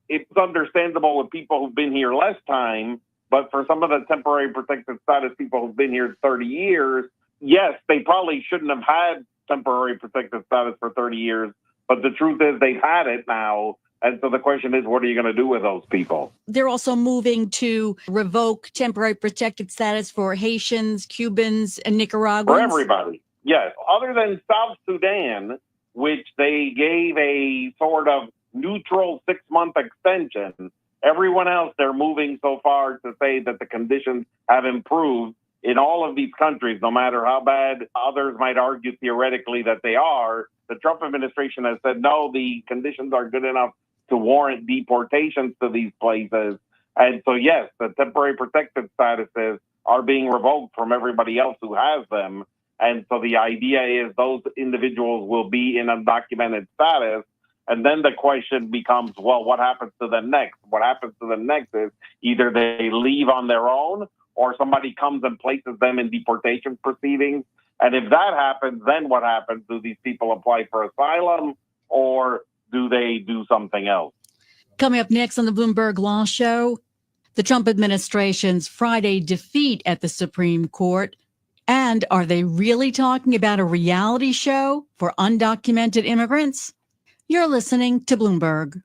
it's understandable with people who've been here less time, but for some of the temporary protected status people who've been here 30 years, yes, they probably shouldn't have had temporary protected status for 30 years, but the truth is they've had it now. And so the question is, what are you going to do with those people? They're also moving to revoke temporary protected status for Haitians, Cubans, and Nicaraguans. For everybody, yes. Other than South Sudan, which they gave a sort of neutral 6-month extension, everyone else, they're moving so far to say that the conditions have improved in all of these countries, no matter how bad others might argue theoretically that they are. The Trump administration has said, no, the conditions are good enough to warrant deportations to these places. And so, yes, the temporary protected statuses are being revoked from everybody else who has them. And so the idea is those individuals will be in undocumented status. And then the question becomes, well, what happens to them next? What happens to them next is either they leave on their own or somebody comes and places them in deportation proceedings. And if that happens, then what happens? Do these people apply for asylum or do they do something else? Coming up next on the Bloomberg Law Show, the Trump administration's Friday defeat at the Supreme Court. And are they really talking about a reality show for undocumented immigrants? You're listening to Bloomberg.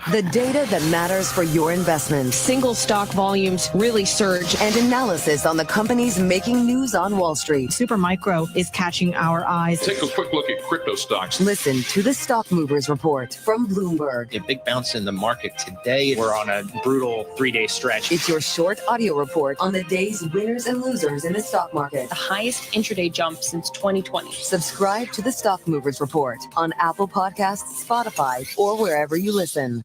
The data that matters for your investments. Single stock volumes really surge. And analysis on the companies making news on Wall Street. Supermicro is catching our eyes. Take a quick look at crypto stocks. Listen to the Stock Movers Report from Bloomberg. A big bounce in the market today. We're on a brutal 3-day stretch. It's your short audio report on the day's winners and losers in the stock market. The highest intraday jump since 2020. Subscribe to the Stock Movers Report on Apple Podcasts, Spotify, or wherever you listen.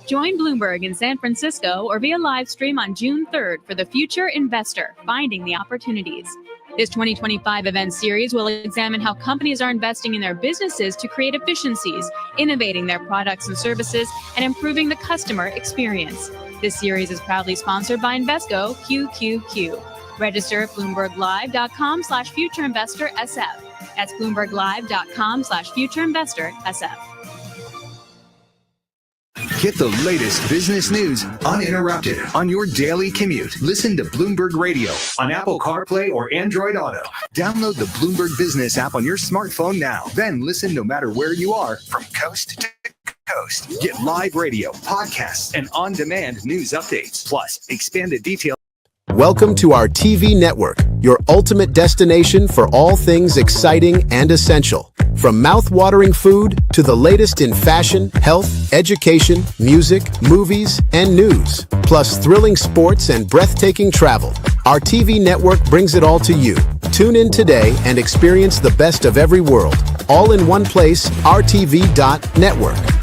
Join Bloomberg in San Francisco or via live stream on June 3rd for the Future Investor, Finding the Opportunities. This 2025 event series will examine how companies are investing in their businesses to create efficiencies, innovating their products and services, and improving the customer experience. This series is proudly sponsored by Invesco QQQ. Register at BloombergLive.com/FutureInvestorSF. That's BloombergLive.com/futureinvestorsf. Get the latest business news uninterrupted on your daily commute. Listen to Bloomberg Radio on Apple CarPlay or Android Auto. Download the Bloomberg Business app on your smartphone now. Then listen no matter where you are from coast to coast. Get live radio, podcasts, and on-demand news updates. Plus, expanded details. Welcome to our TV network, your ultimate destination for all things exciting and essential. From mouth-watering food to the latest in fashion, health, education, music, movies, and news, plus thrilling sports and breathtaking travel. Our TV network brings it all to you. Tune in today and experience the best of every world. All in one place, rtv.network.